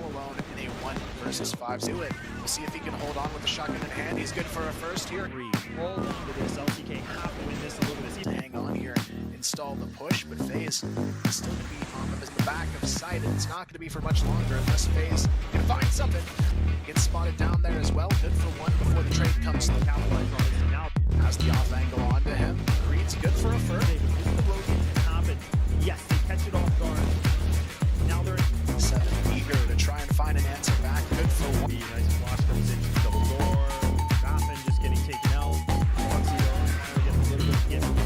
all alone in a 1 versus 5. Do it. We'll see if he can hold on with the shotgun in hand. He's good for a first here. Hold on to this. LCK have to win this a little bit. Hang on here, install the push, but FaZe is still going to be on the back of sight, and it's not going to be for much longer unless FaZe can find something. Gets spotted down there as well. Good for one before the trade comes to the capitalize on it. Now has the off angle onto him. Creed's good for a first. The rotation can happen. Yes, they catch it off guard. Now they're 7 eager to try and find an answer back. Good for one. Nice flash comes in, double door. Raffin just getting taken out. Foxy though, gets a little bit of giving.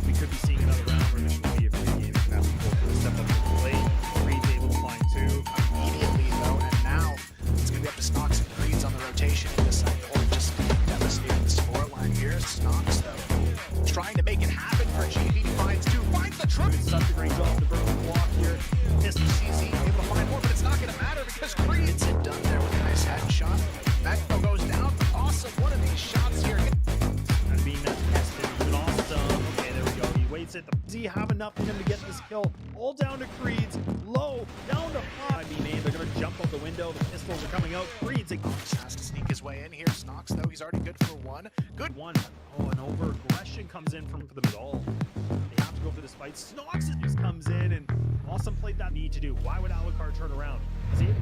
We could be seeing another round where this should be a free game. Now we'll step up to the plate. Creed's able to find 2. Immediately though, and now it's going to be up to Snox and Creed's on the rotation in this side, or just devastating the scoreline here. Snox though, trying to make it happen for GB. Finds 2, finds the truth. It's such a great job to burn the block here. Pistol CZ able to find more, but it's not going to matter because Creed gets it done there with a nice headshot. Magno goes down. Awesome, one of these shots here. And being that tested, even awesome. Okay, there we go. He waits it. Does he have enough for him to get this kill? All down to Creed's. Low, down to 5. They're going to jump out the window. The pistols are coming out. Creed's has to sneak his way in here. Snox, though, he's already good for 1. Good one. Oh, an over aggression comes in from the middle. They have to go for this fight. Snox just comes in and Awesome played that need to do. Why would Alucard turn around? See it?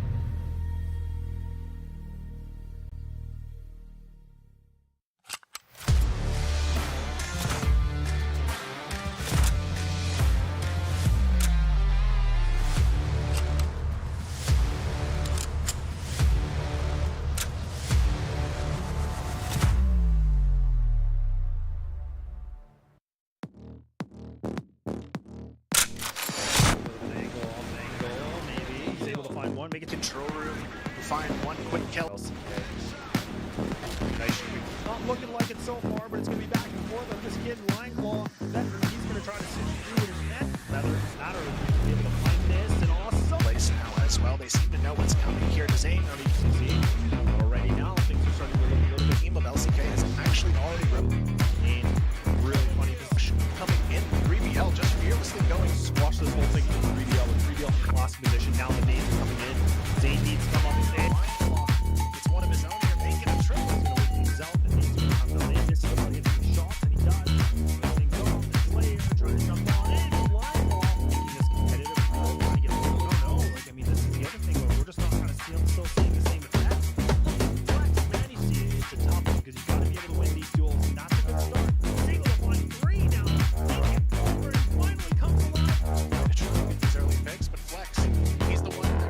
One, make it control room, find one quick kill. Nice shooting. Not looking like it so far, but it's going to be back and forth with this kid in Line Claw. He's going to try to sit through his net. Matter will be able to find this and awesome place now as well. They seem to know what's coming here. Does Zane already now things are starting to look a little bit. Team of LCK has actually already really funny position coming in 3BL, just fearlessly going. Squash this whole thing in 3BL with 3BL class position. Now the names are coming in. Zane needs to come up and say it's one of his own here, making a triple. He's going to wait himself and he's going to come to land. This is going to hit some shots, and he does. Letting go. Slayer trying to jump on in. Line ball. Making this competitive. Trying to get a little no. Like, I mean, this is the other thing where we're just not kind of still seeing the same effect. Flex, man, you see it's a tough one because you've got to be able to win these duels, and that's a good start. He's able to find 3 now. Taking it forward and finally comes alive. Trying to get these early picks, but Flex, he's the one there.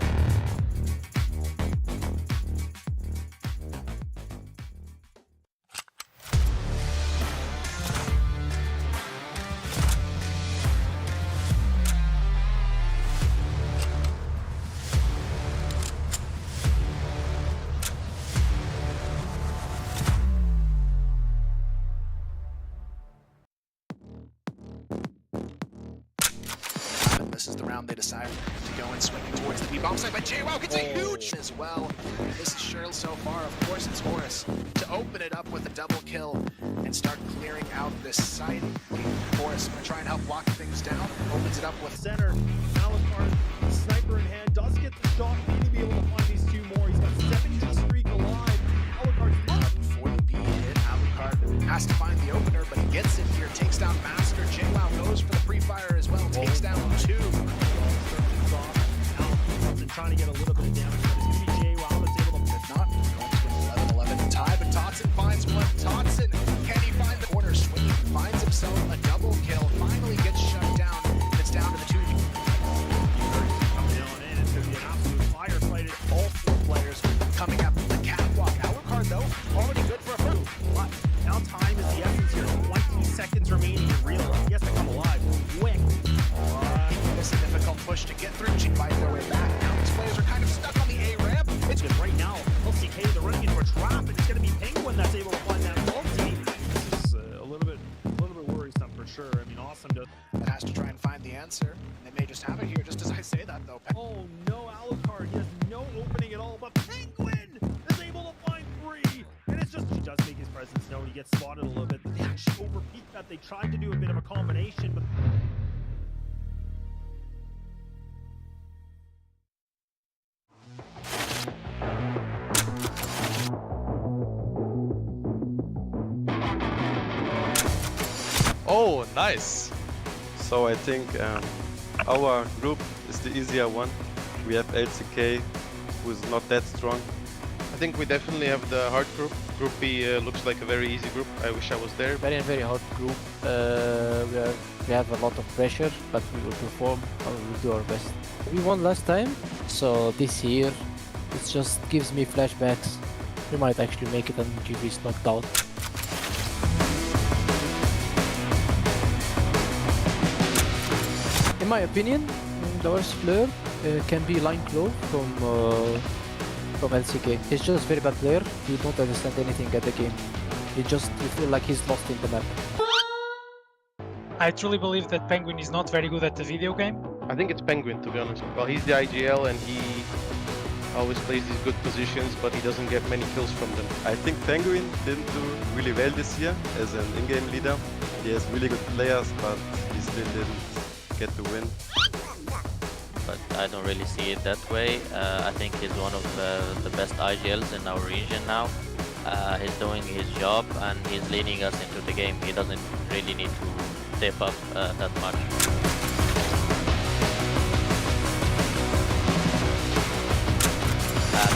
This is the round they decide to go and swinging towards the B-bomb side, but JWoww gets a huge as well. This is Cheryl so far. Of course, it's Horus to open it up with a double kill and start clearing out this site. Horus going to try and help lock things down. Opens it up with center. Alucard, sniper in hand, does get the shot. Need to be able to find these 2 more. He's got 70 streak alive. Alucard's before the B hit. Alucard has to find the opener, but he gets it here. Takes down Master. JWoww goes for the pre-fire as well. Takes down 2. Trying to get a little bit of damage, but it's going to be JWoww that's able to, if not, 11-11 tie, but Totson finds one. Totson, can he find the corner? Swinging, finds himself a double kill, finally gets shut down. It's down to the 2. Coming on in, it's going to be an absolute firefight. All 4 players coming up the catwalk. Alucard, though, already good for a first. But now time is the essence here. 20 seconds remaining in real life. He has to come alive quick. It's a difficult push to get through. She fight their way back. Now these players are kind of stuck on the A ramp. It's good right now. LCK, they're running into a trap, and it's going to be Penguin that's able to find that multi. This is a little bit worrisome for sure. I mean, awesome to that has to try and find the answer. They may just have it here, just as I say that though. Oh no, Alucard, he has no opening at all, but Penguin is able to find 3, and it's just he does make his presence known. He gets spotted a little bit, but they actually overpeaked that. They tried to do a bit of a combination, but Oh, nice. So I think our group is the easier one. We have LCK, who is not that strong. I think we definitely have the hard group. Group B looks like a very easy group. I wish I was there. Very hard group. We have a lot of pressure, but we will perform and we will do our best. We won last time, so this year it just gives me flashbacks. We might actually make it and GV is knocked out. In my opinion, the worst player can be Line Claw from LCK. He's just a very bad player. You don't understand anything at the game. You feel like he's lost in the map. I truly believe that Penguin is not very good at the video game. I think it's Penguin, to be honest. Well, he's the IGL and he always plays these good positions, but he doesn't get many kills from them. I think Penguin didn't do really well this year as an in-game leader. He has really good players, but he still didn't get the win. But I don't really see it that way. I think he's one of the best IGLs in our region now. He's doing his job and he's leading us into the game. He doesn't really need to step up that much.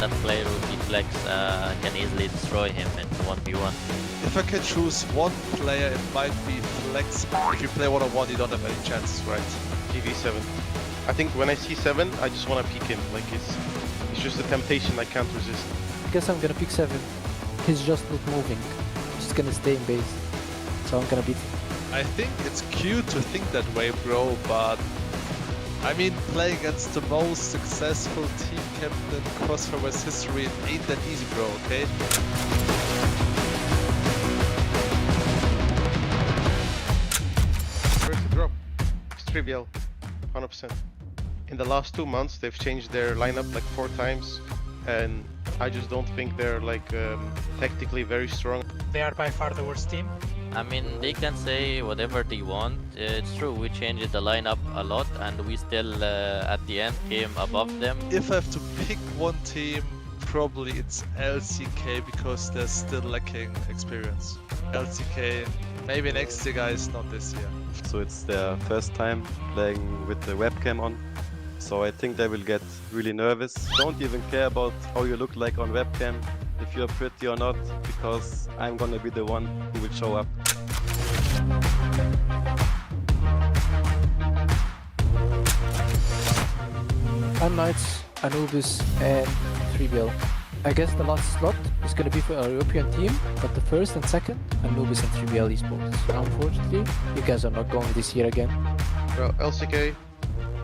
That player with deflex can easily destroy him in 1v1. If I can choose one player, it might be Flex. If you play 1-on-1, you don't have any chances, right? GV7. I think when I see 7, I just want to peek him. Like it's just a temptation I can't resist. I guess I'm gonna pick 7. He's just not moving. Just gonna stay in base. So I'm gonna beat him. I think it's cute to think that way, bro, but I mean, playing against the most successful team captain in CrossFire's history, it ain't that easy, bro, okay? Where's the drop? It's trivial, 100%. In the last 2 months, they've changed their lineup like 4 times, and I just don't think they're like tactically very strong. They are by far the worst team. I mean, they can say whatever they want. It's true, we changed the lineup a lot and we still, at the end, came above them. If I have to pick one team, probably it's LCK because they're still lacking experience. LCK, maybe next year, guys, not this year. So it's their first time playing with the webcam on. So I think they will get really nervous. Don't even care about how you look like on webcam, if you're pretty or not, because I'm gonna be the one who will show up. unKnights, Anubis and 3BL. I guess the last slot is gonna be for our European team, but the first and second, Anubis and 3BL Esports. Unfortunately, you guys are not going this year again. Well, LCK,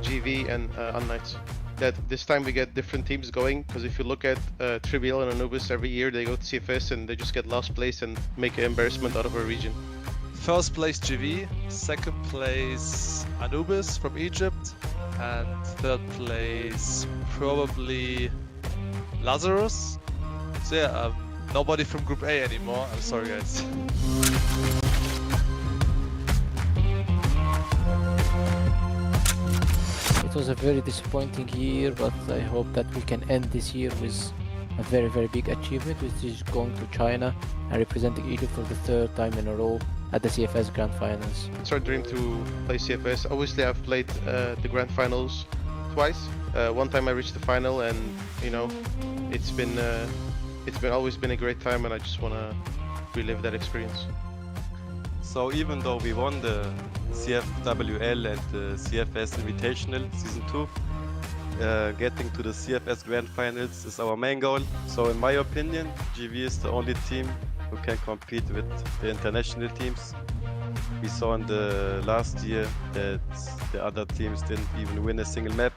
GV and unKnights. That this time we get different teams going, because if you look at Trivial and Anubis every year, they go to CFS and they just get last place and make an embarrassment out of our region. First place GV, second place Anubis from Egypt, and third place probably Lazarus. So yeah, nobody from Group A anymore. I'm sorry, guys. It was a very disappointing year, but I hope that we can end this year with a very big achievement, which is going to China and representing Egypt for the 3rd time in a row at the CFS Grand Finals. It's our dream to play CFS. Obviously, I've played the Grand Finals twice. One time I reached the final, and you know, it's been always been a great time, and I just want to relive that experience. So even though we won the CFWL and the CFS Invitational Season 2, getting to the CFS Grand Finals is our main goal. So in my opinion, GV is the only team who can compete with the international teams. We saw in the last year that the other teams didn't even win a single map.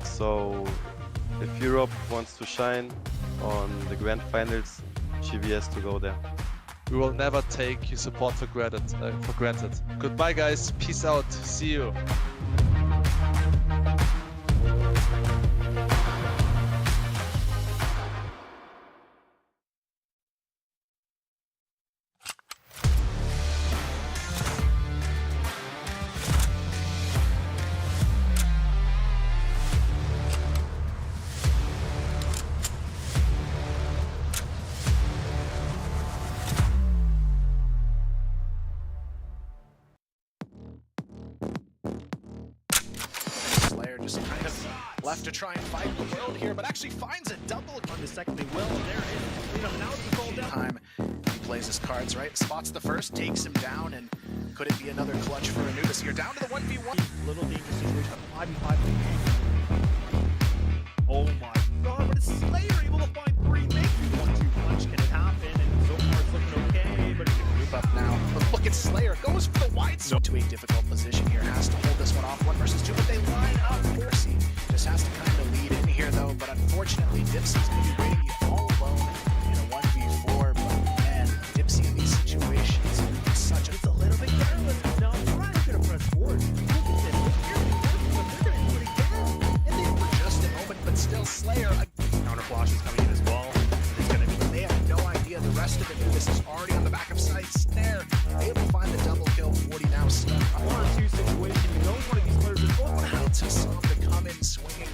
So if Europe wants to shine on the Grand Finals, GV has to go there. We will never take your support for granted. Goodbye, guys. Peace out. See you. Lazarus kind of left to try and fight the world here, but actually finds a double On the second, they will. There is cleanup. Now it's all down. time. He plays his cards right, spots the first, takes him down, and could it be another clutch for Anubis? You're down to the 1v1. Little dangerous situation. 5v5. Oh my god, but it's Slayer able to find 3 makes 1-2 punch. Can it happen? And so far it's looking okay, but Move up now. But look at Slayer, goes for the wide zone to a difficult position here. Has to hold this one off 1 versus 2, but they line up. Forcey just has to kind of lead in here though, but unfortunately Dipsy's going to be waiting all alone in a 1v4. But man, Dipsy in these situations, it's such a... it's a little bit careless. Now Brian's gonna press forward. Look at this. It's barely working, but they're gonna do it again. And they for just a moment, but still Slayer... counter flash is coming in as well. It's gonna be They have no idea the rest of Anubis is already on the back of sights. There, able to find the double kill. 40 now stuck. a 1-2 situation. You know one of these players is going How to Sam to come in swinging.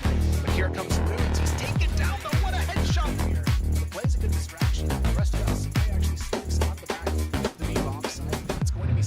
But here comes Loons. He's taken down though. What a headshot here. The play's a good distraction. The rest of LCK actually sticks on the back of the beam offside. It's going to be...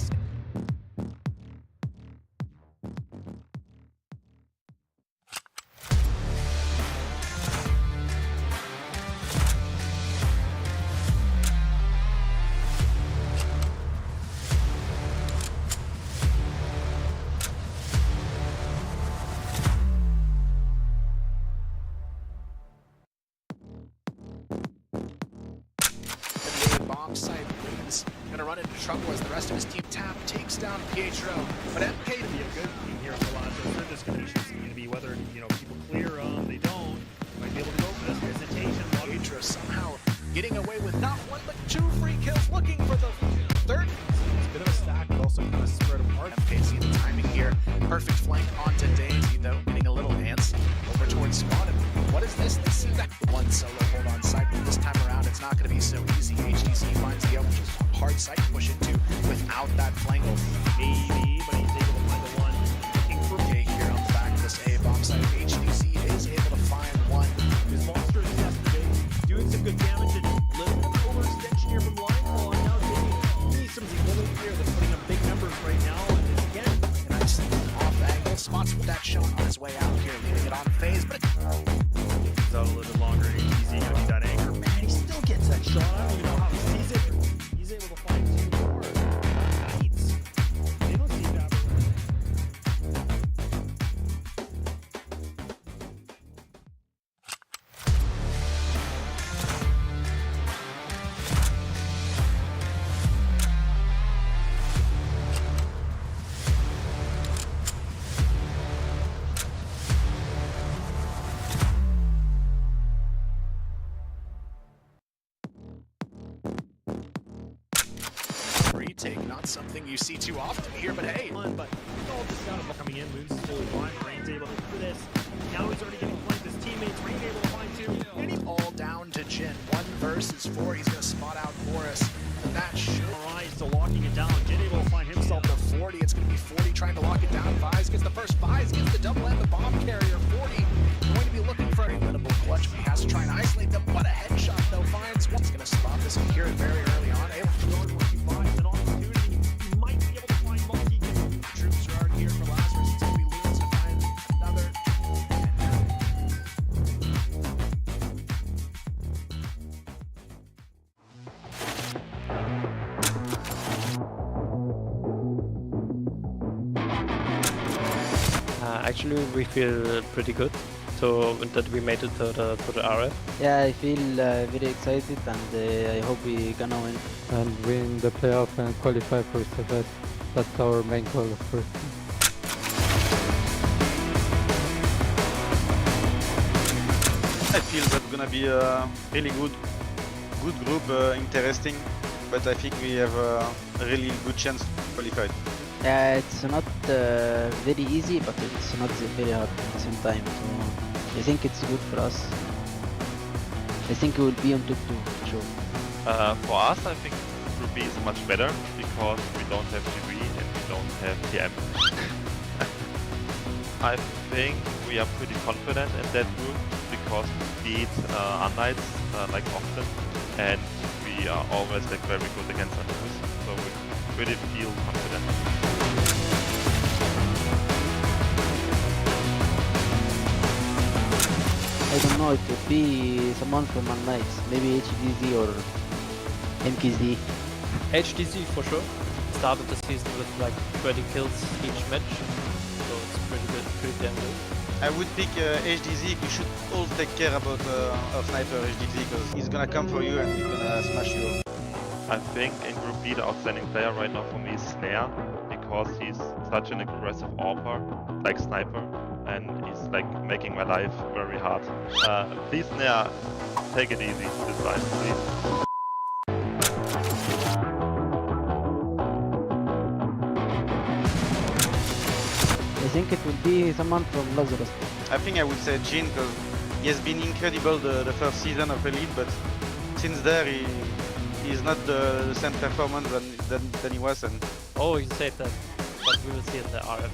bomb site. Loons gonna run into trouble as the rest of his team takes down Pietro. But MK to be a good team here for Lazarus. Their discrimination is going to be whether, you know, people clear them, they don't. Might be able to go for this hesitation. Pietro somehow getting away with not 1 but 2 free kills, looking for the third. It's a bit of a stack, but also kind of spread apart. MK see the timing here. Perfect flank onto Daisy though, getting a little dance over towards Spawn. And what is this? They see that one solo hold on site, but this time around it's not going to be so easy. HTC finds the open, just hard site to push into without that flank. Maybe, but he's able to find the one. Looking for Okay, here on the back of this A bomb site, HTC is able to find one. his monsters yesterday, doing some good damage and a little bit of overextension here from Linefall. And now taking some little here. They're putting up big numbers right now. And again, Nice off angle, spots with that shot on his way out here, leaving it on phase, but he's out a little bit longer. Easy, I mean, that anchor. Man, he still gets that shot. I don't even know how he sees it. He's able to find 2 more. Knights. They don't see that. retake, not something you see too often here, but hey. But all this stuff coming in, Moon's fully blind, Rain's able to do this. Now he's already getting flanked his teammates, Rain able to find 2. And he's all down to Jin. 1 versus 4, he's gonna spot out Morris. But that should... Alright, so locking it down, Jin able to find himself the 40, it's gonna be 40 trying to lock it down. Vise gets the first, Vise gets the double and the bomb carrier. 40 going to be looking for a winnable clutch, but he has to try and isolate them. What a headshot though, finds one. He's gonna spot this and cure it very early on. Able to go into what he finds an opportunity. He might be able to find multi. Troops are already here for Lazarus. It's gonna be Loons to find another. Actually, we feel pretty good that we made it to the RF Yeah, I feel very excited and I hope we gonna win. and win the playoff and qualify for CFS. That's our main goal, of course. I feel that's gonna be a really good group, interesting, but I think we have a really good chance to qualify. Yeah, it's not very easy, but it's not very hard at the same time. So I think it's good for us. I think we will be on top 2 for sure. For us, I think Group B is much better because we don't have GV and we don't have TM. I think we are pretty confident in that group because we beat unKnights like often, and we are always like very good against Anubis, so we really feel confident. know, it would be someone from unKnights, maybe HDZ or MKZ. HDZ for sure. Started the season with like 20 kills each match, so it's pretty good, pretty damn good. I would pick HDZ. We should all take care about our sniper HDZ because he's gonna come for you and he's gonna smash you. I think in Group B the outstanding player right now for me is Snare, because he's such an aggressive AWPer, like sniper, and he's like making my life very hard. Please Snare, take it easy this time, please. I think it will be someone from Lazarus. I think I would say Jin because he has been incredible the first season of Elite, but since there he's not the same performance than he was. And Oh, you said that, but we will see in the RF.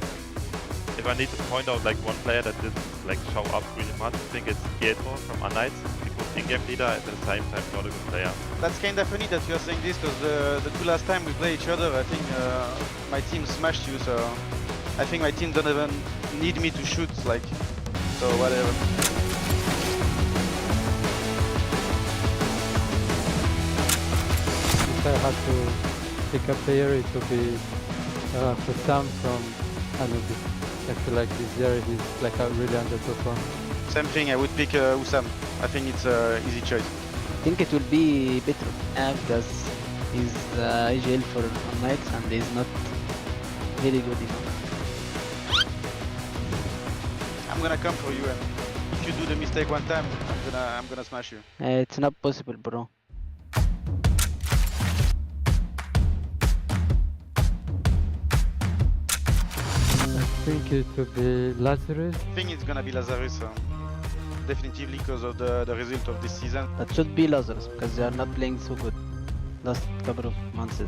If I need to point out like one player that didn't like show up really much, I think it's Pietro from unKnights. He was in-game leader at the same time not a good player. that's kind of funny that you are saying this because the two last time we played each other, I think my team smashed you. So I think my team don't even need me to shoot, like, so whatever. If I had to pick a player, it would be Hussam from Anubis. I feel like this year he's like a really underperformed. Same thing, I would pick Usam. I think it's an easy choice. I think it will be Petro, because he's IGL for unKnights and he's not very good enough. I'm gonna come for you, and if you do the mistake one time, I'm gonna smash you. It's not possible, bro. I think it would be Lazarus. I think it's gonna be Lazarus, definitively because of the result of this season. That should be Lazarus because they are not playing so good last couple of months.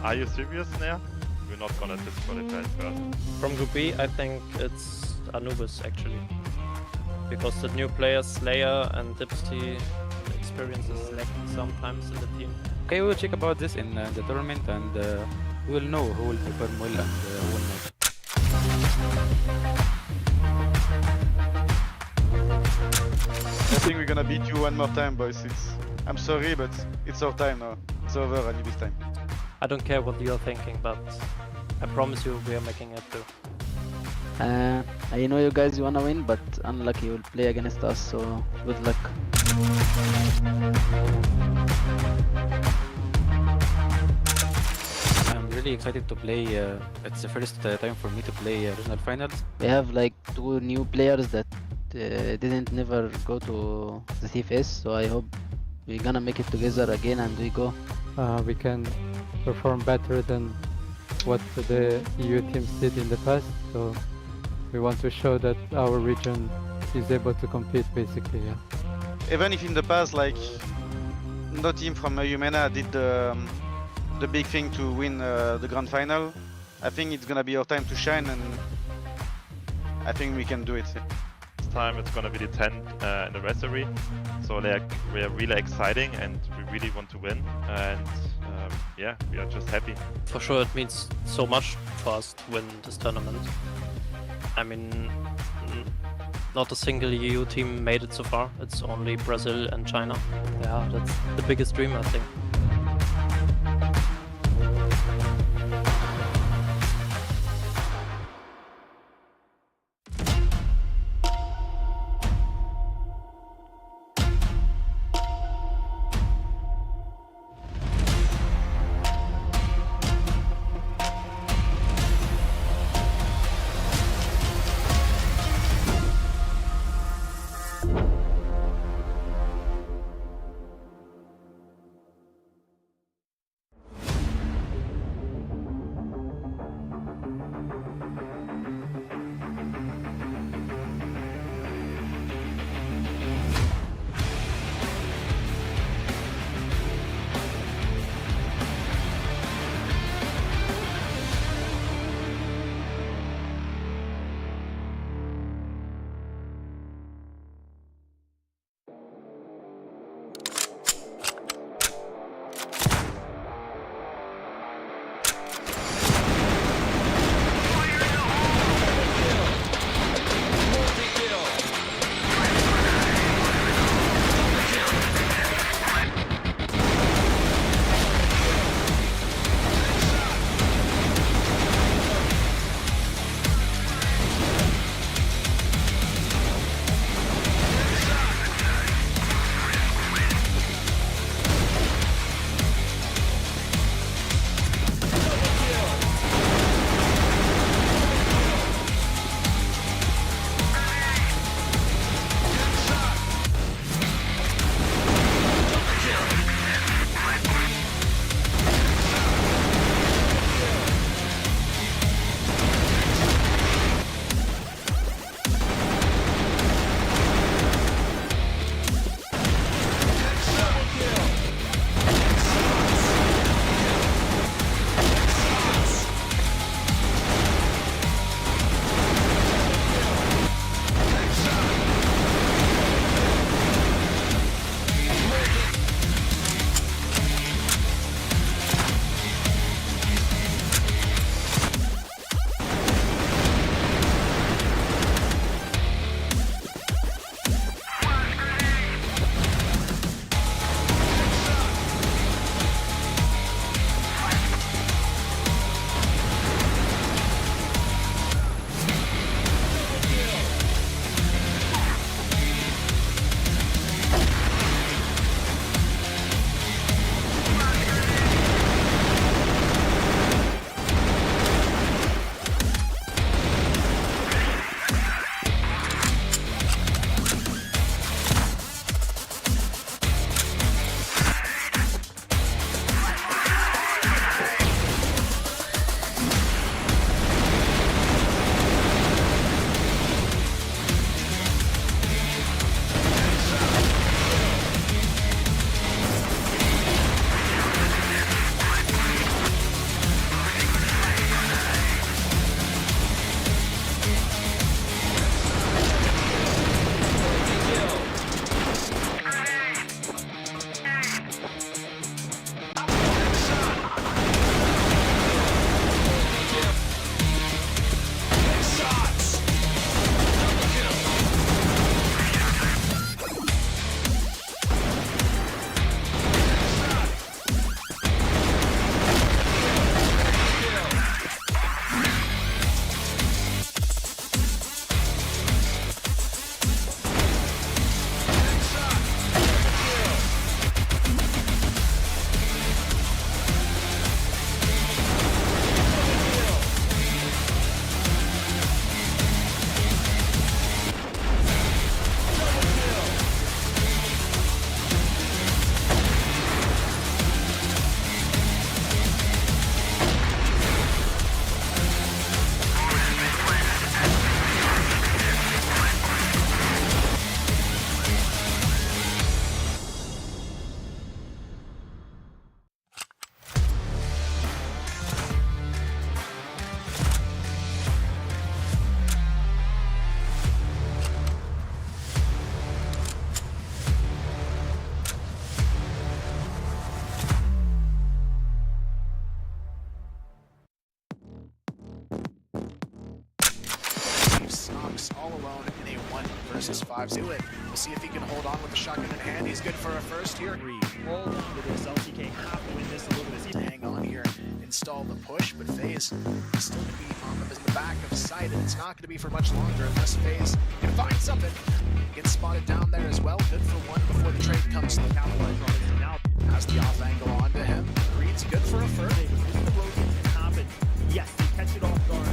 Are you serious, Snare? We're not gonna disqualify first. From Group B, I think it's Anubis actually, because the new players Slayer and Dipsty, the experience is lacking sometimes in the team. Okay, we will check about this in the tournament, and we will know who will perform well and who will not. I think we're gonna beat you one more time, boys. I'm sorry, but it's our time now. It's over, Anubis time. I don't care what you're thinking, but I promise you we are making it too. I know you guys wanna win, but unlucky you will play against us, so good luck. I'm really excited to play. It's the first time for me to play regional finals. We have like two new players that didn't never go to the CFS, so I hope we're gonna make it together again and we go. We can perform better than what the EU teams did in the past, so we want to show that our region is able to compete, basically. Yeah. Even if in the past, like, no team from Eumena did the big thing to win the grand final, I think it's gonna be our time to shine, and I think we can do it. This time it's gonna be the 10 in the Reserie, so like we are really exciting and we really want to win, and yeah, we are just happy. For sure it means so much for us to win this tournament. I mean, not a single EU team made it so far, it's only Brazil and China. Yeah, that's the biggest dream, I think. Snox all alone in a 1 versus 5. Do it. We'll see if he can hold on with the shotgun in hand. He's good for a first here. All down to this. LCK have to win this a little bit. Hang on here, install the push, but FaZe is still going to be on the back of sight, and it's not going to be for much longer unless FaZe can find something. Gets spotted down there as well. Good for one before the trade comes to the capitalize on it. Now has the off angle onto him. Creed's good for a first. The rotation can happen. Yes, they catch it off guard.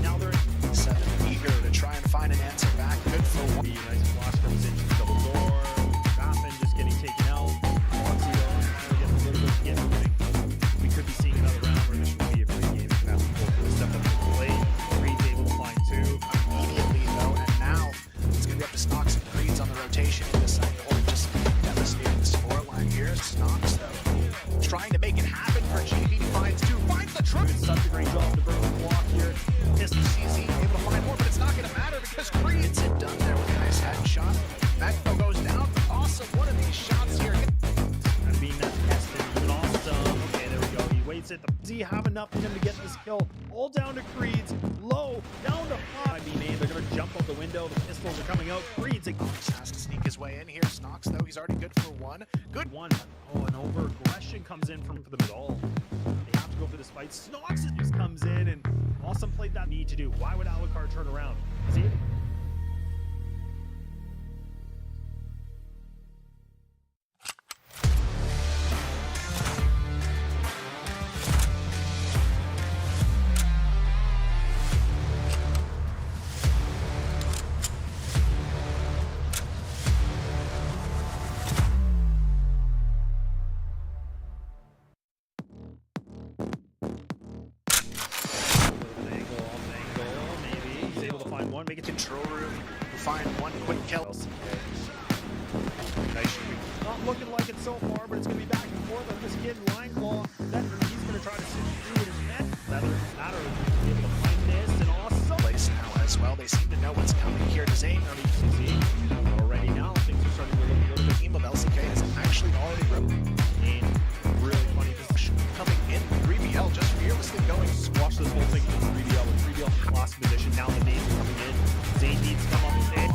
Now they're 7 eager to try and find an answer back. Good for one. the nice flash comes in, double door. Raffin just getting taken out. Foxy finally gets a little bit to get moving. We could be seeing another round where this should be a free game. Gonna have to pull for the step up to the plate. Creed's able to find 2. Immediately though, and now it's going to be up to Snox and Creed's on the rotation in the second or just devastating the scoreline here. Snox though trying to make it happen for GV. Finds 2, finds the truth. Doing such a great job to burn the block here. Pistol CZ able to find more, but it's not going to matter because Creed gets it done there with a nice headshot. Magno goes down. Awesome, one of these shots here. And being that tested, even awesome. Okay, there we go. He waits it. Does he have enough in him to get this kill? All down to Creed's. Low, down to 5. Being aimed. They're going to jump out the window. The pistols are coming out. Creed's has to sneak his way in here. Snox, though, he's already good for 1. Good one. Oh, an over aggression comes in from the middle. They have to go for this fight. Snox just comes in and Awesome played that need to do. Why would Alucard turn around? See it? Make a control room. We'll find one quick kill. Nice. Not looking like it so far, but it's going to be back and forth on this kid, Line Claw. He's going to try to sit through his net. Matter to be able to find this and awesome. Place now as well. They seem to know what's coming here. Design already now. Things are starting to look a little bit. Team of LCK has actually already and really funny position coming in. 3BL just fearlessly going. Squash this whole thing into 3BL with 3BL last position. Now the nades are coming in. Zane needs to come up with it.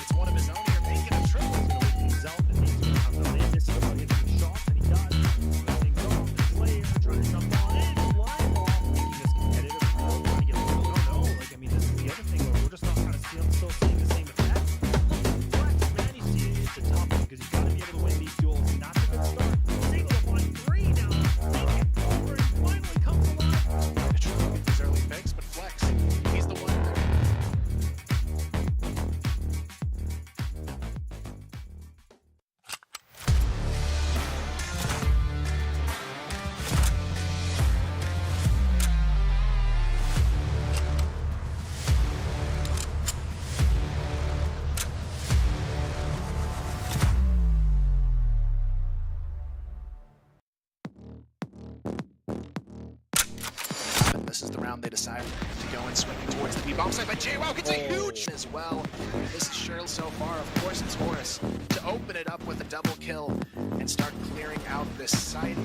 It's one of his own here, making a triple. He's going to wait for himself and he's going to have to land this. He's going to hit some shots, and he does. Things off. Slayer trying to jump on in. Line off. Making this competitive. Trying to get a little bit. No. Like, I mean, this is the other thing where we're just not kind of still seeing the same effect. Flex, man, you see it's a tough one because you've got to be able to win these duels, and that's a good start. He's able to find 3 now. Take it forward. He finally comes alive. Trying to get these early picks, but Flex, he's the one there. This is the round they decide to go and swinging towards the B-bomb side, but JWoww gets a huge as well. This is Cheryl so far. Of course, it's Horus to open it up with a double kill and start clearing out this site.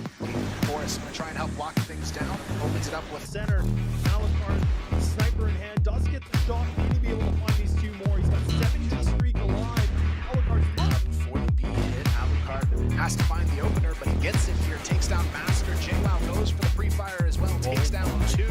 Horus going to try and help lock things down. Opens it up with center. Alucard, sniper in hand, does get the shot. Need to be able to find these 2 more. He's got 70 streak alive. Alucard's up. Before the B hit, Alucard has to find the opener, but he gets it here. Takes down Master. JWoww goes for the pre-fire as well. Takes down 2.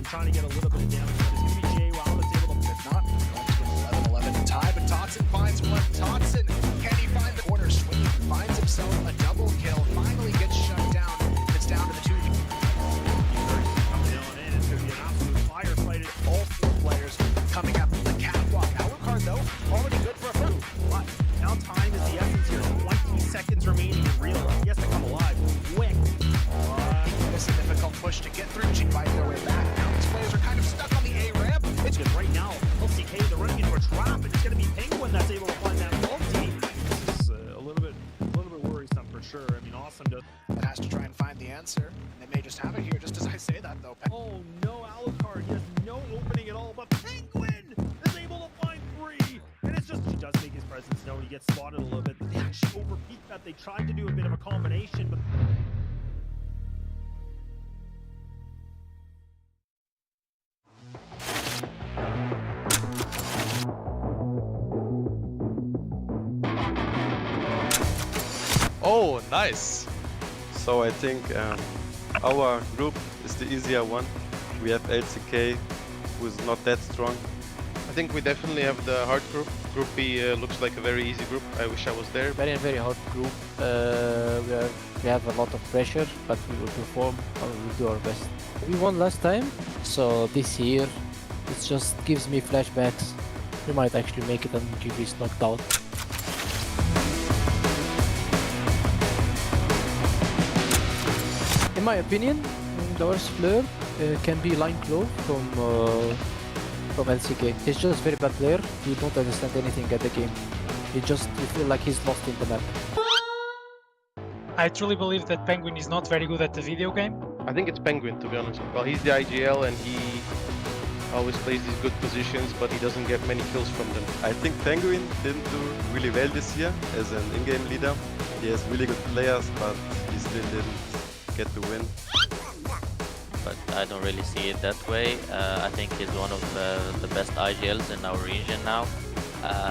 Trying to get a little bit of damage, but it's going to be JWoww that's able to, if not, going to get 11-11 tie, but Totson finds one. Totson, can he find the corner swinging? Finds himself a double kill, finally gets shut down. It's down to the 2. Coming on in, it's going to be an absolute firefight. All 4 players coming up the catwalk. Alucard, though, already good for a first. But now time is the essence here. 20 seconds remaining in real life. He has to come alive quick. It's a difficult push to get through. G fight their way back. Now these players are kind of stuck on the A ramp. It's good right now. LCK, they're running into a trap, and it's going to be Penguin that's able to find that ulti. This is a little bit worrisome for sure. I mean, awesome to. It has to try and find the answer. And they may just have it here, just as I say that, though. Oh no, Alucard, he has no opening at all, but Penguin is able to find 3. And it's just, he does make his presence known. He gets spotted a little bit, but they actually overpeaked that. They tried to do a bit of a combination, but Oh, nice. So I think our group is the easier one. We have LCK, who is not that strong. I think we definitely have the hard group. Group B looks like a very easy group. I wish I was there. Very hard group. We have a lot of pressure, but we will perform and we will do our best. We won last time, so this year it just gives me flashbacks. We might actually make it and GV is knocked out. In my opinion, the worst player can be Line Claw from LCK. He's just a very bad player. You don't understand anything at the game. You feel like he's lost in the map. I truly believe that Penguin is not very good at the video game. I think it's Penguin, to be honest. Well, he's the IGL and he always plays these good positions, but he doesn't get many kills from them. I think Penguin didn't do really well this year as an in-game leader. He has really good players, but he still didn't get the win. But I don't really see it that way. I think he's one of the best IGLs in our region now.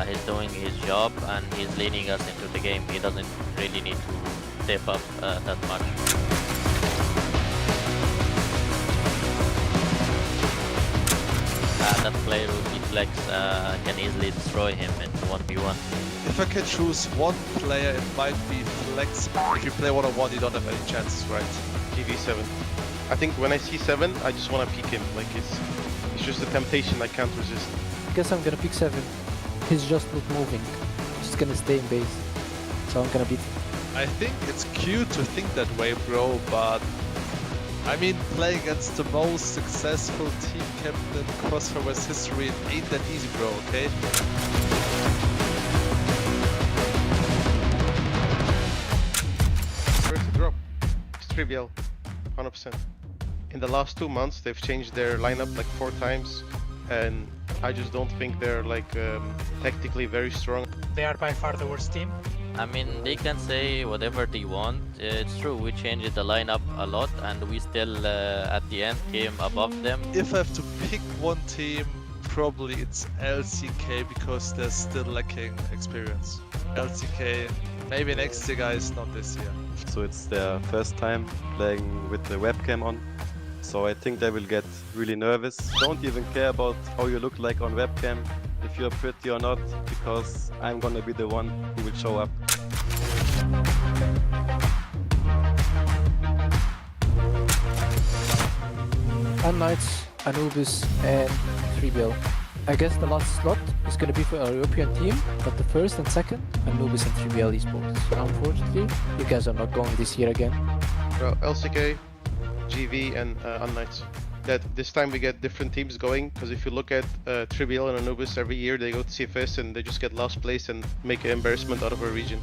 He's doing his job and he's leading us into the game. He doesn't really need to step up that much. That player with Deflex can easily destroy him in 1v1. If I can choose one player, it might be Flex. If you play 1-on-1, you don't have any chances, right? GV7. I think when I see 7, I just want to peek him. Like it's just a temptation I can't resist. I guess I'm gonna pick 7. He's just not moving. He's just gonna stay in base. So I'm gonna beat him. I think it's cute to think that way, bro, but I mean, playing against the most successful team captain in CrossFire's history, it ain't that easy, bro, okay? First to drop. It's trivial. 100%. In the last 2 months, they've changed their lineup like 4 times, and I just don't think they're like tactically very strong. They are by far the worst team. I mean, they can say whatever they want. It's true, we changed the lineup a lot and we still at the end came above them. If I have to pick one team, probably it's LCK because they're still lacking experience. LCK, maybe next year guys, not this year. So it's their first time playing with the webcam on. So I think they will get really nervous. Don't even care about how you look like on webcam, if you're pretty or not, because I'm gonna be the one who will show up. unKnights, Anubis and 3Bill. I guess the last slot is gonna be for our European team, but the first and second, Anubis and 3Bill Esports. Unfortunately, you guys are not going this year again. Well, LCK, GV and unKnights. That this time we get different teams going, because if you look at Trivial and Anubis, every year they go to CFS and they just get last place and make an embarrassment out of our region.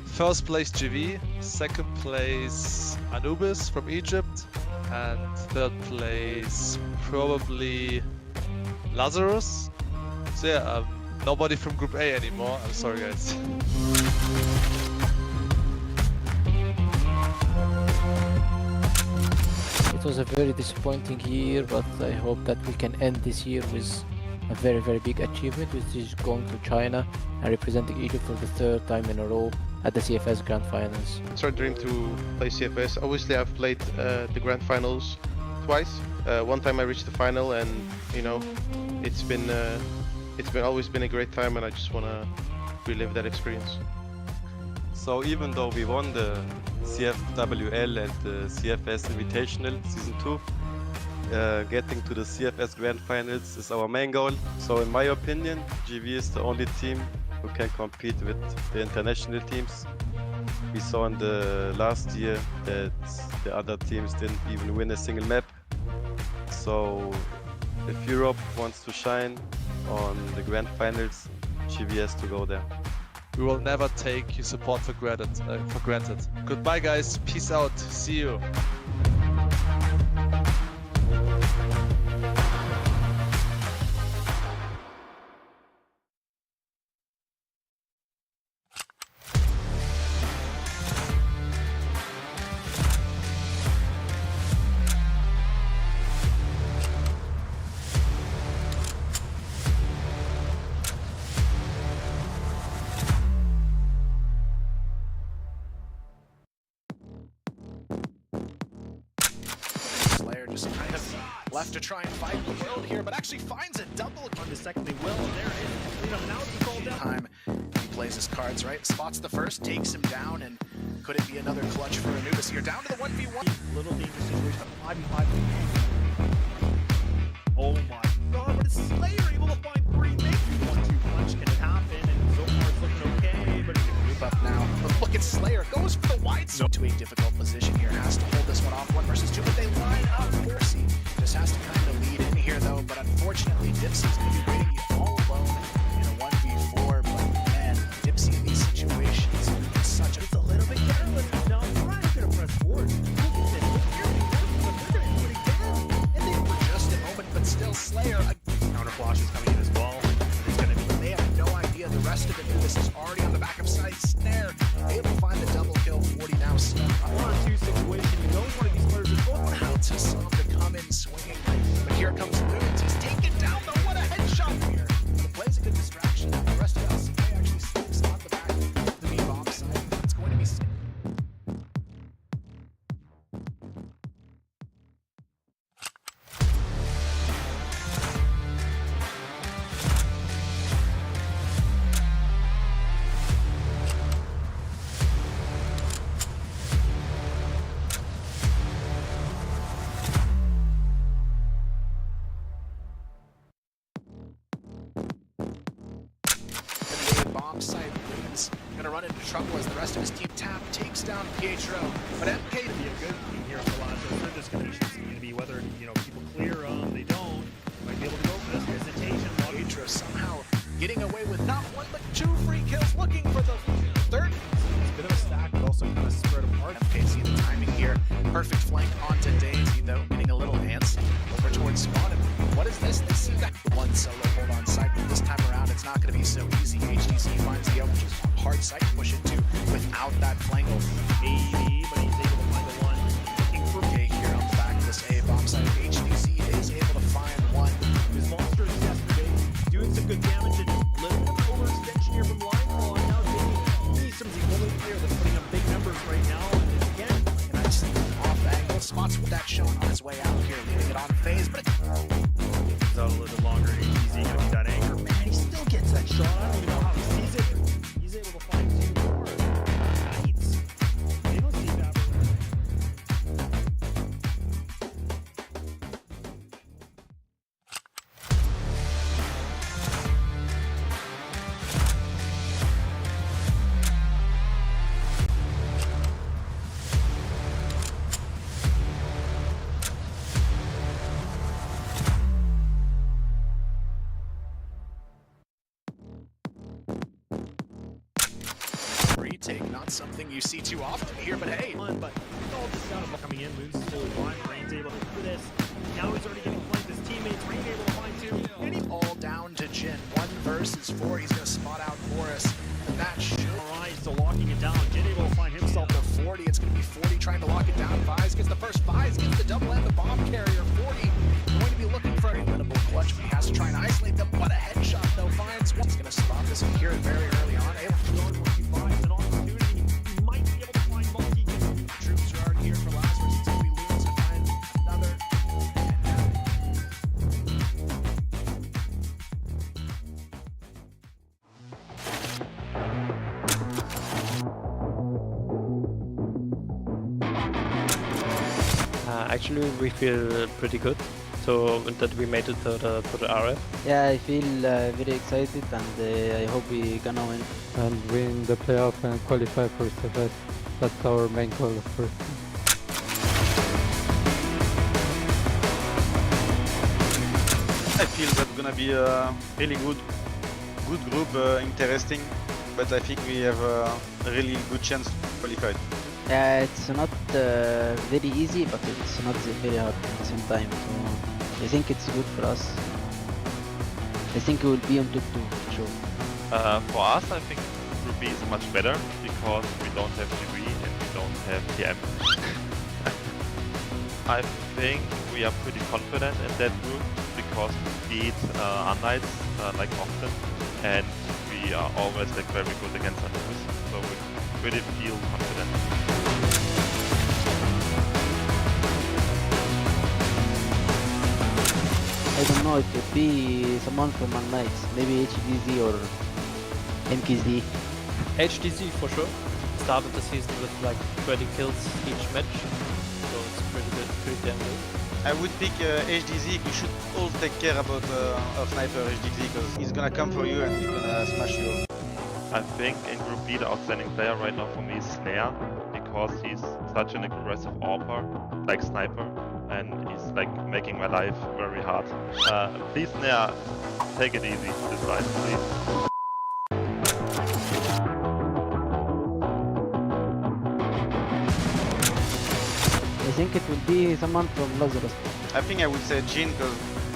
First place GV, second place Anubis from Egypt, and third place probably Lazarus. So yeah, nobody from Group A anymore. I'm sorry guys. It was a very disappointing year, but I hope that we can end this year with a very big achievement, which is going to China and representing Egypt for the 3rd time in a row at the CFS Grand Finals. It's our dream to play CFS. Obviously I've played the Grand Finals twice. One time I reached the final, and you know, it's been always been a great time, and I just want to relive that experience. So even though we won the CFWL and the CFS Invitational Season 2, getting to the CFS Grand Finals is our main goal. So in my opinion, GV is the only team who can compete with the international teams. We saw in the last year that the other teams didn't even win a single map. So if Europe wants to shine on the Grand Finals, GV has to go there. We will never take your support for granted. Goodbye guys, peace out, see you. Anubis kind of left to try and fight the world here, but actually finds a double. On the second, they will. And there it is. Clean up. Now it's called down. Time he plays his cards right, spots the first, takes him down, and could it be another clutch for Anubis here? Down to the 1v1. Little dangerous situation. 5v5. Oh my god, but is Slayer able to find 3? Maybe 1-2 punch. Can it happen? And so far it's looking okay, but it's Move up now. But look at Slayer, goes for the wide zone to a difficult position here. Has to hold this one off 1 versus 2, but they line up. Dorsey just has to kind of lead in here though, but unfortunately Dipsy's going to be waiting all alone in a 1v4. But man, Dipsy in these situations is such a... It's a little bit careless. Now Brian's going to press forward. Look at this. Look here. They're going to do what he can. And they for just a moment, but still Slayer... counter flash is coming in as well. It's going to be... They have no idea. The rest of Anubis is already on the back of side snare. Able to find the double kill. 40 now stuck. 1-2 situation. You know one of these players is going to Out to some to come in swinging. But here comes Loons. He's taken down though. What a headshot here. The play's a good distraction. The rest of LCK actually slips on the back of the B-bomb side. It's going to be... bomb site. Loons gonna run into trouble as the rest of his team takes down Pietro. But MK be a good thing here for Lazarus. They're just going to be whether, you know, people clear them, they don't. Might be able to go for this hesitation. Pietro somehow getting away with not 1 but 2 free kills, looking for the third. It's a bit of a stack, but also kind of spread apart. MKC the timing here. Perfect flank onto Daisy though, getting a little antsy over towards Spawn. And what is this? They see that one solo hold on site, but this time around it's not going to be so easy. HTC finds the open, just hard site to push into without that flank. Maybe, but he's able to find the one. Looking for K here on the back of this A bomb site. HTC is able to find one. His monsters yesterday doing some good damage and a little bit of overextension here from Linefall. And now He's the only player that's putting up big numbers right now. And again, and I see off angle spots with that shot on his way out here, leaving it on phase, but it's out a little bit longer. Easy gonna be that anchor. Man, he still gets that shot. I don't even know how he sees it. He's able to find 2 more. Knights. They don't see that. retake, not something you see too often here, but hey. But all just out of coming in, Moon's fully blind, Rain's able to do this. Now he's already getting flanked, his teammates, Rain able to find 2. And he's all down to Jin. 1 versus 4, he's gonna spot out Boris. And that should... Alright, so locking it down, Jin able to find himself the 40, it's gonna be 40 trying to lock it down. Vise gets the first, Vise gets the double and the bomb carrier. 40 going to be looking for a winnable clutch, but he has to try and isolate them. What a headshot though, finds one. He's gonna spot this and hear it very early on. Able to go to 1v5, an opportunity. He might be able to find multi. Troops are already here for Lazarus. It's gonna be Loons to find another. Actually, we feel pretty good. So that we made it to the RF. Yeah, I feel very excited, and I hope we gonna win. And win the playoff and qualify for CFS. That's our main goal, of course. I feel that's gonna be a really good group, interesting, but I think we have a really good chance to qualify. Yeah, it's not very easy, but it's not very hard at the same time. So I think it's good for us. I think we will be on top 2 for sure. For us, I think Group B is much better because we don't have GV and we don't have TM. I think we are pretty confident in that group because we beat unKnights like often, and we are always like very good against Anubis, so we really feel confident. know, it could be someone from unKnights, maybe HDZ or MKZ. HDZ for sure. Started the season with like 20 kills each match, so it's pretty good, pretty damn good. I would pick HDZ. We should all take care about our sniper HDZ because he's gonna come for you and he's gonna smash you. I think in Group B the outstanding player right now for me is Snare, because he's such an aggressive AWPer, like sniper, and he's like making my life very hard. Please Snare, take it easy this fight, please. I think it will be someone from Lazarus. I think I would say Jin because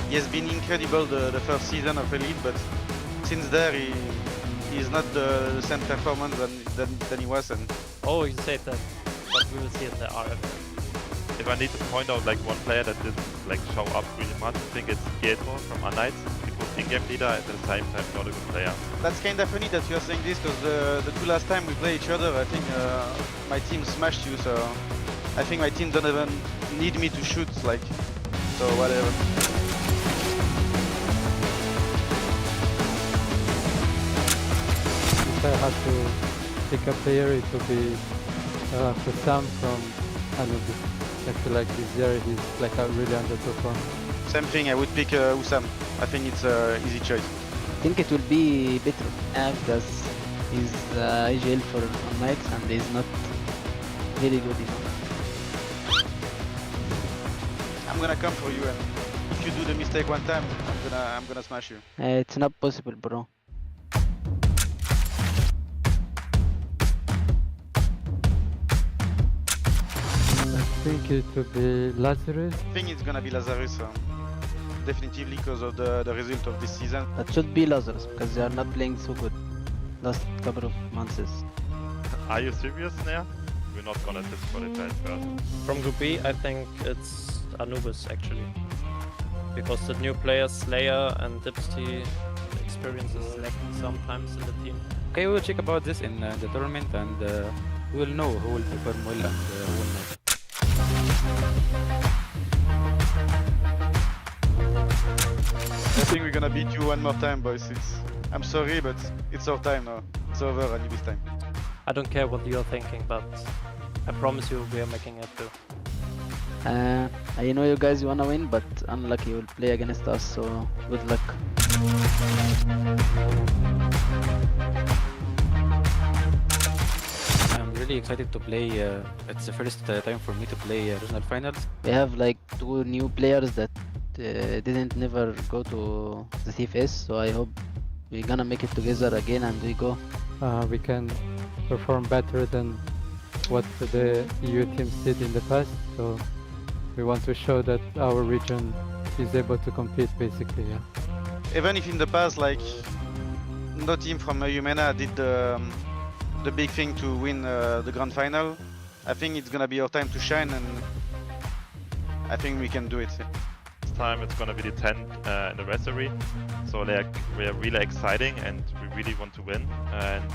he has been incredible the first season of Elite, but since there he's not the same performance than he was. And Oh, you said that, but we will see in the RF. If I need to point out like one player that didn't like show up really much, I think it's Pietro from unKnights. He was in-game leader at the same time not a good player. that's kind of funny that you are saying this because the two last time we played each other, I think my team smashed you. So I think my team don't even need me to shoot, like, so whatever. If I had to pick a player, it would be Sam from Anubis. I feel like this year he's like a really underperformed. Same thing, I would pick Usam. I think it's an easy choice. I think it will be Petro, because he's IGL for unKnights and he's not very good enough. I'm gonna come for you, and if you do the mistake one time, I'm gonna smash you. It's not possible, bro. I think it would be Lazarus. I think it's gonna be Lazarus, definitively because of the result of this season. That should be Lazarus because they are not playing so good last couple of months. Are you serious, Snare? We're not gonna disqualify it first. From Group B, I think it's Anubis actually, because the new players Slayer and Dipsty, the experience is lacking sometimes in the team. Okay, we will check about this in the tournament, and we will know who will perform well and who will not. I think we're gonna beat you one more time, boys. I'm sorry, but it's our time now. It's over, Anubis time. I don't care what you're thinking, but I promise you we are making it too. I know you guys wanna win, but unlucky you will play against us, so good luck. I'm really excited to play. It's the first time for me to play regional finals. We have like two new players that didn't never go to the CFS, so I hope we're gonna make it together again and we go. We can perform better than what the EU teams did in the past, so we want to show that our region is able to compete, basically, yeah. Even if in the past, like, no team from Eumena did the big thing to win the grand final, I think it's gonna be our time to shine, and I think we can do it. This time it's gonna be the 10 anniversary, so we are really exciting and we really want to win, and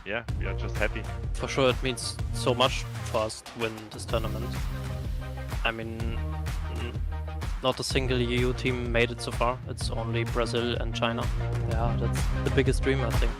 yeah, we are just happy. For sure it means so much for us to win this tournament. I mean, not a single EU team made it so far. It's only Brazil and China. Yeah, that's the biggest dream, I think.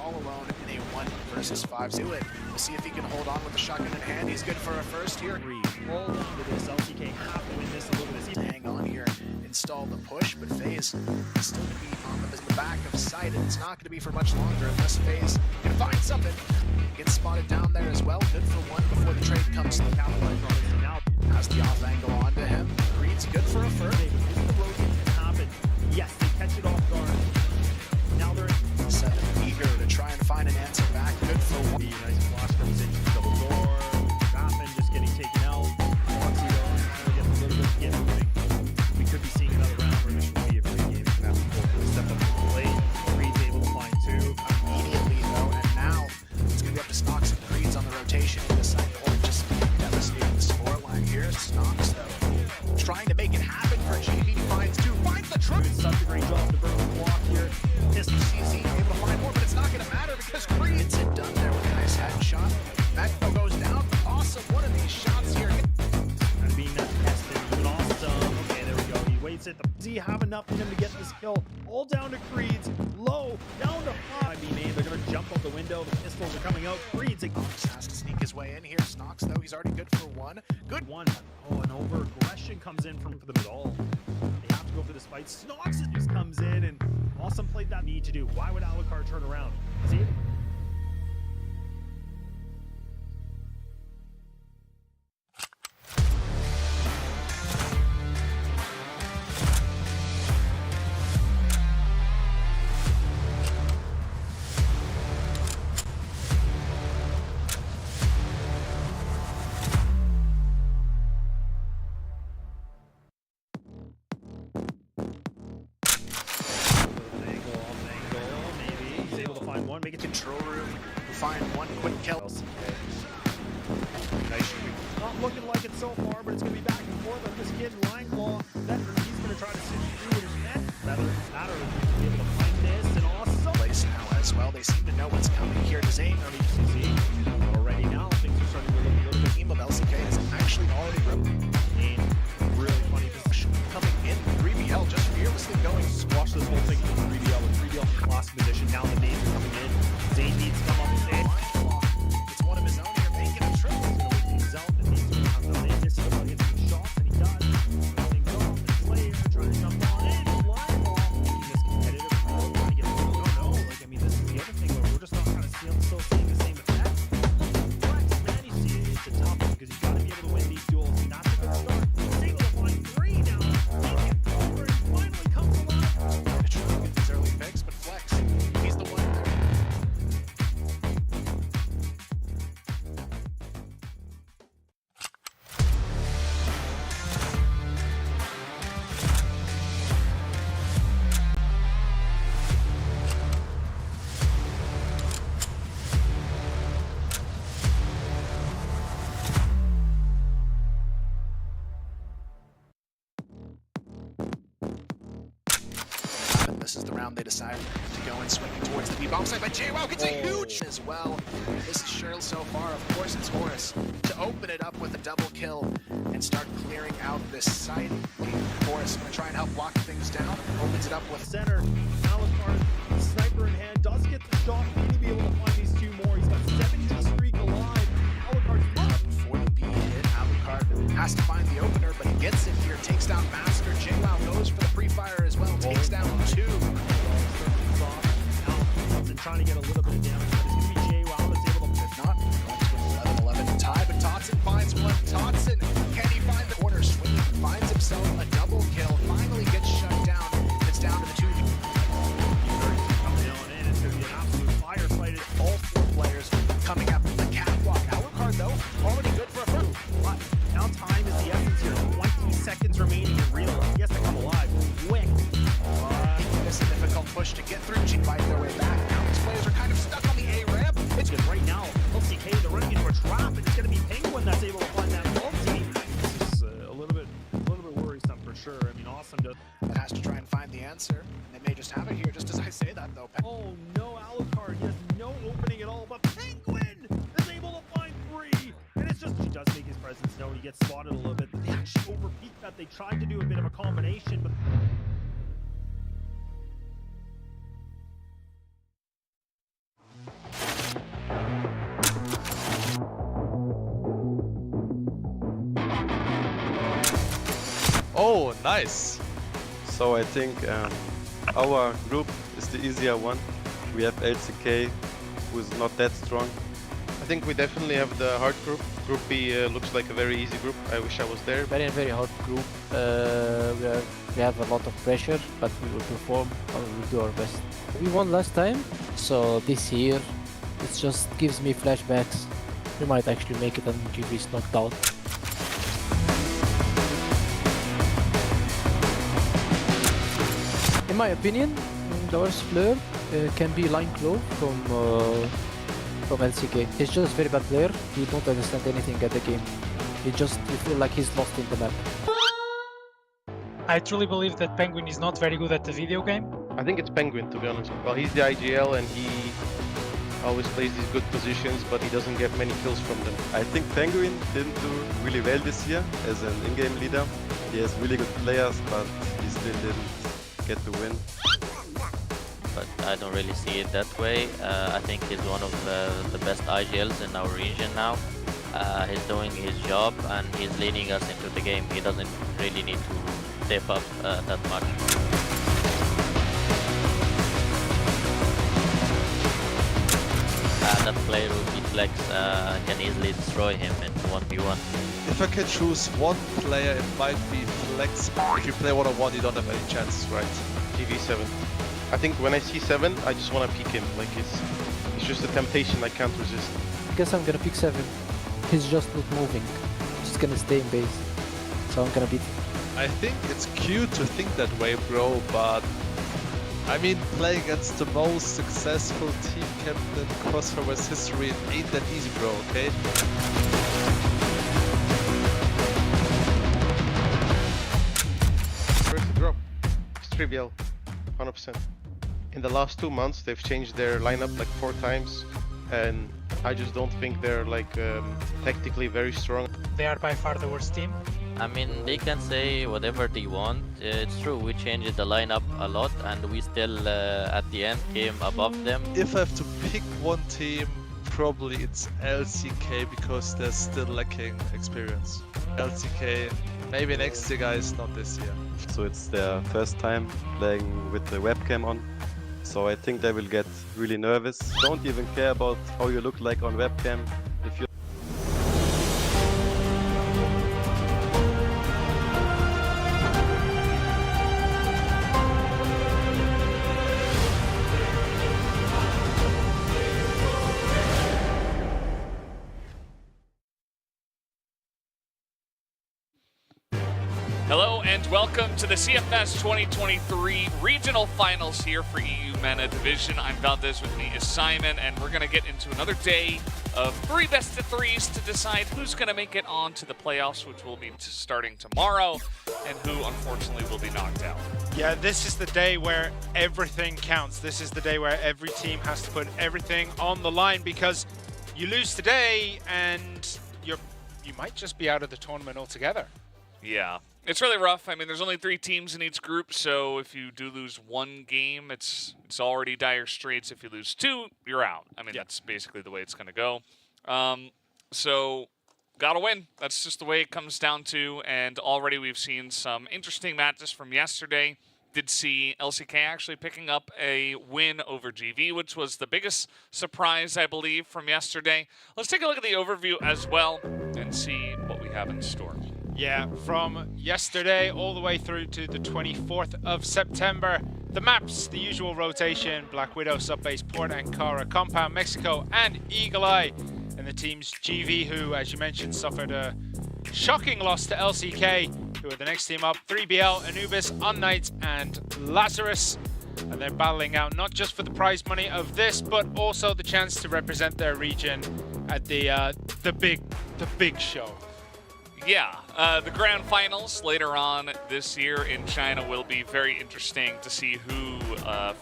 all alone in a 1 versus 5. Do it. We'll see if he can hold on with the shotgun in hand. He's good for a first here. Hold on to this. LCK have to win this a little bit. Hang on here, install the push, but FaZe is still going to be on the back of sight, and it's not going to be for much longer unless FaZe can find something. Gets spotted down there as well. Good for one before the trade comes through. Now Has the off angle onto him. Creed's good for a first. the rotation can happen. Yes, they catch it off guard. Now they're 7 eager to try and find an answer back. Good for one. the nice flash comes in, double door. Raffin just getting taken out. Foxy though, trying to get a little bit of get moving. We could be seeing another round where this should be a free game. It's gonna have to go step up to the plate. Creed's able to find 2. Immediately though, and now it's going to be up to Snox and Creeds on the rotation. He decided to just devastate the scoreline here. Snox though, trying to make it happen for GB. Finds 2, finds the trip. Doing such a great job to burn the block here. Pistol CZ able to find more, but it's not going to matter because Creed gets it done there with a nice headshot. Mekko goes down. Awesome. One of these shots here. And being that tested, but awesome. Okay, there we go. He waits it. Does he have enough in him to get this kill? All down to Creed's. Low. Down to 5. They're going to jump out the window. The pistols are coming out. Creed's Has to sneak his way in here. Snox, though, he's already good for 1. Good one. Oh, and over aggression comes in for them at all. They have to go for this fight. Snox just comes in and Awesome played that need to do. Why would Alucard turn around? See it? Make it control room. Find one quick kill. Nice shooting. Not looking like it so far, but it's going to be back and forth on this kid, Lineclaw. He's going to try to sit through his net. Matter is be able to find this and awesome. Place now as well. They seem to know what's coming here. Zane already now. Things are starting to look a little bit. Team of LCK is actually already in really funny position. Coming in 3BL, just fearlessly going. Squash this whole thing with 3BL. With 3BL lost position. Now the names are coming in. Zane needs to come up with it. It's one of his own here, making a triple. He's going to wake things out and needs to come out in. This is the one gets some shots, and he does. Things off, and Slayer trying to jump on in. Lineclaw making this competitive. Trying to get I don't know. Like, I mean, this is the other thing where we're just not kind of still seeing the same effect. Flex, man, you see it. It's a tough one because you've got to be able to win these duels. And that's a good start. He's able to find 3 now. Take it over and finally comes alive. To try and get these early picks, but Flex, he's the one there. This is the round they decide to go and swinging towards the B-bomb side, but JWoww gets a huge as well. This is Cheryl so far. Of course, it's Horus to open it up with a double kill and start clearing out this site. Horus going to try and help lock things down. Opens it up with Center. Alucard, sniper in hand, does get the shot. Maybe be able to find these 2 more. He's got 70 streak alive. Alucard's up. Before the B hit, Alucard has to find the opener, but he gets it here. Takes down Master. JWoww goes for the pre-fire as well. Takes down 2. Trying to get a little bit of damage, but it's going to be JWoww that's able to, if not, 11-11 tie, but Totson finds one. Totson, can he find the corner? Swinging, finds himself a double kill, finally gets shut down. It's down to the 2. Coming on in, it's going to be an absolute fire fight. All 4 players coming up the catwalk. Alucard, though, already good for a first. But now time is the essence here. 20 seconds remaining in real. He has to come alive quick. It's a difficult push to get through. She fight their way back. Now these players are kind of stuck on the A ramp. It's good right now. LCK, they're running into a trap, and it's going to be Penguin that's able to find that multi. This is a little bit worrisome for sure. I mean, Awesome does. That has to try and find the answer. And they may just have it here, just as I say that, though. Oh no, Alucard, he has no opening at all, but Penguin is able to find 3. And it's just, he does make his presence known. He gets spotted a little bit, but they actually overpeak that. They tried to do a bit of a combination, but Oh, nice. So I think our group is the easier one. We have LCK, who is not that strong. I think we definitely have the hard group. Group B looks like a very easy group. I wish I was there. Very hard group. We have a lot of pressure, but we will perform and we will do our best. We won last time, so this year it just gives me flashbacks. We might actually make it and GV is knocked out. In my opinion, the worst player can be Line Claw from LCK. He's just a very bad player. He don't understand anything at the game. You feel like he's lost in the map. I truly believe that Penguin is not very good at the video game. I think it's Penguin, to be honest. Well, he's the IGL and he always plays these good positions, but he doesn't get many kills from them. I think Penguin didn't do really well this year as an in-game leader. He has really good players, but he still didn't get the win. But I don't really see it that way. I think he's one of the best IGLs in our region now. He's doing his job and he's leading us into the game. He doesn't really need to step up that much. That player will be Flex, can easily destroy him in 1v1. If I can choose one player, it might be Flex. If you play 1-on-1, you don't have any chances, right? TV7. I think when I see 7, I just want to peek him. Like it's just a temptation I can't resist. I guess I'm gonna pick 7. He's just not moving. Just gonna stay in base. So I'm gonna beat him. I think it's cute to think that way, bro, but I mean, playing against the most successful team captain in CrossFire's history, it ain't that easy, bro, okay? First drop. It's trivial. 100%. In the last 2 months, they've changed their lineup like 4 times, and I just don't think they're like tactically very strong. They are by far the worst team. I mean, they can say whatever they want. It's true, we changed the lineup a lot and we still, at the end, came above them. If I have to pick one team, probably it's LCK because they're still lacking experience. LCK, maybe next year, guys, not this year. So it's their first time playing with the webcam on. So I think they will get really nervous. Don't even care about how you look like on webcam. If you Hello and welcome to the CFS 2023 Regional Finals here for Eumena Division. I'm Valdez, with me is Simon, and we're going to get into another day of 3 best-of-3s to decide who's going to make it on to the playoffs, which will be starting tomorrow, and who, unfortunately, will be knocked out. Yeah, this is the day where everything counts. This is the day where every team has to put everything on the line, because you lose today and you might just be out of the tournament altogether. Yeah. It's really rough. I mean, there's only 3 teams in each group, so if you do lose 1 game, it's already dire straits. If you lose 2, you're out. I mean, that's basically the way it's going to go. So, gotta win. That's just the way it comes down to, and already we've seen some interesting matches from yesterday. Did see LCK actually picking up a win over GV, which was the biggest surprise, I believe, from yesterday. Let's take a look at the overview as well and see what we have in store. Yeah, from yesterday all the way through to the 24th of September. The maps, the usual rotation: Black Widow, Subbase, Port Ankara, Compound, Mexico, and Eagle Eye. And the teams GV, who, as you mentioned, suffered a shocking loss to LCK, who are the next team up. 3BL, Anubis, unKnights, and Lazarus. And they're battling out not just for the prize money of this, but also the chance to represent their region at the big show. Yeah, the grand finals later on this year in China will be very interesting to see who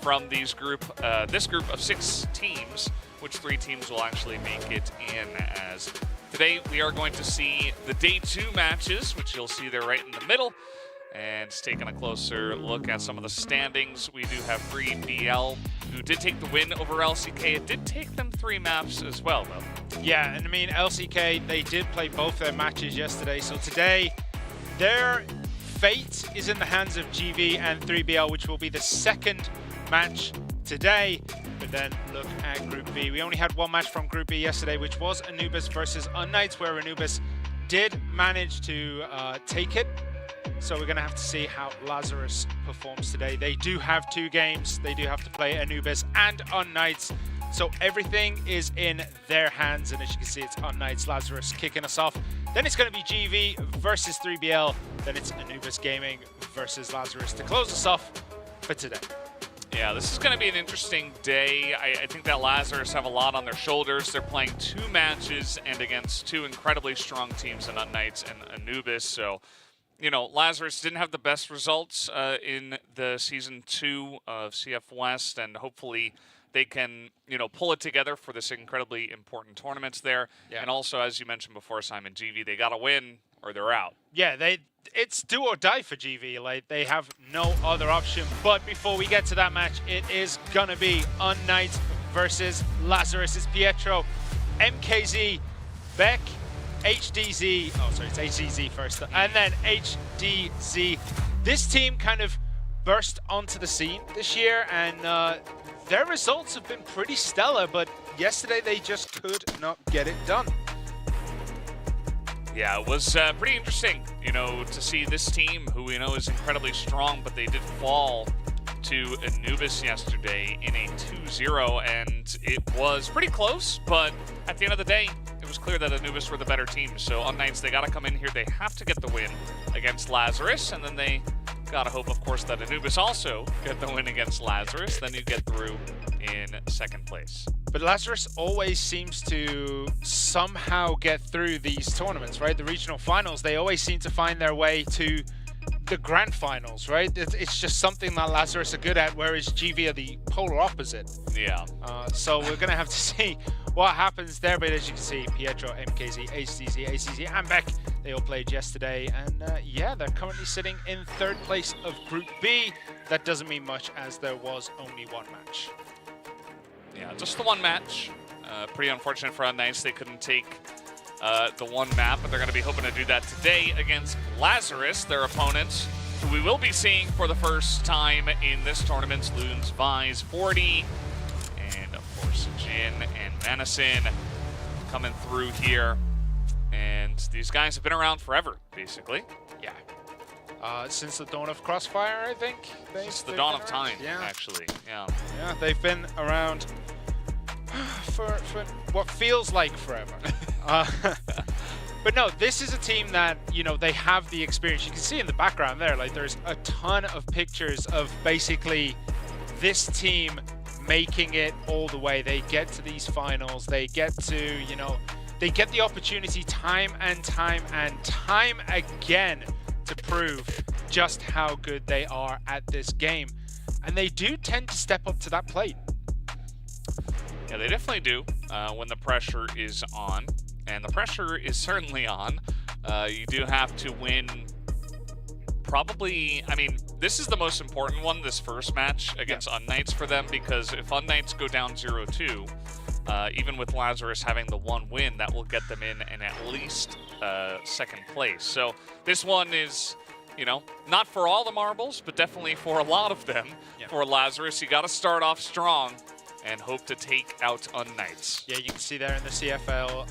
from this group of 6 teams, which 3 teams will actually make it in. As today we are going to see the day 2 matches, which you'll see there right in the middle. And taking a closer look at some of the standings, we do have 3BL, who did take the win over LCK. It did take them 3 maps as well, though. Yeah, and I mean, LCK, they did play both their matches yesterday. So today, their fate is in the hands of GV and 3BL, which will be the second match today. But then look at Group B. We only had one match from Group B yesterday, which was Anubis versus unKnights, where Anubis did manage to take it. So we're going to have to see how Lazarus performs today. They do have 2 games. They do have to play Anubis and unKnights. So everything is in their hands. And as you can see, it's unKnights, Lazarus kicking us off. Then it's going to be GV versus 3BL. Then it's Anubis Gaming versus Lazarus to close us off for today. Yeah, this is going to be an interesting day. I think that Lazarus have a lot on their shoulders. They're playing 2 matches and against 2 incredibly strong teams in unKnights and Anubis. So, you know, Lazarus didn't have the best results in the Season 2 of CF West, and hopefully they can, you know, pull it together for this incredibly important tournament there. Yeah. And also, as you mentioned before, Simon, GV, they got to win or they're out. Yeah, it's do or die for GV. Like, they have no other option. But before we get to that match, it is gonna be unKnights versus Lazarus. It's Pietro, MKZ, Beck, HDZ. Oh, sorry, it's HDZ first, and then HDZ. This team kind of burst onto the scene this year, and their results have been pretty stellar. But yesterday they just could not get it done. Yeah, it was pretty interesting, you know, to see this team, who we know is incredibly strong, but they did fall to Anubis yesterday in a 2-0, and it was pretty close, but at the end of the day, it was clear that Anubis were the better team. So unKnights, they got to come in here, they have to get the win against Lazarus, and then they got to hope, of course, that Anubis also get the win against Lazarus, then you get through in second place. But Lazarus always seems to somehow get through these tournaments, right? The regional finals, they always seem to find their way to the grand finals, right? It's just something that Lazarus are good at, whereas GV are the polar opposite. Yeah. So we're going to have to see what happens there. But as you can see, Pietro, MKZ, HDZ, ACZ, and Beck, they all played yesterday. And yeah, they're currently sitting in 3rd place of Group B. That doesn't mean much, as there was only one match. Yeah, just the one match. Pretty unfortunate for unKnights. They couldn't take the one map, but they're going to be hoping to do that today against Lazarus, their opponents, who we will be seeing for the first time in this tournament. Loons, Vise, 40, and of course Jin and Manison coming through here. And these guys have been around forever, basically. Yeah. Since the dawn of CROSSFIRE, I think. Since the dawn of time, actually. Yeah. Yeah, they've been around for what feels like forever. But no, this is a team that, you know, they have the experience. You can see in the background there, like, there's a ton of pictures of basically this team making it all the way. They get to these finals. They get to, you know, they get the opportunity time and time again to prove just how good they are at this game. And they do tend to step up to that plate. Yeah, they definitely do when the pressure is on. And the pressure is certainly on. You do have to win probably, I mean, this is the most important one, this first match against unKnights for them, because if unKnights go down 0-2, even with Lazarus having the one win, that will get them in at least second place. So this one is, you know, not for all the marbles, but definitely for a lot of them. For Lazarus, you got to start off strong and hope to take out unKnights. Yeah, you can see there in the CFWL,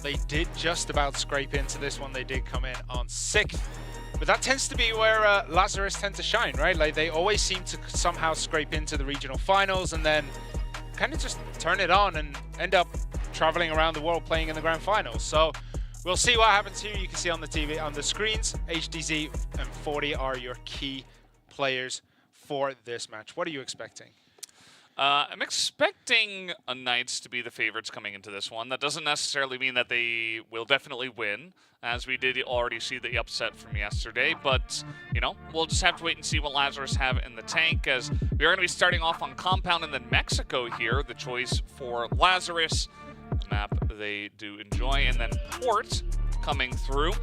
they did just about scrape into this one. They did come in on 6th. But that tends to be where Lazarus tend to shine, right? Like, they always seem to somehow scrape into the regional finals and then kind of just turn it on and end up traveling around the world playing in the grand finals. So we'll see what happens here. You can see on the TV, on the screens, HDZ and 40 are your key players for this match. What are you expecting? I'm expecting unKnights to be the favorites coming into this one. That doesn't necessarily mean that they will definitely win, as we did already see the upset from yesterday. But, you know, we'll just have to wait and see what Lazarus have in the tank, as we are going to be starting off on Compound and then Mexico here, the choice for Lazarus, a map they do enjoy, and then Port coming through.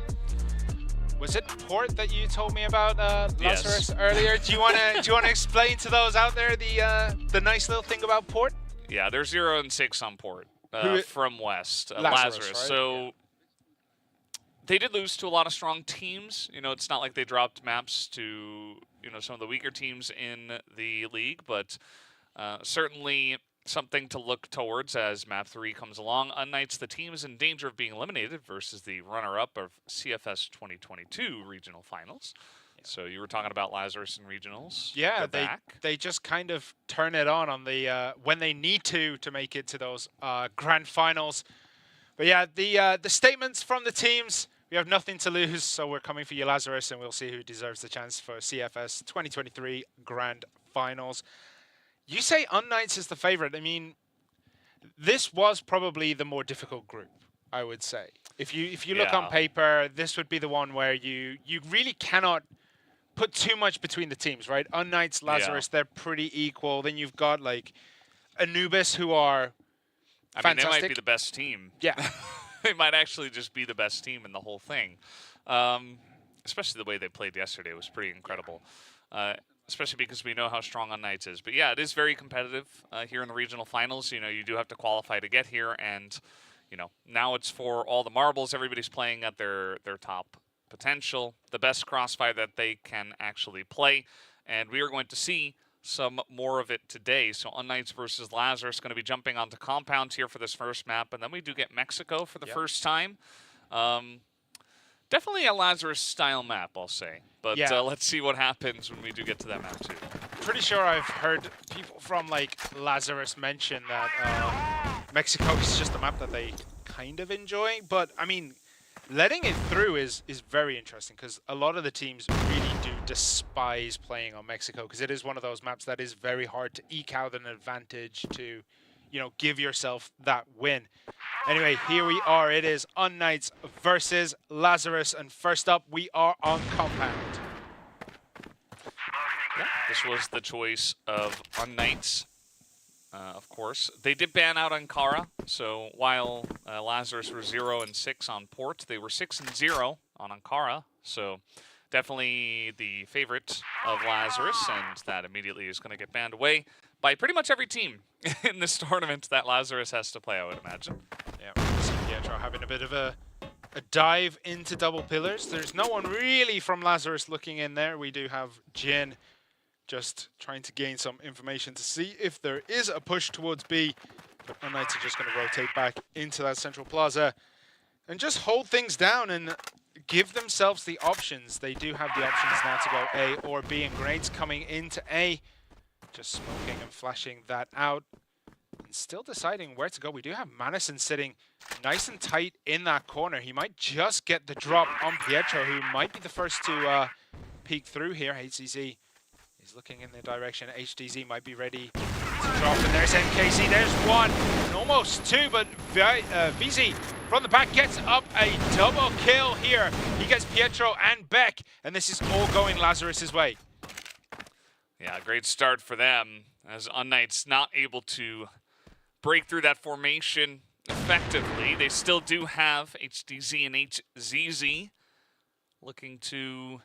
Was it Port that you told me about, Lazarus, earlier? Do you want to explain to those out there the nice little thing about Port? Yeah, they're 0-6 on Port from West, Lazarus, right? So they did lose to a lot of strong teams. You know, it's not like they dropped maps to, you know, some of the weaker teams in the league, but certainly something to look towards as Map 3 comes along. unKnights, the team is in danger of being eliminated versus the runner-up of CFS 2022 regional finals. So you were talking about Lazarus in regionals. Yeah, They're they just kind of turn it on the when they need to make it to those grand finals. But yeah, the statements from the teams, we have nothing to lose, so we're coming for you, Lazarus, and we'll see who deserves the chance for CFS 2023 grand finals. You say unKnights is the favorite. I mean, this was probably the more difficult group, I would say. If you look on paper, this would be the one where you really cannot put too much between the teams, right? unKnights, Lazarus, they're pretty equal. Then you've got like Anubis, who are fantastic. I mean, they might be the best team. Yeah. They might actually just be the best team in the whole thing. Especially the way they played yesterday was pretty incredible. Especially because we know how strong unKnights is. But yeah, it is very competitive here in the regional finals. You know, you do have to qualify to get here, and you know, now it's for all the marbles. Everybody's playing at their top potential, the best CROSSFIRE that they can actually play, and we are going to see some more of it today. So unKnights versus Lazarus going to be jumping onto compounds here for this first map, and then we do get Mexico for the first time. Definitely a Lazarus-style map, I'll say. But let's see what happens when we do get to that map, too. Pretty sure I've heard people from, like, Lazarus mention that Mexico is just a map that they kind of enjoy. But, I mean, letting it through is very interesting, because a lot of the teams really do despise playing on Mexico, because it is one of those maps that is very hard to eke out an advantage to, you know, give yourself that win. Anyway, here we are. It is unKnights versus Lazarus, and first up, we are on compound. Yeah, this was the choice of unKnights, of course. They did ban out Ankara, so while Lazarus were 0-6 on port, they were 6-0 on Ankara, so definitely the favorite of Lazarus, and that immediately is going to get banned away by pretty much every team in this tournament that Lazarus has to play, I would imagine. Yeah, Pietro having a bit of a dive into double pillars. There's no one really from Lazarus looking in there. We do have Jin just trying to gain some information to see if there is a push towards B. But unKnights are just going to rotate back into that central plaza and just hold things down and give themselves the options. They do have the options now to go A or B, and Grenades coming into A. Just smoking and flashing that out. And still deciding where to go. We do have Madison sitting nice and tight in that corner. He might just get the drop on Pietro, who might be the first to peek through here. HDZ is looking in the direction. HDZ might be ready to drop. And there's MKC. There's one. And almost two, but VZ from the back gets up a double kill here. He gets Pietro and Beck. And this is all going Lazarus's way. Yeah, great start for them, as unKnights not able to break through that formation effectively. They still do have HDZ and HZZ looking to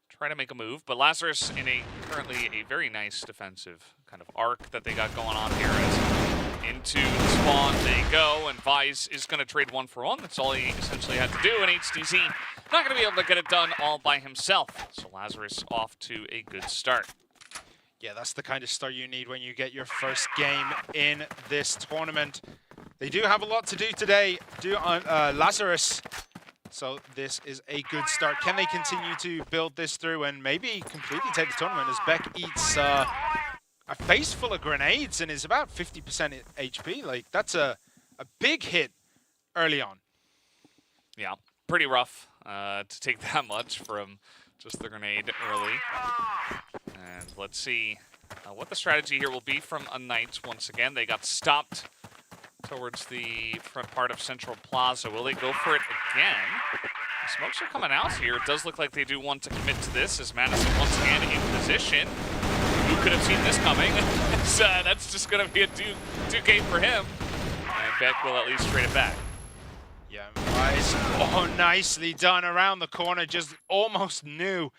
try to make a move, but Lazarus in currently a very nice defensive kind of arc that they got going on here, as into the spawn they go, and Vice is going to trade 1-for-1. That's all he essentially had to do, and HDZ not going to be able to get it done all by himself. So Lazarus off to a good start. Yeah, that's the kind of start you need when you get your first game in this tournament. They do have a lot to do today, Lazarus. So this is a good start. Can they continue to build this through and maybe completely take the tournament, as Beck eats a face full of grenades and is about 50% HP? Like, that's a big hit early on. Yeah, pretty rough to take that much from just the grenade early. And let's see what the strategy here will be from unKnights. Once again, they got stopped towards the front part of Central Plaza. Will they go for it again? The smokes are coming out here. It does look like they do want to commit to this, as Madison once again in position. Who could have seen this coming? So that's just going to be a 2K for him. And Beck will at least trade it back. Yeah, nice. Oh, nicely done around the corner. Just almost knew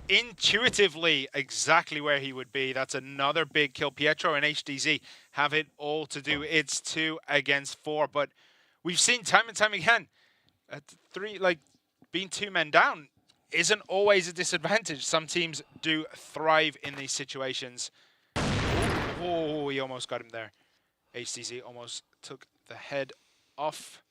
intuitively exactly where he would be. That's another big kill. Pietro and HDZ have it all to do. It's 2 against 4, but we've seen time and time again, being 2 men down isn't always a disadvantage. Some teams do thrive in these situations. Oh, he almost got him there. HCZ almost took the head off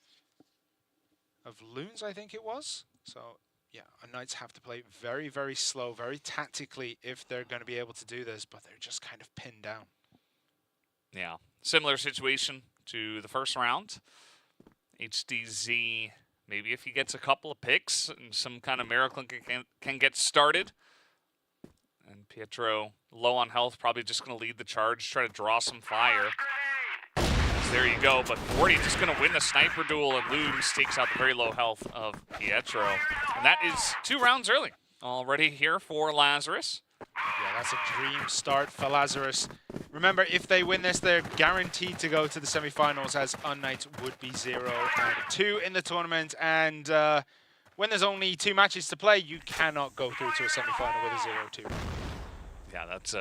of Loons, I think it was. So, yeah, unKnights have to play very, very slow, very tactically if they're going to be able to do this, but they're just kind of pinned down. Yeah, similar situation to the first round. HDZ, maybe if he gets a couple of picks and some kind of miracle can get started. And Pietro, low on health, probably just going to lead the charge, try to draw some fire. There you go, but 40 just going to win the sniper duel, and Loons takes out the very low health of Pietro. And that is 2 rounds early already here for Lazarus. Yeah, that's a dream start for Lazarus. Remember, if they win this, they're guaranteed to go to the semifinals, as unKnights would be 0-2 in the tournament. And when there's only 2 matches to play, you cannot go through to a semifinal with a 0-2. Yeah, that's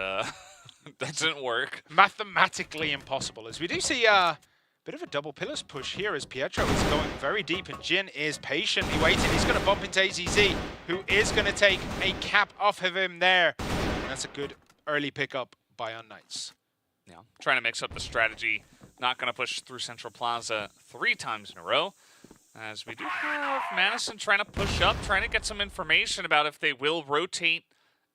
that doesn't work. Mathematically impossible. As we do see a bit of a double pillars push here, as Pietro is going very deep, and Jin is patiently waiting. He's going to bump into AZZ, who is going to take a cap off of him there. And that's a good early pickup by unKnights. Yeah, trying to mix up the strategy. Not going to push through Central Plaza 3 times in a row. As we do have Madison trying to push up, trying to get some information about if they will rotate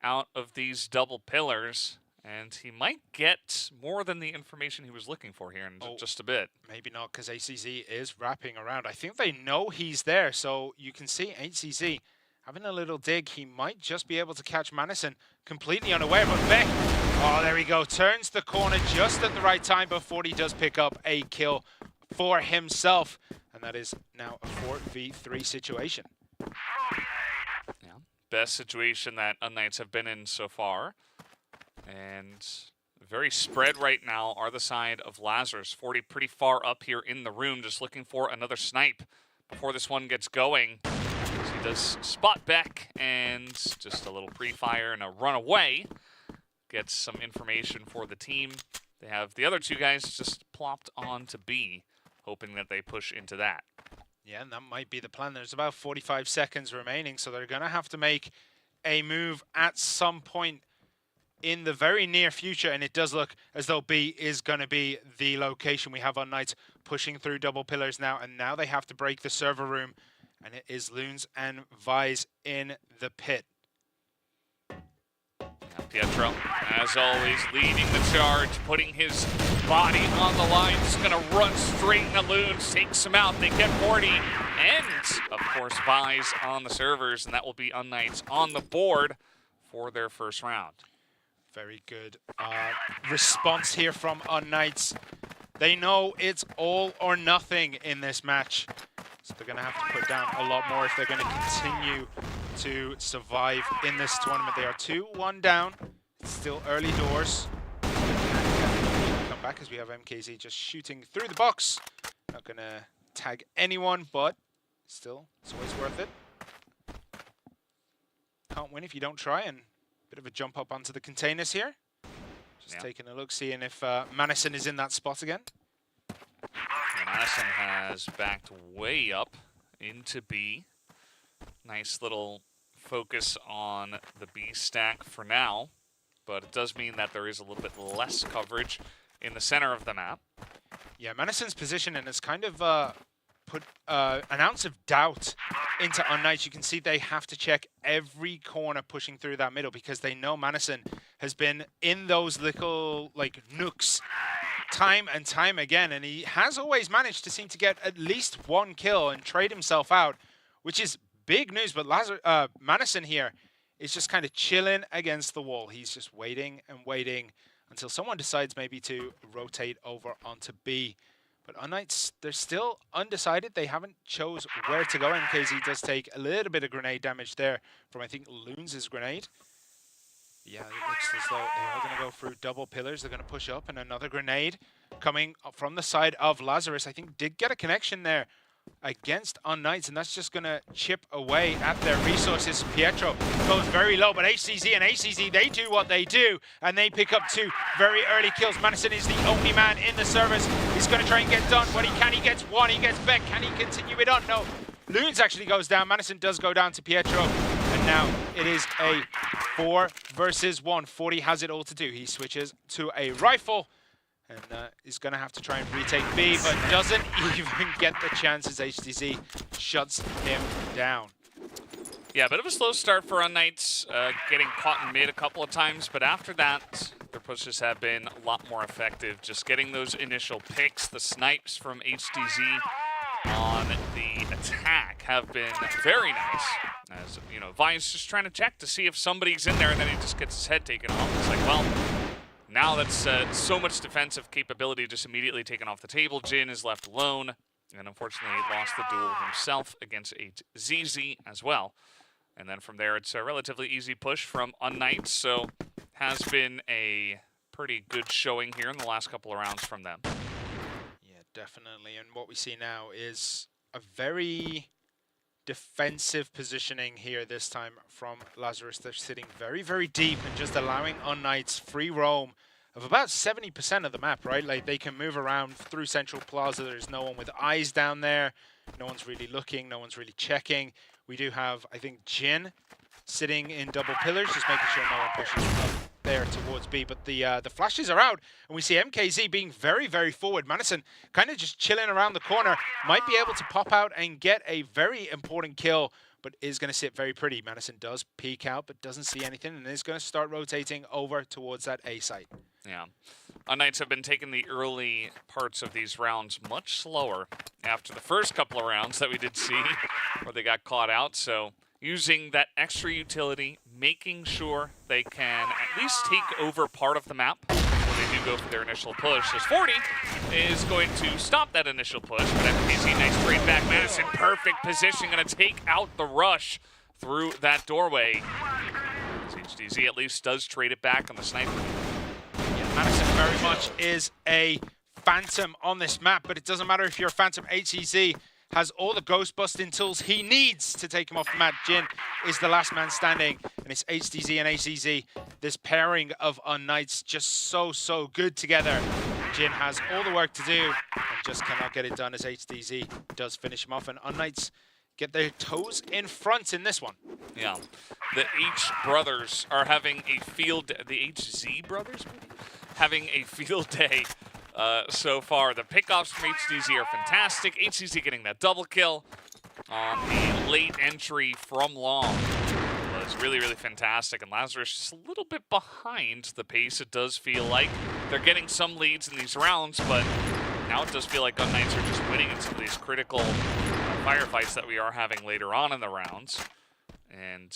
out of these double pillars. And he might get more than the information he was looking for here in just a bit. Maybe not, because HCZ is wrapping around. I think they know he's there, so you can see HCZ having a little dig. He might just be able to catch Madison completely unaware, but Beck, oh, there we go, turns the corner just at the right time before he does pick up a kill for himself. And that is now a 4v3 situation. Yeah, best situation that unKnights have been in so far. And very spread right now are the side of Lazarus. 40 pretty far up here in the room, just looking for another snipe before this one gets going. So he does spot Beck, and just a little pre-fire and a runaway. Gets some information for the team. They have the other 2 guys just plopped on to B, hoping that they push into that. Yeah, and that might be the plan. There's about 45 seconds remaining, so they're going to have to make a move at some point in the very near future, and it does look as though B is going to be the location. We have unKnights pushing through double pillars now, and now they have to break the server room, and it is Loons and Vise in the pit. Pietro, as always, leading the charge, putting his body on the line. Just going to run straight into Loons, takes him out. They get 40, and, of course, Vise on the servers, and that will be unKnights on the board for their first round. Very good response here from unKnights. They know it's all or nothing in this match. So they're going to have to put down a lot more if they're going to continue to survive in this tournament. They are 2-1 down. It's still early doors. Come back as we have MKZ just shooting through the box. Not going to tag anyone, but still, it's always worth it. Can't win if you don't try, and bit of a jump up onto the containers here. Just taking a look, seeing if Madison is in that spot again. Madison has backed way up into B. Nice little focus on the B stack for now, but it does mean that there is a little bit less coverage in the center of the map. Yeah, Madison's positioning has kind of put an ounce of doubt into unKnights. You can see they have to check every corner pushing through that middle, because they know Madison has been in those little like nooks time and time again, and he has always managed to seem to get at least 1 kill and trade himself out, which is big news. But Madison here is just kind of chilling against the wall. He's just waiting and waiting until someone decides maybe to rotate over onto B. But unKnights, they're still undecided. They haven't chose where to go. MKZ does take a little bit of grenade damage there from, I think, Loons' grenade. Yeah, it looks as though they are going to go through double pillars. They're going to push up, and another grenade coming from the side of Lazarus. I think did get a connection there against unKnights, and that's just going to chip away at their resources. Pietro goes very low, but HCZ, they do what they do, and they pick up 2 very early kills. Madison is the only man in the service. He's going to try and get done what he can. He gets 1, he gets Beck. Can he continue it on? No. Loons actually goes down. Madison does go down to Pietro. And now it is a 4 versus 1. 40 has it all to do. He switches to a rifle. And is going to have to try and retake B, but doesn't even get the chance as HTZ shuts him down. Yeah, a bit of a slow start for unKnights, getting caught in mid a couple of times, but after that, their pushes have been a lot more effective. Just getting those initial picks, the snipes from HTZ on the attack have been very nice. As, you know, Vine's just trying to check to see if somebody's in there, and then he just gets his head taken off. It's like, well, now that's so much defensive capability just immediately taken off the table. Jin is left alone, and unfortunately lost the duel himself against HZZ as well. And then from there, it's a relatively easy push from unKnights, so has been a pretty good showing here in the last couple of rounds from them. Yeah, definitely. And what we see now is a very defensive positioning here this time from Lazarus. They're sitting very, very deep and just allowing unKnights free roam of about 70% of the map, right? Like, they can move around through Central Plaza. There's no one with eyes down there. No one's really looking. No one's really checking. We do have, I think, Jin sitting in double pillars, just making sure no one pushes up there towards B. But the flashes are out, and we see MKZ being very, very forward. Madison kind of just chilling around the corner. Might be able to pop out and get a very important kill, but is going to sit very pretty. Madison does peek out, but doesn't see anything, and is going to start rotating over towards that A site. Yeah. unKnights have been taking the early parts of these rounds much slower after the first couple of rounds that we did see where they got caught out. So using that extra utility, making sure they can at least take over part of the map when they do go for their initial push. As 40 is going to stop that initial push, but MKZ, nice trade back. Madison, perfect position, going to take out the rush through that doorway. HDZ at least does trade it back on the sniper. Madison very much is a phantom on this map, but it doesn't matter if you're a phantom. HCZ has all the ghost busting tools he needs to take him off the map. Jin is the last man standing, and it's HDZ and HCZ. This pairing of unKnights just so good together. Jin has all the work to do and just cannot get it done as HDZ does finish him off, and unKnights get their toes in front in this one. Yeah, the H brothers are having a field, the HZ brothers maybe? Having a field day so far. The pickoffs from HDZ are fantastic. HDZ getting that double kill on the late entry from long was really fantastic. And Lazarus just a little bit behind the pace, it does feel like. They're getting some leads in these rounds, but now it does feel like unKnights are just winning in some of these critical firefights that we are having later on in the rounds. And,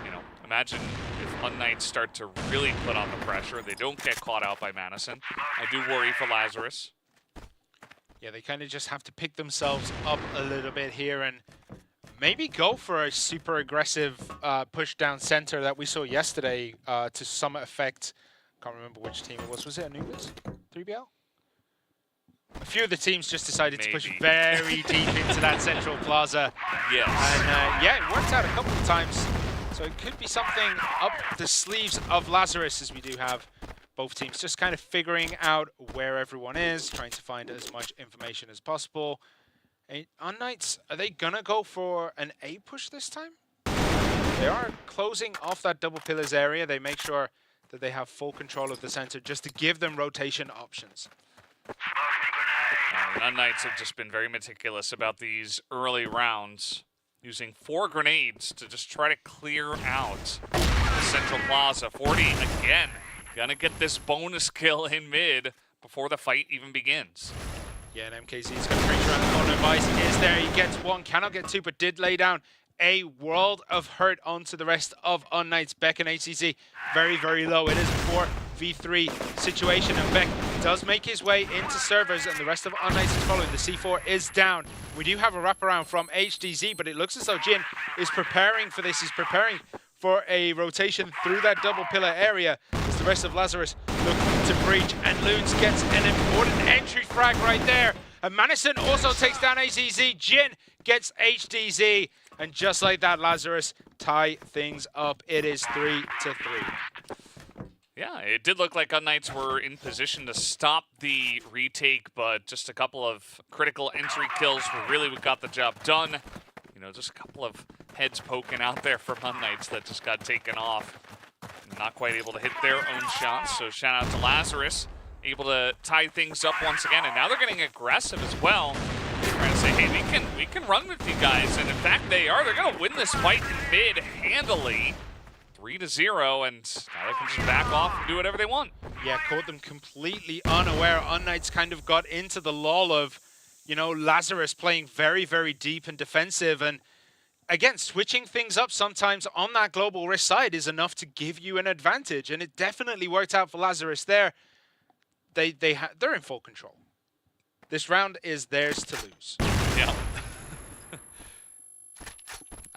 you know, imagine if unKnights start to really put on the pressure. They don't get caught out by Madison. I do worry for Lazarus. Yeah, they kind of just have to pick themselves up a little bit here and maybe go for a super aggressive push down center that we saw yesterday to some effect. Can't remember which team it was. Was it Anubis? 3BL? A few of the teams just decided to push very deep into that Central Plaza. Yes. And yeah, it worked out a couple of times. So it could be something up the sleeves of Lazarus, as we do have both teams just kind of figuring out where everyone is, trying to find as much information as possible. unKnights, are they gonna go for an A push this time? They are closing off that double pillars area. They make sure that they have full control of the center just to give them rotation options. unKnights have just been very meticulous about these early rounds, using 4 grenades to just try to clear out the Central Plaza. 40 again, gonna get this bonus kill in mid before the fight even begins. Yeah, and MKZ is going to reach around the corner. Vice is there. He gets 1, cannot get 2, but did lay down a world of hurt onto the rest of unKnights. Beck and HCZ very low. It is a 4v3 situation, and Beck does make his way into servers, and the rest of unKnights is following. The C4 is down. We do have a wraparound from HDZ, but it looks as though Jin is preparing for this. He's preparing for a rotation through that double pillar area as the rest of Lazarus look to breach, and Loons gets an important entry frag right there. And Madison also takes down HDZ. Jin gets HDZ, and just like that, Lazarus tie things up. It is 3-3. Yeah, it did look like unKnights were in position to stop the retake, but just a couple of critical entry kills were really what got the job done. You know, just a couple of heads poking out there from unKnights that just got taken off. Not quite able to hit their own shots, so shout out to Lazarus, able to tie things up once again, and now they're getting aggressive as well. Trying to say, hey, we can run with you guys, and in fact they are. They're gonna win this fight in mid handily. 3-0, and now they can just back off and do whatever they want. Yeah, caught them completely unaware. unKnights kind of got into the lull of, you know, Lazarus playing very, very deep and defensive. And again, switching things up sometimes on that global risk side is enough to give you an advantage. And it definitely worked out for Lazarus there. They're in full control. This round is theirs to lose. Yeah.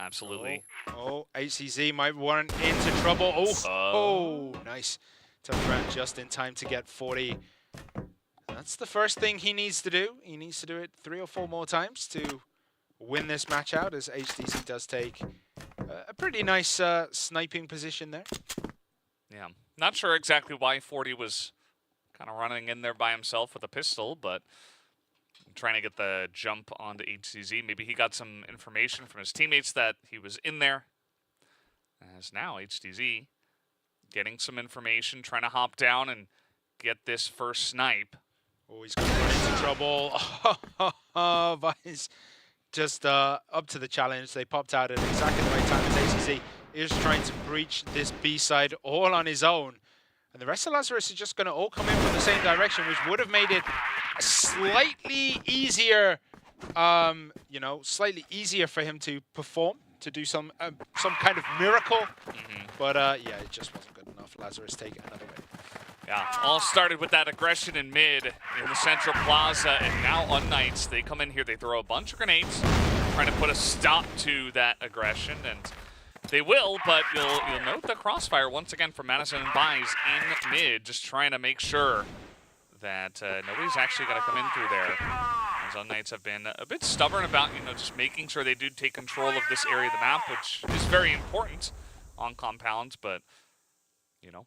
Absolutely. Oh, HCZ might run into trouble. Oh, nice. Turns around just in time to get 40. That's the first thing he needs to do. He needs to do it 3 or 4 more times to win this match out, as HDC does take a pretty nice sniping position there. Yeah. Not sure exactly why 40 was kind of running in there by himself with a pistol, but trying to get the jump onto HCZ. Maybe he got some information from his teammates that he was in there. As now HDZ getting some information, trying to hop down and get this first snipe. Oh, he's going to run into trouble. Vice just up to the challenge. They popped out at exactly the right time as HCZ is trying to breach this B side all on his own. And the rest of Lazarus is just going to all come in from the same direction, which would have made it slightly easier, you know, slightly easier for him to perform, to do some kind of miracle. But yeah, it just wasn't good enough. Lazarus take another win. Yeah, all started with that aggression in mid in the central plaza, and now unKnights, they come in here, they throw a bunch of grenades, trying to put a stop to that aggression, and they will, but you'll note the crossfire once again from Madison and Buys in mid, just trying to make sure that nobody's actually going to come in through there. As unKnights have been a bit stubborn about, you know, just making sure they do take control of this area of the map, which is very important on compounds, but, you know,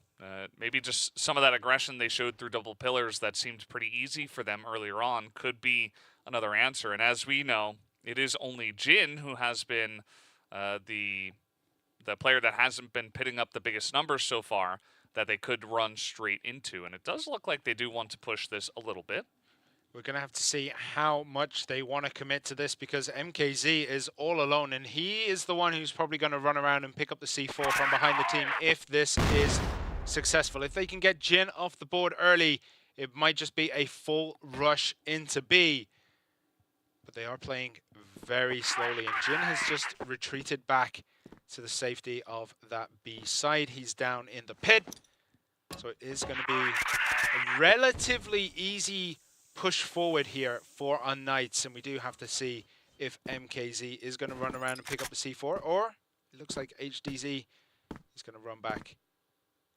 maybe just some of that aggression they showed through double pillars that seemed pretty easy for them earlier on could be another answer. And as we know, it is only Jin who has been the player that hasn't been pitting up the biggest numbers so far that they could run straight into. And it does look like they do want to push this a little bit. We're going to have to see how much they want to commit to this, because MKZ is all alone, and he is the one who's probably going to run around and pick up the C4 from behind the team if this is successful. If they can get Jin off the board early, it might just be a full rush into B. But they are playing very slowly, and Jin has just retreated back to the safety of that B side. He's down in the pit, so it is going to be a relatively easy push forward here for unKnights, and we do have to see if MKZ is going to run around and pick up the C4, or it looks like HDZ is going to run back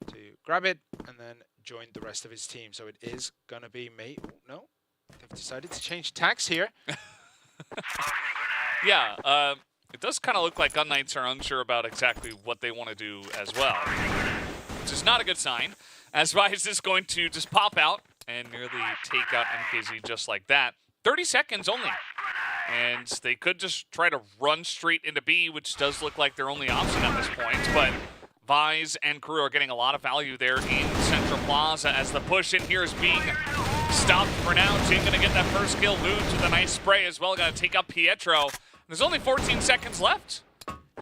to grab it and then join the rest of his team. So it is going to be no, they've decided to change tax here. Yeah, it does kind of look like unKnights are unsure about exactly what they want to do as well, which is not a good sign, as Vice is going to just pop out and nearly take out MKZ just like that. 30 seconds only. And they could just try to run straight into B, which does look like their only option at this point. But Vise and crew are getting a lot of value there in Central Plaza as the push in here is being stopped for now. Jin going to get that first kill. Moves with a nice spray as well. Got to take out Pietro. There's only 14 seconds left.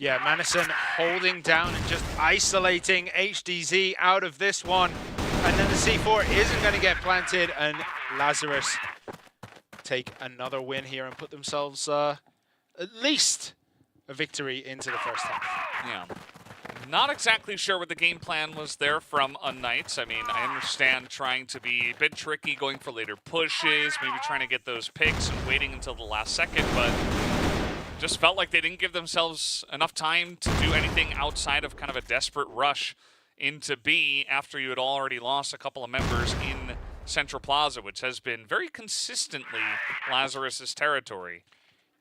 Yeah, Madison holding down and just isolating HDZ out of this one. And then the C4 isn't going to get planted, and Lazarus take another win here and put themselves at least a victory into the first half. Yeah. Not exactly sure what the game plan was there from unKnights. I mean, I understand trying to be a bit tricky, going for later pushes, maybe trying to get those picks and waiting until the last second, but just felt like they didn't give themselves enough time to do anything outside of kind of a desperate rush into B after you had already lost a couple of members in Central Plaza, which has been very consistently Lazarus's territory.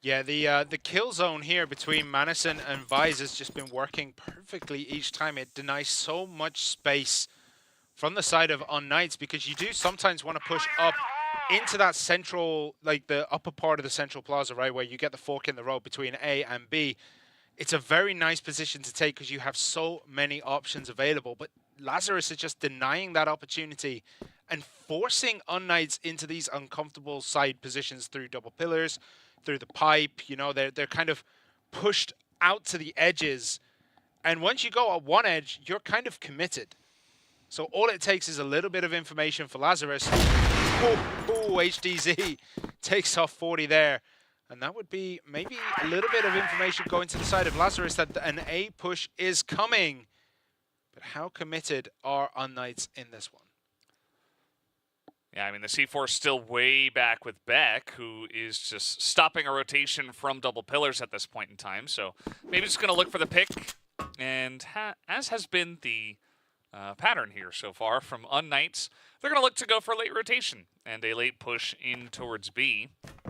Yeah, the kill zone here between Madison and Vise has just been working perfectly each time. It denies so much space from the side of unKnights, because you do sometimes want to push up into that central, like the upper part of the central plaza, right, where you get the fork in the road between A and B. It's a very nice position to take because you have so many options available, but Lazarus is just denying that opportunity and forcing unKnights into these uncomfortable side positions through double pillars, through the pipe. You know, they're kind of pushed out to the edges, and once you go at one edge, you're kind of committed. So all it takes is a little bit of information for Lazarus. HDZ takes off 40 there. And that would be maybe a little bit of information going to the side of Lazarus that an A push is coming. But how committed are unKnights in this one? Yeah, I mean, the C4 is still way back with Beck, who is just stopping a rotation from double pillars at this point in time. So maybe just going to look for the pick. And as has been the pattern here so far from unKnights, they're going to look to go for a late rotation and a late push in towards B.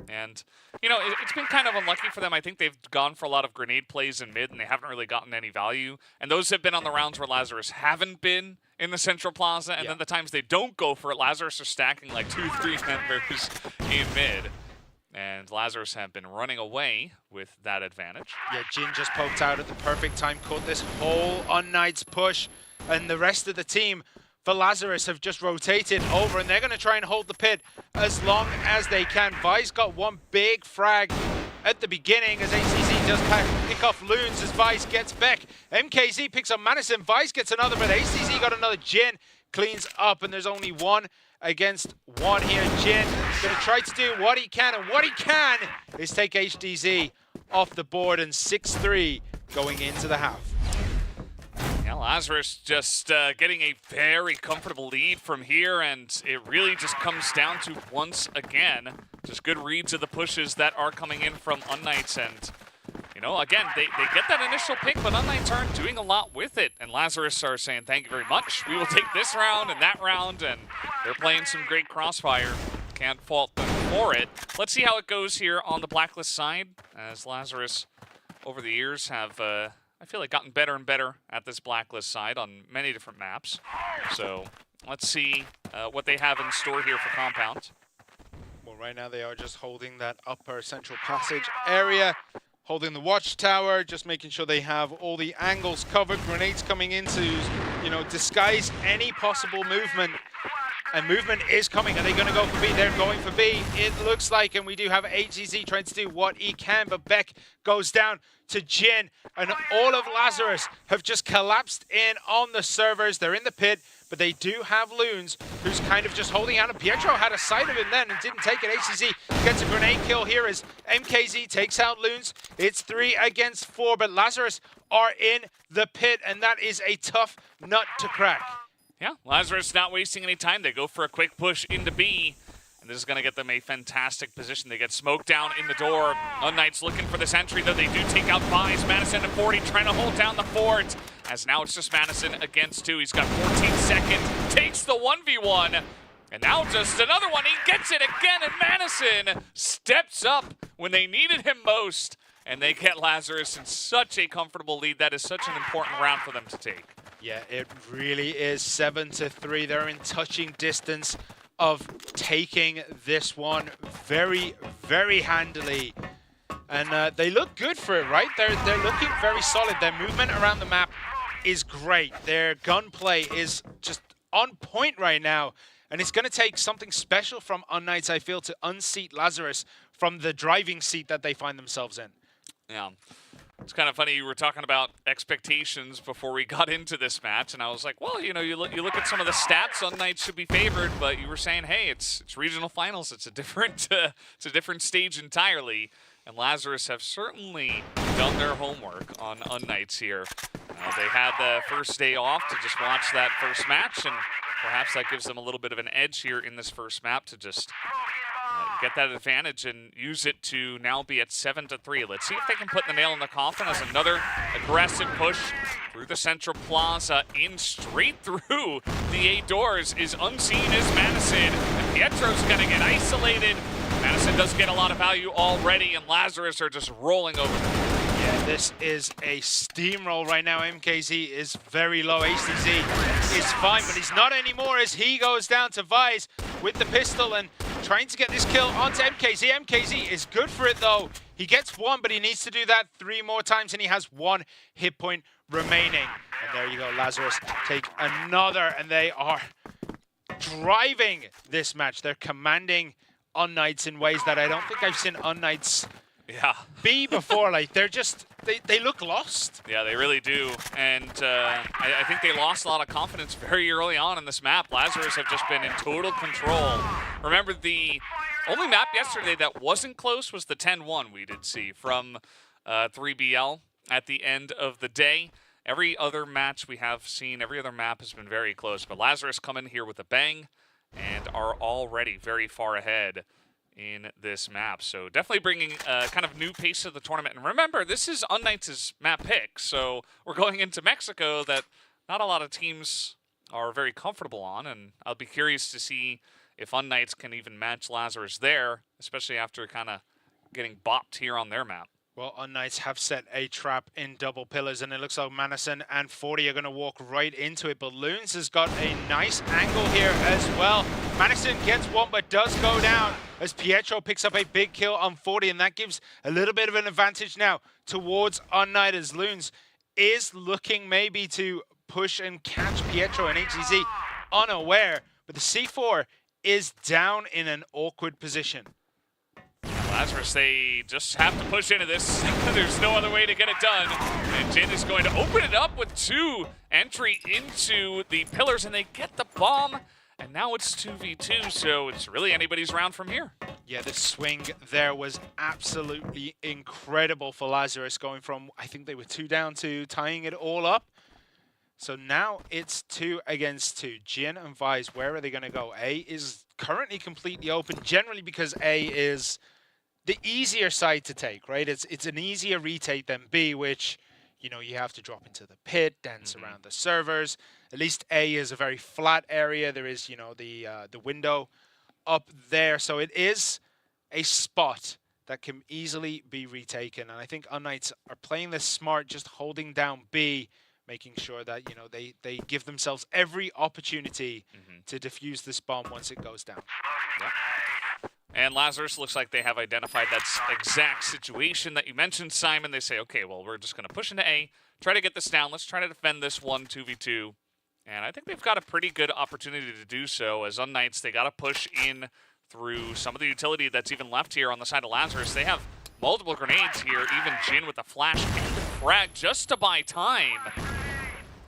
And, you know, it's been kind of unlucky for them. I think they've gone for a lot of grenade plays in mid, and they haven't really gotten any value. And those have been on the rounds where Lazarus haven't been in the central plaza. And then the times they don't go for it, Lazarus are stacking like 2-3 members in mid. And Lazarus have been running away with that advantage. Yeah, Jin just poked out at the perfect time, caught this whole unKnights push. And the rest of the team for Lazarus have just rotated over, and they're going to try and hold the pit as long as they can. Vice got one big frag at the beginning as HCZ does pick off Loons as Vice gets Beck. MKZ picks up Madison. Vice gets another, but HCZ got another. Jin cleans up, and there's only one against one here. Jin going to try to do what he can, and what he can is take HDZ off the board, and 6-3 going into the half. Yeah, Lazarus just getting a very comfortable lead from here, and it really just comes down to, once again, just good reads of the pushes that are coming in from unKnights. And, you know, again, they get that initial pick, but unKnights aren't doing a lot with it. And Lazarus are saying, thank you very much. We will take this round and that round, and they're playing some great CROSSFIRE. Can't fault them for it. Let's see how it goes here on the Blacklist side, as Lazarus, over the years, have... I feel like gotten better and better at this Blacklist side on many different maps. So let's see what they have in store here for Compound. Well, right now they are just holding that upper central passage area, holding the watchtower, just making sure they have all the angles covered. Grenades coming in to, you know, disguise any possible movement. And movement is coming. Are they going to go for B? They're going for B. It looks like, and we do have HZZ trying to do what he can, but Beck goes down to Jin, and all of Lazarus have just collapsed in on the servers. They're in the pit, but they do have Loons, who's kind of just holding out. And Pietro had a sight of him then and didn't take it. HZZ gets a grenade kill here as MKZ takes out Loons. It's 3 against 4, but Lazarus are in the pit, and that is a tough nut to crack. Yeah, Lazarus not wasting any time. They go for a quick push into B. And this is going to get them a fantastic position. They get smoked down in the door. unKnights looking for this entry, though they do take out Vice. Madison at 40 trying to hold down the fort. As now it's just Madison against 2. He's got 14 seconds. Takes the 1v1. And now just another one. He gets it again. And Madison steps up when they needed him most. And they get Lazarus in such a comfortable lead. That is such an important round for them to take. Yeah, it really is. 7-3. They're in touching distance of taking this one very, very handily. And they look good for it, right? They're looking very solid. Their movement around the map is great. Their gunplay is just on point right now. And it's going to take something special from unKnights, I feel, to unseat Lazarus from the driving seat that they find themselves in. Yeah. It's kind of funny, you were talking about expectations before we got into this match, and I was like, well, you know, you look at some of the stats, unKnights should be favored, but you were saying, hey, it's regional finals, it's a different stage entirely, and Lazarus have certainly done their homework on unKnights here. They had the first day off to just watch that first match, and perhaps that gives them a little bit of an edge here in this first map to just get that advantage and use it to now be at 7-3. Let's see if they can put the nail in the coffin as another aggressive push through the central plaza, in straight through the 8 doors is unseen as Madison, and Pietro's gonna get isolated. Madison does get a lot of value already, and Lazarus are just rolling over them. Yeah, This is a steamroll right now. MKZ is very low. HTZ is fine, but he's not anymore as he goes down to Vise with the pistol and trying to get this kill onto MKZ. MKZ is good for it though. He gets one, but he needs to do that 3 more times, and he has 1 hit point remaining. And there you go, Lazarus take another, and they are driving this match. They're commanding unKnights in ways that I don't think I've seen unKnights be before. Like, they're just, they look lost. Yeah, they really do. And I think they lost a lot of confidence very early on in this map. Lazarus have just been in total control. Remember, the only map yesterday that wasn't close was the 10-1 we did see from 3BL at the end of the day. Every other match we have seen, every other map has been very close. But Lazarus come in here with a bang and are already very far ahead in this map. So definitely bringing kind of new pace to the tournament. And remember, this is unKnights' map pick. So we're going into Mexico that not a lot of teams are very comfortable on. And I'll be curious to see if unKnights can even match Lazarus there, especially after kind of getting bopped here on their map. Well, unKnights have set a trap in double pillars, and it looks like Manison and 40 are going to walk right into it. Balloons has got a nice angle here as well. Manison gets one, but does go down as Pietro picks up a big kill on 40, and that gives a little bit of an advantage now towards unKnight, as Loons is looking maybe to push and catch Pietro and HTZ unaware, but the C4 is down in an awkward position. Lazarus, they just have to push into this. There's no other way to get it done. And Jin is going to open it up with 2 entry into the pillars, and they get the bomb. And now it's 2v2, so it's really anybody's round from here. Yeah, the swing there was absolutely incredible for Lazarus, going from, I think they were 2 down to tying it all up. So now it's 2 against 2. Jin and Vise, where are they going to go? A is currently completely open, generally because A is the easier side to take, right? It's an easier retake than B, which, you know, you have to drop into the pit, dance around the servers. At least A is a very flat area. There is, you know, the window up there. So it is a spot that can easily be retaken. And I think unKnights are playing this smart, just holding down B, making sure that, you know, they give themselves every opportunity to defuse this bomb once it goes down. Yeah. And Lazarus looks like they have identified that exact situation that you mentioned, Simon. They say, okay, well, we're just going to push into A, try to get this down. Let's try to defend this 2v2. And I think they've got a pretty good opportunity to do so. As unKnights, they got to push in through some of the utility that's even left here on the side of Lazarus. They have multiple grenades here, even Jin with a flash and the frag just to buy time.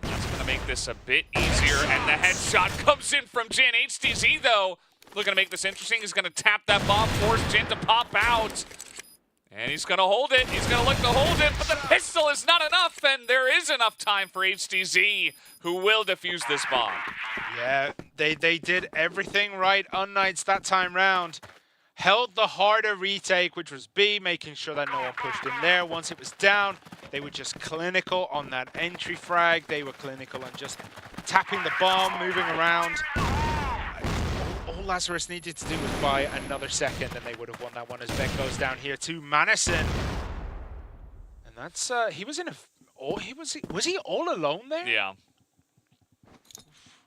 That's going to make this a bit easier. And the headshot comes in from Jin. HTZ, though, looking to make this interesting. He's going to tap that bomb, force Jin to pop out. And he's going to hold it. He's going to look to hold it, but the pistol is not enough, and there is enough time for HTZ, who will defuse this bomb. Yeah, they did everything right. unKnights that time round held the harder retake, which was B, making sure that no one pushed in there. Once it was down, they were just clinical on that entry frag. They were clinical on just tapping the bomb, moving around. All Lazarus needed to do was buy another second, and they would have won that one, as Ben goes down here to Manison. And that's, he was in a, was he all alone there? Yeah.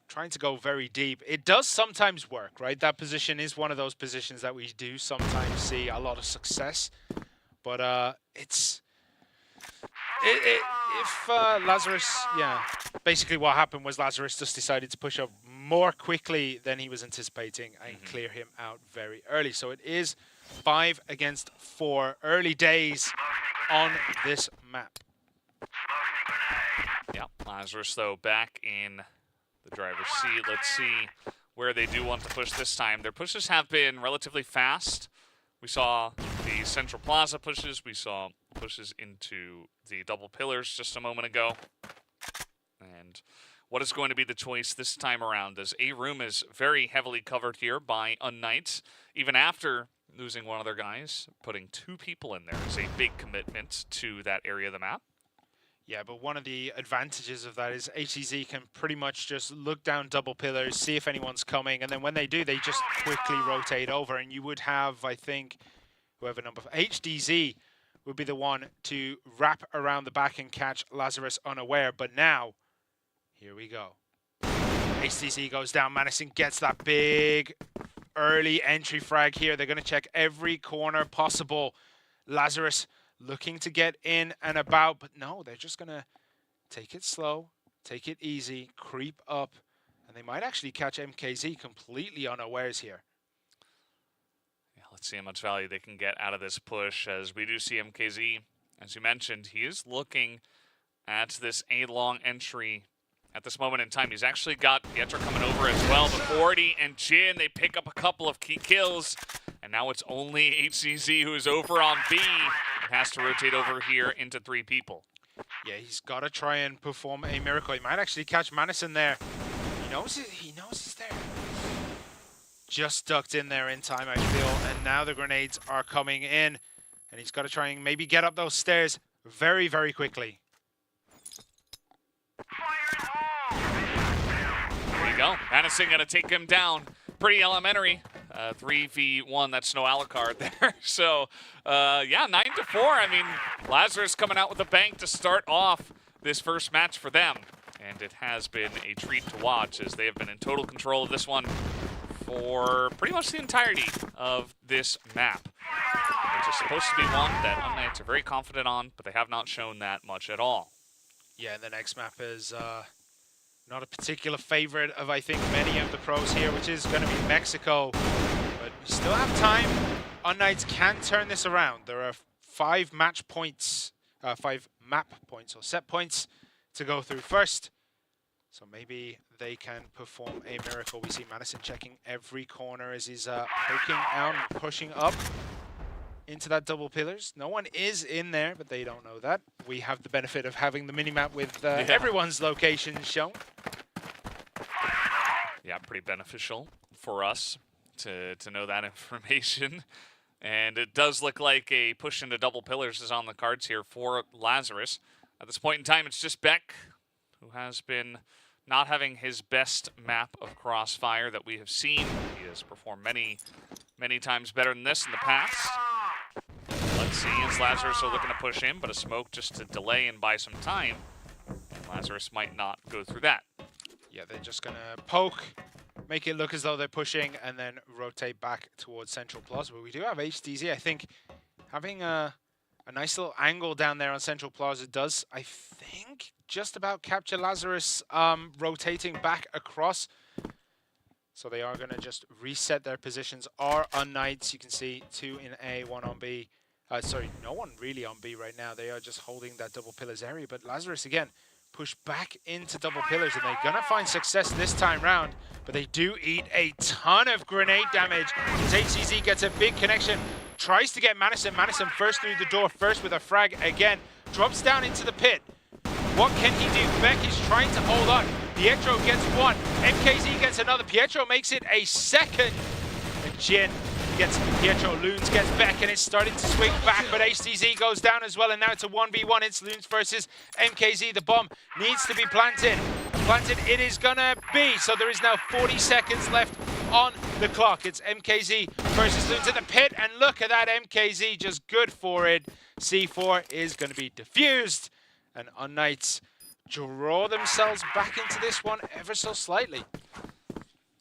Trying to go very deep. It does sometimes work, right? That position is one of those positions that we do sometimes see a lot of success. But if Lazarus, yeah, basically what happened was Lazarus just decided to push up more quickly than he was anticipating and clear him out very early. So it is 5 against 4, early days on this map. Yeah, Lazarus, though, back in the driver's seat. Let's see where they do want to push this time. Their pushes have been relatively fast. We saw the Central Plaza pushes. We saw pushes into the double pillars just a moment ago. And what is going to be the choice this time around? As A room is very heavily covered here by unKnights. Even after losing one of their guys, putting 2 people in there is a big commitment to that area of the map. Yeah, but one of the advantages of that is HTZ can pretty much just look down double pillars, see if anyone's coming, and then when they do, they just quickly rotate over. And you would have, I think, whoever HDZ would be the one to wrap around the back and catch Lazarus unaware. But now, here we go. HTC goes down. Madison gets that big early entry frag here. They're going to check every corner possible. Lazarus looking to get in and about, but no, they're just going to take it slow, take it easy, creep up, and they might actually catch MKZ completely unawares here. Yeah, let's see how much value they can get out of this push, as we do see MKZ, as you mentioned, he is looking at this A-long entry. At this moment in time, he's actually got Pietro coming over as well. But 40 and Jin, they pick up a couple of key kills. And now it's only HCZ who is over on B and has to rotate over here into 3 people. Yeah, he's got to try and perform a miracle. He might actually catch Madison there. He knows it. He knows he's there. Just ducked in there in time, I feel. And now the grenades are coming in. And he's got to try and maybe get up those stairs very, very quickly. There you go. Madison going to take him down. Pretty elementary. 3v1, that's no Alucard there. So, yeah, 9-4. I mean, Lazarus coming out with a bang to start off this first match for them. And it has been a treat to watch, as they have been in total control of this one for pretty much the entirety of this map. Which is supposed to be one that unKnights are very confident on, but they have not shown that much at all. Yeah, and the next map is not a particular favorite of, I think, many of the pros here, which is going to be Mexico. But we still have time. unKnights can turn this around. There are 5 match points, 5 map points or set points to go through first. So maybe they can perform a miracle. We see Madison checking every corner as he's poking out and pushing up into that double pillars. No one is in there, but they don't know that. We have the benefit of having the minimap with everyone's location shown. Yeah, pretty beneficial for us to know that information. And it does look like a push into double pillars is on the cards here for Lazarus. At this point in time, it's just Beck, who has been not having his best map of CROSSFIRE that we have seen. He has performed many, many times better than this in the past. Let's see, as Lazarus are looking to push in, but a smoke just to delay and buy some time. Lazarus might not go through that. Yeah, they're just going to poke, make it look as though they're pushing, and then rotate back towards Central Plaza. But we do have HDZ. I think having a nice little angle down there on Central Plaza does, I think, just about capture Lazarus rotating back across. So they are going to just reset their positions. Are unKnights. You can see 2 in A, 1 on B. Sorry, no one really on B right now. They are just holding that double pillars area. But Lazarus, again, push back into double pillars, and they're going to find success this time round. But they do eat a ton of grenade damage as HCZ gets a big connection. Tries to get Madison. Madison first through the door, first with a frag again. Drops down into the pit. What can he do? Beck is trying to hold on. Pietro gets 1. MKZ gets another. Pietro makes it a second. And Jin gets Pietro. Loons gets Beck, and it's starting to swing back, but HTZ goes down as well, and now it's a 1v1. It's Loons versus MKZ. The bomb needs to be planted. Planted it is gonna be. So there is now 40 seconds left on the clock. It's MKZ versus Loons in the pit, and look at that. MKZ just good for it. C4 is gonna be diffused, and unKnights draw themselves back into this one ever so slightly.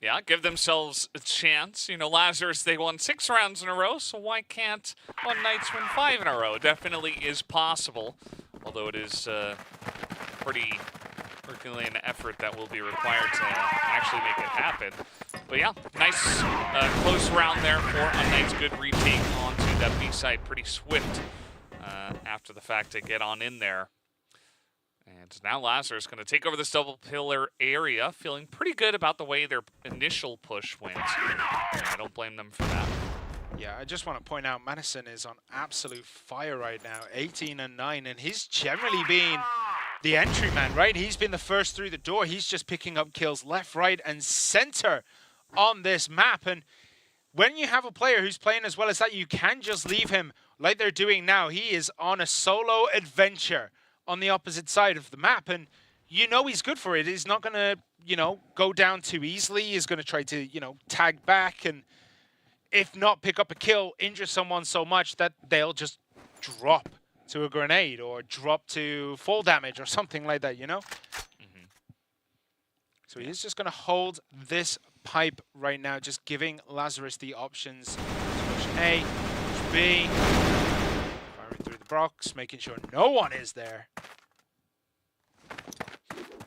Yeah, give themselves a chance. You know, Lazarus, they won 6 rounds in a row, so why can't unKnights win 5 in a row? It definitely is possible, although it is pretty Herculean effort that will be required to actually make it happen. But yeah, nice close round there for unKnights. Good retake onto that B side, pretty swift after the fact to get on in there. And now Lazarus going to take over this double pillar area, feeling pretty good about the way their initial push went. I don't blame them for that. Yeah, I just want to point out Madison is on absolute fire right now, 18 and 9, and he's generally been the entry man, right? He's been the first through the door. He's just picking up kills left, right, and center on this map. And when you have a player who's playing as well as that, you can just leave him like they're doing now. He is on a solo adventure on the opposite side of the map, and you know he's good for it. He's not going to, you know, go down too easily. He's going to try to, you know, tag back, and if not pick up a kill, injure someone so much that they'll just drop to a grenade or drop to full damage or something like that, you know? So he is just going to hold this pipe right now, just giving Lazarus the options to push A, push B, firing through the box, making sure no one is there.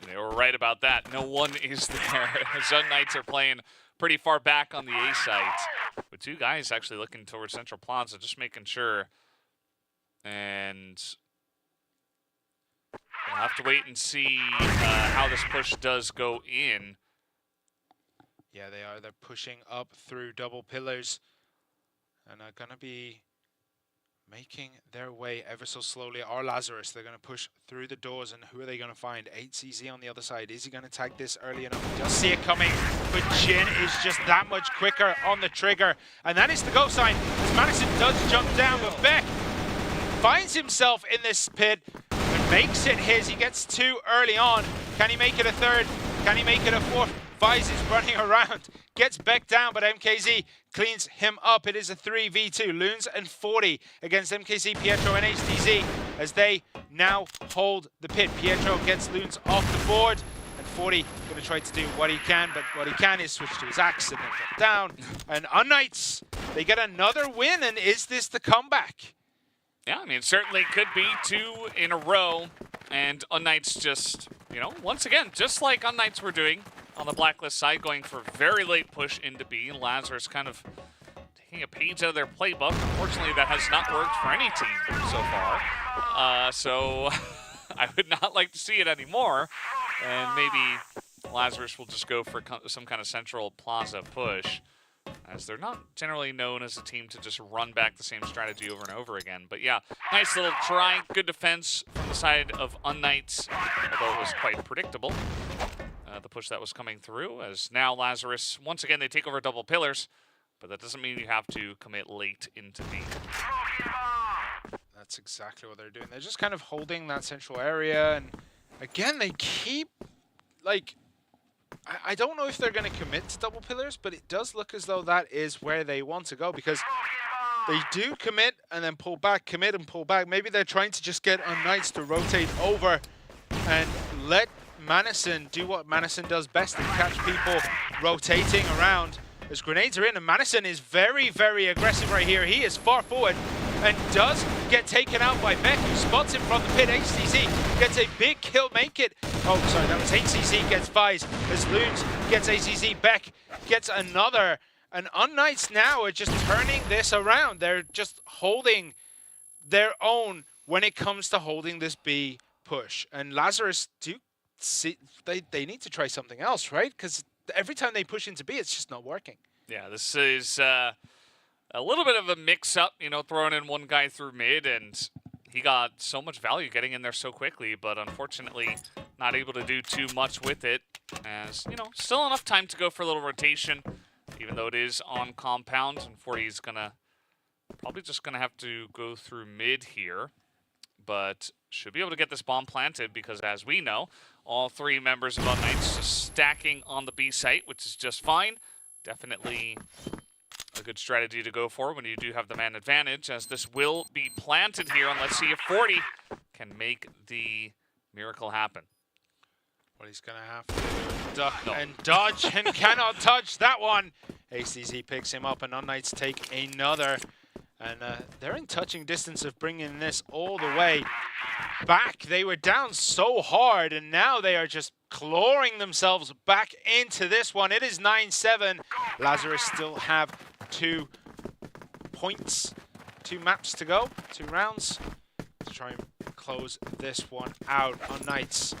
They were right about that. No one is there. unKnights are playing pretty far back on the A site, with two guys actually looking towards Central Plaza, just making sure. And we'll have to wait and see how this push does go in. Yeah, they are. They're pushing up through double pillars and are going to be making their way ever so slowly. Our Lazarus, they're going to push through the doors, and who are they going to find? 8CZ on the other side. Is he going to tag this early enough? He does see it coming, but Jin is just that much quicker on the trigger, and that is the go sign as Madison does jump down, but Beck finds himself in this pit and makes it his. He gets two early on. Can he make it a third? Can he make it a fourth? Vice is running around, gets Beck down, but MKZ cleans him up. It is a 3v2. Loons and 40 against MKZ, Pietro, and HTZ as they now hold the pit. Pietro gets Loons off the board, and 40 going to try to do what he can, but what he can is switch to his axe and then drop down. And unKnights, they get another win, and is this the comeback? Yeah, I mean, it certainly could be 2 in a row, and unKnights just, you know, once again, just like unKnights were doing on the Blacklist side, going for very late push into B. Lazarus kind of taking a page out of their playbook. Unfortunately, that has not worked for any team so far. So I would not like to see it anymore. And maybe Lazarus will just go for some kind of Central Plaza push, as they're not generally known as a team to just run back the same strategy over and over again. But yeah, nice little try. Good defense from the side of unKnights, although it was quite predictable. The push that was coming through, as now Lazarus, once again, they take over double pillars, but that doesn't mean you have to commit late into B. That's exactly what they're doing. They're just kind of holding that central area, and again, they keep, like, I don't know if they're going to commit to double pillars, but it does look as though that is where they want to go, because they do commit and then pull back, commit and pull back. Maybe they're trying to just get unKnights to rotate over and let Madison do what Madison does best, and catch people rotating around as grenades are in. And Madison is very, very aggressive right here. He is far forward and does get taken out by Beck, who spots him from the pit. HCZ gets a big kill, make it. Oh, sorry, that was HCZ gets Vice as Loons gets HCZ. Beck gets another. And unKnights now are just turning this around. They're just holding their own when it comes to holding this B push. And Lazarus do see they need to try something else, right? Because every time they push into B, it's just not working. Yeah, this is a little bit of a mix-up, you know, throwing in one guy through mid, and he got so much value getting in there so quickly, but unfortunately not able to do too much with it, as, you know, still enough time to go for a little rotation, even though it is on compound, and 40 is probably just gonna have to go through mid here, but should be able to get this bomb planted, because as we know, all 3 members of unKnights just stacking on the B site, which is just fine. Definitely a good strategy to go for when you do have the man advantage, as this will be planted here, and let's see if 40 can make the miracle happen. Well, he's going to have to duck and dodge and cannot touch that one. ACZ picks him up, and unKnights take another. And they're in touching distance of bringing this all the way back. They were down so hard, and now they are just clawing themselves back into this one. It is 9-7. Lazarus still have 2 points, 2 maps to go, 2 rounds to try and close this one out. unKnights,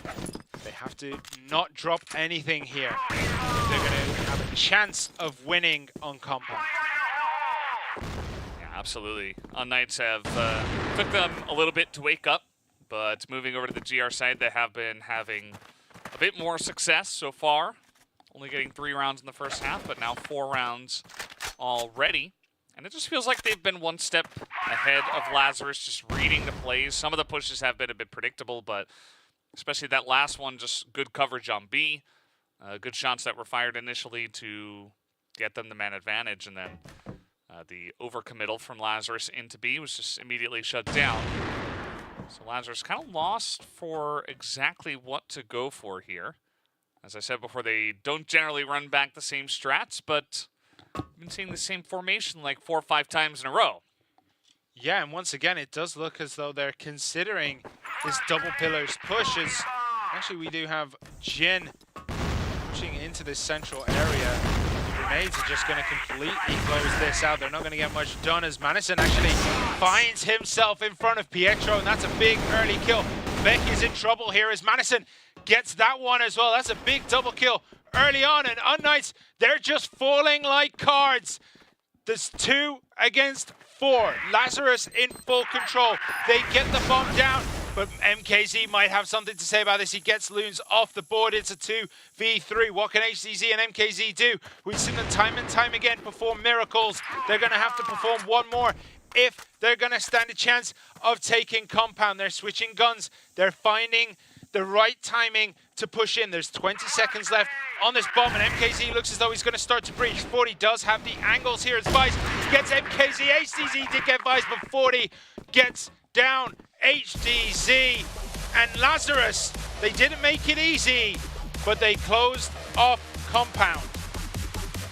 they have to not drop anything here. They're going to have a chance of winning on compound. Absolutely. unKnights have took them a little bit to wake up, but moving over to the GR side, they have been having a bit more success so far. Only getting 3 rounds in the first half, but now 4 rounds already. And it just feels like they've been one step ahead of Lazarus, just reading the plays. Some of the pushes have been a bit predictable, but especially that last one, just good coverage on B. Good shots that were fired initially to get them the man advantage, and then The overcommittal from Lazarus into B was just immediately shut down. So Lazarus kind of lost for exactly what to go for here. As I said before, they don't generally run back the same strats, but I've been seeing the same formation like 4 or 5 times in a row. Yeah, and once again, it does look as though they're considering this double pillars pushes. Actually, we do have Jin pushing into this central area. Grenades are just going to completely close this out. They're not going to get much done as Madison actually finds himself in front of Pietro, and that's a big early kill. Beck is in trouble here as Madison gets that one as well. That's a big double kill early on, and unKnights, they're just falling like cards. There's 2 against 4. Lazarus in full control. They get the bomb down, but MKZ might have something to say about this. He gets Loons off the board. It's a 2v3. What can HCZ and MKZ do? We've seen them time and time again perform miracles. They're going to have to perform one more if they're going to stand a chance of taking compound. They're switching guns. They're finding the right timing to push in. There's 20 seconds left on this bomb, and MKZ looks as though he's going to start to breach. 40 does have the angles here as Vice gets MKZ. HDZ did get Vice, but 40 gets down HDZ. And Lazarus, they didn't make it easy, but they closed off compound.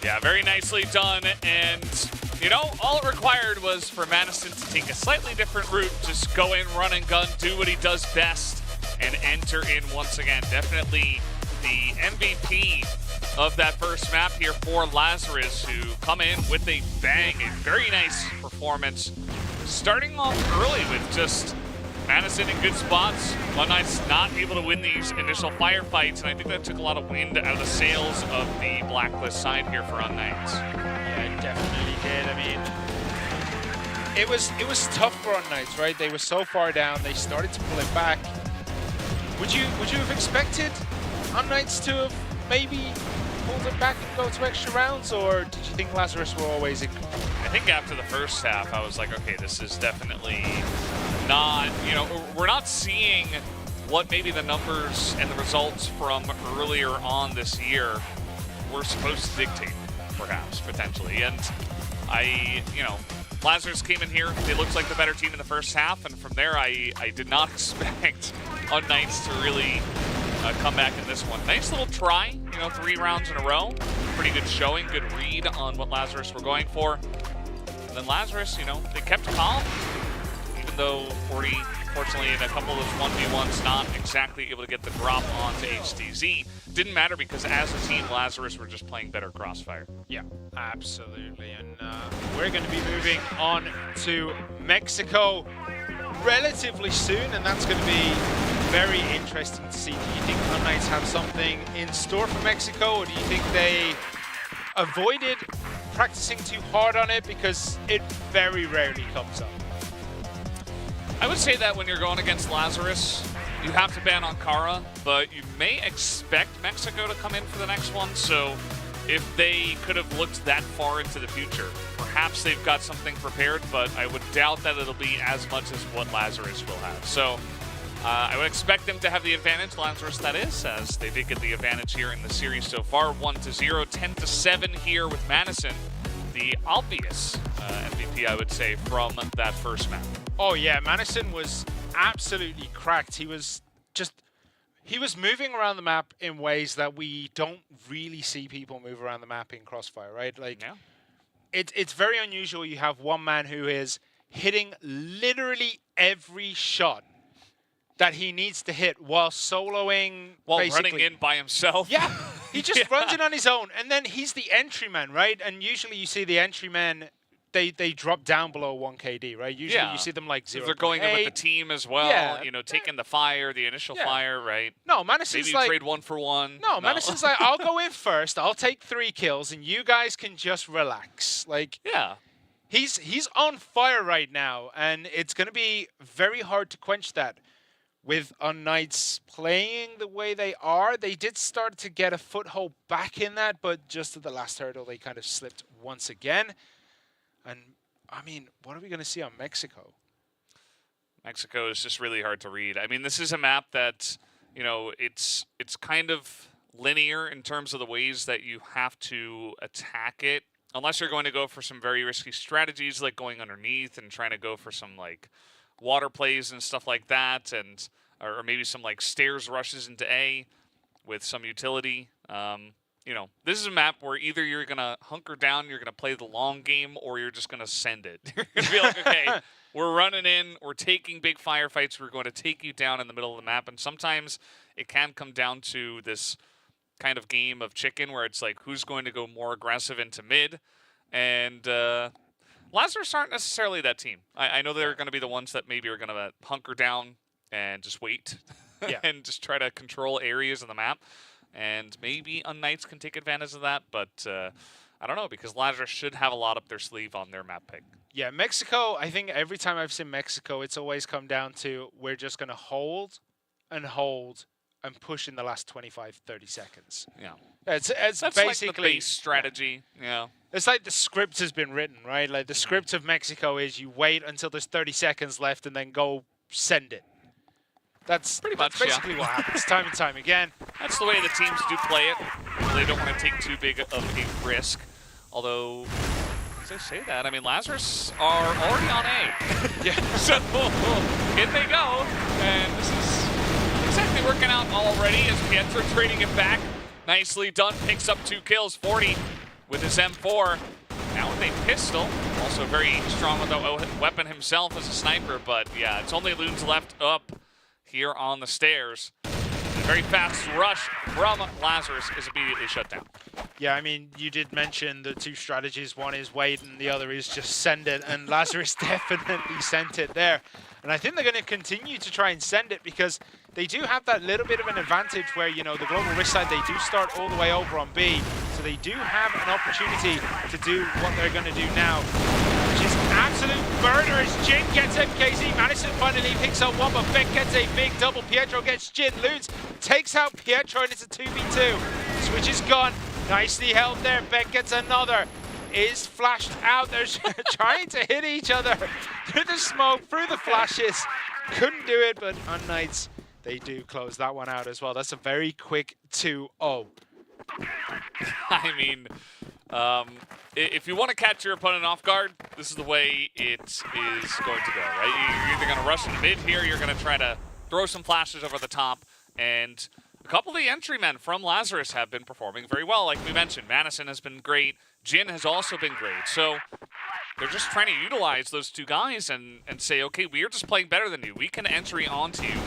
Yeah, very nicely done, and you know, all it required was for Madison to take a slightly different route, just go in, run and gun, do what he does best, and enter in once again. Definitely the MVP of that first map here for Lazarus, who come in with a bang, a very nice performance. Starting off early with just Madison in good spots. unKnights not able to win these initial firefights, and I think that took a lot of wind out of the sails of the Blacklist side here for unKnights. Yeah, it definitely did. I mean, it was tough for unKnights, right? They were so far down, they started to pull it back. Would you have expected unKnights to have maybe pulled it back and go to extra rounds, or did you think Lazarus were always in control? I think after the first half, I was like, okay, this is definitely not, you know, we're not seeing what maybe the numbers and the results from earlier on this year were supposed to dictate, perhaps, potentially. And you know, Lazarus came in here, they looked like the better team in the first half, and from there, I did not expect unKnights to really come back in this one. Nice little try, you know, 3 rounds in a row. Pretty good showing, good read on what Lazarus were going for. And then Lazarus, you know, they kept calm, even though 40, fortunately, in a couple of those 1v1s, not exactly able to get the drop onto HDZ. Didn't matter because as a team, Lazarus were just playing better CROSSFIRE. Yeah, absolutely. And we're going to be moving on to Mexico relatively soon, and that's going to be very interesting to see. Do you think unKnights have something in store for Mexico, or do you think they avoided practicing too hard on it because it very rarely comes up? I would say that when you're going against Lazarus, you have to ban on Kara, but you may expect Mexico to come in for the next one, so if they could have looked that far into the future, perhaps they've got something prepared, but I would doubt that it'll be as much as what Lazarus will have. So I would expect them to have the advantage, Lazarus that is, as they did get the advantage here in the series so far. 1-0, 10-7 here with Madison, the obvious MVP, I would say, from that first map. Oh yeah, Madison was absolutely cracked. He was moving around the map in ways that we don't really see people move around the map in CROSSFIRE, right? Like, yeah. It's very unusual. You have one man who is hitting literally every shot that he needs to hit while soloing, while basically running in by himself. Yeah, he just runs in on his own, and then he's the entry man, right? And usually you see the entry men, they drop down below 1 KD, right? Usually you see them like 0. They're going in with the team as well, yeah. you know, taking the fire, the initial fire, right? No, Madison's maybe like, trade 1 for 1. No, Madison's like, I'll go in first, I'll take 3 kills, and you guys can just relax. Like, yeah. He's on fire right now, and it's going to be very hard to quench that. With unKnights playing the way they are, they did start to get a foothold back in that, but just at the last hurdle, they kind of slipped once again. And, I mean, what are we going to see on Mexico? Mexico is just really hard to read. I mean, this is a map that, you know, it's kind of linear in terms of the ways that you have to attack it unless you're going to go for some very risky strategies like going underneath and trying to go for some like water plays and stuff like that, and or maybe some like stairs rushes into A with some utility. You know, this is a map where either you're going to hunker down, you're going to play the long game, or you're just going to send it. You're going to be like, okay, we're running in, we're taking big firefights, we're going to take you down in the middle of the map. And sometimes it can come down to this kind of game of chicken where it's like, who's going to go more aggressive into mid? And Lazarus aren't necessarily that team. I know they're going to be the ones that maybe are going to hunker down and just wait and just try to control areas of the map. And maybe unKnights can take advantage of that, but I don't know, because Lazarus should have a lot up their sleeve on their map pick. Yeah, Mexico, I think every time I've seen Mexico, it's always come down to we're just going to hold and push in the last 25, 30 seconds. Yeah. It's That's basically like the base strategy. Yeah. It's like the script has been written, right? Like the script of Mexico is you wait until there's 30 seconds left and then go send it. That's pretty much basically what happens time and time again. That's the way the teams do play it. They don't want to take too big of a risk. Although, as I say that, I mean, Lazarus are already on A. Yeah. So, in they go. And this is exactly working out already as Pietro trading it back. Nicely done. Picks up 2 kills, 40 with his M4. Now with a pistol. Also very strong with a weapon himself as a sniper. But yeah, it's only Loons left up here on the stairs. A very fast rush from Lazarus is immediately shut down. Yeah, I mean, you did mention the 2 strategies. One is wait and the other is just send it. And Lazarus definitely sent it there. And I think they're going to continue to try and send it because they do have that little bit of an advantage where, you know, the Global Risk side, they do start all the way over on B. So they do have an opportunity to do what they're going to do now, which is absolute murder as Jin gets MKZ. Madison finally picks up one, but Beck gets a big double. Pietro gets Jin. Loons takes out Pietro, and it's a 2v2. Switch is gone. Nicely held there. Beck gets another. Is flashed out. They're trying to hit each other through the smoke, through the flashes. Couldn't do it, but unKnights, they do close that one out as well. That's a very quick 2-0. I mean, if you want to catch your opponent off guard, this is the way it is going to go, right? You're either going to rush into mid here, you're going to try to throw some flashes over the top, and a couple of the entrymen from Lazarus have been performing very well. Like we mentioned, Madison has been great. Jin has also been great. So they're just trying to utilize those 2 guys and say, okay, we are just playing better than you. We can entry onto you.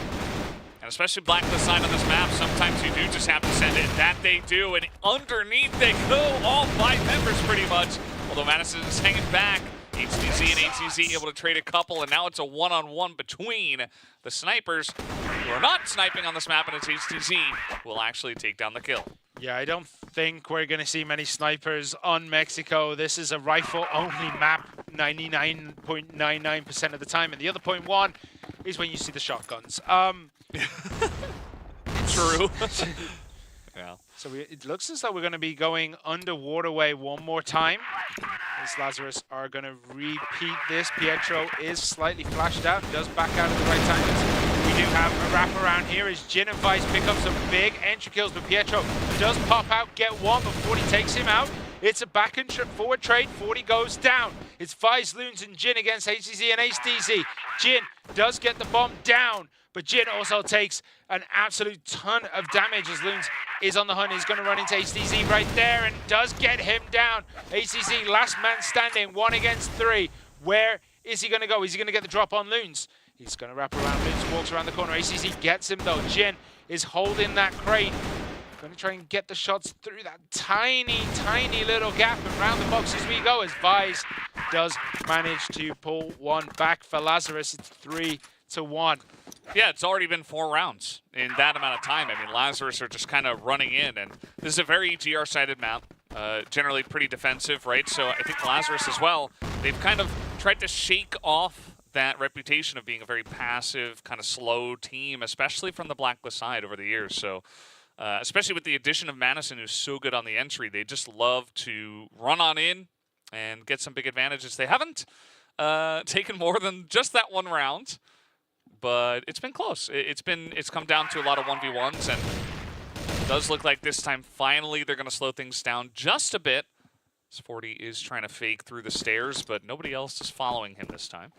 And especially Blacklist side on this map, sometimes you do just have to send it. That they do, and underneath they go, all 5 members pretty much. Although Madison is hanging back. HTZ and ATZ able to trade a couple, and now it's a one-on-one between the snipers who are not sniping on this map, and it's HTZ who will actually take down the kill. Yeah, I don't think we're going to see many snipers on Mexico. This is a rifle-only map 99.99% of the time, and the other 0.1 is when you see the shotguns. True. Yeah. So it looks as though we're going to be going under waterway one more time. As Lazarus are going to repeat this. Pietro is slightly flashed out, does back out at the right time. We do have a wraparound here as Jin and Vice pick up some big entry kills, but Pietro does pop out, get one, but 40 takes him out. It's a back and forward trade. 40 goes down. It's Vice, Loons, and Jin against HCZ and HDZ. Jin does get the bomb down, but Jin also takes an absolute ton of damage as Loons is on the hunt. He's going to run into HDZ right there and does get him down. HDZ, last man standing, 1 against 3. Where is he going to go? Is he going to get the drop on Loons? He's going to wrap around Loons, walks around the corner. HDZ gets him though. Jin is holding that crate. Going to try and get the shots through that tiny, tiny little gap and round the box as we go as Vise does manage to pull one back for Lazarus. It's 3-1. Yeah, it's already been 4 rounds in that amount of time. I mean, Lazarus are just kind of running in, and this is a very GR-sided map, generally pretty defensive, right? So I think Lazarus as well, they've kind of tried to shake off that reputation of being a very passive, kind of slow team, especially from the Blacklist side over the years. So especially with the addition of Madison, who's so good on the entry, they just love to run on in and get some big advantages. They haven't taken more than just that 1 round. But it's been close. It's come down to a lot of 1v1s, and it does look like this time finally they're going to slow things down just a bit. 40 is trying to fake through the stairs, but nobody else is following him this time.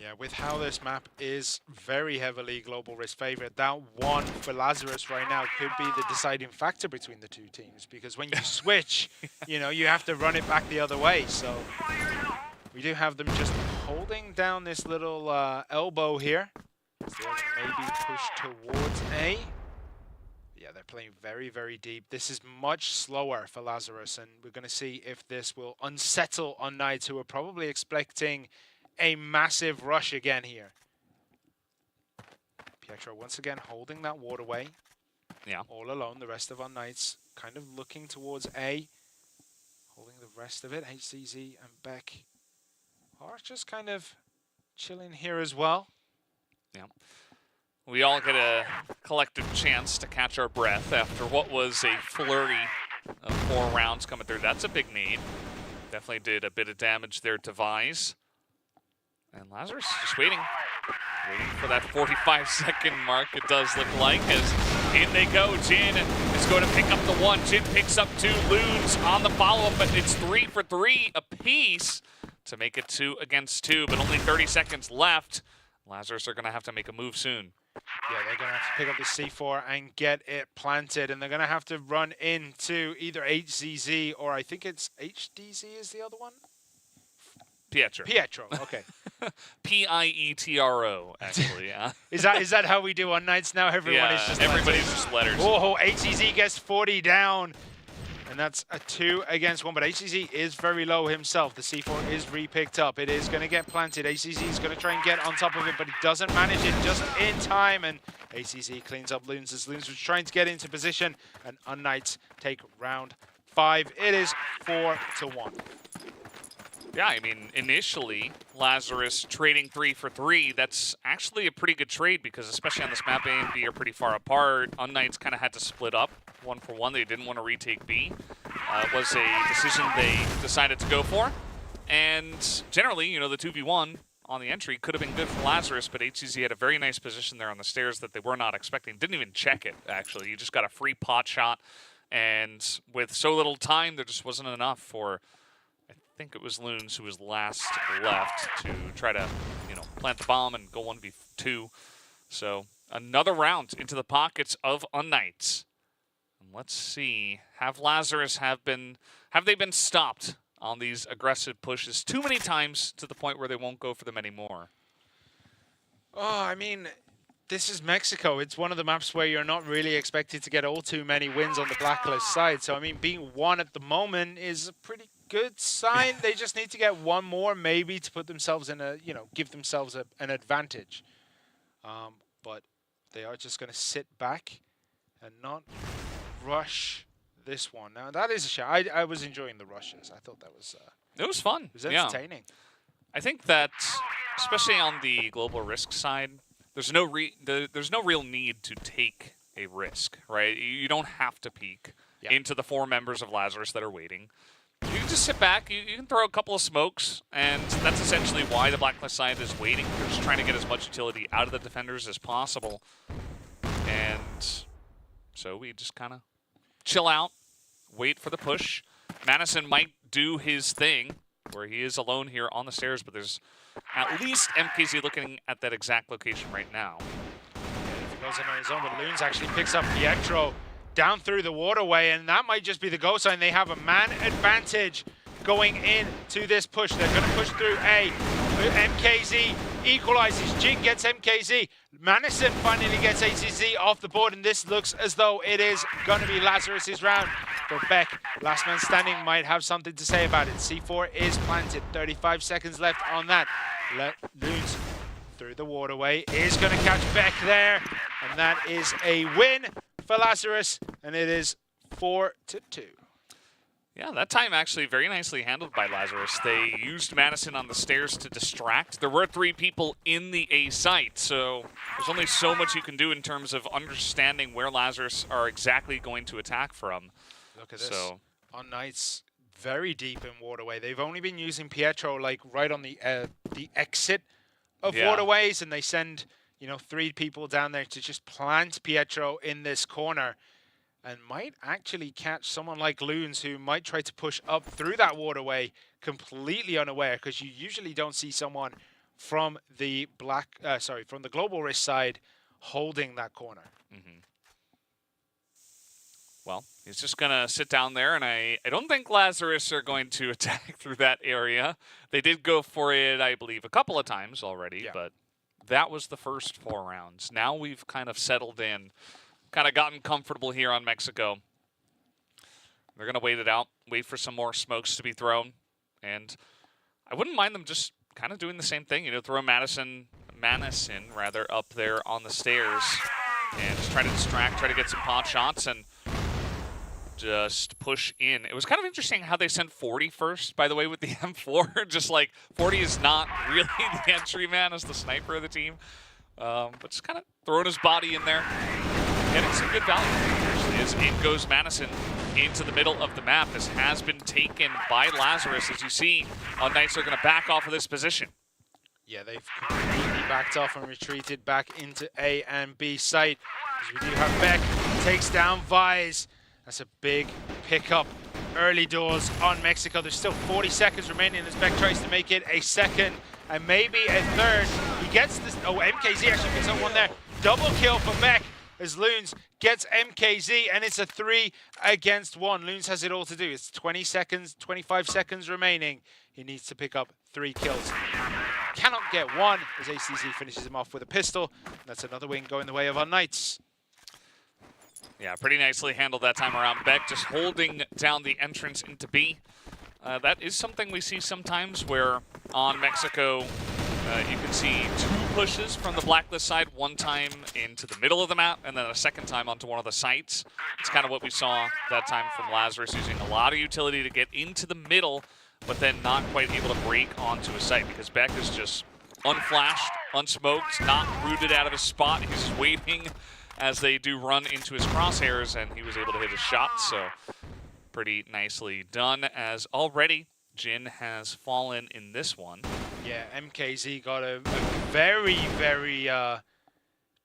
Yeah, with how this map is very heavily global risk favored, that one for Lazarus right now could be the deciding factor between the two teams, because when you switch, you know, you have to run it back the other way. So we do have them just holding down this little elbow here. So maybe push towards A. Yeah, they're playing very, very deep. This is much slower for Lazarus, and we're going to see if this will unsettle unKnights, who are probably expecting a massive rush again here. Pietro once again holding that waterway. Yeah. All alone. The rest of unKnights kind of looking towards A. Holding the rest of it. HCZ and Beck are just kind of chilling here as well. Yeah. We all get a collective chance to catch our breath after what was a flurry of 4 rounds coming through. That's a big need. Definitely did a bit of damage there to Vise. And Lazarus just waiting for that 45-second mark, it does look like, as in they go. Jin is going to pick up the 1. Jin picks up 2. Loons on the follow-up, but it's 3 for 3 apiece to make it 2 against 2, but only 30 seconds left. Lazarus are going to have to make a move soon. Yeah, they're going to have to pick up the C4 and get it planted, and they're going to have to run into either HZZ or I think it's HDZ is the other one? Pietro. Pietro, okay. Pietro, actually, yeah. Is that how we do unKnights now? Everyone is just everybody's just letters. Oh, HCZ gets 40 down. And that's a 2 against 1, but HCZ is very low himself. The C4 is re-picked up. It is going to get planted. HCZ is going to try and get on top of it, but he doesn't manage it just in time. And HCZ cleans up Loons as Loons was trying to get into position. And unKnights take round 5. It is 4-1. Yeah, I mean, initially, Lazarus trading 3 for 3, that's actually a pretty good trade because especially on this map, A and B are pretty far apart. unKnights kind of had to split up 1 for 1. They didn't want to retake B. It was a decision they decided to go for. And generally, you know, the 2v1 on the entry could have been good for Lazarus, but HCZ had a very nice position there on the stairs that they were not expecting. Didn't even check it, actually. You just got a free pot shot. And with so little time, there just wasn't enough for... I think it was Loons who was last left to try to, you know, plant the bomb and go 1v2. So another round into the pockets of unKnights. And let's see, have they been stopped on these aggressive pushes too many times to the point where they won't go for them anymore? Oh, I mean, this is Mexico. It's one of the maps where you're not really expected to get all too many wins on the blacklist side. So, I mean, being 1 at the moment is a pretty good sign. They just need to get 1 more maybe to put themselves in a, you know, give themselves an advantage. But they are just going to sit back and not rush this one. Now, that is a shame. I was enjoying the rushes. I thought that was... it was fun. It was entertaining. Yeah. I think that, especially on the global risk side, there's no real need to take a risk, right? You don't have to peek into the 4 members of Lazarus that are waiting. You can just sit back, you can throw a couple of smokes, and that's essentially why the blacklist side is waiting. They're just trying to get as much utility out of the defenders as possible. And so we just kind of chill out, wait for the push. Madison might do his thing, where he is alone here on the stairs, but there's at least MKZ looking at that exact location right now. If he goes in on his own, but Loons actually picks up Pietro down through the waterway, and that might just be the go sign. They have a man advantage going into this push. They're going to push through A. MKZ equalizes. Jin gets MKZ. Madison finally gets HCZ off the board, and this looks as though it is going to be Lazarus's round. For Beck, last man standing, might have something to say about it. C4 is planted. 35 seconds left on that. Loons through the waterway is going to catch Beck there, and that is a win for Lazarus, and it is 4-2. Yeah, that time actually very nicely handled by Lazarus. They used Madison on the stairs to distract. There were 3 people in the A site, so there's only so much you can do in terms of understanding where Lazarus are exactly going to attack from. Look at this. unKnights very deep in waterway. They've only been using Pietro like right on the exit of waterways, and they send, you know, 3 people down there to just plant Pietro in this corner. and might actually catch someone like Loons, who might try to push up through that waterway completely unaware, because you usually don't see someone from the from the Global Risk side holding that corner. Well, he's just going to sit down there, and I don't think Lazarus are going to attack through that area. They did go for it, I believe, a couple of times already, but that was the first 4 rounds. Now we've kind of settled in, kind of gotten comfortable here on Mexico. They're going to wait it out, wait for some more smokes to be thrown, and I wouldn't mind them just kind of doing the same thing, you know, throw Madison rather, up there on the stairs and just try to distract, try to get some pot shots, and just push in. It was kind of interesting how they sent 40 first, by the way, with the M4. Just like 40 is not really the entry man as the sniper of the team, but just kind of throwing his body in there, getting some good value. Actually, as in goes Madison into the middle of the map. This has been taken by Lazarus. As you see, unKnights are going to back off of this position. Yeah, they've completely backed off and retreated back into A and B site. As we do have Beck, takes down Vise. That's a big pickup early doors on Mexico. There's still 40 seconds remaining as Beck tries to make it a second and maybe a third. He gets this. Oh, MKZ actually picks up one there. Double kill for Beck as Loons gets MKZ, and it's a 3 against 1. Loons has it all to do. It's 20 seconds, 25 seconds remaining. He needs to pick up 3 kills. Cannot get 1 as ACZ finishes him off with a pistol. That's another win going the way of unKnights. Yeah, pretty nicely handled that time around. Beck just holding down the entrance into B. That is something we see sometimes where on Mexico you can see 2 pushes from the Blacklist side, one time into the middle of the map and then a second time onto one of the sites. It's kind of what we saw that time from Lazarus, using a lot of utility to get into the middle, but then not quite able to break onto a site because Beck is just unflashed, unsmoked, not rooted out of his spot. He's just waiting as they do run into his crosshairs, and he was able to hit a shot, so pretty nicely done, as already Jin has fallen in this one. Yeah, MKZ got a very, very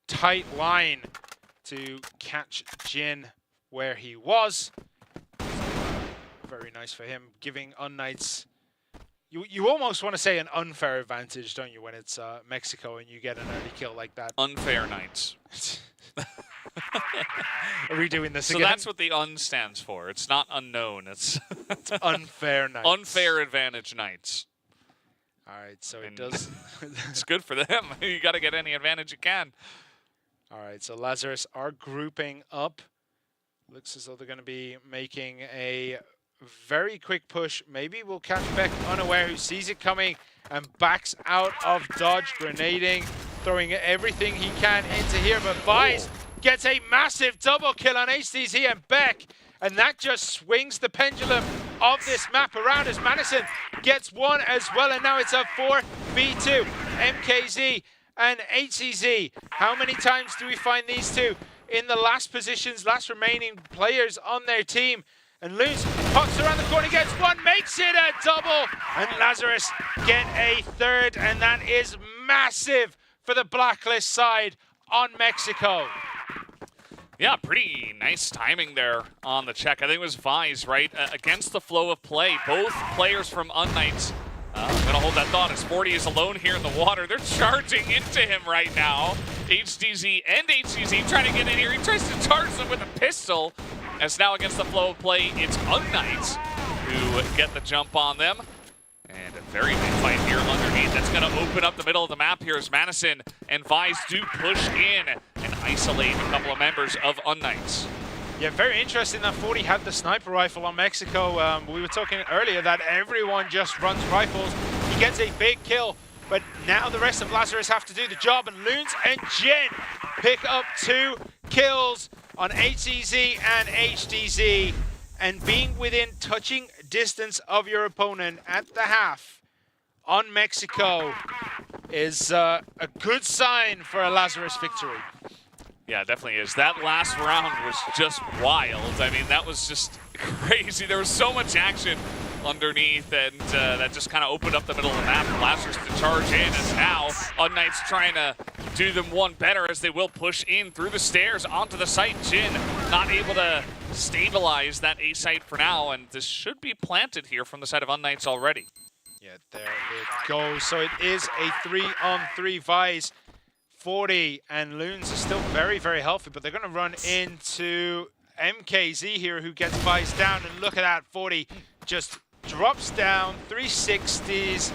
tight line to catch Jin where he was. Very nice for him, giving unKnights, you almost want to say an unfair advantage, don't you, when it's Mexico and you get an early kill like that. Unfair Knights. Are we doing this so again? So that's what the UN stands for. It's not unknown. It's unfair Knights. Unfair advantage Knights. All right, so it does. It's good for them. You got to get any advantage you can. All right, so Lazarus are grouping up. Looks as though they're going to be making a very quick push. Maybe we'll catch Beck unaware, who sees it coming and backs out of dodge, grenading, throwing everything he can into here, but Vise gets a massive double kill on HDZ and Beck, and that just swings the pendulum of this map around as Madison gets 1 as well, and now it's a 4v2. MKZ and HCZ. How many times do we find these two in the last positions, last remaining players on their team? And Loons pops around the corner, gets 1, makes it a double, and Lazarus get a 3rd, and that is massive for the Blacklist side on Mexico. Yeah, pretty nice timing there on the check. I think it was Vise, right? Against the flow of play. Both players from unKnights. I'm going to hold that thought as 40 is alone here in the water. They're charging into him right now. HDZ and HCZ trying to get in here. He tries to charge them with a pistol. As now against the flow of play, it's unKnights who get the jump on them. And a very big fight here underneath. That's going to open up the middle of the map here as Madison and Vise do push in and isolate a couple of members of unKnights. Yeah, very interesting that 40 had the sniper rifle on Mexico. We were talking earlier that everyone just runs rifles. He gets a big kill, but now the rest of Lazarus have to do the job, and Loons and Jin pick up 2 kills on HCZ and HDZ, and being within touching distance of your opponent at the half on Mexico is a good sign for a Lazarus victory. Yeah, it definitely is. That last round was just wild. I mean, that was just crazy. There was so much action underneath, and that just kind of opened up the middle of the map for Lazarus to charge in, as now unKnights trying to do them one better, as they will push in through the stairs onto the site. Jin not able to stabilize that A site for now, and this should be planted here from the side of unKnights already. Yeah, there it goes. So it is a 3-on-3 Vise. 40 and Loons are still very, very healthy, but they're going to run into MKZ here, who gets Vise down. And look at that, 40 just drops down, 360s.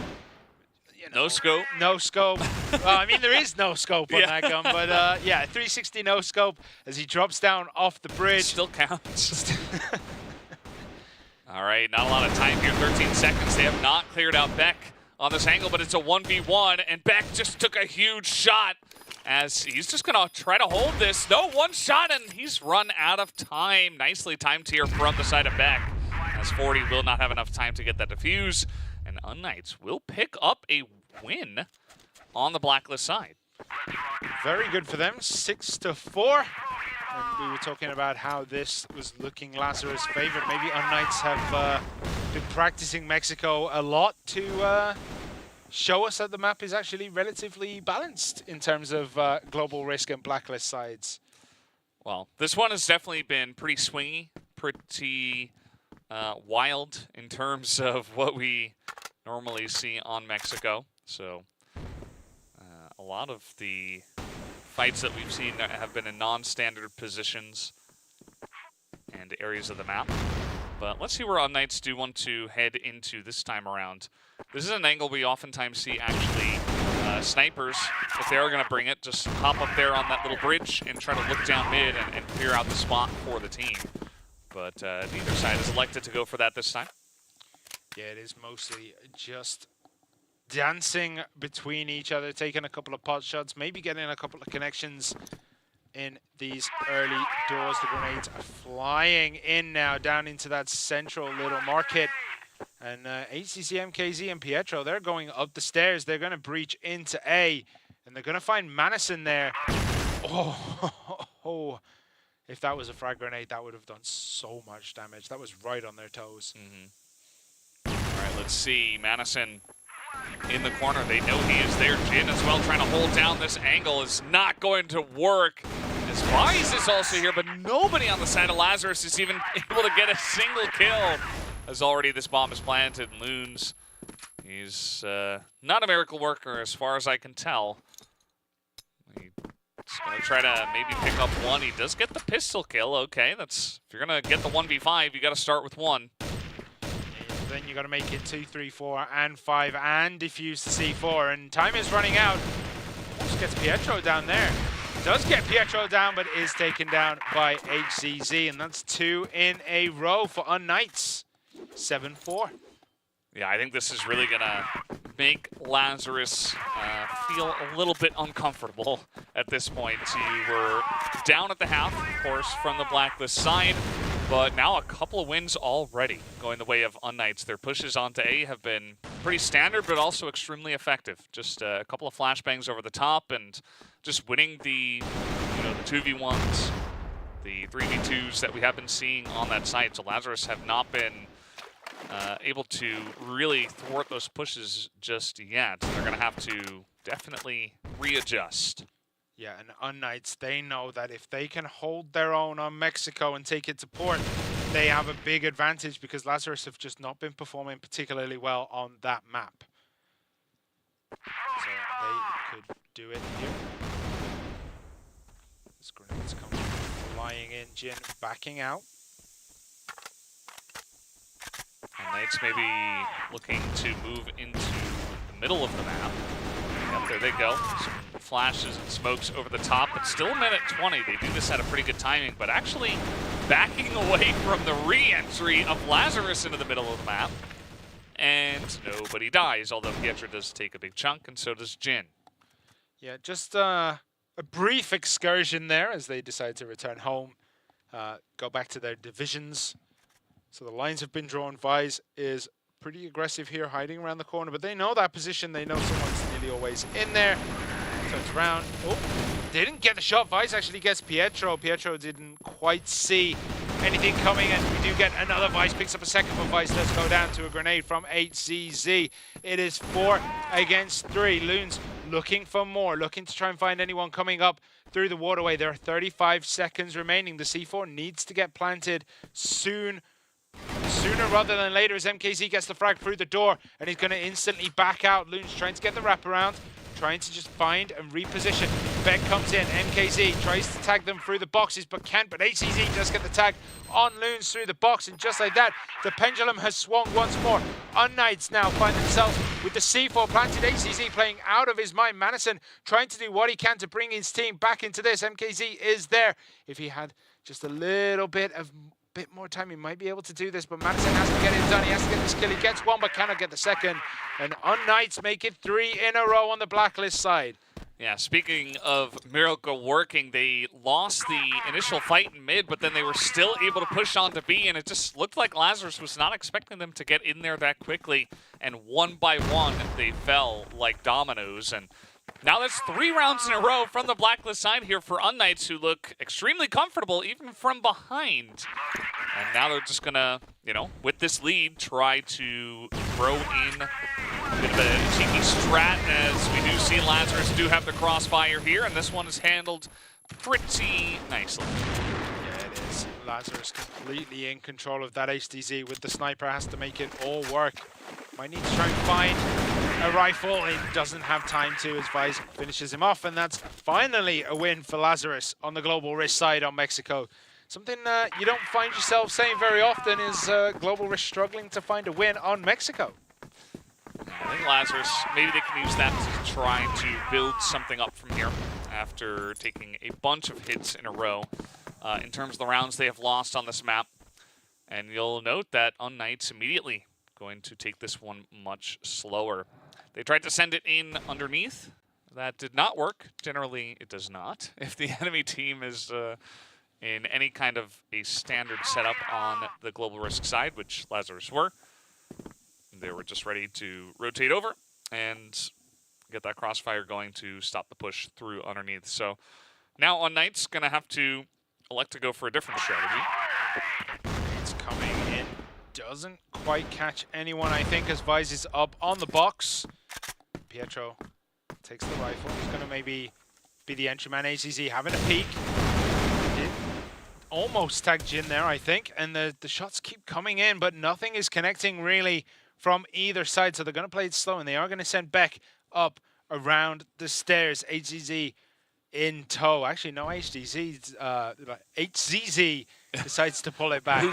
You know, no scope. No scope. Well, I mean, there is no scope on that gun, but yeah, 360 no scope as he drops down off the bridge. Still counts. All right, not a lot of time here, 13 seconds. They have not cleared out Beck on this angle, but it's a 1v1, and Beck just took a huge shot as he's just gonna try to hold this. No, one shot, and he's run out of time. Nicely timed here from the side of Beck, as 40 will not have enough time to get that defuse, and unKnights will pick up a win on the Blacklist side. Very good for them, 6-4. And we were talking about how this was looking Lazarus' favorite. Maybe unKnights have been practicing Mexico a lot to show us that the map is actually relatively balanced in terms of global risk and Blacklist sides. Well, this one has definitely been pretty swingy, pretty wild in terms of what we normally see on Mexico. So a lot of the fights that we've seen have been in non-standard positions and areas of the map. But let's see where unKnights do want to head into this time around. This is an angle we oftentimes see actually snipers, if they are going to bring it, just hop up there on that little bridge and try to look down mid and clear out the spot for the team. But neither side has elected to go for that this time. Yeah, it is mostly just dancing between each other, taking a couple of pot shots, maybe getting a couple of connections in these early doors. The grenades are flying in now down into that central little market. And HCC, MKZ, and Pietro, they're going up the stairs. They're going to breach into A, and they're going to find Manison there. Oh, if that was a frag grenade, that would have done so much damage. That was right on their toes. All right, let's see. Manison in the corner. They know he is there. Jin as well, trying to hold down this angle, is not going to work. As Vise is also here, but nobody on the side of Lazarus is even able to get a single kill. As already this bomb is planted, and Loons, he's not a miracle worker as far as I can tell. He's going to try to maybe pick up one. He does get the pistol kill. Okay, that's, if you're going to get the 1v5, you got to start with one. Then you got to make it 2, 3, 4, and 5, and defuse the C4. And time is running out. Almost gets Pietro down there. Does get Pietro down, but is taken down by HCZ. And that's 2 in a row for unKnights. 7-4. Yeah, I think this is really going to make Lazarus feel a little bit uncomfortable at this point. You were down at the half, of course, from the Blacklist side. But now a couple of wins already going the way of unKnights. Their pushes onto A have been pretty standard, but also extremely effective. Just a couple of flashbangs over the top and just winning the, the 2v1s, the 3v2s that we have been seeing on that site. So Lazarus have not been able to really thwart those pushes just yet. They're going to have to definitely readjust. Yeah, and unKnights, they know that if they can hold their own on Mexico and take it to port, they have a big advantage because Lazarus have just not been performing particularly well on that map. So they could do it here. This grenade's coming, flying in, Jin backing out. unKnights maybe looking to move into the middle of the map. Yep, there they go. Some flashes and smokes over the top, but still a minute 20. They do this at a pretty good timing, but actually backing away from the re-entry of Lazarus into the middle of the map. And nobody dies, although Pietro does take a big chunk, and so does Jin. Yeah, just a brief excursion there as they decide to return home, go back to their divisions. So the lines have been drawn. Vise is pretty aggressive here, hiding around the corner, but they know that position. They know someone's nearly always in there. Turns around. Oh, didn't get the shot. Vise actually gets Pietro. Pietro didn't quite see anything coming, and we do get another. Vise picks up a second, but Vise does go down to a grenade from HCZ. It is 4 against 3. Loons looking for more, looking to try and find anyone coming up through the waterway. There are 35 seconds remaining. The C4 needs to get planted sooner rather than later, as MKZ gets the frag through the door, and he's going to instantly back out. Loon's trying to get the wraparound, trying to just find and reposition. Beck comes in, MKZ tries to tag them through the boxes, but can't. But HCZ does get the tag on Loons through the box, and just like that, the pendulum has swung once more. unKnights now find themselves with the C4 planted. HCZ playing out of his mind. Madison trying to do what he can to bring his team back into this. MKZ is there. If he had just a little bit more time, he might be able to do this, but Madison has to get it done. He has to get this kill. He gets one, but cannot get the second. And unKnights make it 3 in a row on the Blacklist side. Yeah, speaking of Miracle working, they lost the initial fight in mid, but then they were still able to push on to B, and it just looked like Lazarus was not expecting them to get in there that quickly. And one by one, they fell like dominoes. And now that's 3 rounds in a row from the Blacklist side here for unKnights, who look extremely comfortable even from behind. And now they're just gonna, you know, with this lead, try to throw in a bit of a cheeky strat, as we do see Lazarus do have the crossfire here, and this one is handled pretty nicely. Yeah, it is. Lazarus completely in control of that HDZ with the sniper, has to make it all work. Might need to try and find a rifle. He doesn't have time to, as Vice finishes him off, and that's finally a win for Lazarus on the Global Risk side on Mexico. Something you don't find yourself saying very often is Global Risk struggling to find a win on Mexico. I think Lazarus, maybe they can use that to try to build something up from here after taking a bunch of hits in a row. In terms of the rounds they have lost on this map, and you'll note that unKnights immediately going to take this one much slower. They tried to send it in underneath. That did not work. Generally, it does not. If the enemy team is in any kind of a standard setup on the Global Risk side, which Lazarus were, they were just ready to rotate over and get that crossfire going to stop the push through underneath. So now unKnights going to have to elect to go for a different strategy. It's coming in. Doesn't quite catch anyone, I think, as Vice is up on the box. Pietro takes the rifle. He's going to maybe be the entry man. ACZ having a peek. Did almost tag Jin there, I think. And the shots keep coming in, but nothing is connecting really from either side. So they're going to play it slow, and they are going to send Beck up around the stairs. HZZ in tow. Actually, no, HZZ decides to pull it back. All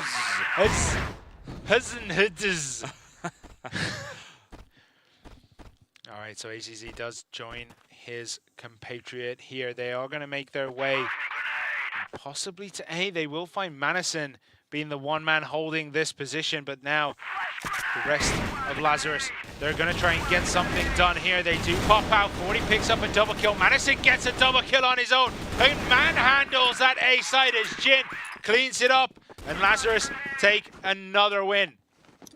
right, so HZZ does join his compatriot here. They are going to make their way possibly to A. They will find Madison being the one man holding this position, but now the rest of Lazarus, they're going to try and get something done here. They do pop out. 40 picks up a double kill. Madison gets a double kill on his own and manhandles that A side as Jin cleans it up, and Lazarus take another win.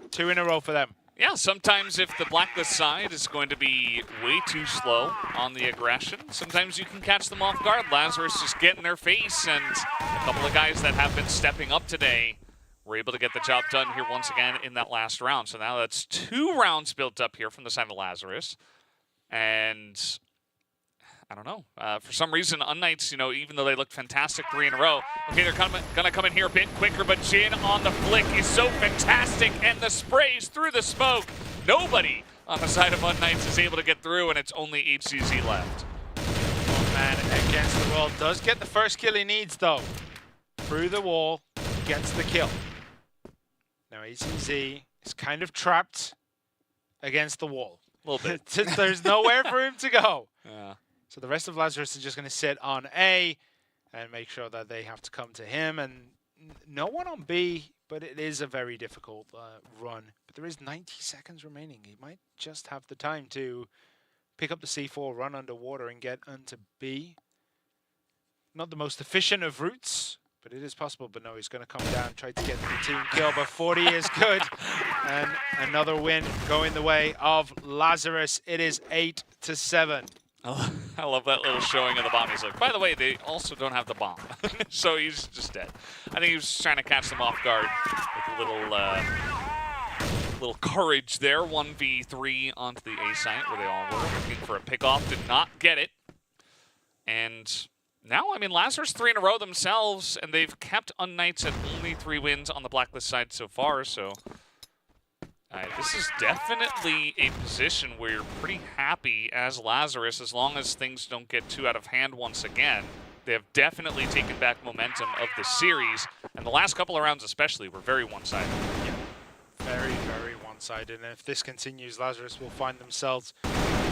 2 in a row for them. Yeah, sometimes if the Blacklist side is going to be way too slow on the aggression, sometimes you can catch them off guard. Lazarus just get in their face, and a couple of guys that have been stepping up today were able to get the job done here once again in that last round. So now that's 2 rounds built up here from the side of Lazarus. And I don't know. For some reason, unKnights, you know, even though they looked fantastic 3 in a row, okay, they're going to come in here a bit quicker, but Jin on the flick is so fantastic, and the sprays through the smoke. Nobody on the side of unKnights is able to get through, and it's only HCZ left. Oh, man, against the wall. Does get the first kill he needs, though. Through the wall, gets the kill. Now HCZ is kind of trapped against the wall. A little bit. There's nowhere for him to go. Yeah. So the rest of Lazarus is just going to sit on A and make sure that they have to come to him. And no one on B, but it is a very difficult run. But there is 90 seconds remaining. He might just have the time to pick up the C4, run underwater, and get onto B. Not the most efficient of routes, but it is possible. But no, he's going to come down, try to get the team kill, but 40 is good. And another win going the way of Lazarus. It is 8-7. I love that little showing of the bomb. He's like, by the way, they also don't have the bomb. So he's just dead. I think he was trying to catch them off guard with a little little courage there. 1v3 onto the A site where they all were looking for a pickoff. Did not get it. And now, I mean, Lazarus 3 in a row themselves, and they've kept unKnights at only 3 wins on the Blacklist side so far, so this is definitely a position where you're pretty happy as Lazarus, as long as things don't get too out of hand once again. They have definitely taken back momentum of the series, and the last couple of rounds especially were very one-sided. Yeah, very, very one-sided, and if this continues, Lazarus will find themselves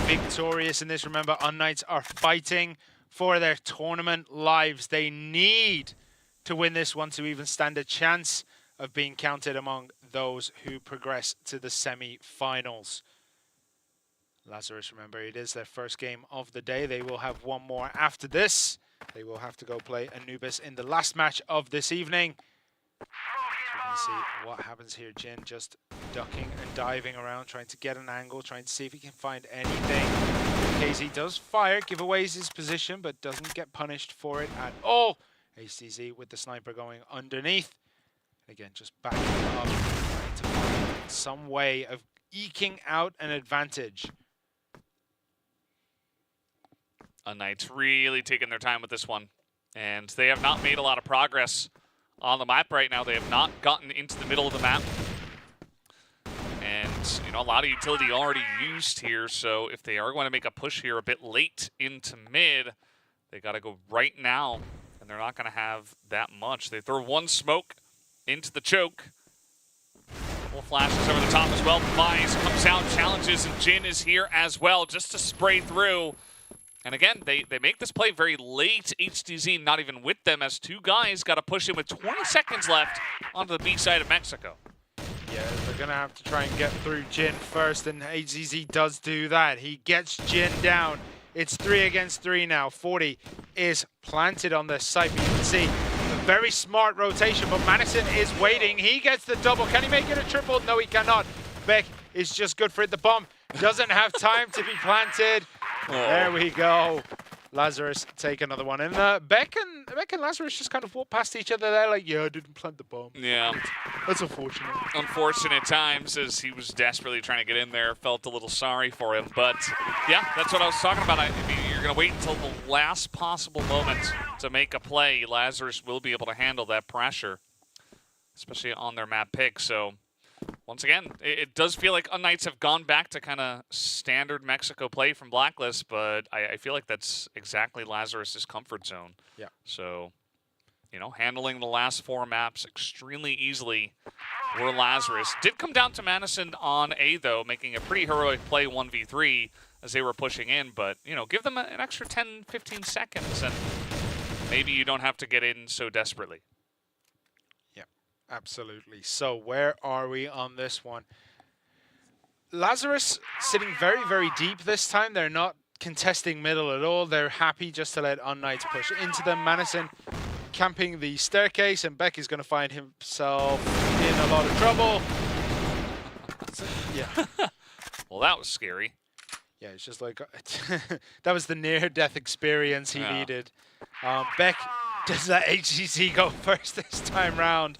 victorious in this. Remember, unKnights are fighting for their tournament lives. They need to win this one to even stand a chance of being counted among those who progress to the semi-finals. Lazarus, remember, it is their first game of the day. They will have one more after this. They will have to go play Anubis in the last match of this evening. So we can see what happens here. Jin just ducking and diving around, trying to get an angle, trying to see if he can find anything. KZ does fire, giveaways his position, but doesn't get punished for it at all. HTZ with the sniper going underneath. Again, just backing up, trying to find some way of eking out an advantage. unKnights really taking their time with this one, and they have not made a lot of progress on the map right now. They have not gotten into the middle of the map, and you know, a lot of utility already used here, so if they are going to make a push here a bit late into mid, they got to go right now, and they're not going to have that much. They throw one smoke into the choke. Couple flashes over the top as well. Mize comes out, challenges, and Jin is here as well, just to spray through. And again, they make this play very late. HTZ not even with them, as 2 guys got to push in with 20 seconds left onto the B side of Mexico. Yeah, they're going to have to try and get through Jin first, and HTZ does do that. He gets Jin down. It's 3 against 3 now. 40 is planted on the site, but you can see a very smart rotation, but Madison is waiting. He gets the double. Can he make it a triple? No, he cannot. Beck is just good for it. The bomb doesn't have time to be planted. There we go. Lazarus take another one. And Beck and Lazarus just kind of walk past each other there like, yeah, I didn't plant the bomb. Yeah. That's unfortunate. Unfortunate times, as he was desperately trying to get in there. Felt a little sorry for him. But yeah, that's what I was talking about. I mean, you're going to wait until the last possible moment to make a play. Lazarus will be able to handle that pressure, especially on their map pick. So once again, it does feel like unKnights have gone back to kind of standard Mexico play from Blacklist, but I feel like that's exactly Lazarus' comfort zone. Yeah. So, you know, handling the last 4 maps extremely easily were Lazarus. Did come down to Madison on A, though, making a pretty heroic play 1v3 as they were pushing in, but, you know, give them an extra 10, 15 seconds, and maybe you don't have to get in so desperately. Absolutely. So where are we on this one? Lazarus sitting very, very deep this time. They're not contesting middle at all. They're happy just to let unKnights push into them. Madison camping the staircase, and Beck is going to find himself in a lot of trouble. So, yeah. Well, that was scary. Yeah, it's just like that was the near-death experience he needed. Beck does let HCC go first this time round.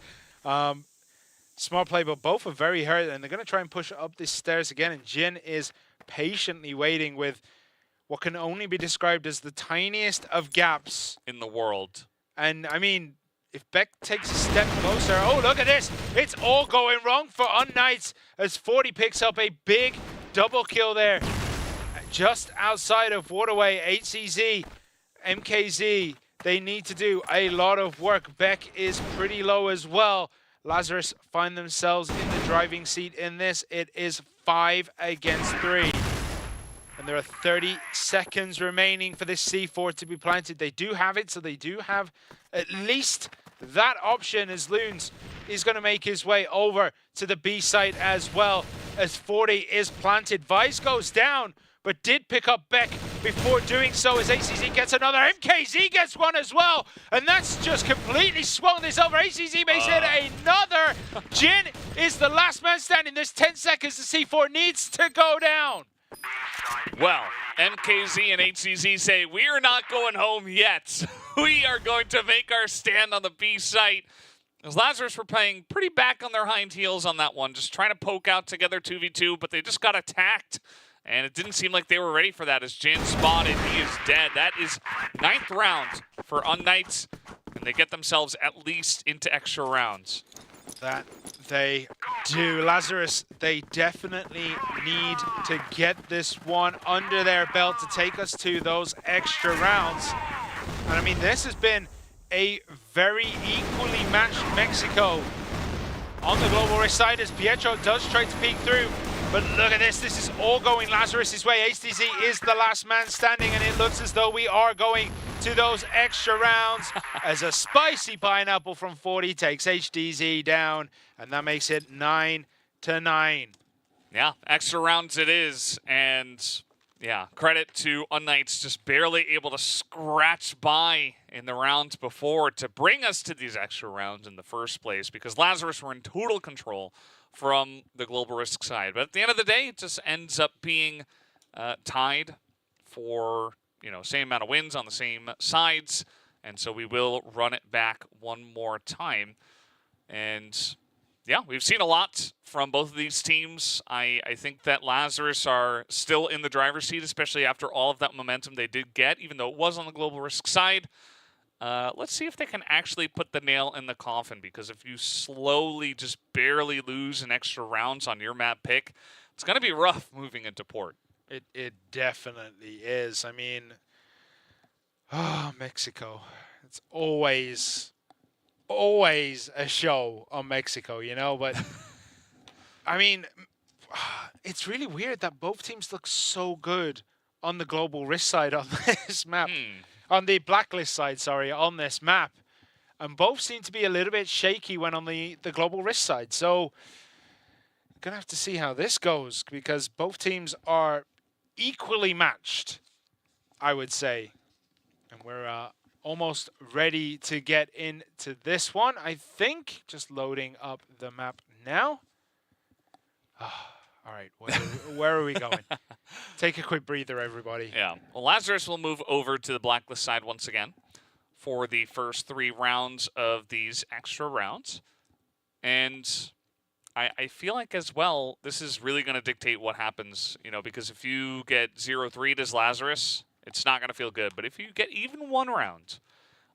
Smart play, but both are very hurt, and they're going to try and push up these stairs again, and Jin is patiently waiting with what can only be described as the tiniest of gaps in the world. And I mean, if Beck takes a step closer, oh, look at this. It's all going wrong for unKnights as 40 picks up a big double kill there. Just outside of Waterway, HCZ, MKZ, they need to do a lot of work. Beck is pretty low as well. Lazarus find themselves in the driving seat in this. It is 5 against 3. And there are 30 seconds remaining for this C4 to be planted. They do have it, so they do have at least that option, as Loons is going to make his way over to the B site as well, as 40 is planted. Vice goes down, but did pick up Beck before doing so, as ACZ gets another. MKZ gets one as well, and that's just completely swung this over. ACZ makes it another. Jin is the last man standing. There's 10 seconds. The C4 needs to go down. Well, MKZ and HCZ say, we're not going home yet. We are going to make our stand on the B site. As Lazarus were playing pretty back on their hind heels on that one, just trying to poke out together 2v2, but they just got attacked. And it didn't seem like they were ready for that as Jin spotted. He is dead. That is 9th round for unKnights, and they get themselves at least into extra rounds. That they do. Lazarus, they definitely need to get this one under their belt to take us to those extra rounds. And I mean, this has been a very equally matched Mexico on the Global Risk side as Pietro does try to peek through. But look at this. This is all going Lazarus' way. HDZ is the last man standing, and it looks as though we are going to those extra rounds as a spicy pineapple from 40 takes HDZ down, and that makes it 9-9. Yeah, extra rounds it is, and yeah, credit to unKnights, just barely able to scratch by in the rounds before to bring us to these extra rounds in the first place, because Lazarus were in total control from the Global Risk side. But at the end of the day, it just ends up being tied for, you know, same amount of wins on the same sides. And so we will run it back one more time. And yeah, we've seen a lot from both of these teams. I think that Lazarus are still in the driver's seat, especially after all of that momentum they did get, even though it was on the Global Risk side. Let's see if they can actually put the nail in the coffin, because if you slowly just barely lose an extra rounds on your map pick, it's going to be rough moving into port. It definitely is. I mean, Mexico. It's always a show on Mexico, you know, but I mean, it's really weird that both teams look so good on the Global Risk side on this map. On the Blacklist side, sorry, on this map. And both seem to be a little bit shaky when on the Global Risk side. So, gonna have to see how this goes, because both teams are equally matched, I would say. And we're almost ready to get into this one, I think. Just loading up the map now. All right, where are we going? Take a quick breather, everybody. Yeah. Well, Lazarus will move over to the Blacklist side once again for the first 3 rounds of these extra rounds. And I feel like as well, this is really going to dictate what happens, you know, because if you get 0-3 as Lazarus, it's not going to feel good. But if you get even 1 round,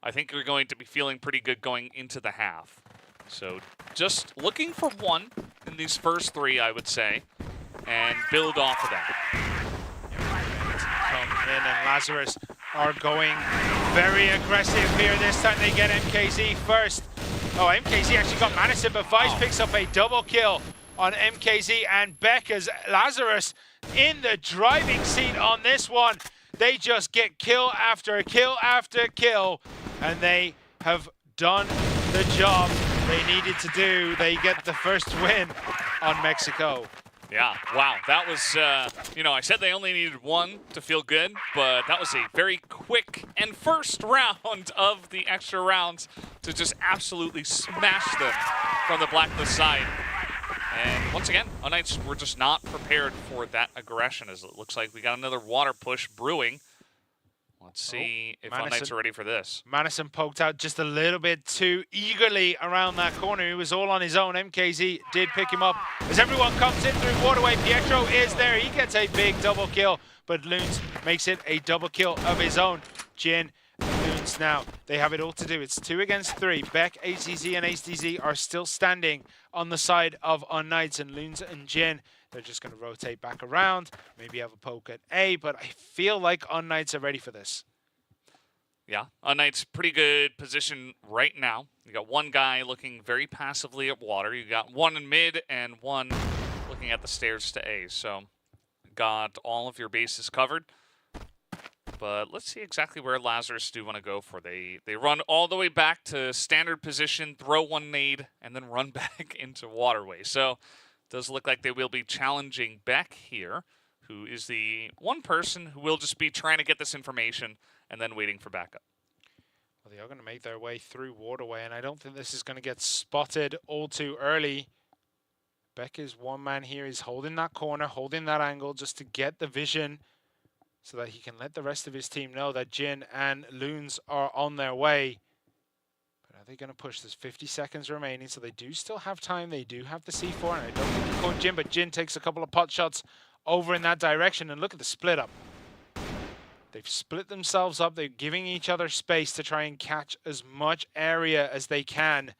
I think you're going to be feeling pretty good going into the half. So just looking for 1 in these first 3, I would say, and build off of that. Come in, and Lazarus are going very aggressive here. This time they get MKZ first. Oh, MKZ actually got Madison, but Vice picks up a double kill on MKZ and Beck as Lazarus in the driving seat on this one. They just get kill after kill after kill, and they have done the job they needed to do. They get the first win on Mexico. Yeah, wow, that was, you know, I said they only needed 1 to feel good, but that was a very quick and first round of the extra rounds to just absolutely smash them from the Blacklist side. And once again, unKnights were just not prepared for that aggression, as it looks like we got another water push brewing. Let's see if unKnights are ready for this. Madison poked out just a little bit too eagerly around that corner. He was all on his own. MKZ did pick him up. As everyone comes in through Waterway, Pietro is there. He gets a big double kill, but Loons makes it a double kill of his own. Jin and Loons now, they have it all to do. It's 2 against 3. Beck, HCZ, and HDZ are still standing on the side of unKnights, and Loons and Jin, they're just going to rotate back around, maybe have a poke at A, but I feel like unKnights are ready for this. Yeah, unKnights pretty good position right now. You got 1 guy looking very passively at water. You got 1 in mid and 1 looking at the stairs to A. So got all of your bases covered. But let's see exactly where Lazarus do want to go for. They run all the way back to standard position, throw 1 nade, and then run back into Waterway. So does look like they will be challenging Beck here, who is the one person who will just be trying to get this information and then waiting for backup. Well, they are going to make their way through Waterway, and I don't think this is going to get spotted all too early. Beck is 1 man here. He's holding that corner, holding that angle just to get the vision so that he can let the rest of his team know that Jin and Loons are on their way. But Are they going to push? There's 50 seconds remaining, so they do still have time. They do have the C4, and I don't think they caught Jin, but Jin takes a couple of pot shots over in that direction, and look at the split up. They've split themselves up. They're giving each other space to try and catch as much area as they can.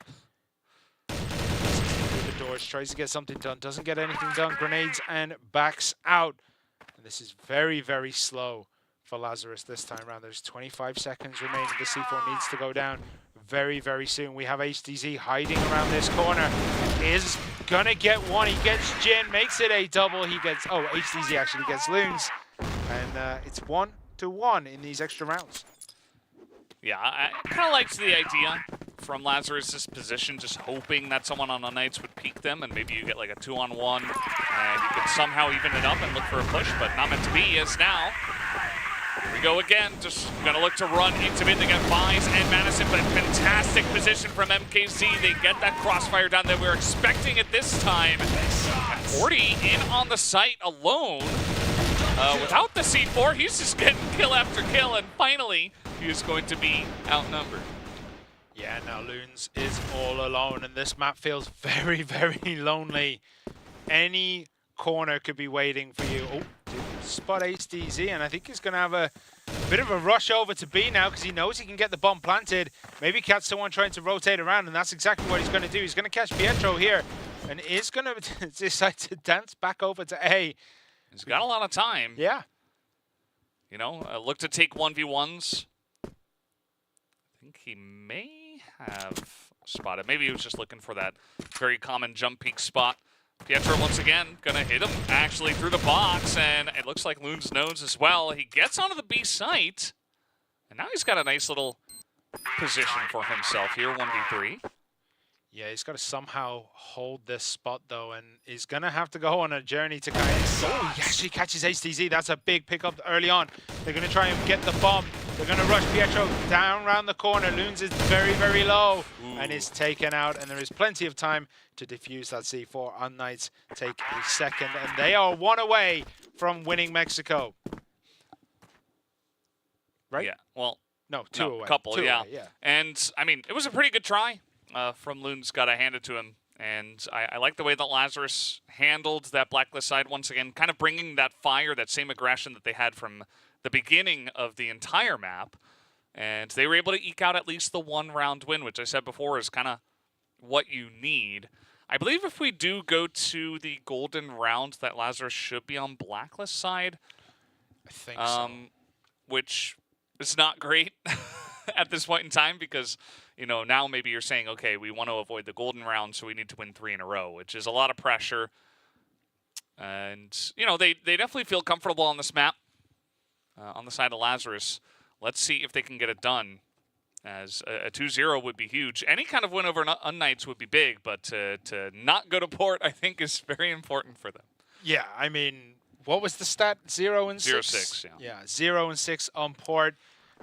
Through the doors, tries to get something done, doesn't get anything done. Grenades and backs out. And this is very, very slow for Lazarus this time around. There's 25 seconds remaining. The C4 needs to go down very, very soon. We have HDZ hiding around this corner. Is gonna get one. He gets Jin, makes it a double. He gets, oh, HDZ actually gets Loons. And it's 1-1 in these extra rounds. Yeah, I kind of liked the idea from Lazarus' position, just hoping that someone on unKnights would peek them, and maybe you get like a 2-on-1, and you can somehow even it up and look for a push, but not meant to be, as now. Here we go again, just gonna look to run into mid. They get Vise and Madison, but fantastic position from MKC. They get that crossfire down that we were expecting at this time. 40 in on the site alone. Without the C4, he's just getting kill after kill, and finally, he is going to be outnumbered. Yeah, now Loons is all alone, and this map feels very, very lonely. Any corner could be waiting for you. Oh, spot HDZ, and I think he's going to have a bit of a rush over to B now because he knows he can get the bomb planted. Maybe catch someone trying to rotate around, and that's exactly what he's going to do. He's going to catch Pietro here, and is going to decide to dance back over to A. He's got a lot of time. Yeah. You know, look to take 1v1s. I think he may have spotted. Maybe he was just looking for that very common jump peak spot. Pietro once again gonna hit him actually through the box, and it looks like Loons knows as well. He gets onto the B site, and now he's got a nice little position for himself here, 1v3. Yeah, he's got to somehow hold this spot, though, and he's going to have to go on a journey to kind of... Oh, he actually catches HTZ. That's a big pickup early on. They're going to try and get the bomb. They're going to rush Pietro down around the corner. Loons is very, very low and is taken out, and there is plenty of time to defuse that C4. unKnights take a second, and they are one away from winning Mexico. Right? Yeah, well... No, two away. A couple, two yeah. away, yeah. And, I mean, it was a pretty good try. From Loons, got to hand it to him. And I like the way that Lazarus handled that Blacklist side once again, kind of bringing that fire, that same aggression that they had from the beginning of the entire map. And they were able to eke out at least the one-round win, which I said before is kind of what you need. I believe if we do go to the golden round, that Lazarus should be on Blacklist side. I think so. Which is not great at this point in time because... You know, now maybe you're saying, okay, we want to avoid the golden round, so we need to win 3 in a row, which is a lot of pressure. And, you know, they definitely feel comfortable on this map, on the side of Lazarus. Let's see if they can get it done, as a 2-0 would be huge. Any kind of win over unKnights would be big, but to not go to port, I think, is very important for them. Yeah, I mean, what was the stat? 0 and 6? 0-6, yeah. Yeah, 0 and 6 on port.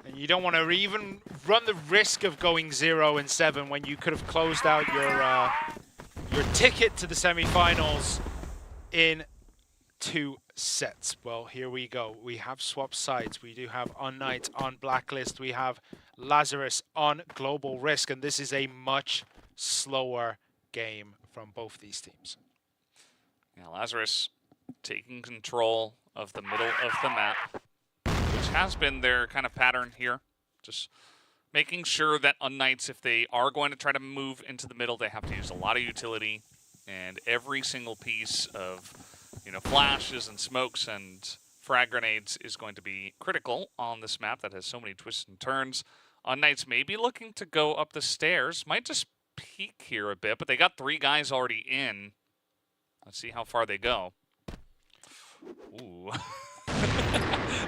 And you don't want to even run the risk of going 0 and 7 when you could have closed out your ticket to the semifinals in 2 sets. Well, here we go. We have swapped sides. We do have unKnights on Blacklist. We have Lazarus on Global Risk, and this is a much slower game from both these teams. Yeah, Lazarus taking control of the middle of the map, which has been their kind of pattern here. Just making sure that unKnights, if they are going to try to move into the middle, they have to use a lot of utility, and every single piece of, you know, flashes and smokes and frag grenades is going to be critical on this map that has so many twists and turns. unKnights may be looking to go up the stairs, might just peek here a bit, but they got 3 guys already in. Let's see how far they go. Ooh.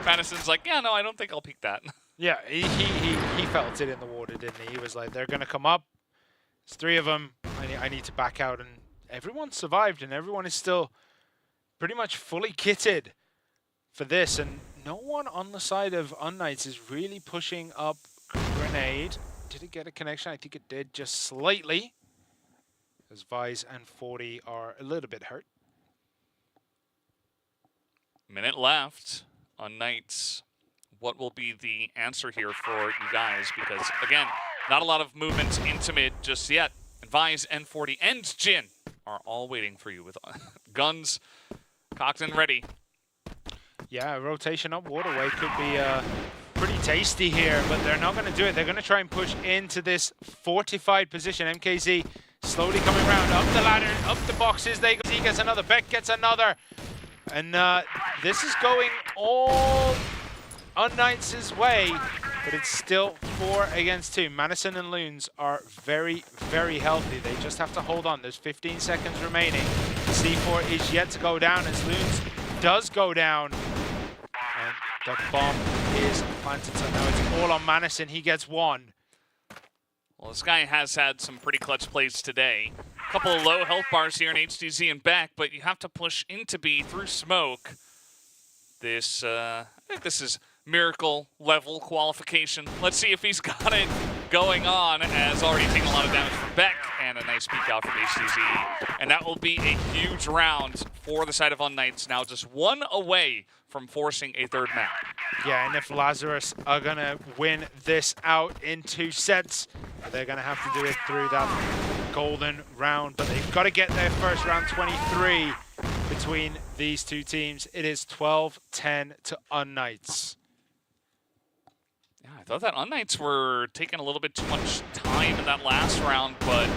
Madison's like, yeah, no, I don't think I'll peek that. Yeah, he felt it in the water, didn't he? He was like, they're going to come up. There's 3 of them. I need to back out. And everyone survived, and everyone is still pretty much fully kitted for this. And no one on the side of unKnights is really pushing up grenade. Did it get a connection? I think it did, just slightly. As Vise and 40 are a little bit hurt. Minute left. unKnights, what will be the answer here for you guys? Because, again, not a lot of movement into mid just yet. And Vise, N40, and Jin are all waiting for you with guns cocked and ready. Yeah, rotation up waterway could be pretty tasty here, but they're not going to do it. They're going to try and push into this fortified position. MKZ slowly coming around, up the ladder, up the boxes. He gets another, Beck gets another. And this is going all unKnights' way, but it's still 4 against 2. Madison and Loons are very, very healthy. They just have to hold on. There's 15 seconds remaining. C4 is yet to go down as Loons does go down. And the bomb is planted, so now it's all on Madison. He gets 1. Well, this guy has had some pretty clutch plays today. A couple of low health bars here in HTZ and back, but you have to push into B through smoke. This, I think this is miracle level qualification. Let's see if he's got it going on, as already taken a lot of damage from Beck, and a nice peek out from HTZ. And that will be a huge round for the side of unKnights, now just 1 away from forcing a 3rd map. Yeah, and if Lazarus are going to win this out in 2 sets, they're going to have to do it through that golden round. But they've got to get their first round 23 between these 2 teams. It is 12-10 to unKnights. Yeah, I thought that unKnights were taking a little bit too much time in that last round, but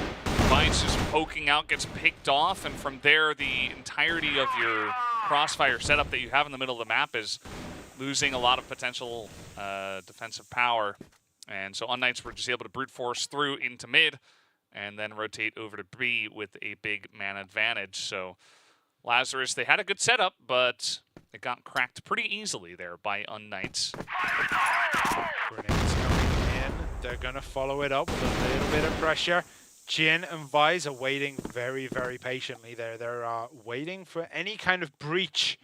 Vines just poking out, gets picked off, and from there, the entirety of your CROSSFIRE setup that you have in the middle of the map is losing a lot of potential defensive power. And so unKnights were just able to brute force through into mid and then rotate over to B with a big man advantage. So Lazarus, they had a good setup, but it got cracked pretty easily there by unKnights. Grenades coming in. They're going to follow it up with a little bit of pressure. Jin and Vise are waiting very, very patiently there. They're waiting for any kind of breach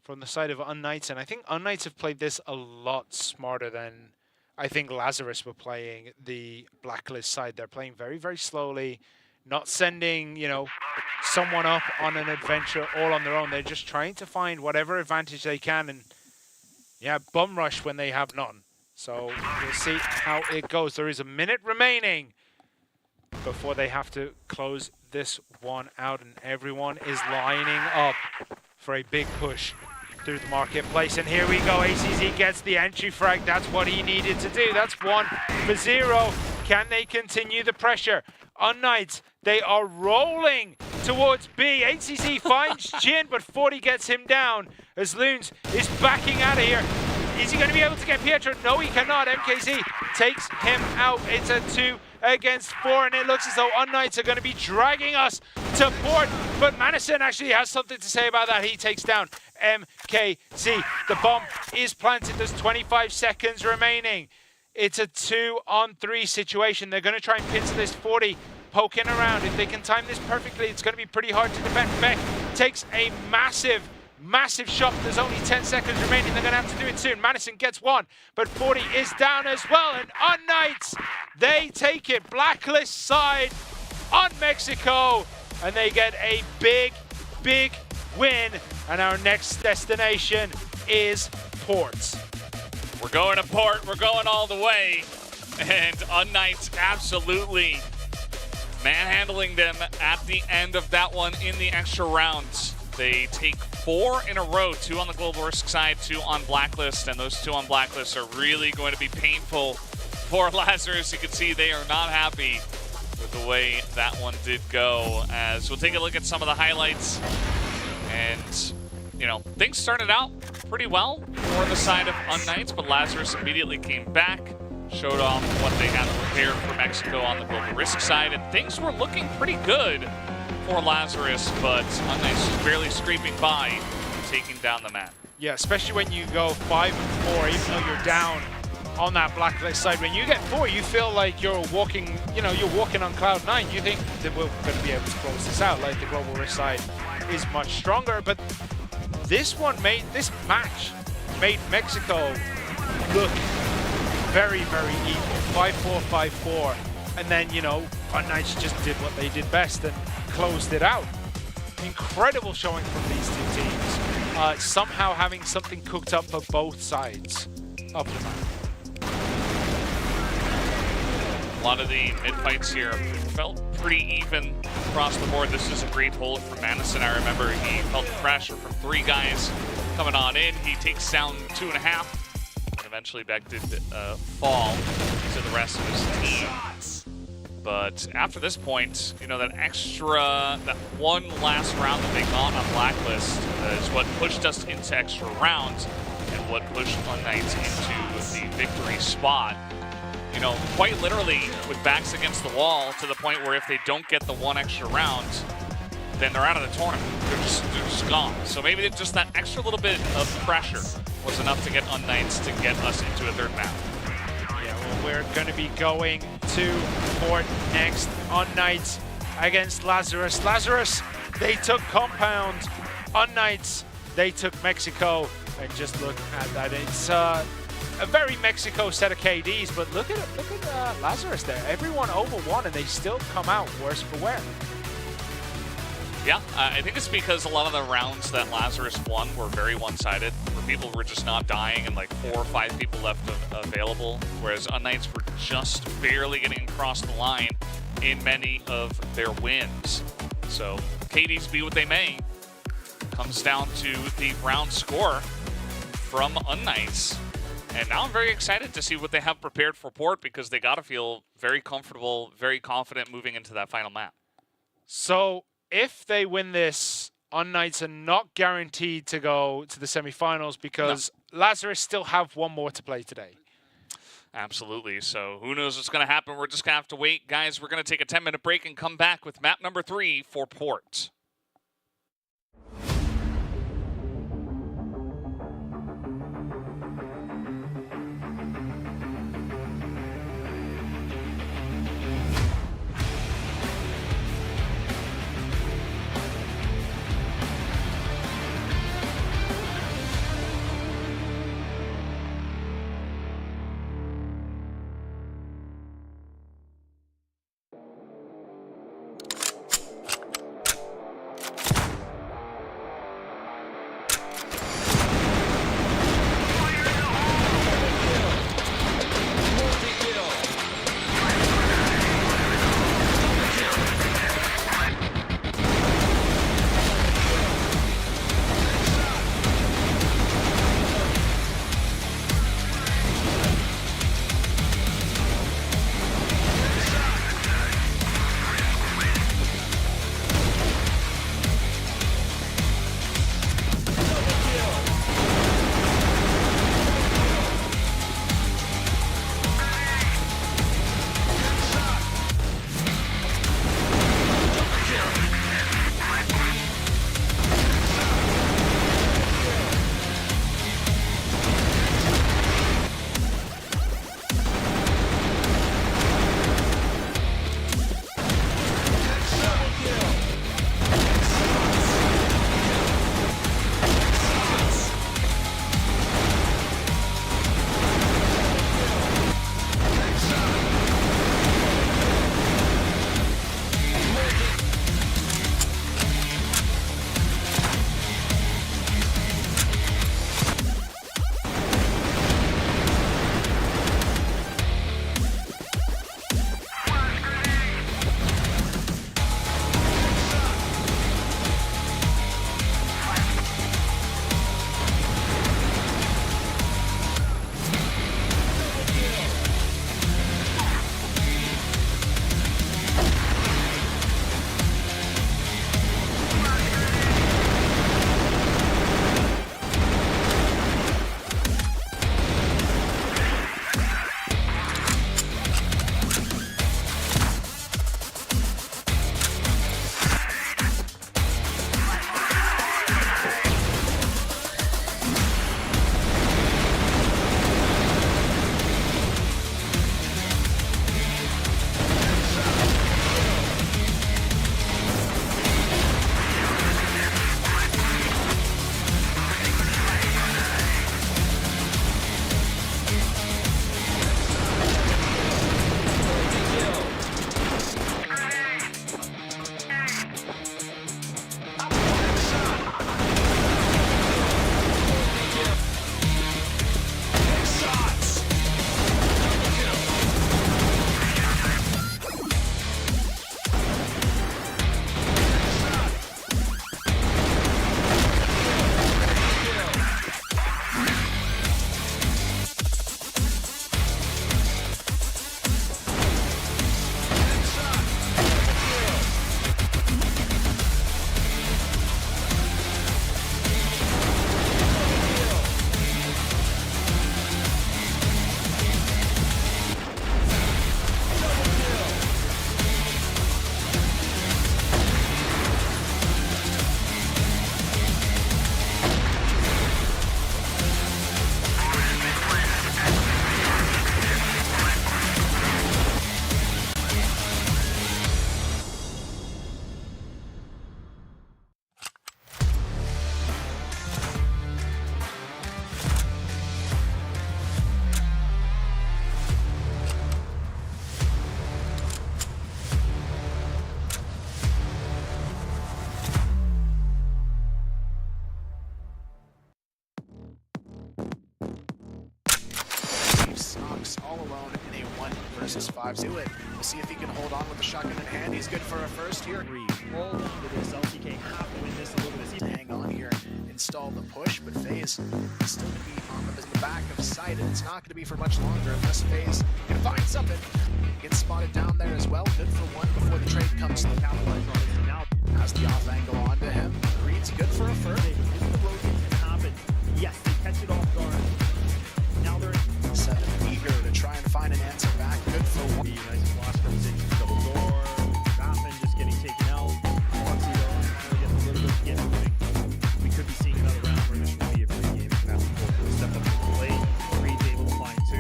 from the side of unKnights. And I think unKnights have played this a lot smarter than I think Lazarus were playing the Blacklist side. They're playing very, very slowly, not sending, you know, someone up on an adventure all on their own. They're just trying to find whatever advantage they can and, yeah, bum rush when they have none. So we'll see how it goes. There is a minute remaining before they have to close this one out, and everyone is lining up for a big push through the marketplace. And here we go. ACZ gets the entry frag. That's what he needed to do. That's 1 for 0. Can they continue the pressure? unKnights, they are rolling towards B. HCZ finds Jin, but 40 gets him down as Loons is backing out of here. Is he going to be able to get Pietro? No, he cannot. MKZ takes him out. It's a 2 against 4, and it looks as though unKnights are going to be dragging us to port. But Madison actually has something to say about that. He takes down MKZ. The bomb is planted. There's 25 seconds remaining. It's a 2-on-3 situation. They're going to try and pinch this 40, poking around. If they can time this perfectly, it's going to be pretty hard to defend. Beck takes a massive shot. There's only 10 seconds remaining. They're going to have to do it soon. Madison gets 1, but 40 is down as well. And unKnights, they take it. Blacklist side on Mexico. And they get a big, big win. And our next destination is Port. We're going to Port. We're going all the way. And unKnights absolutely manhandling them at the end of that one in the extra rounds. They take 4 in a row, 2 on the Global Risk side, 2 on Blacklist, and those 2 on Blacklist are really going to be painful for Lazarus. You can see they are not happy with the way that one did go. As we'll take a look at some of the highlights. And, you know, things started out pretty well for the side of unKnights, but Lazarus immediately came back, showed off what they had prepared for Mexico on the Global Risk side, and things were looking pretty good for Lazarus, but unKnights just barely scraping by, taking down the map. Yeah, especially when you go 5 and 4, even though you're down on that Blacklist side. When you get 4, you feel like you're walking, you know, you're walking on cloud 9. You think that we're going to be able to close this out, like the Global Risk side is much stronger, but this match made Mexico look very, very even. 5-4, 5-4, and then, you know, unKnights just did what they did best and closed it out. Incredible showing from these 2 teams. Somehow having something cooked up for both sides of the map. A lot of the mid-fights here felt pretty even across the board. This is a great hold from Madison. I remember he felt the pressure from 3 guys coming on in. He takes down 2.5, and eventually Beck did fall to the rest of his team. But after this point, you know, that one last round that they got on Blacklist is what pushed us into extra rounds and what pushed unKnights into the victory spot. You know, quite literally with backs against the wall to the point where if they don't get the 1 extra round, then they're out of the tournament. They're just gone. So maybe just that extra little bit of pressure was enough to get unKnights to get us into a 3rd map. Yeah, well, we're going to be going to Port next. unKnights against Lazarus. Lazarus, they took Compound. unKnights, they took Mexico. And just look at that. It's a very Mexico set of KDs, but look at Lazarus there. Everyone over 1, and they still come out worse for wear. Yeah, I think it's because a lot of the rounds that Lazarus won were very one-sided, where people were just not dying and like 4 or 5 people left available, whereas unKnights were just barely getting across the line in many of their wins. So KDs be what they may. Comes down to the round score from unKnights. And now I'm very excited to see what they have prepared for Port, because they got to feel very comfortable, very confident moving into that final map. So if they win this, unKnights are not guaranteed to go to the semifinals because Lazarus still have 1 more to play today. Absolutely. So who knows what's going to happen? We're just going to have to wait. Guys, we're going to take a 10-minute break and come back with map number 3 for Port. versus 5. Do it. We'll see if he can hold on with the shotgun in hand. He's good for a first here. Hold on to this. LCK have to win this a little bit. Hang on here, install the push, but FaZe is still going to be on the back of sight, and it's not going to be for much longer unless FaZe can find something. Gets spotted down there as well. Good for one before the trade comes. Capitalize on this now. Has the off angle onto him. Reed's good for a first. If the rotation can happen, yes, they catch it off guard. Now they're 7 eager to try and find an answer back. Good for one. nice flash comes in, double door. Raffin just getting taken out. Foxy though, trying to get a little bit get moving. We could be seeing another round where this will be a free game. Now we'll step up to the plate. Reed's able to find 2.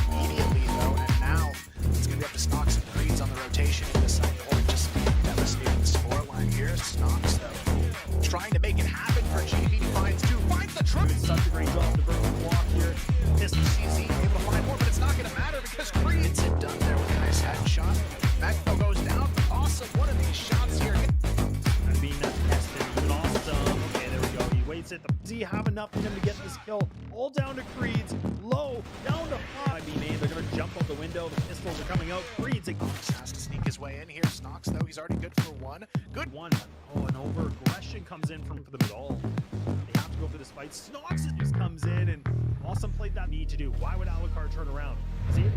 Immediately though, and now it's going to be up to Snox and Reeds on the rotation in this side. Or just devastating the scoreline here. Snox though, trying to make it happen for GB. Finds 2. Finds the trip. Doing such a great job to burn the block here. Pistol CZ able to find more, but it's not going to matter because Creed's it done there with a nice headshot. Magno goes down. Awesome. One of these shots here. And being that tested, even awesome. Okay, there we go. He waits it. Does he have enough in him to get this kill? All down to Creed's. Low. Down to 5. They're going to jump out the window. The pistols are coming out. Creed's has to sneak his way in here. Snox, though, he's already good for 1. Good one. Oh, an over aggression comes in from them at all. They have to go for this fight. Snox just comes in and Awesome played that need to do. Why would Alucard turn around? See it?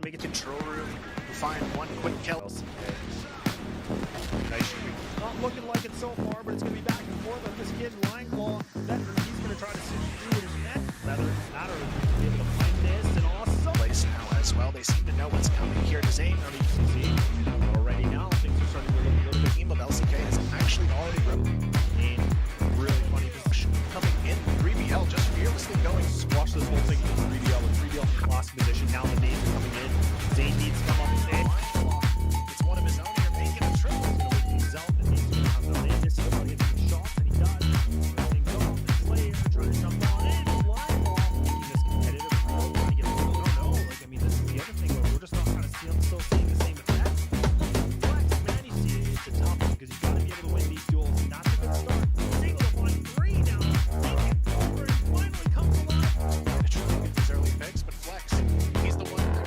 Make it control room. Find one quick kill. Nice shooting. Not looking like it so far, but it's going to be back and forth with this kid, Line Claw. He's going to try to sit through his net. Matter to be able to find this and awesome. Place now as well. They seem to know what's coming here. Zane already now. Things are starting to look a little bit. Team of LCK has actually already in really funny position. Coming in 3BL, just fearlessly going. Squash this whole thing with 3BL. With 3BL lost position. Now the names are coming in. Zane needs to come up with it. It's one of his own here, making a triple. He's going to wait things out, and he's going to come down in. This is about hitting shots, and he does. Things off, and Slayer trying to jump on in. Line ball. Making this competitive. Trying to get a little, I don't know. Like, I mean, this is the other thing where we're just not kind of still seeing the same effects. Flex, man, you see it. It's a tough one because you've got to be able to win these duels. And that's a good start. He's able to find 3 now. Take it over and finally comes alive. Trying to try and get these early picks, but Flex, he's the one there.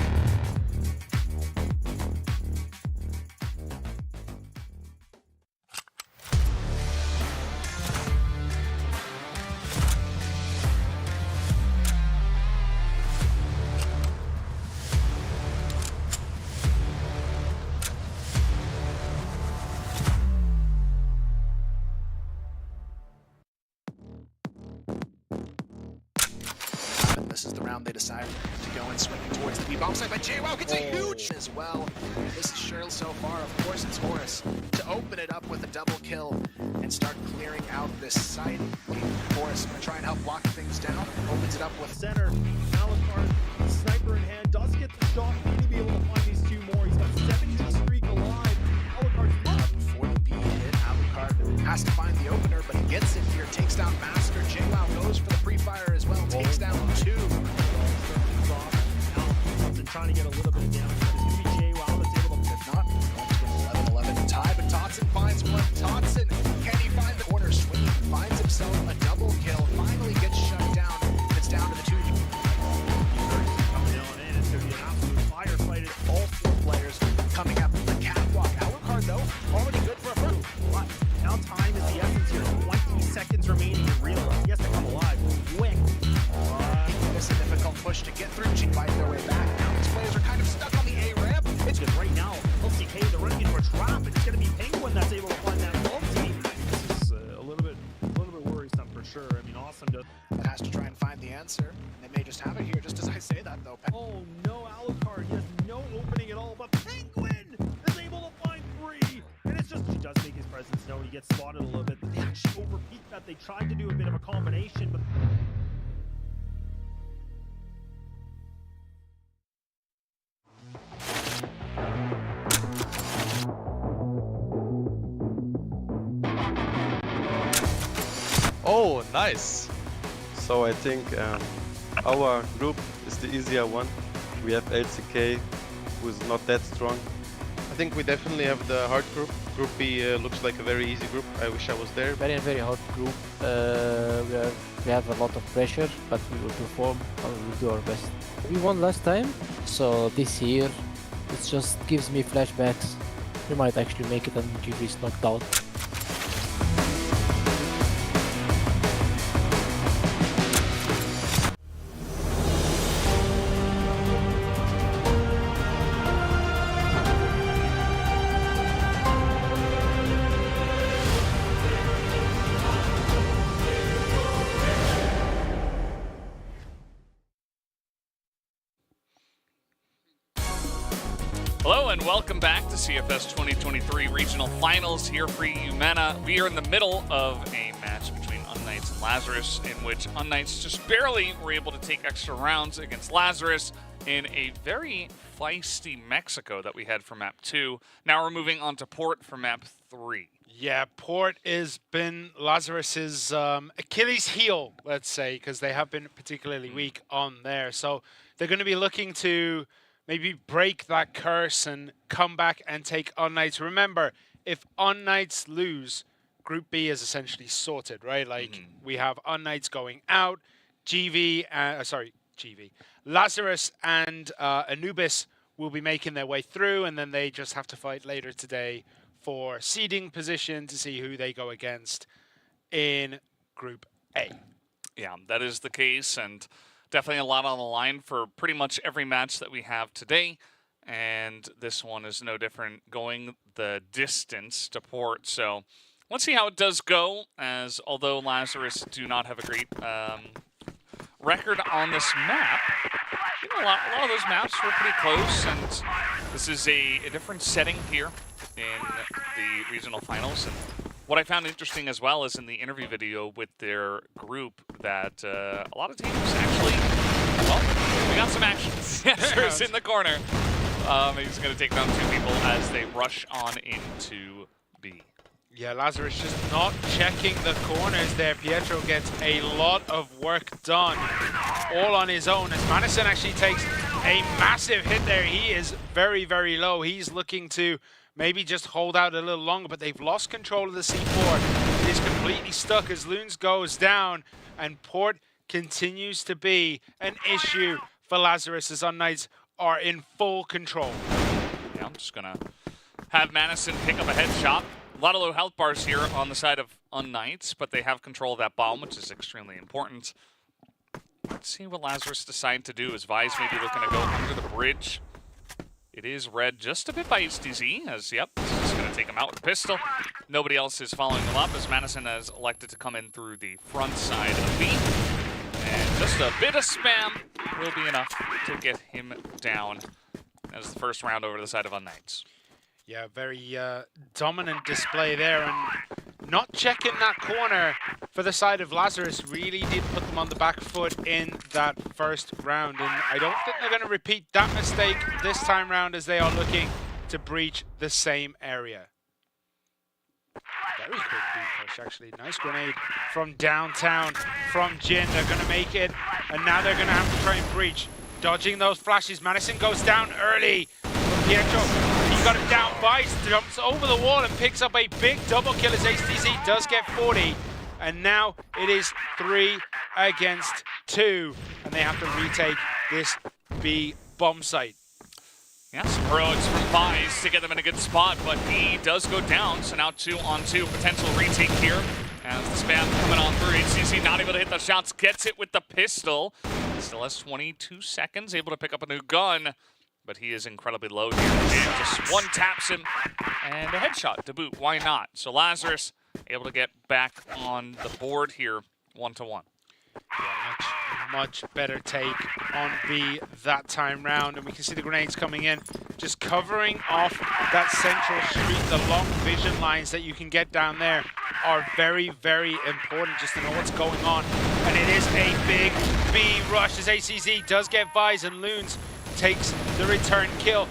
This is the round they decide to go and swing towards the B-bomb side, but JWoww gets a huge as well. This is Cheryl so far. Of course, it's Horus to open it up with a double kill and start clearing out this site. Horus going to try and help lock things down. Opens it up with center. Alucard, sniper in hand, does get the shot. Maybe be able to find these 2 more. He's got 70 streak alive. Alucard's up before the B hit. Alucard has to find the opener, but he gets it here. Takes down Master. JWoww goes for the pre-fire as well. Takes down 2. Trying to get a little bit of damage, but it's going to be JWoww that's able to, if not, 11-11 tie, but Totson finds one. Totson, can he find the corner? Swinging, finds himself a double kill, finally gets shut down. It's down to the 2. Coming on in, it's going to be an absolute firefight. It's all 4 players coming up the catwalk. Alucard, though, already good for a first. But now time is the essence here. 20 seconds remaining in real. He has to come alive quick. It's a difficult push to get through. She fight their way back. Now these players are kind of stuck on the A ramp. It's good right now. LCK, they're running into a trap, and it's going to be Penguin that's able to find that multi. This is a little bit worrisome for sure. I mean, Awesome does. It has to try and find the answer. And they may just have it here, just as I say that, though. Oh no, Alucard. He has no opening at all, but Penguin is able to find 3. And it's just, he does make his presence known. He gets spotted a little bit, but they actually overpeaked that. They tried to do a bit of a combination, but Oh, nice. So I think our group is the easier one. We have LCK, who is not that strong. I think we definitely have the hard group. Group B looks like a very easy group. I wish I was there. Very hard group. We have a lot of pressure, but we will perform and we will do our best. We won last time, so this year it just gives me flashbacks. We might actually make it and GV is knocked out. Hello and welcome back to CFS 2023 Regional Finals here for Eumena. We are in the middle of a match between unKnights and Lazarus, in which unKnights just barely were able to take extra rounds against Lazarus in a very feisty Mexico that we had for map 2. Now we're moving on to Port for map 3. Yeah, Port has been Lazarus's Achilles heel, let's say, because they have been particularly weak on there. So they're going to be looking to maybe break that curse and come back and take unKnights. Remember, if unKnights lose, Group B is essentially sorted, right? Like, we have unKnights going out, Lazarus and Anubis will be making their way through, and then they just have to fight later today for seeding position to see who they go against in Group A. Yeah, that is the case, and definitely a lot on the line for pretty much every match that we have today. And this one is no different, going the distance to Port. So let's see how it does go, as although Lazarus do not have a great record on this map, you know, a lot of those maps were pretty close, and this is a different setting here in the regional finals. And what I found interesting as well is in the interview video with their group that a lot of teams actually, well, we got some action. Lazarus in the corner. He's going to take down 2 people as they rush on into B. Yeah, Lazarus just not checking the corners there. Pietro gets a lot of work done all on his own, as Madison actually takes a massive hit there. He is very low. He's looking to maybe just hold out a little longer, but they've lost control of the C4. It is completely stuck as Loons goes down, and Port continues to be an issue for Lazarus as unKnights are in full control. Yeah, I'm just gonna have Madison pick up a headshot. A lot of low health bars here on the side of unKnights, but they have control of that bomb, which is extremely important. Let's see what Lazarus decide to do. Is Vise maybe looking to go under the bridge? It is red just a bit by HTZ, as, yep, this is going to take him out with a pistol. Nobody else is following him up, as Madison has elected to come in through the front side of B. And just a bit of spam will be enough to get him down as the first round over to the side of unKnights. Yeah, very dominant display there, and not checking that corner for the side of Lazarus really did put them on the back foot in that first round, and I don't think they're going to repeat that mistake this time round as they are looking to breach the same area. Very quick B push, actually. Nice grenade from downtown from Jin. They're going to make it, and now they're going to have to try and breach. Dodging those flashes. Madison goes down early. Pietro, he got it down. Vice jumps over the wall and picks up a big double kill as HTZ does get 40. And now it is 3 against 2, and they have to retake this B bomb site. Yeah, some heroics from Vice to get them in a good spot, but he does go down, so now 2-on-2 potential retake here. As the spam coming on through, HTC not able to hit the shots, gets it with the pistol. Still has 22 seconds, able to pick up a new gun, but he is incredibly low here. And just one taps him, and a headshot to boot, why not? So Lazarus able to get back on the board here, 1-1. Yeah, much better take on B that time round, and we can see the grenades coming in, just covering off that central street. The long vision lines that you can get down there are very important just to know what's going on. And it is a big B rush as ACZ does get Vise, and Loons takes the return kill.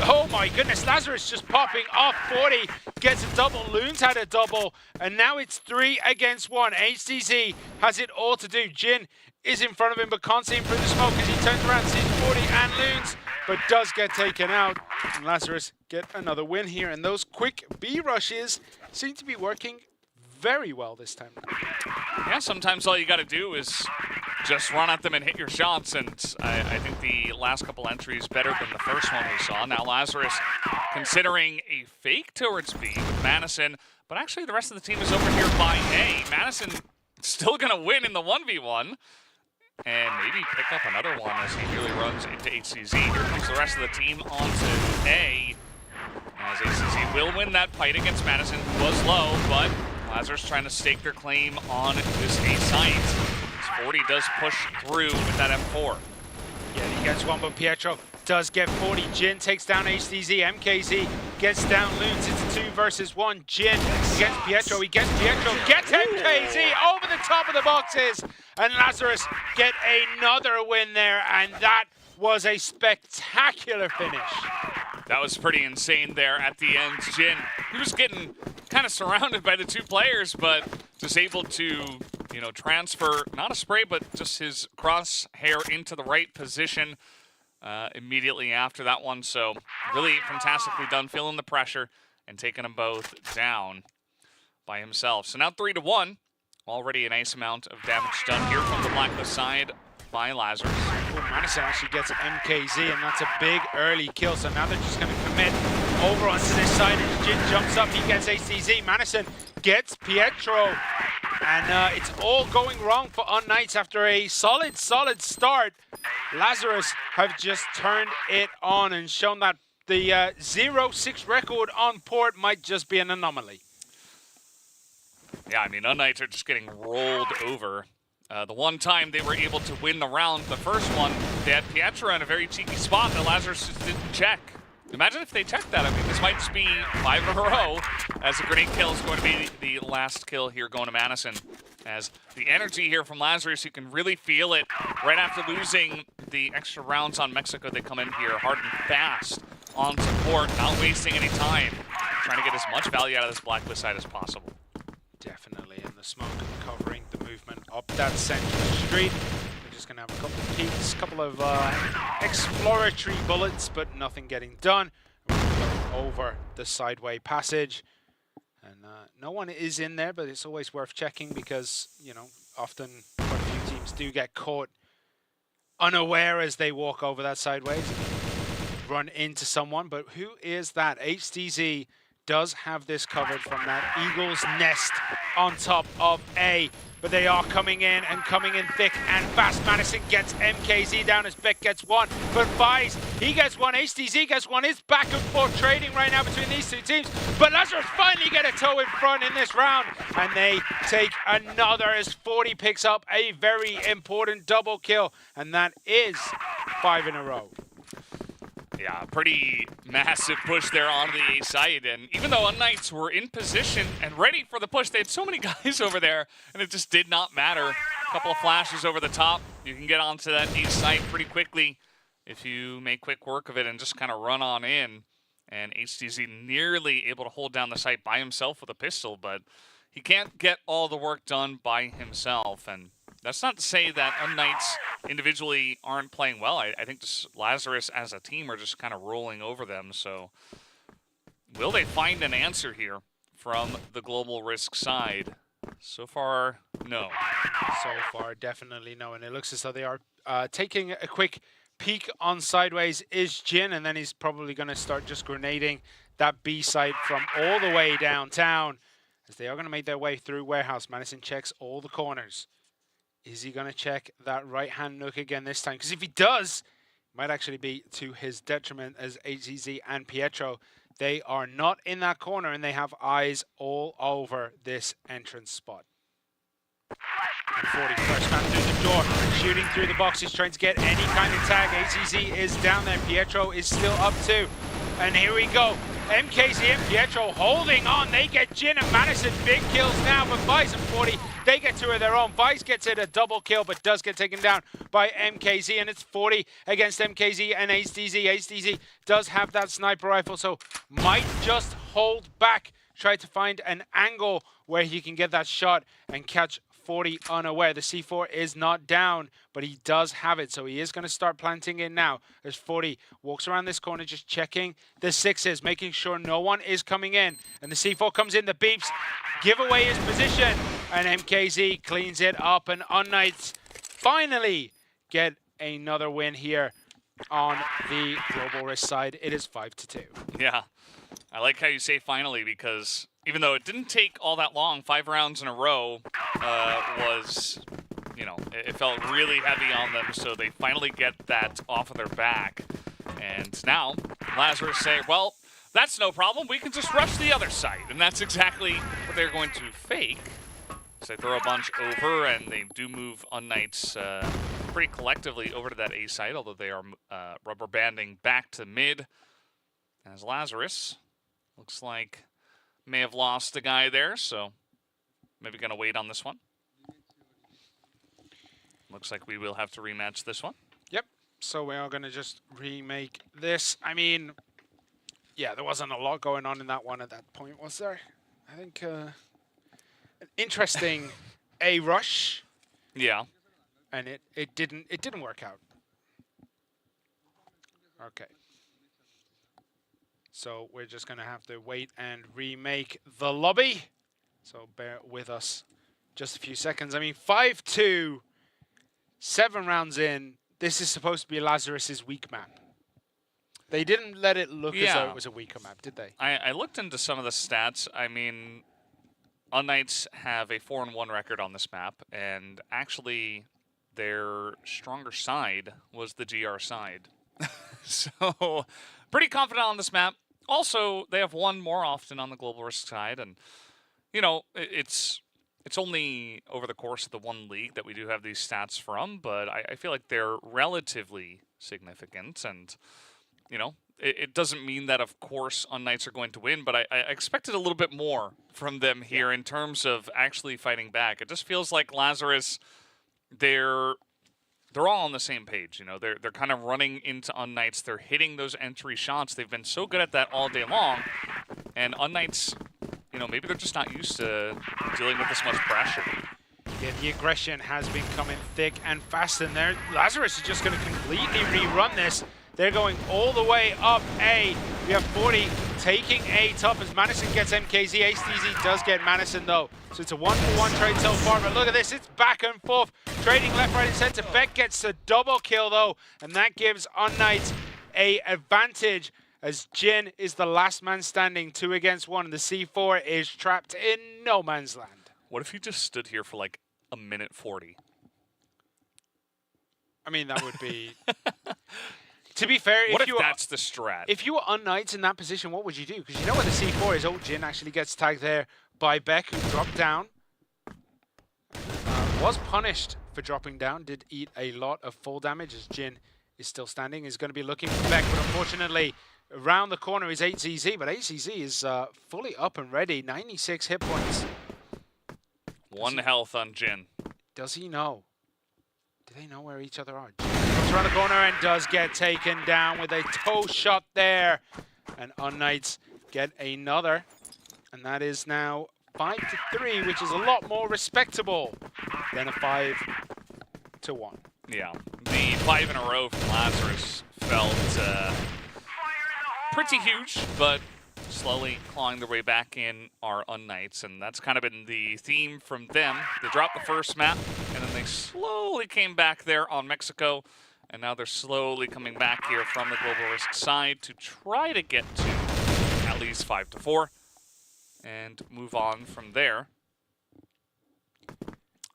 Oh my goodness, Lazarus just popping off 40, gets a double, Loons had a double, and now it's 3 against 1. HTZ has it all to do. Jin is in front of him, but can't see him through the smoke as he turns around, sees 40 and Loons, but does get taken out. And Lazarus get another win here, and those quick B rushes seem to be working very well this time. Yeah, sometimes all you got to do is just run at them and hit your shots, and I think the last couple entries better than the first one we saw. Now Lazarus considering a fake towards B with Madison, but actually the rest of the team is over here by A. Madison still going to win in the 1v1, and maybe pick up another one as he really runs into HCZ. Here comes the rest of the team onto A, as HCZ will win that fight against Madison, who was low, but Lazarus trying to stake their claim on this A site. 40 does push through with that M4. Yeah, he gets one, but Pietro does get 40. Jin takes down HDZ. MKZ gets down Loons. It's a 2 versus 1. Jin gets Pietro. He gets Pietro. Gets MKZ over the top of the boxes. And Lazarus get another win there. And that was a spectacular finish. That was pretty insane there at the end. Jin, he was getting kind of surrounded by the 2 players, but just able to, you know, transfer, not a spray, but just his crosshair into the right position immediately after that one. So really fantastically done, feeling the pressure and taking them both down by himself. So now 3-1. Already a nice amount of damage done here from the Blacklist side by Lazarus. Madison actually gets MKZ, and that's a big early kill. So now they're just going to commit over onto this side as Jin jumps up. He gets HCZ. Madison gets Pietro. And it's all going wrong for unKnights after a solid start. Lazarus have just turned it on and shown that the 0-6 record on port might just be an anomaly. Yeah, I mean, unKnights are just getting rolled over. The one time they were able to win the round, the first one, they had Pietro in a very cheeky spot that Lazarus just didn't check. Imagine if they checked that. I mean, this might just be 5 in a row, as the grenade kill is going to be the last kill here going to Madison. As the energy here from Lazarus, you can really feel it. Right after losing the extra rounds on Mexico, they come in here hard and fast on support, not wasting any time, trying to get as much value out of this Blacklist side as possible. Definitely, and the smoke covering the movement up that central street. We're just going to have a couple of peeks, a couple of exploratory bullets, but nothing getting done. We're going over the sideway passage. And no one is in there, but it's always worth checking because, you know, often quite a few teams do get caught unaware as they walk over that sideways and run into someone. But who is that? HTZ does have this covered from that Eagle's nest on top of A. But they are coming in and coming in thick and fast. Madison gets MKZ down as Beck gets one. But Vice, he gets one. HTZ gets one. It's back and forth trading right now between these two teams. But Lazarus finally get a toe in front in this round. And they take another as 40 picks up a very important double kill. And that is 5 in a row. Yeah, pretty massive push there on the A side, and even though unKnights were in position and ready for the push, they had so many guys over there, and it just did not matter. A couple of flashes over the top, you can get onto that A site pretty quickly if you make quick work of it and just kind of run on in. And HTZ nearly able to hold down the site by himself with a pistol, but he can't get all the work done by himself. And that's not to say that unKnights individually aren't playing well. I think just Lazarus as a team are just kind of rolling over them. So will they find an answer here from the Global Risk side? So far, no. So far, definitely no. And it looks as though they are taking a quick peek on sideways is Jin, and then he's probably going to start just grenading that B site from all the way downtown as they are going to make their way through warehouse. Madison checks all the corners. Is he going to check that right-hand nook again this time? Because if he does, it might actually be to his detriment as HZZ and Pietro. They are not in that corner, and they have eyes all over this entrance spot. And 40, first man through the door, shooting through the boxes, trying to get any kind of tag. HZZ is down there. Pietro is still up too. And here we go. MKZ and Pietro holding on. They get Jin and Madison. Big kills now, but Vice and 40 They get two of their own. Vice gets it a double kill, but does get taken down by MKZ, and it's 40 against MKZ and HDZ. HDZ does have that sniper rifle, so might just hold back, try to find an angle where he can get that shot and catch 40 unaware. The C4 is not down, but he does have it, so he is going to start planting in now as 40 walks around this corner, just checking the sixes, making sure no one is coming in. And the C4 comes in, the beeps give away his position, and MKZ cleans it up, and unKnights finally get another win here on the Global Risk side. It is 5-2. Yeah, I like how you say finally, because even though it didn't take all that long, 5 rounds in a row was, you know, it felt really heavy on them, so they finally get that off of their back. And now, Lazarus say, well, that's no problem, we can just rush the other side. And that's exactly what they're going to fake. So they throw a bunch over, and they do move unKnights pretty collectively over to that A side, although they are rubber banding back to mid. As Lazarus looks like may have lost a guy there, so maybe gonna wait on this one. Looks like we will have to rematch this one. Yep, so we are gonna just remake this. I mean, yeah, there wasn't a lot going on in that one at that point, was there? I think an interesting A rush. Yeah. And it didn't work out. Okay. So we're just going to have to wait and remake the lobby. So bear with us just a few seconds. I mean, 5-2, 7 rounds in. This is supposed to be Lazarus's weak map. They didn't let it look as though it was a weaker map, did they? I looked into some of the stats. I mean, unKnights have a 4-1 record on this map, and actually their stronger side was the GR side. So pretty confident on this map. Also, they have won more often on the Global Risk side, and, you know, it's only over the course of the one league that we do have these stats from, but I feel like they're relatively significant, and, you know, it doesn't mean that, of course, unKnights are going to win, but I expected a little bit more from them here in terms of actually fighting back. It just feels like Lazarus, they're all on the same page, you know. They're kind of running into unKnights. They're hitting those entry shots. They've been so good at that all day long. And unKnights, you know, maybe they're just not used to dealing with this much pressure. Yeah, the aggression has been coming thick and fast in there. Lazarus is just going to completely rerun this. They're going all the way up A. We have 40 taking A top as Madison gets MKZ. HDZ does get Madison though. So it's a 1-for-1 trade so far, but look at this, it's back and forth. Trading left, right, and center. Beck gets the double kill though, and that gives unKnights a advantage as Jin is the last man standing, 2 against 1, and the C4 is trapped in no man's land. What if he just stood here for like a minute 40? I mean, that would be... To be fair, what if that's the strat? If you were unKnights in that position, what would you do? Because you know where the C4 is. Oh, Jin actually gets tagged there by Beck, who dropped down. Was punished for dropping down. Did eat a lot of fall damage as Jin is still standing. Is going to be looking for Beck, but unfortunately, around the corner is HZZ. But HZZ is fully up and ready. 96 hit points. 1 health on Jin. Does he know? Do they know where each other are? Comes around the corner and does get taken down with a toe shot there. And unKnights get another. And that is now 5-3, which is a lot more respectable than a 5-1. Yeah, the 5 in a row from Lazarus felt pretty huge, but slowly clawing their way back in are unKnights, and that's kind of been the theme from them. They dropped the first map, and then they slowly came back there on Mexico, and now they're slowly coming back here from the Global Risk side to try to get to at least 5-4 and move on from there.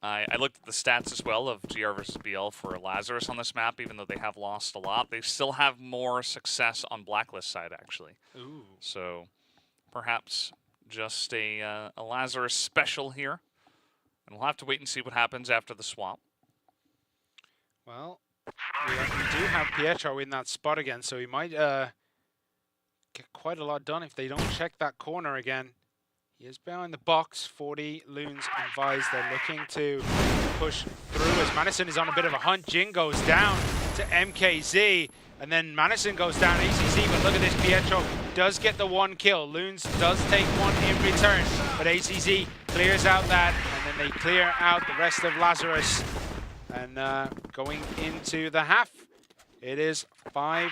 I looked at the stats as well of GR versus BL for Lazarus on this map. Even though they have lost a lot, they still have more success on Blacklist side, actually. Ooh. So perhaps just a Lazarus special here. And we'll have to wait and see what happens after the swap. Well, we do have Pietro in that spot again, so he might get quite a lot done if they don't check that corner again. He is behind the box. 40, Loons and Vise. They're looking to push through as Madison is on a bit of a hunt. Jin goes down to MKZ. And then Madison goes down ACZ, but look at this, Pietro does get the 1 kill. Loons does take 1 in return, but ACZ clears out that, and then they clear out the rest of Lazarus. And going into the half, it is 5-4.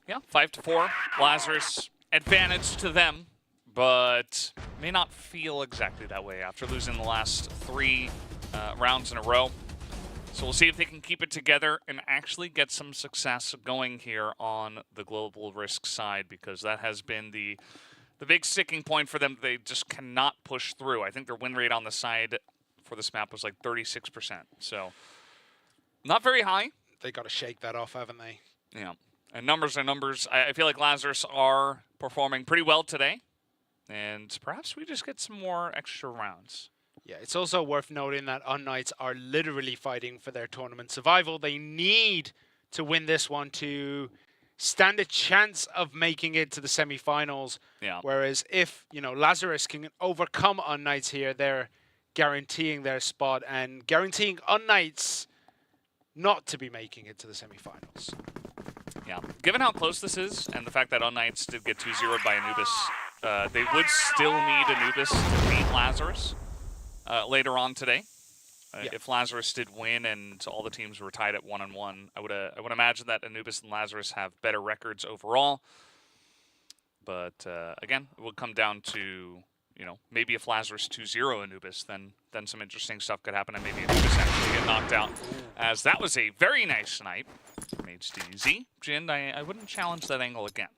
Yeah, 5-4. Lazarus, advantage to them, but may not feel exactly that way after losing the last 3 rounds in a row. So we'll see if they can keep it together and actually get some success going here on the global risk side, because that has been the big sticking point for them. They just cannot push through. I think their win rate on the side for this map was like 36%. So not very high. They got to shake that off, haven't they? Yeah. And numbers are numbers. I feel like Lazarus are performing pretty well today. And perhaps we just get some more extra rounds. Yeah, it's also worth noting that unKnights are literally fighting for their tournament survival. They need to win this one to stand a chance of making it to the semifinals. Yeah. Whereas if, Lazarus can overcome unKnights here, they're guaranteeing their spot and guaranteeing unKnights not to be making it to the semifinals. Yeah. Given how close this is and the fact that unKnights did get 2-0'd by Anubis, they would still need Anubis to beat Lazarus. Later on today, if Lazarus did win and all the teams were tied at 1-1, I would imagine that Anubis and Lazarus have better records overall. But again, it will come down to maybe if Lazarus 2-0 Anubis, then some interesting stuff could happen, and maybe Anubis actually get knocked out. As that was a very nice snipe from HDZ. Jin, I wouldn't challenge that angle again.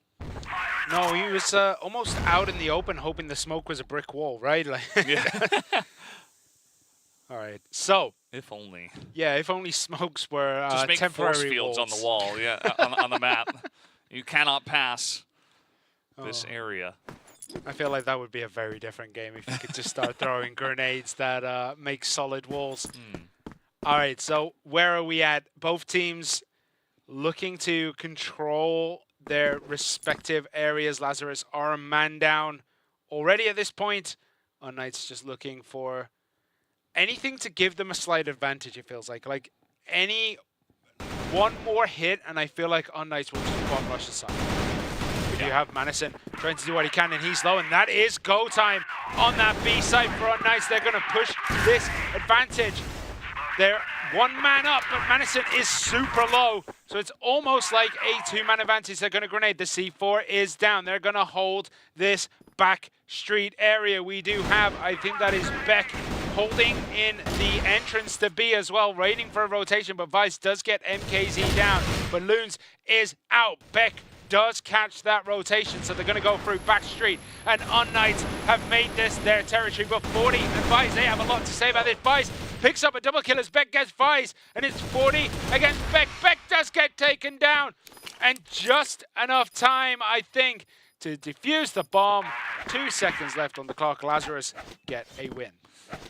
No, he was almost out in the open, hoping the smoke was a brick wall, right? Yeah. All right, so if only. Yeah, if only smokes were just make temporary force fields walls on the wall. Yeah, on the map. You cannot pass this area. I feel like that would be a very different game if you could just start throwing grenades that make solid walls. All right, so where are we at? Both teams looking to control their respective areas. Lazarus are a man down already at this point. unKnights just looking for anything to give them a slight advantage, it feels like. Like, one more hit, and I feel like unKnights will just bomb rush the side. You have Madison trying to do what he can, and he's low, and that is go time on that B side for unKnights. They're going to push this advantage. They're 1 man up, but Madison is super low, so it's almost like a 2-man advantage. They're going to grenade. The C4 is down. They're going to hold this back street area. We do have, I think that is Beck, holding in the entrance to B as well, waiting for a rotation, but Vice does get MKZ down, but Loons is out. Beck does catch that rotation, so they're going to go through back street, and unKnights have made this their territory, but 40 and Vice, they have a lot to say about this. Vice picks up a double kill as Beck gets Vice, and it's 40 against Beck. Beck does get taken down, and just enough time, I think, to defuse the bomb. 2 seconds left on the clock. Lazarus get a win.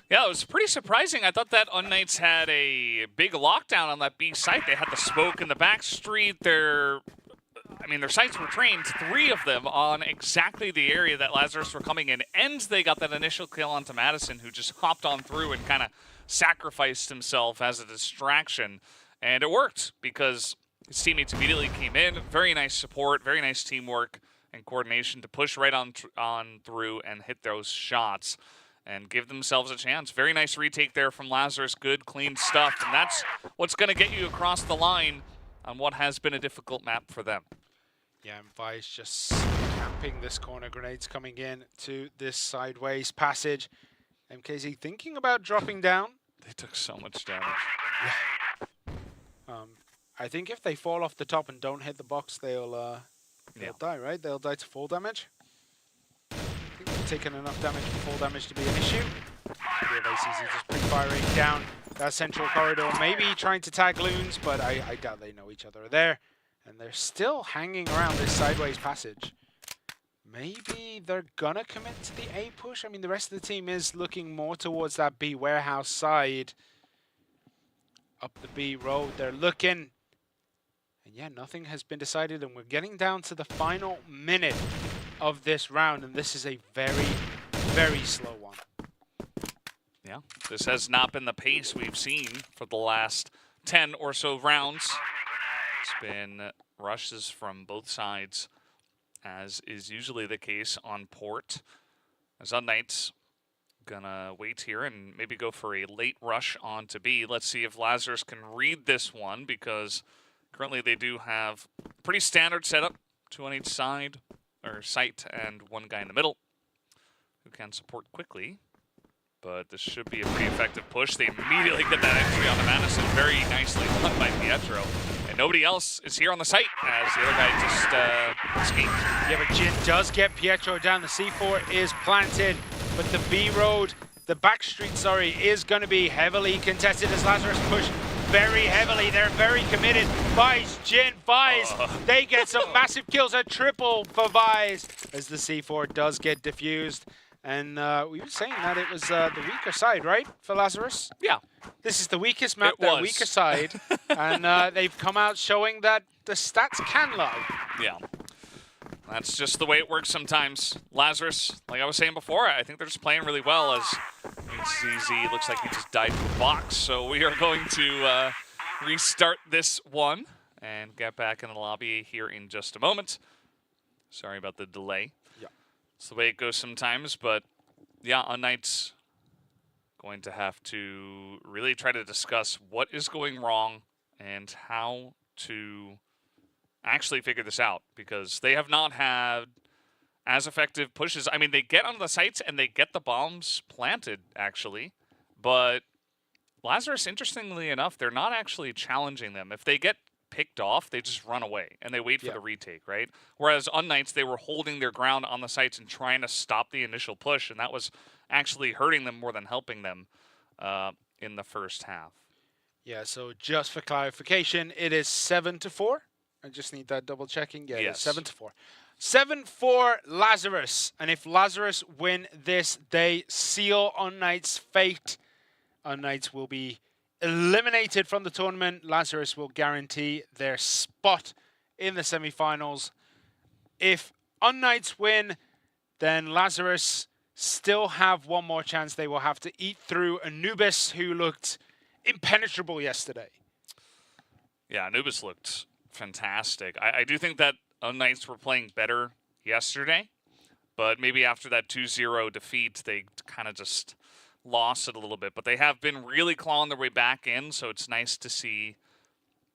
Yeah, it was pretty surprising. I thought that unKnights had a big lockdown on that B site. They had the smoke in the back street. Their sights were trained, 3 of them, on exactly the area that Lazarus were coming in. And they got that initial kill onto Madison, who just hopped on through and kind of sacrificed himself as a distraction. And it worked, because his teammates immediately came in. Very nice support, very nice teamwork and coordination to push right on through and hit those shots and give themselves a chance. Very nice retake there from Lazarus. Good, clean stuff. And that's what's going to get you across the line on what has been a difficult map for them. Yeah, and Vice just camping this corner. Grenades coming in to this sideways passage. MKZ thinking about dropping down. They took so much damage. Yeah. I think if they fall off the top and don't hit the box, they'll die, right? They'll die to full damage. I think they've taken enough damage for full damage to be an issue. ACZ just pre-firing down that central corridor, maybe trying to tag Loons, but I doubt they know each other there. And they're still hanging around this sideways passage. Maybe they're gonna commit to the A push. I mean, the rest of the team is looking more towards that B warehouse side. Up the B road, they're looking. And yeah, nothing has been decided, and we're getting down to the final minute of this round, and this is a very, very slow one. Yeah, this has not been the pace we've seen for the last 10 or so rounds. It's been rushes from both sides, as is usually the case on port. As unKnights gonna wait here and maybe go for a late rush on to B. Let's see if Lazarus can read this one, because currently they do have pretty standard setup, 2 on each side, or site, and 1 guy in the middle who can support quickly. But this should be a pretty effective push. They immediately get that entry on the Madison. Very nicely done by Pietro. And nobody else is here on the site as the other guy just escaped. Yeah, but Jin does get Pietro down. The C4 is planted, but the B road, the back street, sorry, is going to be heavily contested as Lazarus push very heavily. They're very committed. Vice, Jin, Vice. They get some massive kills. A triple for Vice as the C4 does get diffused. And we were saying that it was the weaker side, right, for Lazarus? Yeah. This is the weakest map, the weaker side. And they've come out showing that the stats can lie. Yeah. That's just the way it works sometimes. Lazarus, like I was saying before, I think they're just playing really well as HCZ looks like he just died in the box. So we are going to restart this one and get back in the lobby here in just a moment. Sorry about the delay. Yeah. It's the way it goes sometimes, but yeah, unKnights going to have to really try to discuss what is going wrong and how to actually figure this out, because they have not had as effective pushes. I mean, they get onto the sites and they get the bombs planted, actually, but Lazarus, interestingly enough, they're not actually challenging them. If they get picked off, they just run away and they wait for the retake, right? Whereas unKnights, they were holding their ground on the sites and trying to stop the initial push, and that was actually hurting them more than helping them in the first half. Yeah, so just for clarification, it is 7-4. I just need that double checking. Yeah, yes. It's 7-4. 7-4 Lazarus. And if Lazarus win this, they seal unKnights' fate. unKnights will be eliminated from the tournament. Lazarus will guarantee their spot in the semifinals. If unKnights win, then Lazarus still have one more chance. They will have to eat through Anubis, who looked impenetrable yesterday. Yeah, Anubis looked fantastic. I do think that unKnights were playing better yesterday, but maybe after that 2-0 defeat, they kind of just lost it a little bit. But they have been really clawing their way back in, so it's nice to see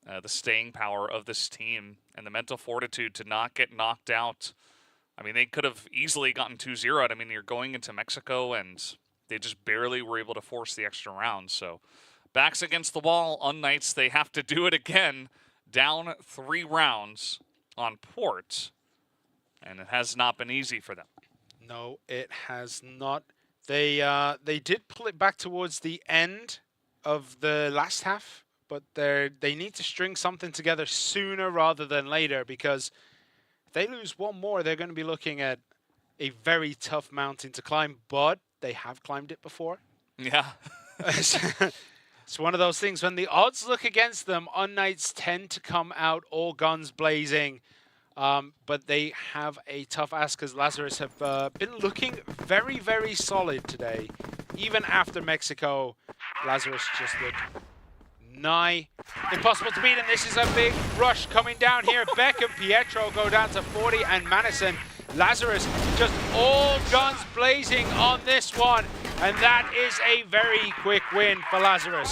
the staying power of this team and the mental fortitude to not get knocked out. I mean, they could have easily gotten 2-0. I mean, you're going into Mexico, and they just barely were able to force the extra round. So backs against the wall, unKnights, they have to do it again, down 3 rounds on port, and it has not been easy for them. No, it has not. They did pull it back towards the end of the last half, but they need to string something together sooner rather than later, because if they lose one more, they're going to be looking at a very tough mountain to climb, but they have climbed it before. Yeah. It's one of those things, when the odds look against them, unKnights tend to come out all guns blazing. But they have a tough ask, because Lazarus have been looking very, very solid today. Even after Mexico, Lazarus just looked nigh impossible to beat. And this is a big rush coming down here. Beck and Pietro go down to 40, and Madison. Lazarus just all guns blazing on this one. And that is a very quick win for Lazarus.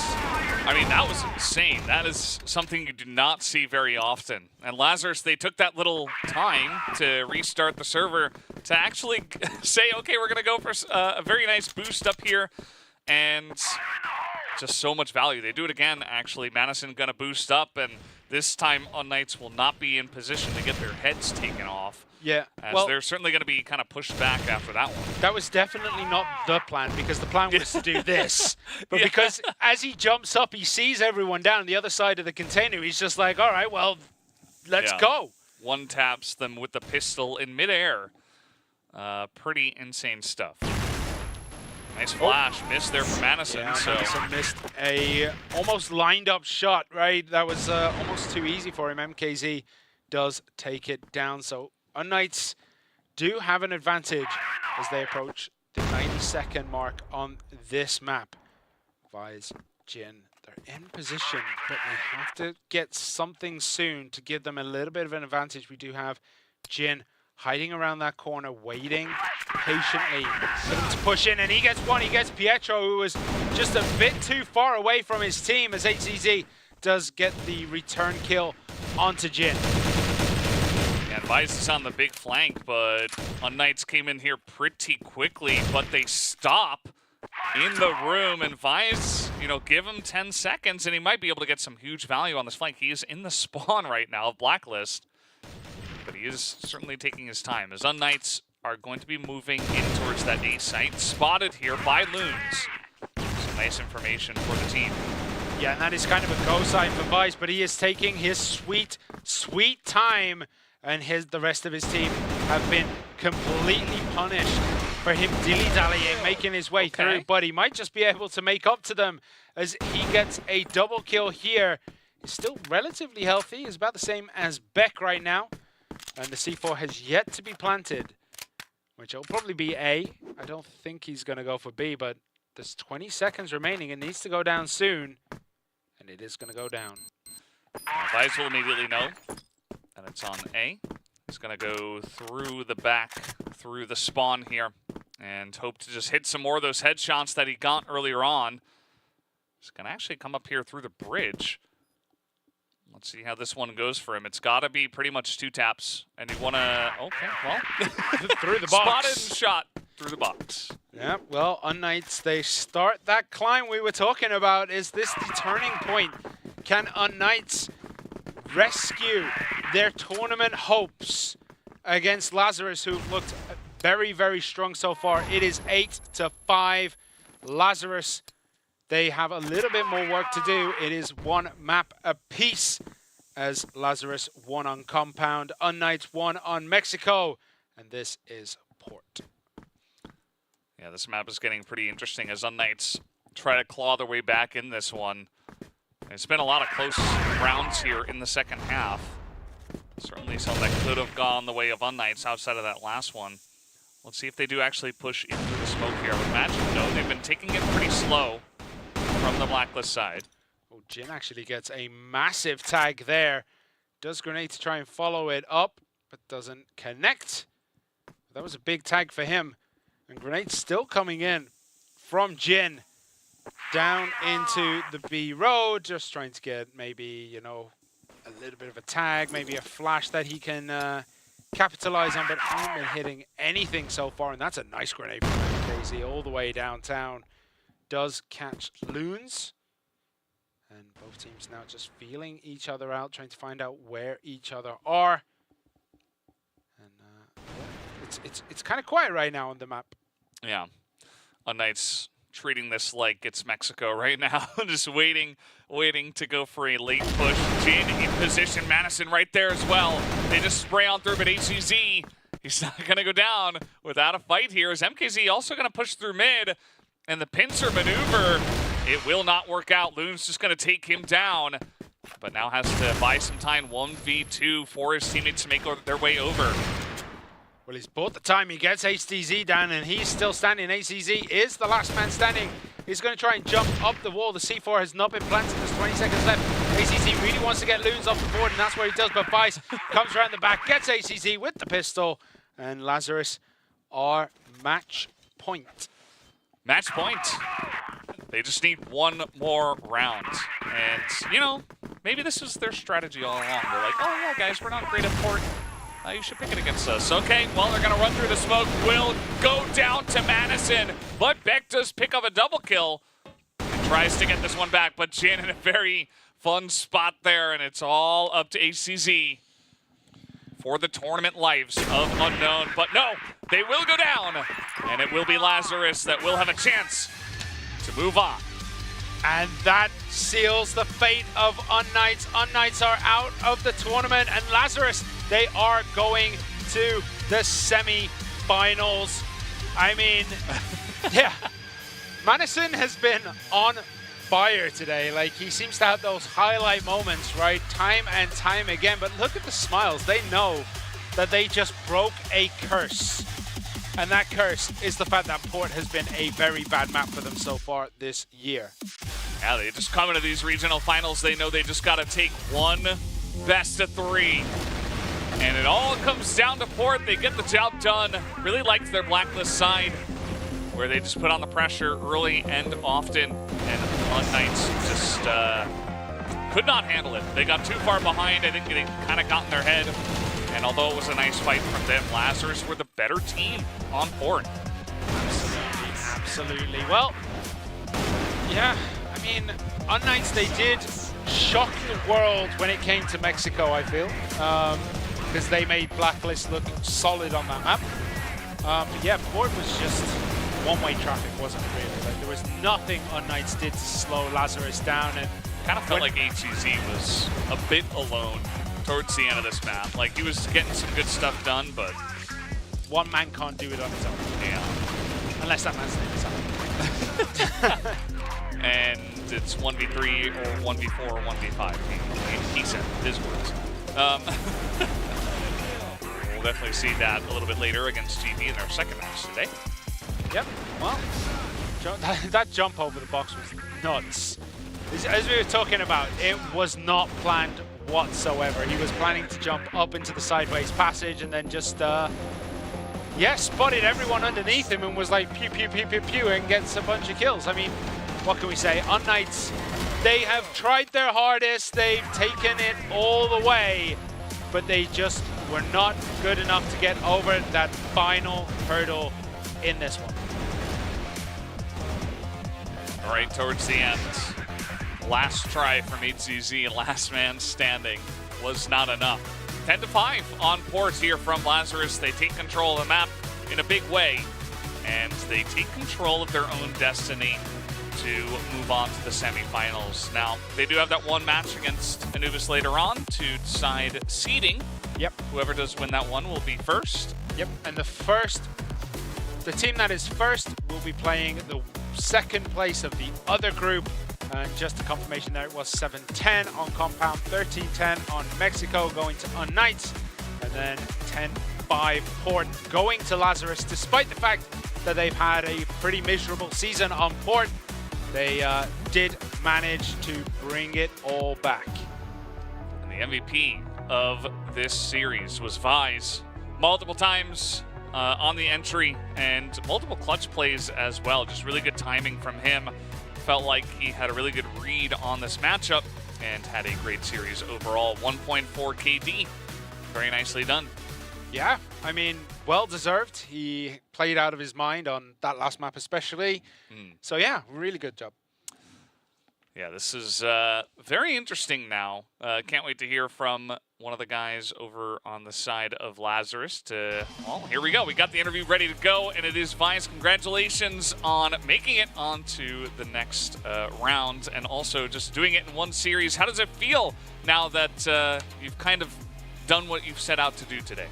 I mean, that was insane. That is something you do not see very often. And Lazarus, they took that little time to restart the server to actually say, okay, we're going to go for a very nice boost up here. And just so much value. They do it again, actually. Madison going to boost up, and this time unKnights will not be in position to get their heads taken off. Yeah, as well, they're certainly going to be kind of pushed back after that one. That was definitely not the plan, because the plan was to do this. But because as he jumps up, he sees everyone down on the other side of the container. He's just like, all right, well, let's go. One taps them with the pistol in midair. Pretty insane stuff. Nice flash, missed there from Madison. Yeah, so Madison missed a almost lined up shot, right? That was almost too easy for him. MKZ does take it down. So unKnights do have an advantage as they approach the 90-second mark on this map. Vise, Jin, they're in position, but they have to get something soon to give them a little bit of an advantage. We do have Jin hiding around that corner, waiting patiently for them to push in, and he gets one. He gets Pietro, who was just a bit too far away from his team, as HCZ does get the return kill onto Jin. Yeah, Vice is on the big flank, but unKnights came in here pretty quickly, but they stop in the room, and Vice, you know, give him 10 seconds, and he might be able to get some huge value on this flank. He is in the spawn right now of Blacklist, but he is certainly taking his time, as unKnights are going to be moving in towards that A site, spotted here by Loons. Some nice information for the team. Yeah, and that is kind of a go sign for Vice, but he is taking his sweet, sweet time, and the rest of his team have been completely punished for him dilly-dallying, making his way through, but he might just be able to make up to them as he gets a double kill here. He's still relatively healthy. He's about the same as Beck right now, and the C4 has yet to be planted, which will probably be A. I don't think he's going to go for B, but there's 20 seconds remaining. It needs to go down soon, and it is going to go down. Vice will immediately know that it's on A. He's going to go through the back, through the spawn here, and hope to just hit some more of those headshots that he got earlier on. He's going to actually come up here through the bridge. Let's see how this one goes for him. It's got to be pretty much 2 taps, and you want to... Okay, well... through the box. Spotted and shot through the box. Yeah, well, unKnights, they start that climb we were talking about. Is this the turning point? Can unKnights rescue their tournament hopes against Lazarus, who've looked very, very strong so far? It is 8-5. Lazarus, they have a little bit more work to do. It is 1 map apiece, as Lazarus won on Compound, unKnights won on Mexico, and this is Port. Yeah, this map is getting pretty interesting as unKnights try to claw their way back in this one. It's been a lot of close rounds here in the second half. Certainly some that could have gone the way of unKnights outside of that last one. Let's see if they do actually push into the smoke here. I would imagine no, they've been taking it pretty slow from the Blacklist side. Oh, Jin actually gets a massive tag there. Does Grenade to try and follow it up, but doesn't connect. That was a big tag for him. And Grenade's still coming in from Jin down into the B road, just trying to get maybe, you know, a little bit of a tag, maybe a flash that he can capitalize on, but hasn't been hitting anything so far, and that's a nice grenade from MKZ all the way downtown. Does catch Loons, and both teams now just feeling each other out, trying to find out where each other are. And yeah, it's kind of quiet right now on the map. Yeah, unKnights treating this like it's Mexico right now, just waiting to go for a late push. Jin in position, Madison right there as well. They just spray on through, but HCZ, he's not going to go down without a fight here. Is MKZ also going to push through mid? And the pincer maneuver, it will not work out. Loon's just going to take him down, but now has to buy some time, 1v2 for his teammates to make their way over. Well, he's bought the time. He gets HTZ down, and he's still standing. HTZ is the last man standing. He's going to try and jump up the wall. The C4 has not been planted. There's 20 seconds left. HTZ really wants to get Loons off the board, and that's what he does. But Vice comes around the back, gets HTZ with the pistol, and Lazarus are match point. Match point. They just need 1 more round. And, you know, maybe this is their strategy all along. They're like, oh, yeah, guys, we're not great at port. You should pick it against us. Okay, well, they're going to run through the smoke. Will go down to Madison, but Beck does pick up a double kill and tries to get this one back, but Jin in a very fun spot there, and it's all up to HCZ for the tournament lives of Unknown. But no, they will go down, and it will be Lazarus that will have a chance to move on. And that seals the fate of unKnights. unKnights are out of the tournament, and Lazarus, they are going to the semi-finals. I mean, yeah, Madison has been on fire today. Like, he seems to have those highlight moments, right? Time and time again. But look at the smiles. They know that they just broke a curse. And that curse is the fact that Port has been a very bad map for them so far this year. Yeah, they just come into these regional finals. They know they just got to take one best of 3. And it all comes down to Port. They get the job done. Really liked their blacklist side, where they just put on the pressure early and often. And unKnights just could not handle it. They got too far behind. I think they kind of got in their head. And although it was a nice fight from them, Lazarus were the better team on Port. Absolutely. Well, yeah, I mean, unKnights, they did shock the world when it came to Mexico, I feel. Because they made Blacklist look solid on that map. But yeah, Port was just one-way traffic, wasn't it, really? Like, there was nothing unKnights did to slow Lazarus down. And kind of felt like HCZ was a bit alone towards the end of this map. Like, he was getting some good stuff done, but one man can't do it on his own. Yeah. Unless that man's name is Anubis. And it's 1v3 or 1v4 or 1v5. He said his words. We'll definitely see that a little bit later against GB in their second match today. Yep, well, that jump over the box was nuts. As we were talking about, it was not planned whatsoever. He was planning to jump up into the sideways passage and then just, yeah, spotted everyone underneath him and was like pew, pew, pew, pew, pew, and gets a bunch of kills. I mean, what can we say? unKnights, they have tried their hardest. They've taken it all the way, but they just were not good enough to get over that final hurdle in this one. All right, towards the end, last try from HCZ, last man standing, was not enough. 10-5 on Port here from Lazarus. They take control of the map in a big way, and they take control of their own destiny to move on to the semifinals. Now, they do have that one match against Anubis later on to decide seeding. Yep. Whoever does win that one will be first. Yep, and the team that is first will be playing the second place of the other group. And just a confirmation there, it was 7-10 on Compound, 13-10 on Mexico going to unKnights, and then 10-5 Port going to Lazarus. Despite the fact that they've had a pretty miserable season on Port, they did manage to bring it all back. And the MVP of this series was Vise. Multiple times on the entry and multiple clutch plays as well. Just really good timing from him. Felt like he had a really good read on this matchup and had a great series overall. 1.4 KD. Very nicely done. Yeah, I mean, well deserved. He played out of his mind on that last map especially. So yeah, really good job. Yeah, this is very interesting now. Can't wait to hear from one of the guys over on the side of Lazarus. Well, here we go. We got the interview ready to go, and it is Vise. Congratulations on making it onto the next round, and also just doing it in one series. How does it feel now that you've kind of done what you've set out to do today?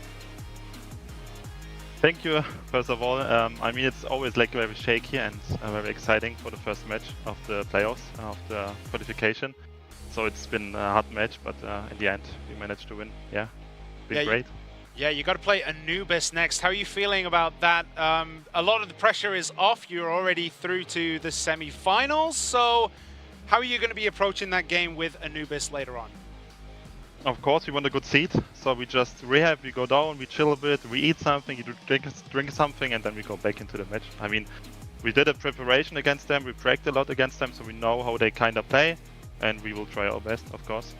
Thank you, first of all. I mean, it's always like very shaky and very exciting for the first match of the playoffs, of the qualification. So it's been a hard match, but in the end, we managed to win. Yeah, been great. Yeah, you got to play Anubis next. How are you feeling about that? A lot of the pressure is off. You're already through to the semi-finals. So how are you going to be approaching that game with Anubis later on? Of course, we want a good seat, so we just rehab, we go down, we chill a bit, we eat something, you drink something, and then we go back into the match. I mean, we did a preparation against them, we practiced a lot against them, so we know how they kind of play, and we will try our best, of course.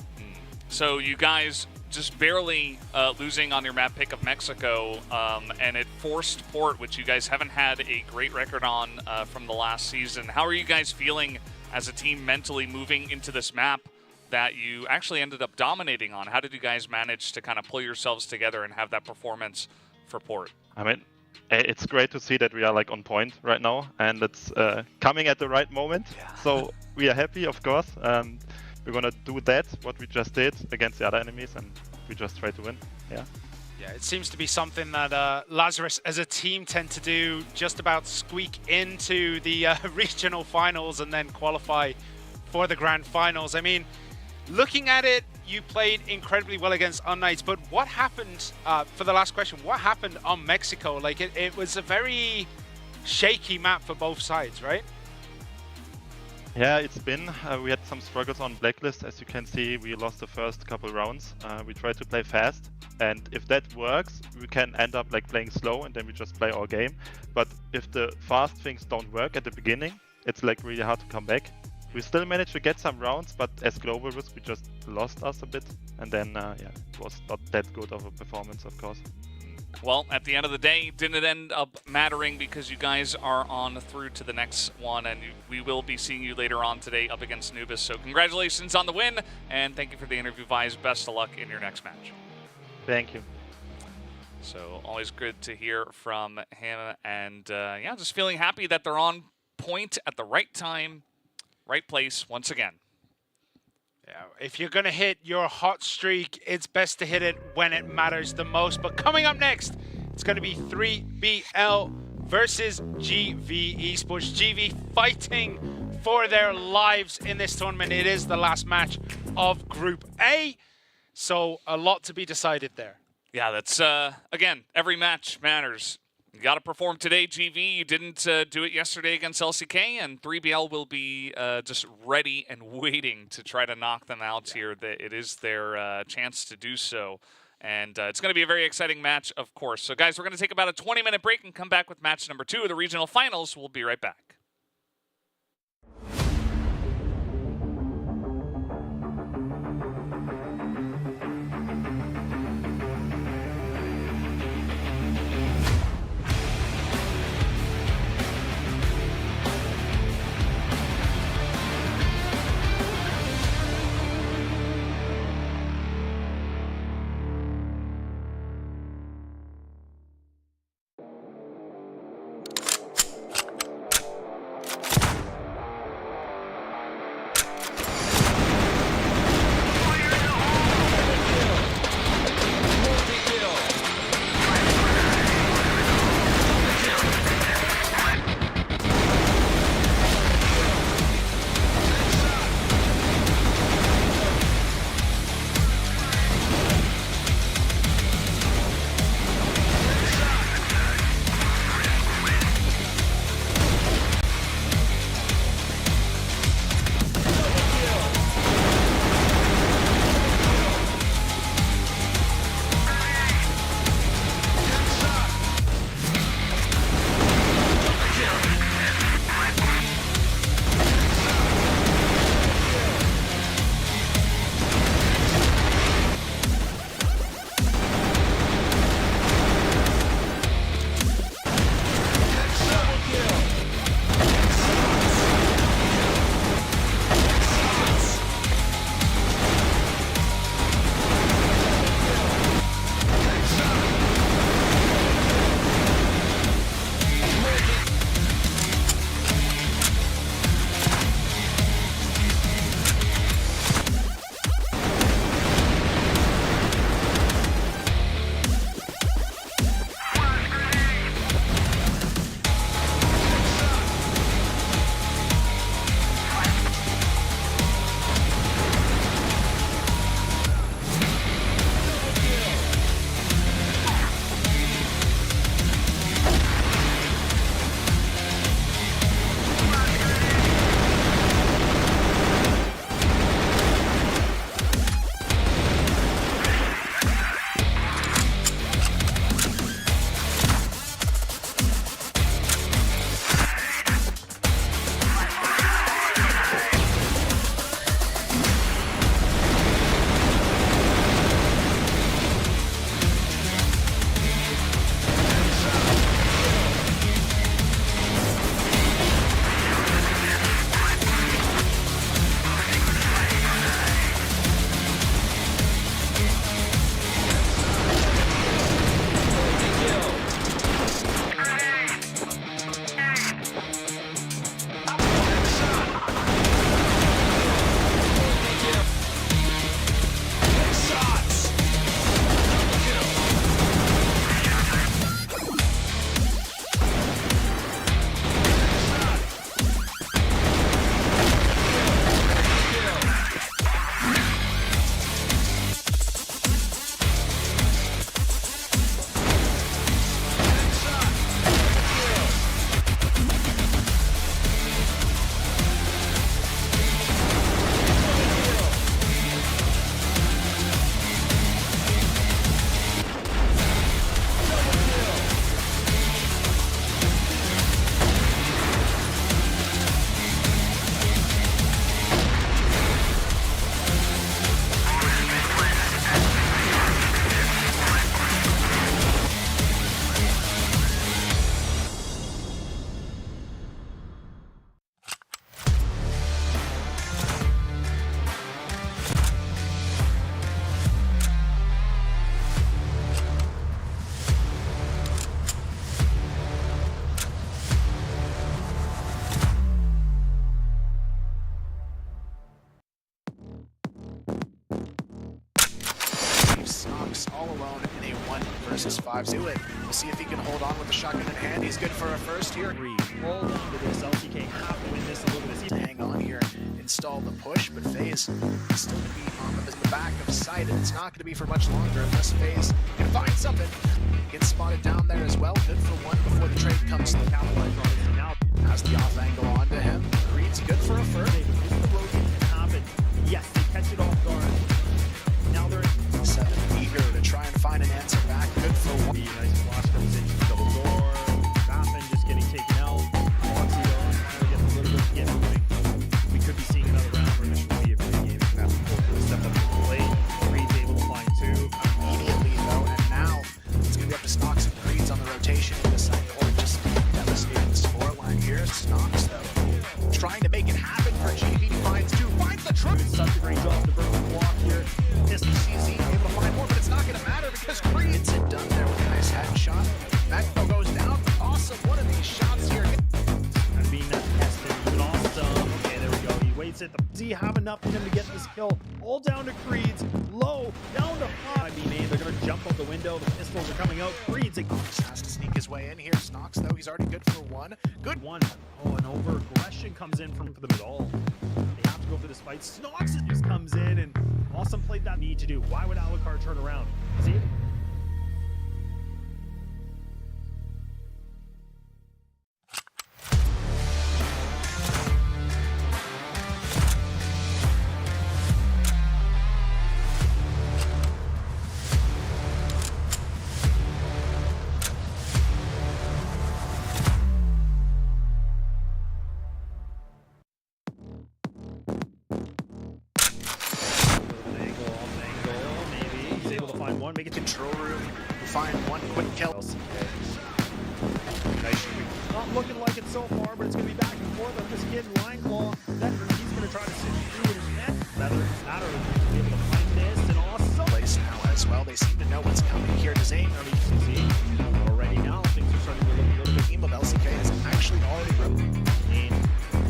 So you guys just barely losing on your map pick of Mexico, and it forced Port, which you guys haven't had a great record on from the last season. How are you guys feeling as a team mentally moving into this map that you actually ended up dominating on? How did you guys manage to kind of pull yourselves together and have that performance for Port? I mean, it's great to see that we are like on point right now, and it's coming at the right moment. Yeah. So we are happy, of course. We're gonna do that, what we just did against the other enemies, and we just try to win. Yeah. Yeah, it seems to be something that Lazarus as a team tend to do, just about squeak into the regional finals and then qualify for the grand finals. I mean, looking at it, you played incredibly well against unKnights, but what happened, for the last question, what happened on Mexico? Like, it was a very shaky map for both sides, right? Yeah, it's been. We had some struggles on Blacklist. As you can see, we lost the first couple rounds. We tried to play fast, and if that works, we can end up like playing slow, and then we just play our game. But if the fast things don't work at the beginning, it's like really hard to come back. We still managed to get some rounds, but as Global Risk, we just lost us a bit, and then yeah, it was not that good of a performance, of course. Well, at the end of the day, didn't end up mattering because you guys are on through to the next one, and we will be seeing you later on today up against Anubis. So congratulations on the win, and thank you for the interview, Vise. Best of luck in your next match. Thank you. So always good to hear from him, and yeah, just feeling happy that they're on point at the right time, right place once again. Yeah, if you're going to hit your hot streak, it's best to hit it when it matters the most. But coming up next, it's going to be 3BL versus GV Esports. GV fighting for their lives in this tournament. It is the last match of Group A, so a lot to be decided there. Yeah, that's, again, every match matters. You got to perform today, GV. You didn't do it yesterday against LCK, and 3BL will be just ready and waiting to try to knock them out here. It is their chance to do so, and it's going to be a very exciting match, of course. So, guys, we're going to take about a 20-minute break and come back with match number 2 of the regional finals. We'll be right back. versus 5. Do it. We'll see if he can hold on with the shotgun in hand. He's good for a first here. Roll down to this. LCK have to win this a little bit. Hang on here, install the push, but FaZe is still going to be on the back of sight, and it's not going to be for much longer unless FaZe can find something. Gets spotted down there as well. Good for one before the trade comes to capitalize on it. Now has the off angle onto him. Creed's good for a first. If the rotation can happen, yes, they catch it off guard. Now they're 7 eager to try and find an answer back. Good for one. nice flash comes in, double door. Raffin just getting taken out. Foxy though, getting a little bit of get moving. We could be seeing another round where this should be a free game. Have to step up to the plate. Creed's able to find 2. Immediately though, and now it's going to be up to Snox and Creeds on the rotation in the side court. Just devastating the scoreline here. Snox though, trying to make it happen for GV. Finds 2, finds the truth. Such a great job to burn the block here. This CZ able to find more, but it's not going to matter because Creed gets it done there with a nice headshot. Magno goes down. Awesome. One of these shots here. And being that tested, even awesome. Okay, there we go. He waits it. Does he have enough in him to get this kill? All down to Creed's. Low. Down to 5. They're going to jump out the window. The pistols are coming out. Creed's has to sneak his way in here. Snox, though, he's already good for 1. Good 1. Oh, an over-aggression comes in from them at all. They have to go for this fight. Snox just comes in and awesome played that need to do. Why would Alucard turn around? See it? Make it control room. Find 1 quick kill. Nice shooting. Not looking like it so far, but it's going to be back and forth on this kid. Line claw. He's going to try to sit through his net. Matter to be able to find this and awesome. Place now as well. They seem to know what's coming here. Zane already now. Things are starting to look a little bit. Team of LCK is actually already and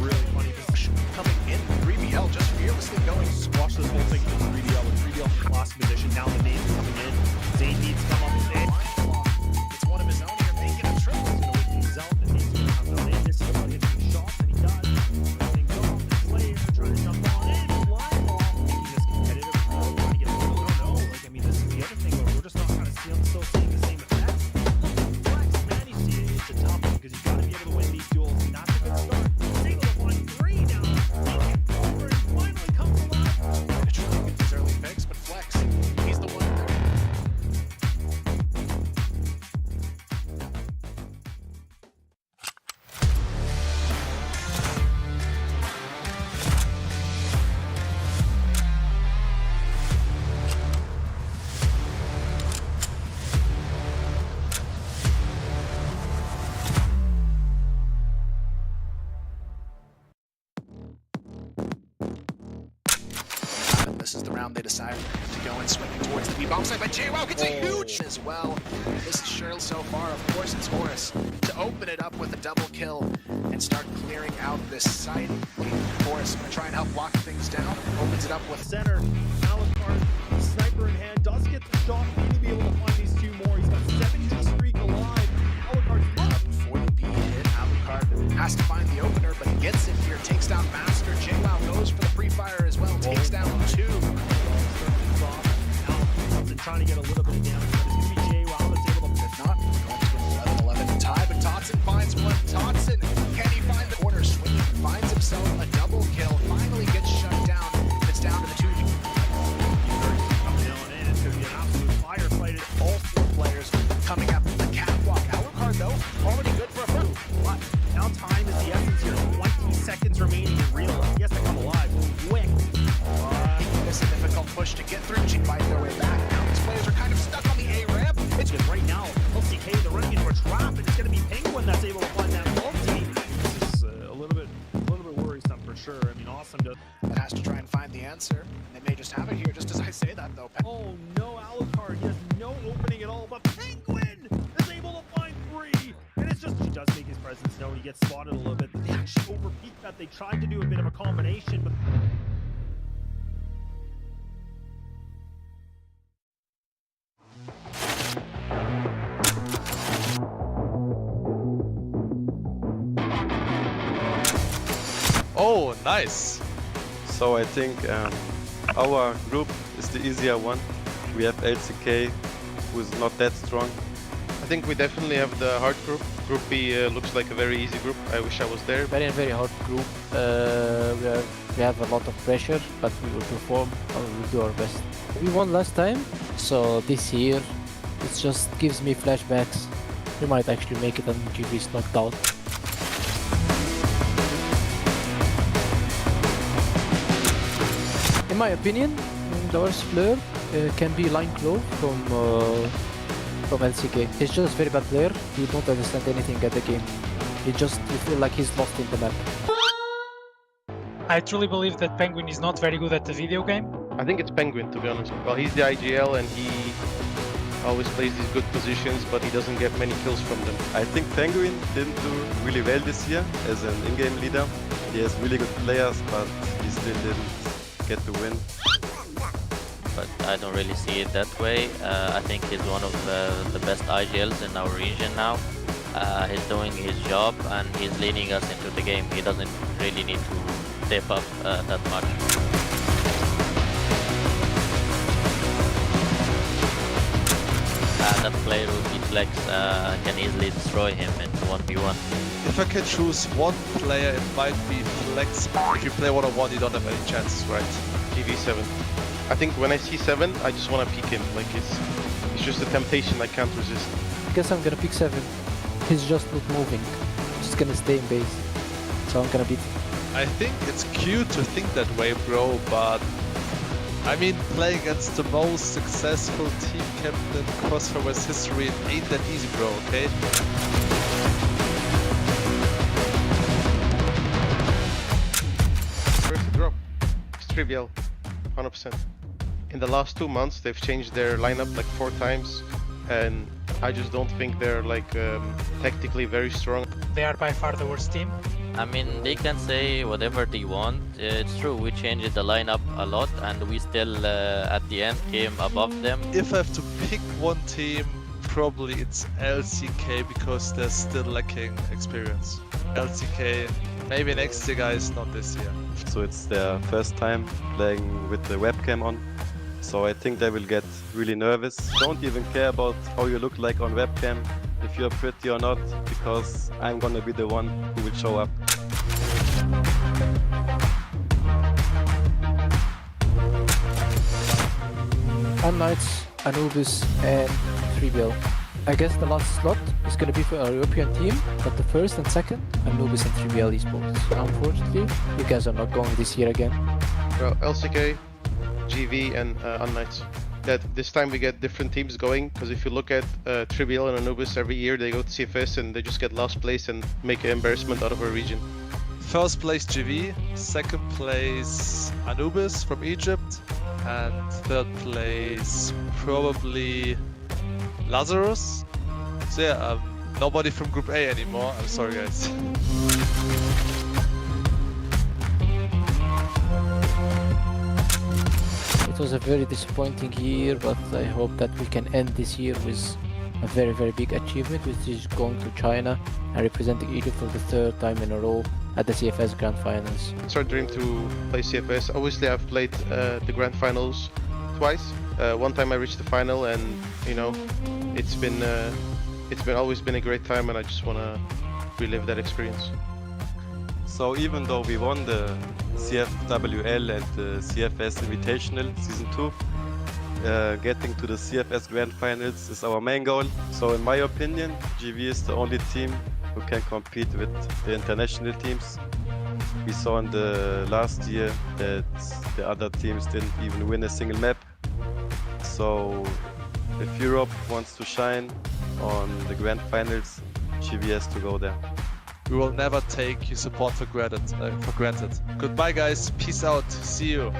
really funny position coming in. 3BL just fearlessly going. Squash this whole thing with 3BL. With 3BL lost position. Now the nades are coming in. Zane needs to come up with it. It's one of his own here, making a triple. He's going to wait things out. And he's going to come down in. This is about hitting shots, and he does. Things off. The Slayer trying to jump on in. Line ball. Making this competitive. Trying to get a little. I don't know. Like, I mean, this is the other thing where we're just not kind of still seeing the same effect. Flex, man, you see it. It's a tough one because you've got to be able to win these duels. And that's a good start. He's able to find 3 now. Take it forward and finally comes alive. Trying to try and get these early picks, but Flex, he's the one there. This is the round they decide to go and swing towards the B-bomb side, but JWoww gets a huge as well. This is Cheryl so far. Of course, it's Horus to open it up with a double kill and start clearing out this site. Horus going to try and help lock things down. Opens it up with center. Alucard, sniper in hand, does get the shot. Need to be able to find these 2 more. He's got 70 streak alive. Alucard's up before the B hit. Alucard has to find the opener, but he gets it here. Takes down Master. JWoww goes for the pre-fire as well. Takes down 2. Trying to get a little bit of damage, but it's going to be JWoww that's able to, if not, going to get 11-11 tie, but Totson finds 1. Totson, can he find the corner? Swinging, finds himself a double kill, finally gets shut down. It's down to the 2. Coming down in, it's going to be an absolute firefight. All 4 players coming up the catwalk. Alucard, though, already good for a first. But now time is the essence here. 20 seconds remaining in real life. He has to come alive quick. It's a difficult push to get through. She fight their way back. Now these players are kind of stuck on the A ramp. It's good right now. LCK, they're running into a trap, and it's going to be Penguin that's able to find that multi. This is a little bit worrisome for sure. I mean, awesome to. That has to try and find the answer. And they may just have it here, just as I say that though. Oh no, Alucard. He has no opening at all, but Penguin is able to find 3. And it's just, he does make his presence known. He gets spotted a little bit. They actually overpeaked that. They tried to do a bit of a combination, but. Oh, nice. So I think our group is the easier one. We have LCK, who is not that strong. I think we definitely have the hard group. Group B looks like a very easy group. I wish I was there. Very hard group. We have a lot of pressure, but we will perform and we will do our best. We won last time, so this year it just gives me flashbacks. We might actually make it and GV is knocked out. In my opinion, the worst player can be Line Clove from LCK. He's just a very bad player. You don't understand anything at the game. You feel like he's lost in the map. I truly believe that Penguin is not very good at the video game. I think it's Penguin, to be honest. Well, he's the IGL and he always plays these good positions, but he doesn't get many kills from them. I think Penguin didn't do really well this year as an in-game leader. He has really good players, but he still didn't get the win. But I don't really see it that way. I think he's one of the best IGLs in our region now. He's doing his job and he's leading us into the game. He doesn't really need to step up that much. That player who beat Flex can easily destroy him in 1v1. If I can choose one player, it might be Flex. If you play 1-on-1, you don't have any chances, right? GV7. I think when I see 7, I just want to peek him. Like it's just a temptation I can't resist. I guess I'm gonna pick 7. He's just not moving. He's just gonna stay in base. So I'm gonna beat him. I think it's cute to think that way, bro, but I mean, playing against the most successful team captain in CrossFire's history, it ain't that easy, bro, okay? Where's the drop? It's trivial, 100%. In the last 2 months, they've changed their lineup like 4 times, and I just don't think they're like tactically very strong. They are by far the worst team. I mean, they can say whatever they want. It's true, we changed the lineup a lot and we still, at the end, came above them. If I have to pick one team, probably it's LCK because they're still lacking experience. LCK, maybe next year, guys, not this year. So it's their first time playing with the webcam on. So I think they will get really nervous. Don't even care about how you look like on webcam, if you're pretty or not, because I'm gonna be the one who will show up. unKnights, Anubis and 3BL. I guess the last slot is gonna be for our European team, but the first and second, Anubis and 3BL Esports. Unfortunately, you guys are not going this year again. Well, LCK, GV and unKnights. That this time we get different teams going, because if you look at 3BL and Anubis, every year they go to CFS and they just get last place and make an embarrassment out of our region. First place GV, second place Anubis from Egypt, and third place probably Lazarus. So yeah, nobody from Group A anymore. I'm sorry, guys. It was a very disappointing year, but I hope that we can end this year with a very big achievement, which is going to China and representing Egypt for the 3rd time in a row at the CFS Grand Finals. It's our dream to play CFS. Obviously, I've played the Grand Finals twice. One time I reached the final, and you know, it's been always been a great time, and I just want to relive that experience. So even though we won the CFWL and the CFS Invitational Season 2, getting to the CFS Grand Finals is our main goal. So in my opinion, GV is the only team who can compete with the international teams. We saw in the last year that the other teams didn't even win a single map. So if Europe wants to shine on the Grand Finals, GV has to go there. We will never take your support for granted. Goodbye, guys. Peace out. See you.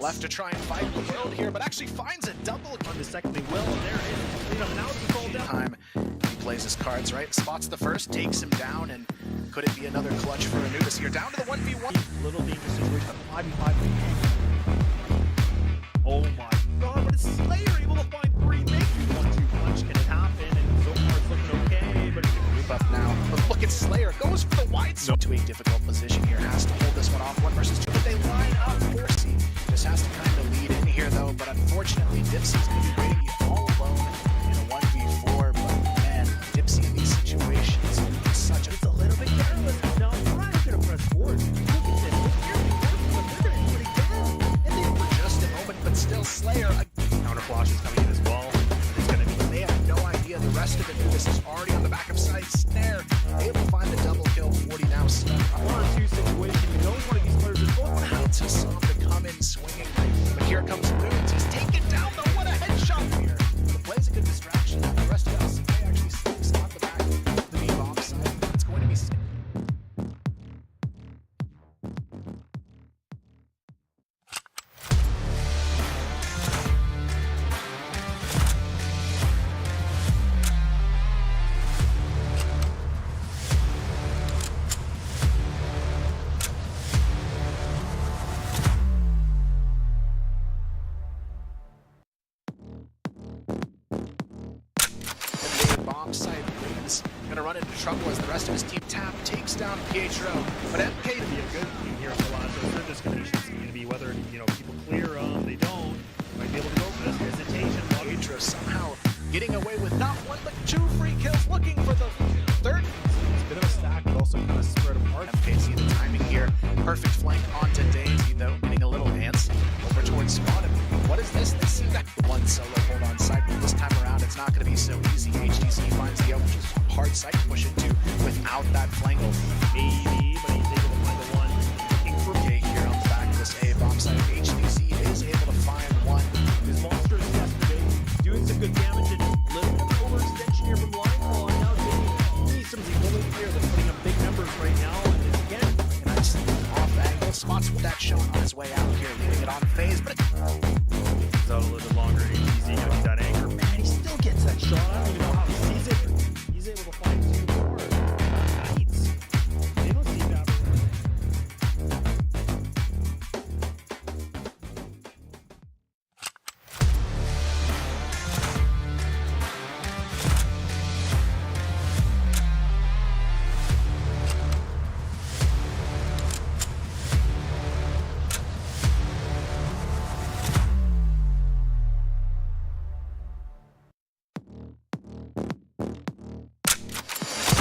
Left to try and fight the world here, but actually finds a double. On the second, they will, and there it is. Clean up now, it's all down. Time he plays his cards right, spots the first, takes him down, and could it be another clutch for Anubis here? Down to the 1v1. Little dangerous situation. 5v5. Oh my god, but it's Slayer able to find 3 makes 1-2 punch. Can it happen? And so far it's looking okay, but it can Group up now. But look at Slayer, goes for the wide zone. To a difficult position here, has to hold this one off 1 versus 2, but they line up. Mercy just has to kind of lead in here though, but unfortunately Dipsy's going to be waiting all alone in a 1v4, but man, Dipsy in these situations is such a... it's a little bit careless. Now, I'm going to press forward. Look at this. They're going to do it again. And they for just a moment, but still Slayer... Counter flash is coming in as well. It's going to be... They have no idea. The rest of Anubis is already on the back of side. Snare able to find the double kill. 40 now stuck. 1-2 situation. You know one of these players is going How to Sam to come in swinging. But here comes Moons. He's taken down though. What a headshot here. The play's a good distraction. The rest of LCK actually sticks on the back of the B-bomb side. It's going to be... bomb site. Moon's gonna run into trouble as the rest of his team takes down Pietro. But MK to be a good team here for Lazarus. They're just going to be whether, you know, people clear them, they don't. Might be able to go for this hesitation. Pietro somehow getting away with not 1 but 2 free kills, looking for the 3rd. It's a bit of a stack, but also kind of spread apart. MK see the timing here. Perfect flank onto Daisy though, getting a little antsy over towards Spawn. What is this? They see that one solo hold on site, but this time around it's not going to be so easy. HTC finds the which is a hard site to push into without that flank. Maybe, but he's able to find the one. Looking for okay, here on the back of this A bomb site. HTC is able to find one. His monsters yesterday doing some good damage and a little bit of overextension here from Linefall. And now Jamie some really clear. They're putting up big numbers right now. And it's again, a nice off angle. Spots with that shot on his way out here, leaving it on phase, but it's out a little bit longer. HTC gonna be that anchor. Man, he still gets that shot. I don't even know how he sees it. He's able to find 2 more. Knights. They don't seem to have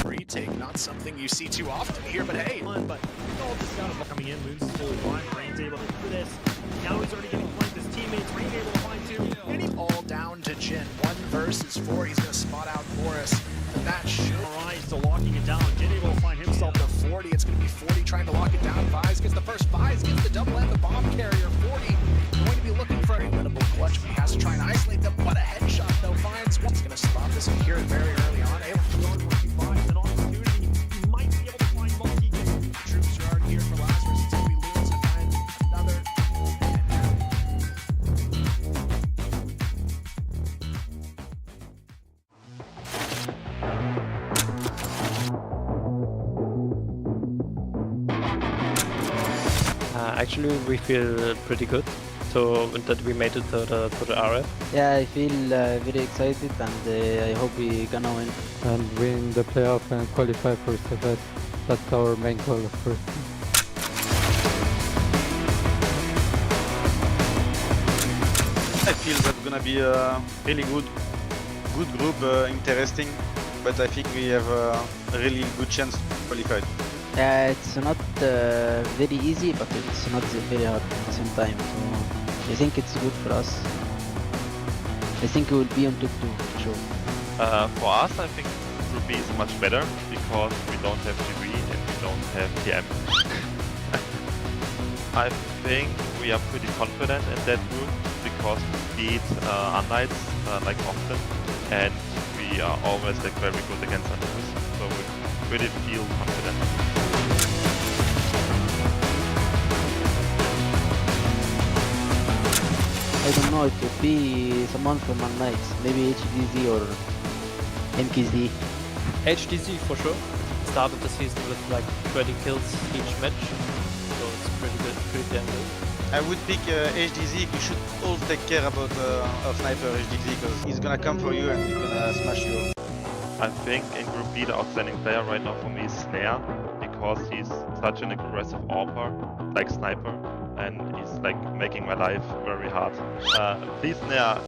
retake, not something you see too often here, but hey. But all just got him coming in. Moon's fully blind. Rain's able to do this. Now he's already getting flanked. His teammates. Rain able to find 2. And he's all down to Jin. 1 versus 4. He's going to spot out Boris. And that should... Alright, still locking it down. Jin able to find himself the 40. It's going to be 40 trying to lock it down. Vise gets the first. Vise gets the double and the bomb carrier. 40 going to be looking for a winnable clutch, but he has to try and isolate them. What a headshot though. Finds one. He's going to stop this and cure it very early on. Able to go on. He finds an opportunity. He might be able to find multi. Troops are already here for Lazarus. It's going to be Loons to find another. Actually, we feel pretty good that we made it to the RF. Yeah, I feel very excited, and I hope we gonna win. And win the playoff and qualify for CFS. That's our main goal, of course. I feel that's gonna be a really good group, interesting, but I think we have a really good chance to qualify. It's not very easy, but it's not very hard at the same time. So I think it's good for us. I think we will be on top 2 for sure. For us, I think Group B is much better because we don't have GV and we don't have TM. I think we are pretty confident in that group because we beat unKnights like often, and we are always like very good against Anubis, so we really feel confident. I don't know, it would be someone from unKnights, maybe HDZ or MKZ. HDZ for sure. Started the season with like 20 kills each match, so it's pretty good, pretty damn good. I would pick HDZ. We should all take care about our sniper HDZ because he's gonna come for you and he's gonna smash you. I think in Group B the outstanding player right now for me is Snare, because he's such an aggressive AWPer, like sniper, and he's like making my life very hard. Please Snare.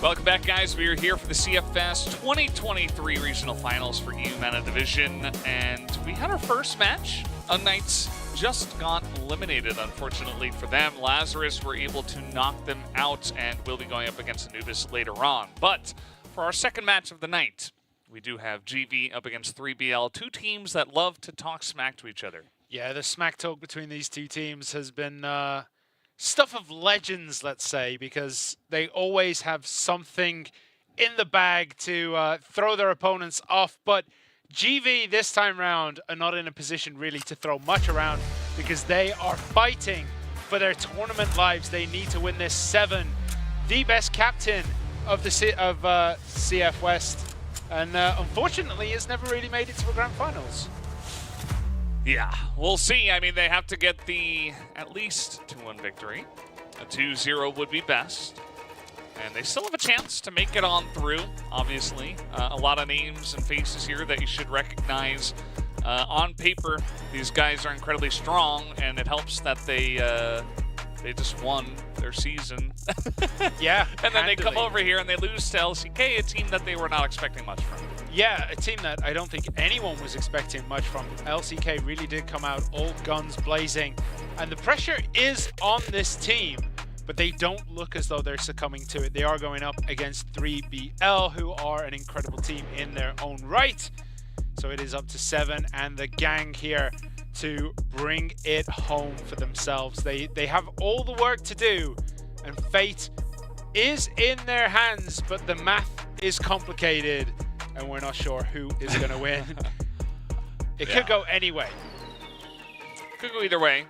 Welcome back, guys. We are here for the CFS 2023 Regional Finals for Eumena Division, and we had our first match. unKnights just got eliminated, unfortunately for them. Lazarus were able to knock them out, and will be going up against Anubis later on. But for our second match of the night, we do have GV up against 3BL, two teams that love to talk smack to each other. Yeah, the smack talk between these two teams has been stuff of legends, let's say, because they always have something in the bag to throw their opponents off. But GV this time round are not in a position really to throw much around because they are fighting for their tournament lives. They need to win this 7. The best captain of the CF West, and unfortunately has never really made it to a grand finals. Yeah, we'll see. I mean, they have to get at least 2-1 victory. A 2-0 would be best. And they still have a chance to make it on through, obviously. A lot of names and faces here that you should recognize. On paper, these guys are incredibly strong, and it helps that they just won their season. Yeah, and then they come over here and they lose to LCK, a team that they were not expecting much from. Yeah, a team that I don't think anyone was expecting much from. LCK really did come out all guns blazing, and the pressure is on this team, but they don't look as though they're succumbing to it. They are going up against 3BL, who are an incredible team in their own right. So it is up to 7, and the gang here to bring it home for themselves. They have all the work to do, and fate is in their hands, but the math is complicated, and we're not sure who is going to win. It could go any way. Could go either way.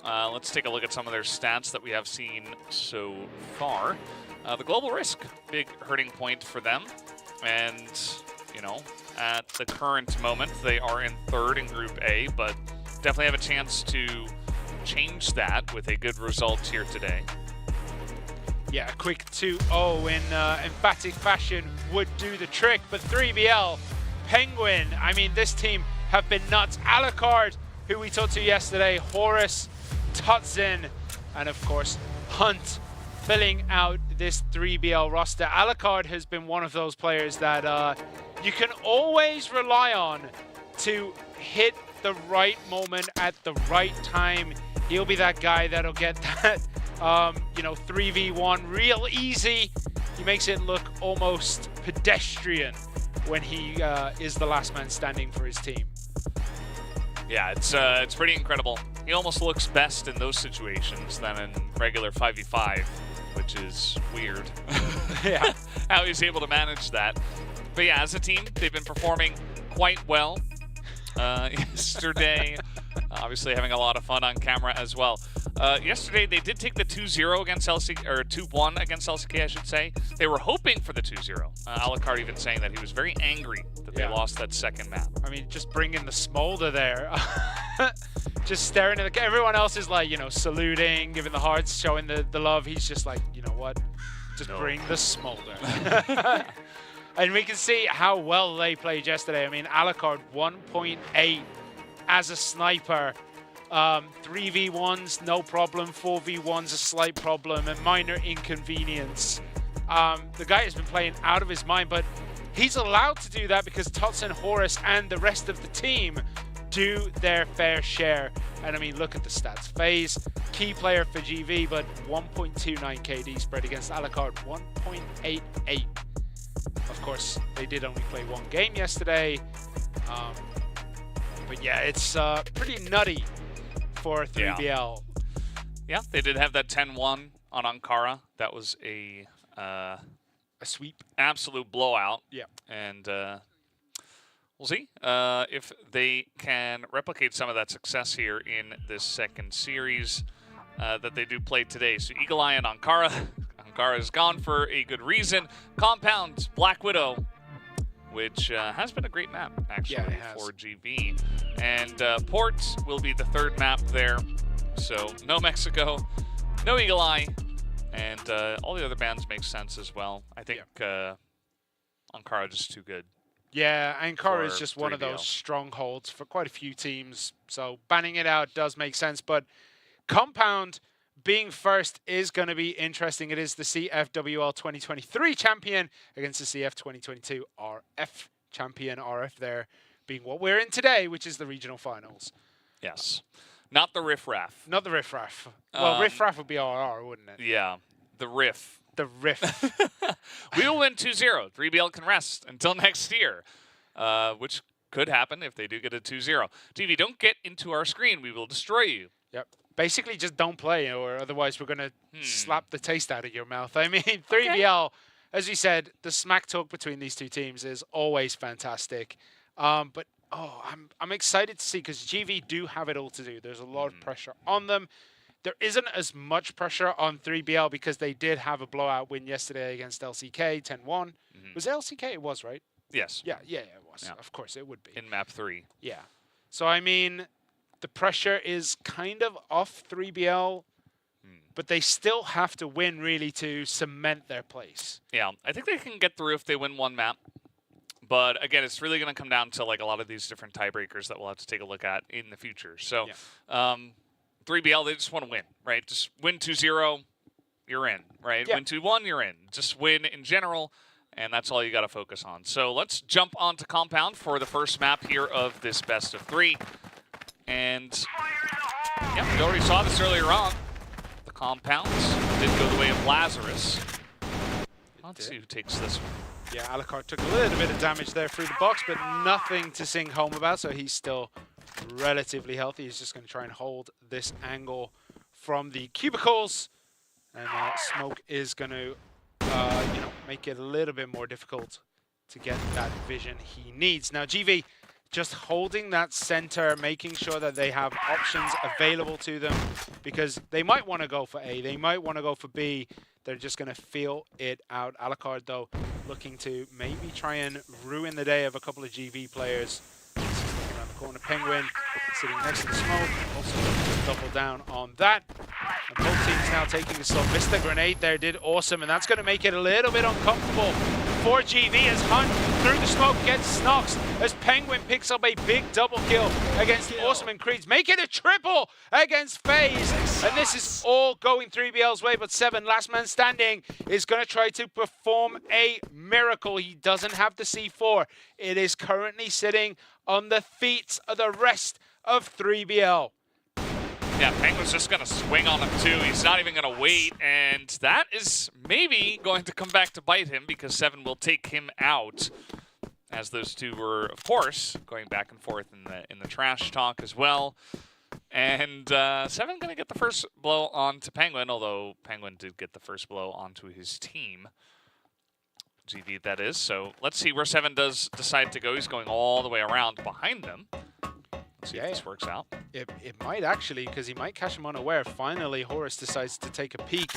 Let's take a look at some of their stats that we have seen so far. The global risk, big hurting point for them. And, you know, at the current moment, they are in 3rd in Group A, but definitely have a chance to change that with a good result here today. Yeah, a quick 2-0 in emphatic fashion would do the trick, but 3BL, Penguin, I mean, this team have been nuts. Alucard, who we talked to yesterday, Horus, Tutzin, and of course, Hunt, filling out this 3BL roster. Alucard has been one of those players that you can always rely on to hit the right moment at the right time. He'll be that guy that'll get that, you know, 3v1 real easy. He makes it look almost pedestrian when he is the last man standing for his team. Yeah, it's pretty incredible. He almost looks best in those situations than in regular 5v5, which is weird. Yeah, how he's able to manage that. But yeah, as a team, they've been performing quite well. Yesterday, obviously having a lot of fun on camera as well. Yesterday, they did take the 2-0 against LCK, or 2-1 against LCK, I should say. They were hoping for the 2-0. Alucard even saying that he was very angry that they lost that second map. I mean, just bringing the smolder there. Just staring at everyone else is like, you know, saluting, giving the hearts, showing the love. He's just like, you know what? Just bring the smolder. And we can see how well they played yesterday. I mean, Alucard 1.8 as a sniper. 3v1s, no problem. 4v1s, a slight problem, a minor inconvenience. The guy has been playing out of his mind, but he's allowed to do that because Tots and Horus and the rest of the team do their fair share. And I mean, look at the stats. FaZe, key player for GV, but 1.29 KD spread against Alucard, 1.88. Of course, they did only play one game yesterday. But yeah, it's pretty nutty for 3BL. Yeah, they did have that 10-1 on Ankara. That was a sweep. Absolute blowout. Yeah. And we'll see if they can replicate some of that success here in this second series that they do play today. So Eagle Eye and Ankara. Ankara is gone for a good reason. Compound, Black Widow, which has been a great map, actually, for GV. And Port will be the third map there. So no Mexico, no Eagle Eye, and all the other bands make sense as well. I think Ankara just too good. Yeah, Ankara is for just one of 3BL. those strongholds for quite a few teams. So banning it out does make sense. But Compound being first is going to be interesting. It is the CFWL 2023 champion against the CF 2022 RF champion. RF there being what we're in today, which is the regional finals. Yes. Not the Riff Raff. Not the Riff Raff. Well, Riff Raff would be RR, wouldn't it? Yeah, the Riff. The Riff. We will win 2-0. 3BL can rest until next year, which could happen if they do get a 2-0. TV, don't get into our screen. We will destroy you. Yep. Basically, just don't play, or otherwise we're going to slap the taste out of your mouth. I mean, 3BL, as you said, the smack talk between these two teams is always fantastic. But I'm excited to see, because GV do have it all to do. There's a lot of pressure on them. There isn't as much pressure on 3BL because they did have a blowout win yesterday against LCK, 10-1. Was it LCK? It was, right? Yes. Yeah, it was. Yeah. Of course, it would be. In map 3. Yeah. So, I mean, the pressure is kind of off 3BL, but they still have to win, really, to cement their place. Yeah, I think they can get through if they win one map. But again, it's really going to come down to like a lot of these different tiebreakers that we'll have to take a look at in the future. So 3BL, they just want to win, right? Just win 2-0, you're in, right? Yeah. Win 2-1, you're in. Just win in general, and that's all you got to focus on. So let's jump onto Compound for the first map here of this best of 3. And yeah, we already saw this earlier on. The Compounds did go the way of Lazarus. Let's see who takes this one. Yeah, Alucard took a little bit of damage there through the box, but nothing to sing home about, so he's still relatively healthy. He's just going to try and hold this angle from the cubicles, and Smoke is going to, make it a little bit more difficult to get that vision he needs. Now, GV just holding that center, making sure that they have options available to them, because they might want to go for A, they might want to go for B. They're just going to feel it out. Alucard, though, looking to maybe try and ruin the day of a couple of GV players. Looking around the corner, Penguin sitting next to the Smoke, also looking to double down on that. And both teams now taking a slow. Missed the grenade there, did awesome, and that's going to make it a little bit uncomfortable for GV as Hunt through the smoke gets Snox, as Penguin picks up a big double kill against Awesome and Creeds, make it a triple against FaZe, and this is all going 3BL's way, but Seven, last man standing, is going to try to perform a miracle. He doesn't have the C4. It is currently sitting on the feet of the rest of 3BL. Yeah, Penguin's just going to swing on him too. He's not even going to wait, and that is maybe going to come back to bite him, because Seven will take him out, as those two were, of course, going back and forth in the trash talk as well. And Seven going to get the first blow onto Penguin, although Penguin did get the first blow onto his team. GV, that is. So let's see where Seven does decide to go. He's going all the way around behind them. Let's see if this works out. It might actually, because he might catch him unaware. Finally, Horus decides to take a peek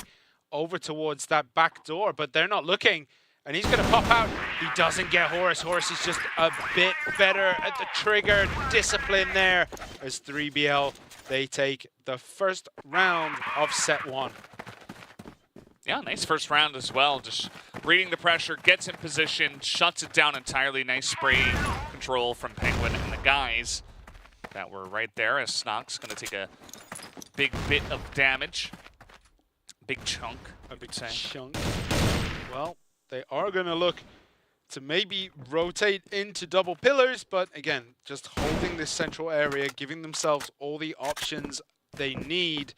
over towards that back door, but they're not looking, and he's going to pop out. He doesn't get Horus. Horus is just a bit better at the trigger discipline there, as 3BL, they take the first round of set 1. Yeah, nice first round as well. Just reading the pressure, gets in position, shuts it down entirely. Nice spray control from Penguin and the guys that were right there, as Snox going to take a big bit of damage. Big chunk, I would say. Chunk. Well, they are going to look to maybe rotate into double pillars, but again, just holding this central area, giving themselves all the options they need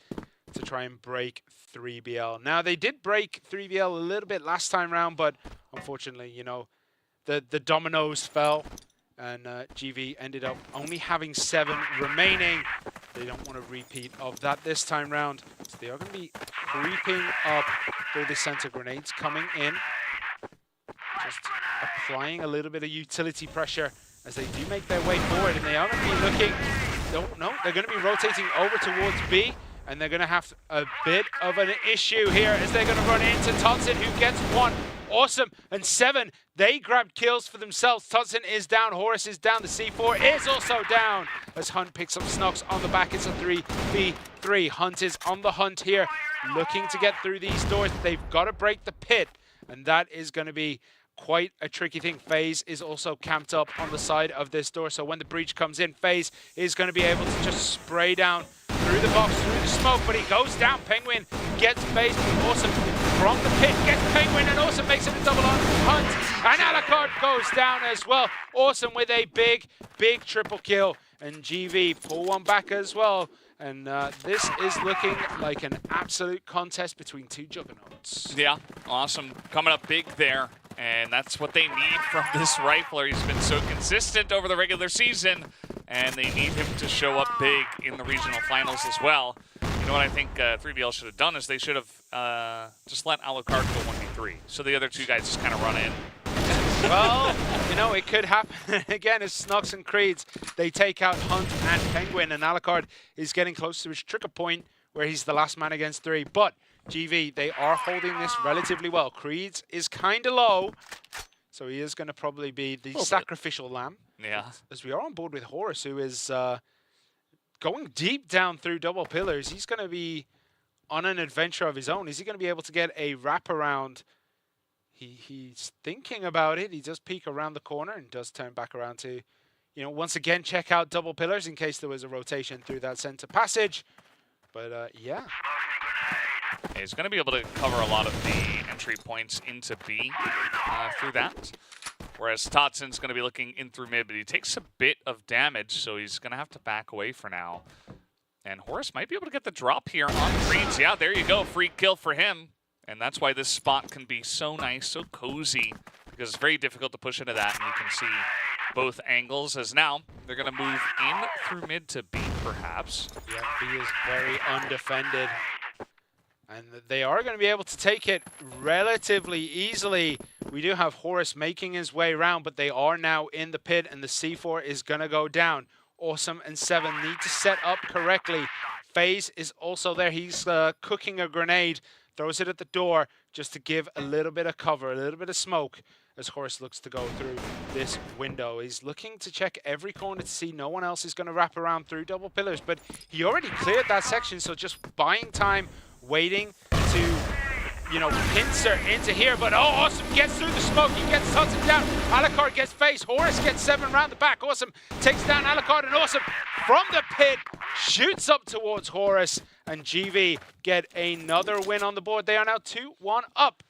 to try and break 3BL. Now, they did break 3BL a little bit last time round, but unfortunately, you know, the dominoes fell, and GV ended up only having 7 remaining. They don't want a repeat of that this time round. So they are going to be creeping up through the center. Grenades coming in. Just applying a little bit of utility pressure as they do make their way forward. And they are going to be looking... No, they're going to be rotating over towards B. And they're going to have a bit of an issue here as they're going to run into Todson, who gets one. Awesome. And 7, they grabbed kills for themselves. Todson is down. Horus is down. The C4 is also down as Hunt picks up Snox on the back. It's a 3v3. Hunt is on the hunt here, looking to get through these doors. They've got to break the pit, and that is going to be quite a tricky thing. FaZe is also camped up on the side of this door, so when the breach comes in, FaZe is going to be able to just spray down through the box, through the smoke, but he goes down. Penguin gets FaZe, Awesome from the pit, gets Penguin, and Awesome makes it a double on Hunt, and Alucard goes down as well. Awesome with a big triple kill, and GV pull one back as well. And this is looking like an absolute contest between two juggernauts. Yeah, Awesome coming up big there. And that's what they need from this rifler. He's been so consistent over the regular season, and they need him to show up big in the regional finals as well. You know what I think 3BL should have done is they should have just let Alucard go 1v3. So the other two guys just kind of run in. Well, you know, it could happen again as Snox and Creeds. They take out Hunt and Penguin, and Alucard is getting close to his trigger point where he's the last man against 3. But GV, they are holding this relatively well. Creeds is kind of low, so he is going to probably be the sacrificial lamb. Yeah. As we are on board with Horus, who is going deep down through double pillars. He's going to be on an adventure of his own. Is he going to be able to get a wraparound? He's thinking about it. He does peek around the corner and does turn back around to, you know, once again check out double pillars in case there was a rotation through that center passage. But yeah. He's going to be able to cover a lot of the entry points into B through that. Whereas Todson's going to be looking in through mid, but he takes a bit of damage, so he's going to have to back away for now. And Horus might be able to get the drop here on Creeds. Yeah, there you go. Free kill for him. And that's why this spot can be so nice, so cozy, because it's very difficult to push into that. And you can see both angles as now they're going to move in through mid to B, perhaps. Yeah, B is very undefended. And they are going to be able to take it relatively easily. We do have Horus making his way around, but they are now in the pit, and the C4 is going to go down. Awesome and 7 need to set up correctly. FaZe is also there. He's cooking a grenade, throws it at the door just to give a little bit of cover, a little bit of smoke as Horus looks to go through this window. He's looking to check every corner to see no one else is going to wrap around through double pillars, but he already cleared that section, so just buying time, waiting to, you know, pincer into here. But Awesome gets through the smoke. He gets Todson down. Alucard gets FaZe. Horus gets 7 round the back. Awesome takes down Alucard, and Awesome from the pit shoots up towards Horus, and GV get another win on the board. They are now 2-1 up.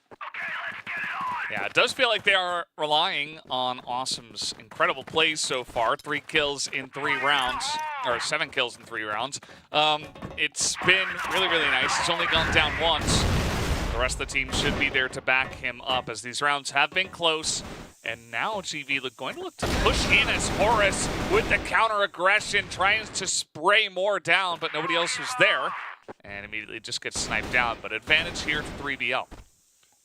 Yeah, it does feel like they are relying on Awesome's incredible plays so far. 3 kills in 3 rounds, or 7 kills in 3 rounds. It's been really, really nice. It's only gone down once. The rest of the team should be there to back him up as these rounds have been close. And now GV going to look to push in as Horus with the counter aggression, trying to spray more down, but nobody else was there. And immediately just gets sniped down. But advantage here to 3BL.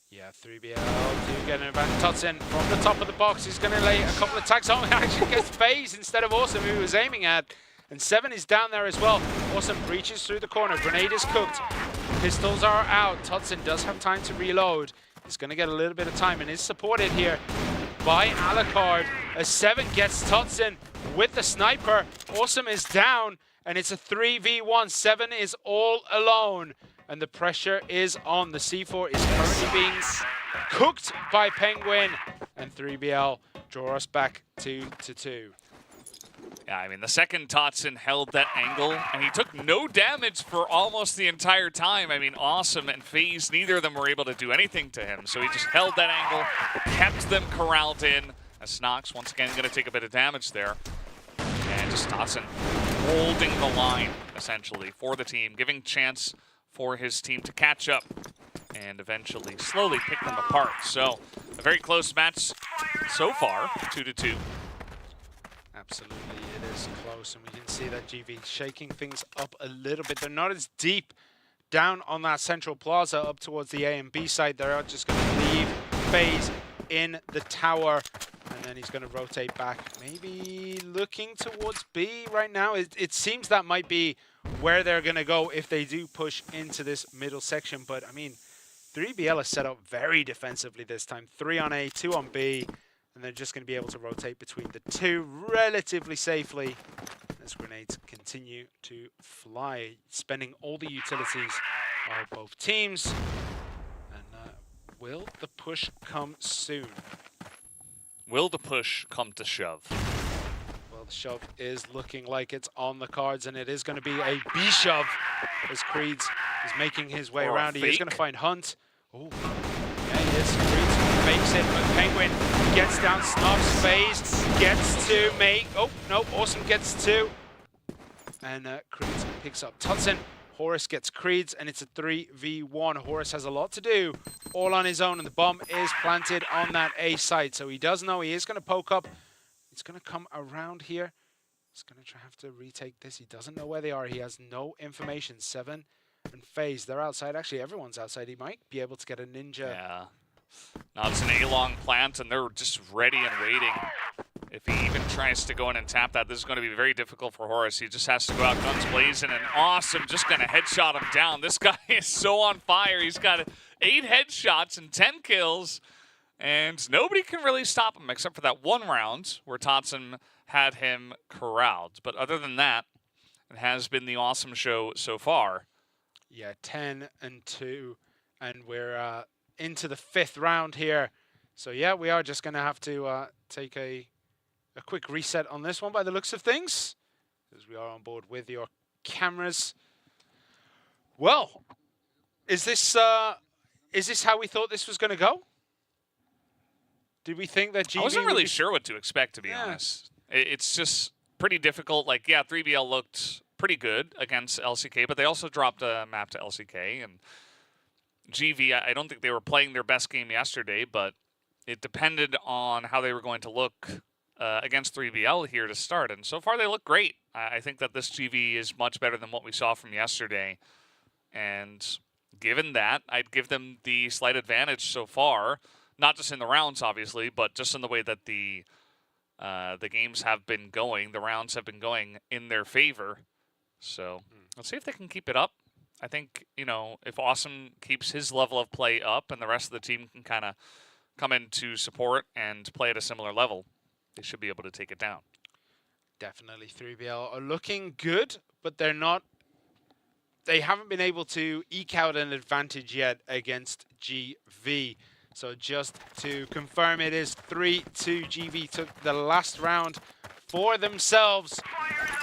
Yeah, 3BL do get an advantage. Todson from the top of the box. He's going to lay a couple of tags on. Actually gets FaZe instead of Awesome, who he was aiming at. And 7 is down there as well. Awesome breaches through the corner. Grenade is cooked. Pistols are out. Todson does have time to reload. He's going to get a little bit of time and is supported here by Alucard as 7 gets Todson with the sniper. Awesome is down, and it's a 3v1. 7 is all alone. And the pressure is on. The C4 is currently being cooked by Penguin. And 3BL draw us back 2-2. Yeah, I mean, the second Todson held that angle, and he took no damage for almost the entire time. I mean, Awesome and FaZe, neither of them were able to do anything to him. So he just held that angle, kept them corralled in. As Snox, once again, going to take a bit of damage there. And just Todson holding the line, essentially, for the team, giving chance for his team to catch up and eventually slowly pick them apart. So a very close match so far, 2-2. Absolutely it is close, and we can see that GV shaking things up a little bit. They're not as deep down on that central plaza up towards the A and B side. They're just going to leave FaZe in the tower, and then he's going to rotate back, maybe looking towards B right now. It seems that might be where they're going to go if they do push into this middle section. But I mean, 3BL is set up very defensively this time. 3 on A, 2 on B, and they're just going to be able to rotate between the two relatively safely as grenades continue to fly, spending all the utilities of both teams. And will the push come soon? Will the push come to shove? Well, the shove is looking like it's on the cards, and it is going to be a B shove as Creeds is making his way Or a around. He is going to fake. find Hunt. Oh, yeah, he is. Creeds fakes it, but Penguin gets down, snubs, FaZe gets to make. Oh, no, Awesome gets to. And Creeds picks up Tutson. Horus gets Creeds, and it's a 3v1. Horus has a lot to do all on his own, and the bomb is planted on that A site. So he does know he is going to poke up. He's going to come around here. He's going to have to retake this. He doesn't know where they are. He has no information. Seven and FaZe, they're outside. Actually, everyone's outside. He might be able to get a ninja. Yeah. Now it's an A-long plant, and they're just ready and waiting. If he even tries to go in and tap that, this is going to be very difficult for Horus. He just has to go out guns blazing, and Awesome just going to headshot him down. This guy is so on fire. He's got 8 headshots and 10 kills, and nobody can really stop him except for that one round where Totson had him corralled. But other than that, it has been the Awesome show so far. Yeah, 10 and 2, and we're into the 5th round here. So yeah, we are just going to have to take a quick reset on this one by the looks of things, as we are on board with your cameras. Well, is this how we thought this was going to go? Did we think that GV I wasn't would really be- sure what to expect, to be honest. It's just pretty difficult. Like, yeah, 3BL looked pretty good against LCK, but they also dropped a map to LCK. And GV, I don't think they were playing their best game yesterday, but it depended on how they were going to look against 3BL here to start. And so far, they look great. I think that this GV is much better than what we saw from yesterday. And given that, I'd give them the slight advantage so far. Not just in the rounds, obviously, but just in the way that the games have been going. The rounds have been going in their favor. So let's see if they can keep it up. I think, you know, if Awesome keeps his level of play up and the rest of the team can kind of come in to support and play at a similar level, they should be able to take it down. Definitely 3BL are looking good, but they're not. They haven't been able to eke out an advantage yet against GV. So just to confirm, it is 3-2. GV took the last round for themselves,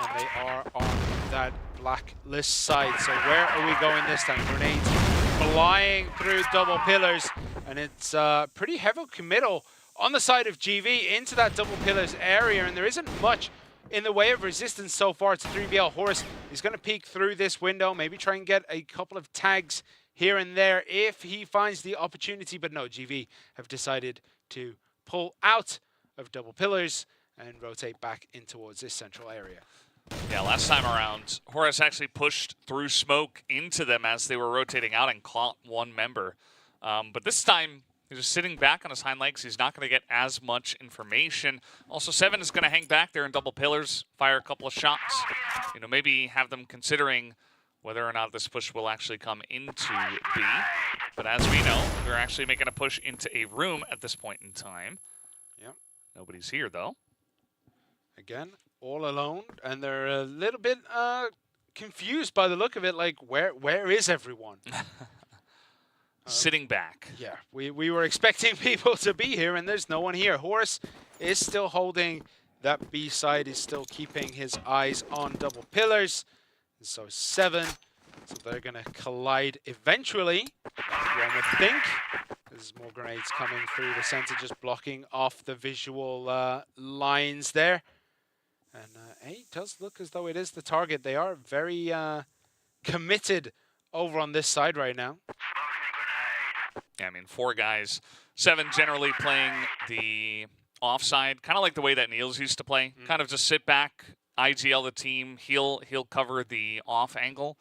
and they are on that blacklist side. So where are we going this time? Grenades flying through double pillars, and it's pretty heavy committal on the side of GV into that double pillars area, and there isn't much in the way of resistance so far to 3BL. Horus is going to peek through this window, maybe try and get a couple of tags here and there if he finds the opportunity, but no, GV have decided to pull out of double pillars and rotate back in towards this central area. Yeah, last time around, Horus actually pushed through smoke into them as they were rotating out and caught one member. But this time, he's just sitting back on his hind legs. He's not going to get as much information. Also, Seven is going to hang back there in double pillars, fire a couple of shots. You know, maybe have them considering whether or not this push will actually come into B. But as we know, they're actually making a push into a room at this point in time. Yep. Nobody's here, though. Again, all alone, and they're a little bit confused by the look of it, like, where is everyone? Sitting back. Yeah, we were expecting people to be here, and there's no one here. Horus is still holding that B side, is still keeping his eyes on double pillars. And so Seven, so they're going to collide eventually, one would think. There's more grenades coming through the center, just blocking off the visual lines there. And A does look as though it is the target. They are very committed over on this side right now. Yeah, I mean, 4 guys. 7 generally playing the offside, kind of like the way that Niels used to play. Kind of just sit back, IGL the team. He'll cover the off angle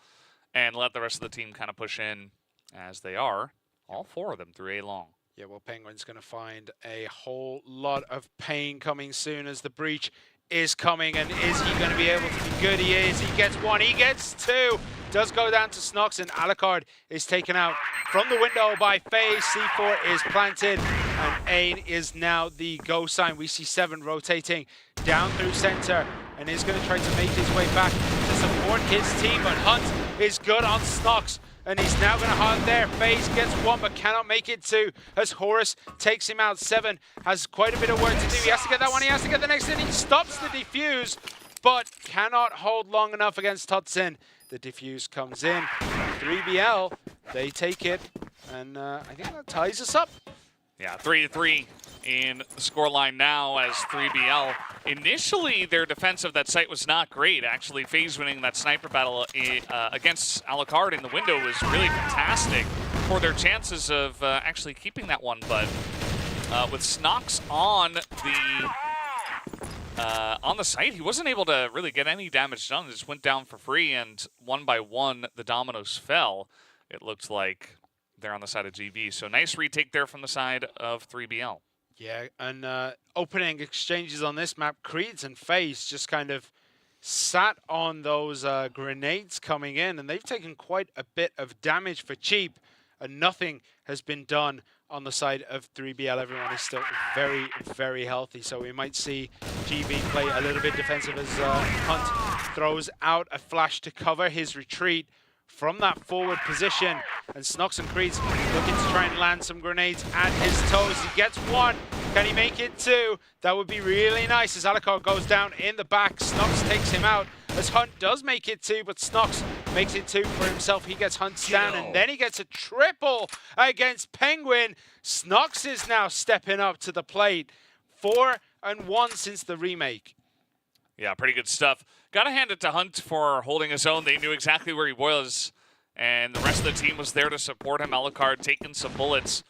and let the rest of the team kind of push in as they are. All 4 of them through A long. Yeah, well, Penguin's going to find a whole lot of pain coming soon as the breach is coming. And is he going to be able to be good? He is. He gets 1. He gets 2. Does go down to Snox, and Alucard is taken out from the window by FaZe. C4 is planted, and Ain is now the go sign. We see 7 rotating down through center, and is going to try to make his way back to support his team. But Hunt is good on Snox, and he's now going to hunt there. FaZe gets 1, but cannot make it 2 as Horus takes him out. 7 has quite a bit of work to do. He has to get that one. He has to get the next, and he stops the defuse, but cannot hold long enough against Tutsin. The defuse comes in. 3BL, they take it, and I think that ties us up. Yeah, 3-3 in the scoreline now as 3BL. Initially, their defense of that site was not great. Actually, FaZe winning that sniper battle against Alucard in the window was really fantastic for their chances of actually keeping that one. But with Snox on the site, he wasn't able to really get any damage done. It just went down for free, and 1 by 1, the dominoes fell. It looked like they're on the side of GV. So nice retake there from the side of 3BL. Yeah, and opening exchanges on this map, Creeds and FaZe just kind of sat on those grenades coming in, and they've taken quite a bit of damage for cheap, and nothing has been done on the side of 3BL. Everyone is still very, very healthy, so we might see GV play a little bit defensive as Hunt throws out a flash to cover his retreat from that forward position, and Snox and Creeds looking to try and land some grenades at his toes. He gets 1. Can he make it 2? That would be really nice as Alucard goes down in the back. Snox takes him out as Hunt does make it 2, but Snox makes it 2 for himself. He gets Hunt down, and then he gets a triple against Penguin. Snox is now stepping up to the plate. 4-1 since the remake. Yeah, pretty good stuff. Gotta hand it to Hunt for holding his own. They knew exactly where he was, and the rest of the team was there to support him. Alucard taking some bullets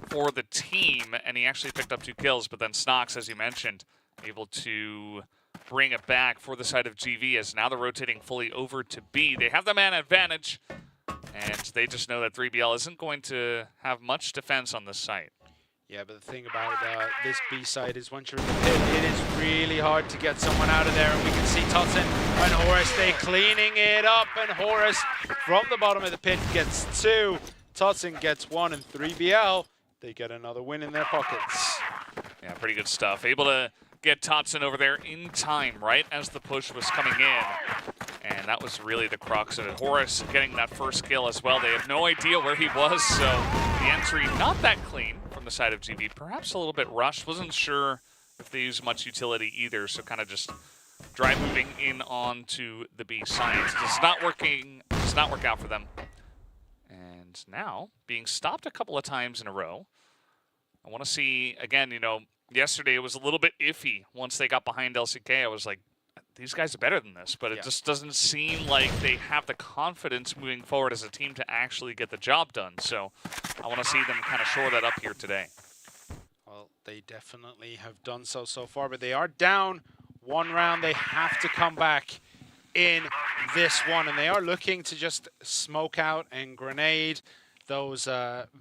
for the team, and he actually picked up 2 kills, but then Snox, as you mentioned, able to bring it back for the side of GV, as now they're rotating fully over to B. They have the man advantage, and they just know that 3BL isn't going to have much defense on this site. Yeah, but the thing about this B side is once you're in the pit, it is really hard to get someone out of there. And we can see Tutsin and Horus, they cleaning it up. And Horus from the bottom of the pit gets 2. Tutsin gets 1, and 3BL, they get another win in their pockets. Yeah, pretty good stuff. Able to get Tutsin over there in time, right as the push was coming in. And that was really the crux of it. Horus getting that first kill as well. They had no idea where he was, so the entry not that clean from the side of GV. Perhaps a little bit rushed. Wasn't sure if they use much utility either, so kind of just dry moving in onto the B side. Does not work out for them. And now being stopped a couple of times in a row. I want to see again. You know, yesterday it was a little bit iffy once they got behind LCK. I was like, these guys are better than this, but it just doesn't seem like they have the confidence moving forward as a team to actually get the job done. So I want to see them kind of shore that up here today. Well, they definitely have done so far, but they are down 1 round. They have to come back in this one, and they are looking to just smoke out and grenade those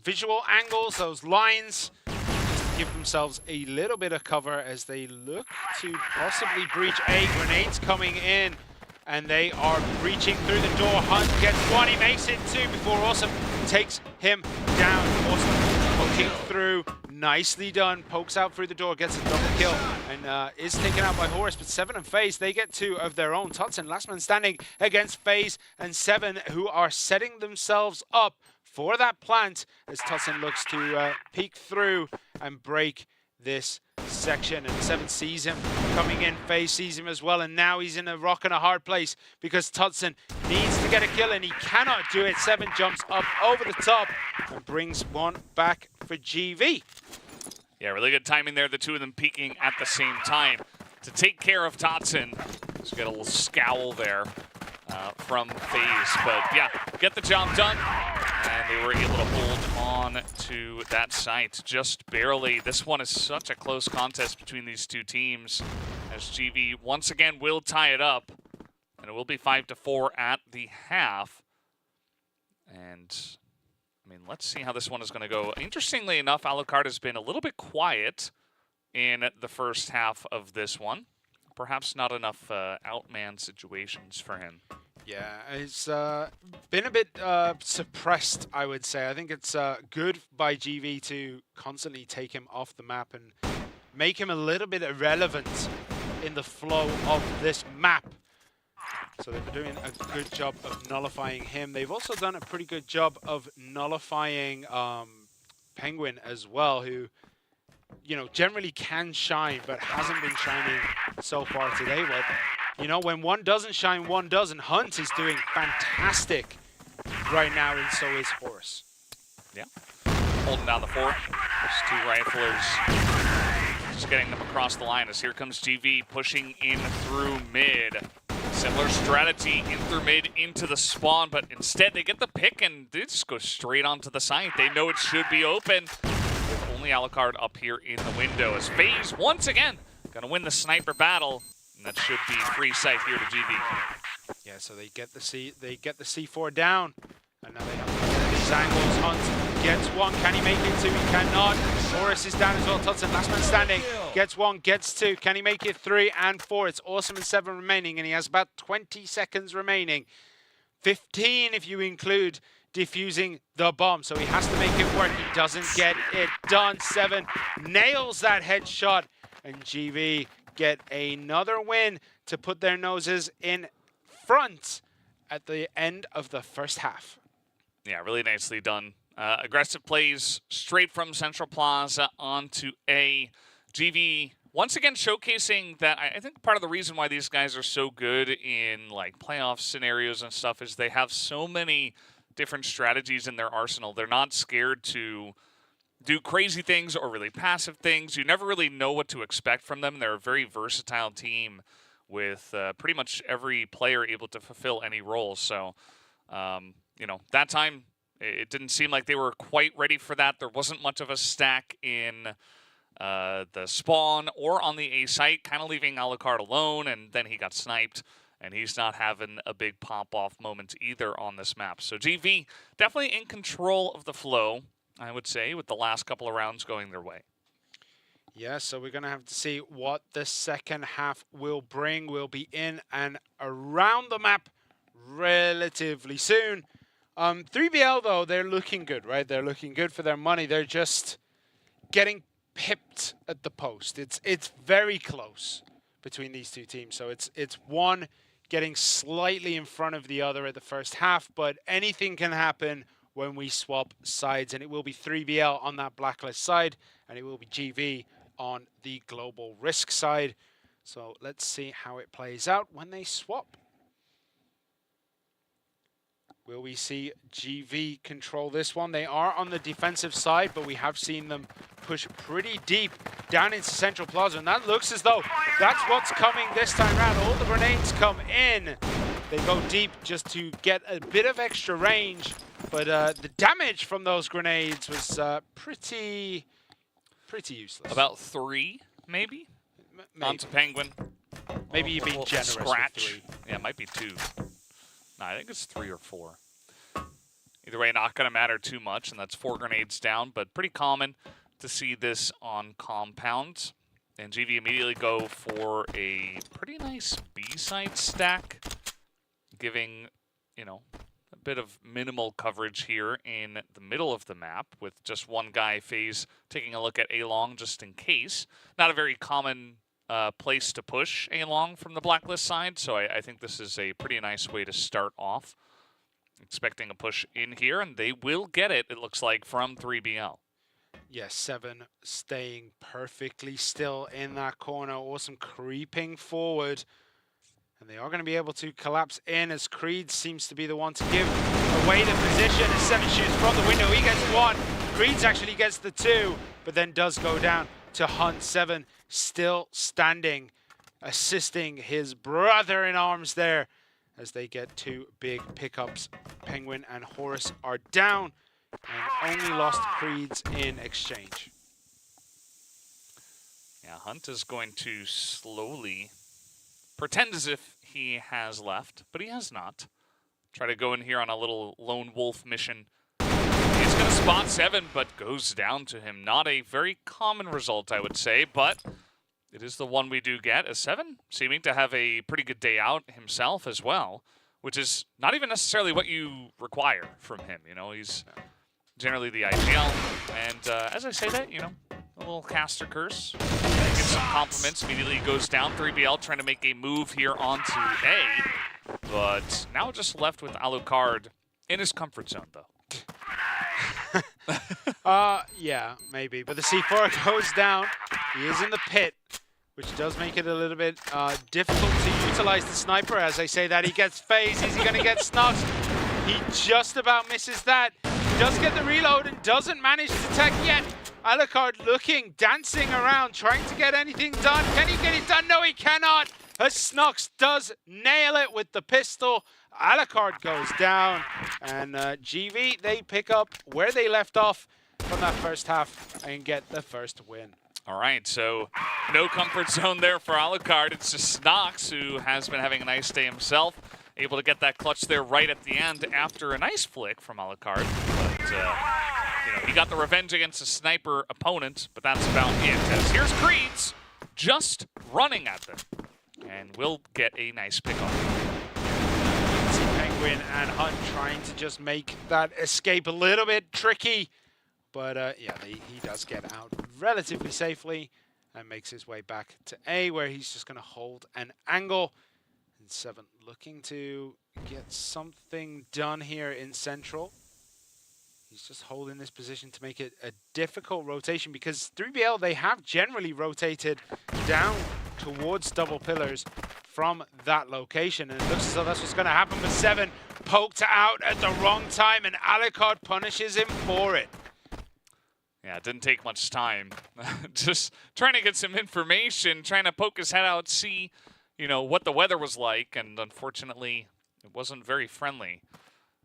visual angles, those lines, give themselves a little bit of cover as they look to possibly breach A. Grenades coming in, and they are breaching through the door. Hunt gets 1, he makes it 2 before Awesome takes him down. Awesome poking through, nicely done, pokes out through the door, gets a double kill, and is taken out by Horus, but 7 and FaZe, they get 2 of their own. Tutsin, last man standing against FaZe and 7, who are setting themselves up for that plant as Tutsin looks to peek through and break this section. And 7 sees him coming in, FaZe sees him as well, and now he's in a rock and a hard place because Tutsin needs to get a kill and he cannot do it. 7 jumps up over the top and brings 1 back for GV. Yeah, really good timing there, the 2 of them peeking at the same time to take care of Tutsin. Just get a little scowl there from FaZe, but yeah, get the job done. And they were able to hold on to that site just barely. This one is such a close contest between these 2 teams as GV once again will tie it up. And it will be 5-4 at the half. And, I mean, let's see how this one is going to go. Interestingly enough, Alucard has been a little bit quiet in the first half of this one. Perhaps not enough outman situations for him. Yeah, it's been a bit suppressed, I would say. I think it's good by GV to constantly take him off the map and make him a little bit irrelevant in the flow of this map. So they've been doing a good job of nullifying him. They've also done a pretty good job of nullifying Penguin as well, who, you know, generally can shine, but hasn't been shining so far today. But, you know, when one doesn't shine, one doesn't. Hunt is doing fantastic right now, and so is Horus. Yeah. Holding down the fort. There's two riflers. Just getting them across the line as here comes GV pushing in through mid. Similar strategy in through mid into the spawn, but instead they get the pick and they just go straight onto the site. They know it should be open. With only Alucard up here in the window as FaZe once again gonna win the sniper battle, and that should be free sight here to GV. Yeah, so they get the C4 down, and now they have to get these angles. Hunt gets one. Can he make it two? He cannot. Horus is down as well. Tutson, last man standing. Gets one, gets two. Can he make it 3 and 4? It's awesome and 7 remaining, and he has about 20 seconds remaining. 15 if you include defusing the bomb. So he has to make it work. He doesn't get it done. 7 nails that headshot, and GV get another win to put their noses in front at the end of the first half. Yeah, really nicely done. Aggressive plays straight from Central Plaza onto A. GV once again showcasing that I think part of the reason why these guys are so good in like playoff scenarios and stuff is they have so many different strategies in their arsenal. They're not scared to do crazy things or really passive things. You never really know what to expect from them. They're a very versatile team with pretty much every player able to fulfill any role. So, you know, that time it didn't seem like they were quite ready for that. There wasn't much of a stack in the spawn or on the A site, kind of leaving Alucard alone, and then he got sniped, and he's not having a big pop-off moment either on this map. So GV definitely in control of the flow, I would say, with the last couple of rounds going their way. Yeah, so we're going to have to see what the second half will bring. We'll be in and around the map relatively soon. 3BL, though, they're looking good, right? They're looking good for their money. They're just getting pipped at the post. It's very close between these two teams. So it's one getting slightly in front of the other at the first half, but anything can happen when we swap sides, and it will be 3BL on that blacklist side, and it will be GV on the global risk side. So let's see how it plays out when they swap. Will we see GV control this one? They are on the defensive side, but we have seen them push pretty deep down into Central Plaza, and that looks as though that's what's coming this time around. All the grenades come in. They go deep just to get a bit of extra range, but the damage from those grenades was pretty useless. About 3, maybe? Onto Penguin. Maybe you're being generous Scratch. with 3. Yeah, it might be 2. No, I think it's 3 or 4. Either way, not going to matter too much, and that's 4 grenades down, but pretty common to see this on compounds. And GV immediately go for a pretty nice B-side stack, giving, you know, a bit of minimal coverage here in the middle of the map with just one guy, FaZe, taking a look at A-Long just in case. Not a very common place to push A-Long from the blacklist side, so I think this is a pretty nice way to start off. Expecting a push in here, and they will get it, it looks like, from 3BL. Yes, 7 staying perfectly still in that corner. Awesome creeping forward. And they are going to be able to collapse in as Creed seems to be the one to give away the position. As 7 shoots from the window, he gets 1. Creeds actually gets the 2, but then does go down to Hunt. 7 still standing, assisting his brother in arms there as they get 2 big pickups. Penguin and Horus are down and only lost Creeds in exchange. Yeah, Yeah, Hunt is going to slowly pretend as if he has left, but he has not. Try to go in here on a little lone wolf mission. He's going to spot 7, but goes down to him. Not a very common result, I would say, but it is the one we do get. A 7 seeming to have a pretty good day out himself as well, which is not even necessarily what you require from him. You know, he's generally the IGL. And as I say that, you know, a little caster curse. Gets some compliments. Immediately goes down. 3BL trying to make a move here onto A. But now just left with Alucard in his comfort zone, though. Yeah, maybe. But the C4 goes down. He is in the pit, which does make it a little bit difficult to utilize the sniper. As I say that, he gets phased. Is he going to get snugged? He just about misses that. He does get the reload and doesn't manage to tech yet. Alucard looking, dancing around, trying to get anything done. Can he get it done? No, he cannot. As Snux does nail it with the pistol. Alucard goes down, and GV, they pick up where they left off from that first half and get the first win. All right, so no comfort zone there for Alucard. It's just Snox, who has been having a nice day himself, able to get that clutch there right at the end after a nice flick from Alucard. But, you know, he got the revenge against a sniper opponent, but that's about it. As here's Creeds just running at them, and will get a nice pick off. Penguin and Hunt trying to just make that escape a little bit tricky. But yeah, he does get out relatively safely and makes his way back to A, where he's just going to hold an angle. And 7 looking to get something done here in Central. He's just holding this position to make it a difficult rotation, because 3BL, they have generally rotated down towards double pillars from that location, and it looks as though that's what's going to happen. But 7 poked out at the wrong time, and Alucard punishes him for it. Yeah, it didn't take much time. Just trying to get some information, trying to poke his head out, see, you know, what the weather was like, and unfortunately, it wasn't very friendly.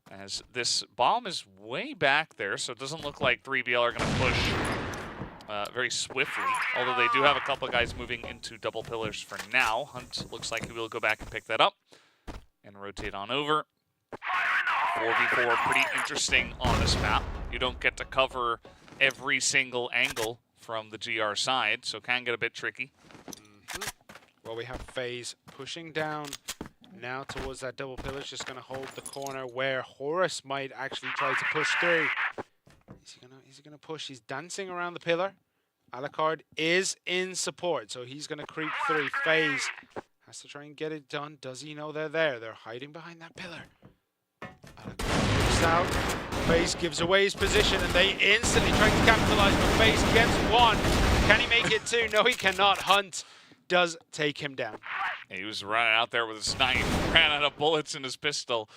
As this bomb is way back there, so it doesn't look like 3BL are going to push very swiftly, although they do have a couple of guys moving into double pillars for now. Hunt looks like he will go back and pick that up and rotate on over. 4v4, pretty interesting on this map. You don't get to cover every single angle from the GR side, so can get a bit tricky. Well, we have FaZe pushing down now towards that double pillar. Just going to hold the corner where Horus might actually try to push through. Is he gonna push? He's dancing around the pillar. Alucard is in support, so he's gonna creep through. FaZe has to try and get it done. Does he know they're there? They're hiding behind that pillar. Alucard moves out. FaZe gives away his position, and they instantly try to capitalize, but FaZe gets 1. Can he make it 2? No, he cannot. Hunt does take him down. He was running out there with his knife, ran out of bullets in his pistol.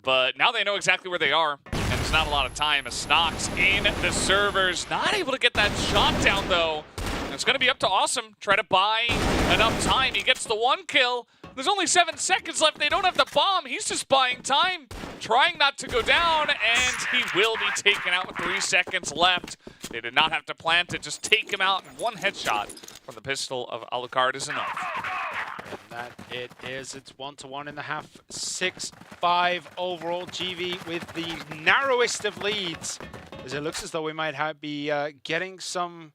But now they know exactly where they are, and there's not a lot of time. As Snox in the servers, not able to get that shot down, though. And it's going to be up to Awesome. Try to buy enough time. He gets the 1 kill. There's only 7 seconds left. They don't have the bomb. He's just buying time, trying not to go down, and he will be taken out with 3 seconds left. They did not have to plant it. Just take him out, and 1 headshot from the pistol of Alucard is enough. And that it is. It's 1-1 in the half. 6-5 overall. GV with the narrowest of leads, as it looks as though we might be getting some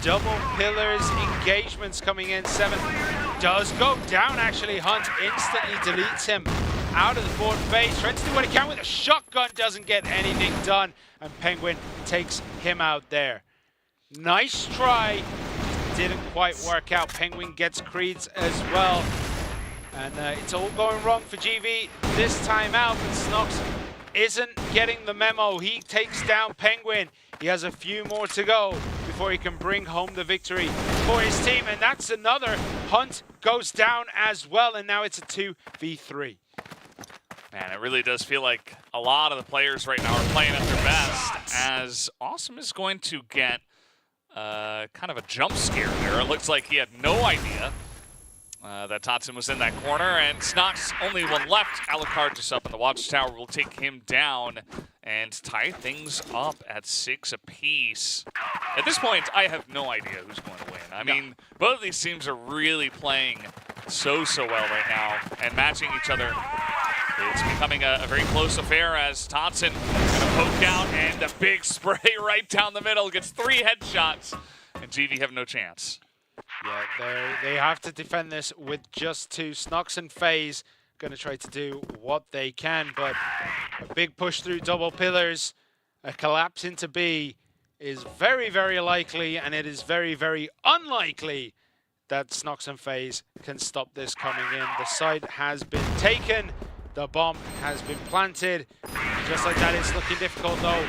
double pillars engagements coming in. 7 does go down, actually. Hunt instantly deletes him out of the board phase. Tries to do what he can with a shotgun. Doesn't get anything done. And Penguin takes him out there. Nice try. Didn't quite work out. Penguin gets Creeds as well. And it's all going wrong for GV this time out, but Snox isn't getting the memo. He takes down Penguin. He has a few more to go before he can bring home the victory for his team, and that's another. Hunt goes down as well, and now it's a 2v3. Man, it really does feel like a lot of the players right now are playing at their best, as Awesome is going to get kind of a jump scare there. It looks like he had no idea that Tatsun was in that corner, and Snox only 1 left. Alucard just up in the watchtower will take him down, and tie things up at 6 apiece. At this point, I have no idea who's going to win. I mean, both of these teams are really playing so well right now and matching each other. It's becoming a very close affair as Totson gonna poke out and a big spray right down the middle, gets 3 headshots, and GV have no chance. Yeah, they have to defend this with just 2. Snox and FaZe going to try to do what they can, but a big push through double pillars, a collapse into B is very likely, and it is very unlikely that Snox and FaZe can stop this coming in. The site has been taken. The bomb has been planted. Just like that, it's looking difficult though.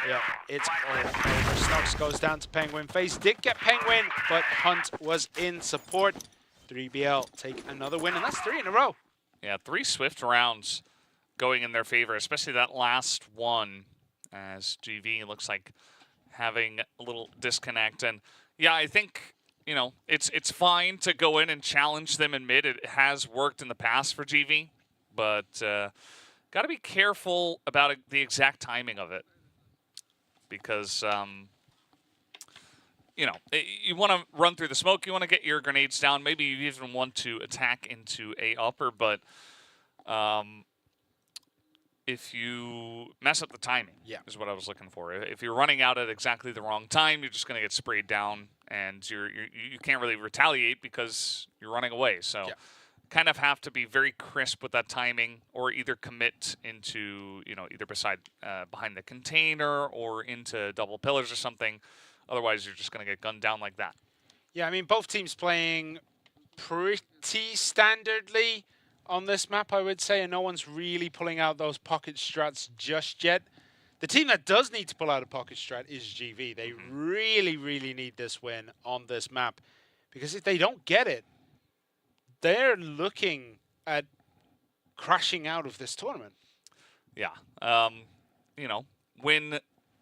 Yeah, it's all over. Snox goes down to Penguin. FaZe did get Penguin, but Hunt was in support. 3BL take another win, and that's 3 in a row. Yeah, 3 swift rounds going in their favor, especially that last one, as GV looks like having a little disconnect. And yeah, I think, you know, it's fine to go in and challenge them in mid. It has worked in the past for GV. But got to be careful about the exact timing of it because, you know, you want to run through the smoke. You want to get your grenades down. Maybe you even want to attack into a upper. But if you mess up the timing, is what I was looking for. If you're running out at exactly the wrong time, you're just going to get sprayed down, and you can't really retaliate because you're running away. So. Yeah. Kind of have to be very crisp with that timing, or either commit into, you know, either behind the container or into double pillars or something. Otherwise, you're just going to get gunned down like that. Yeah, I mean, both teams playing pretty standardly on this map, I would say, and no one's really pulling out those pocket strats just yet. The team that does need to pull out a pocket strat is GV. They really need this win on this map, because if they don't get it, they're looking at crashing out of this tournament. Yeah. You know, win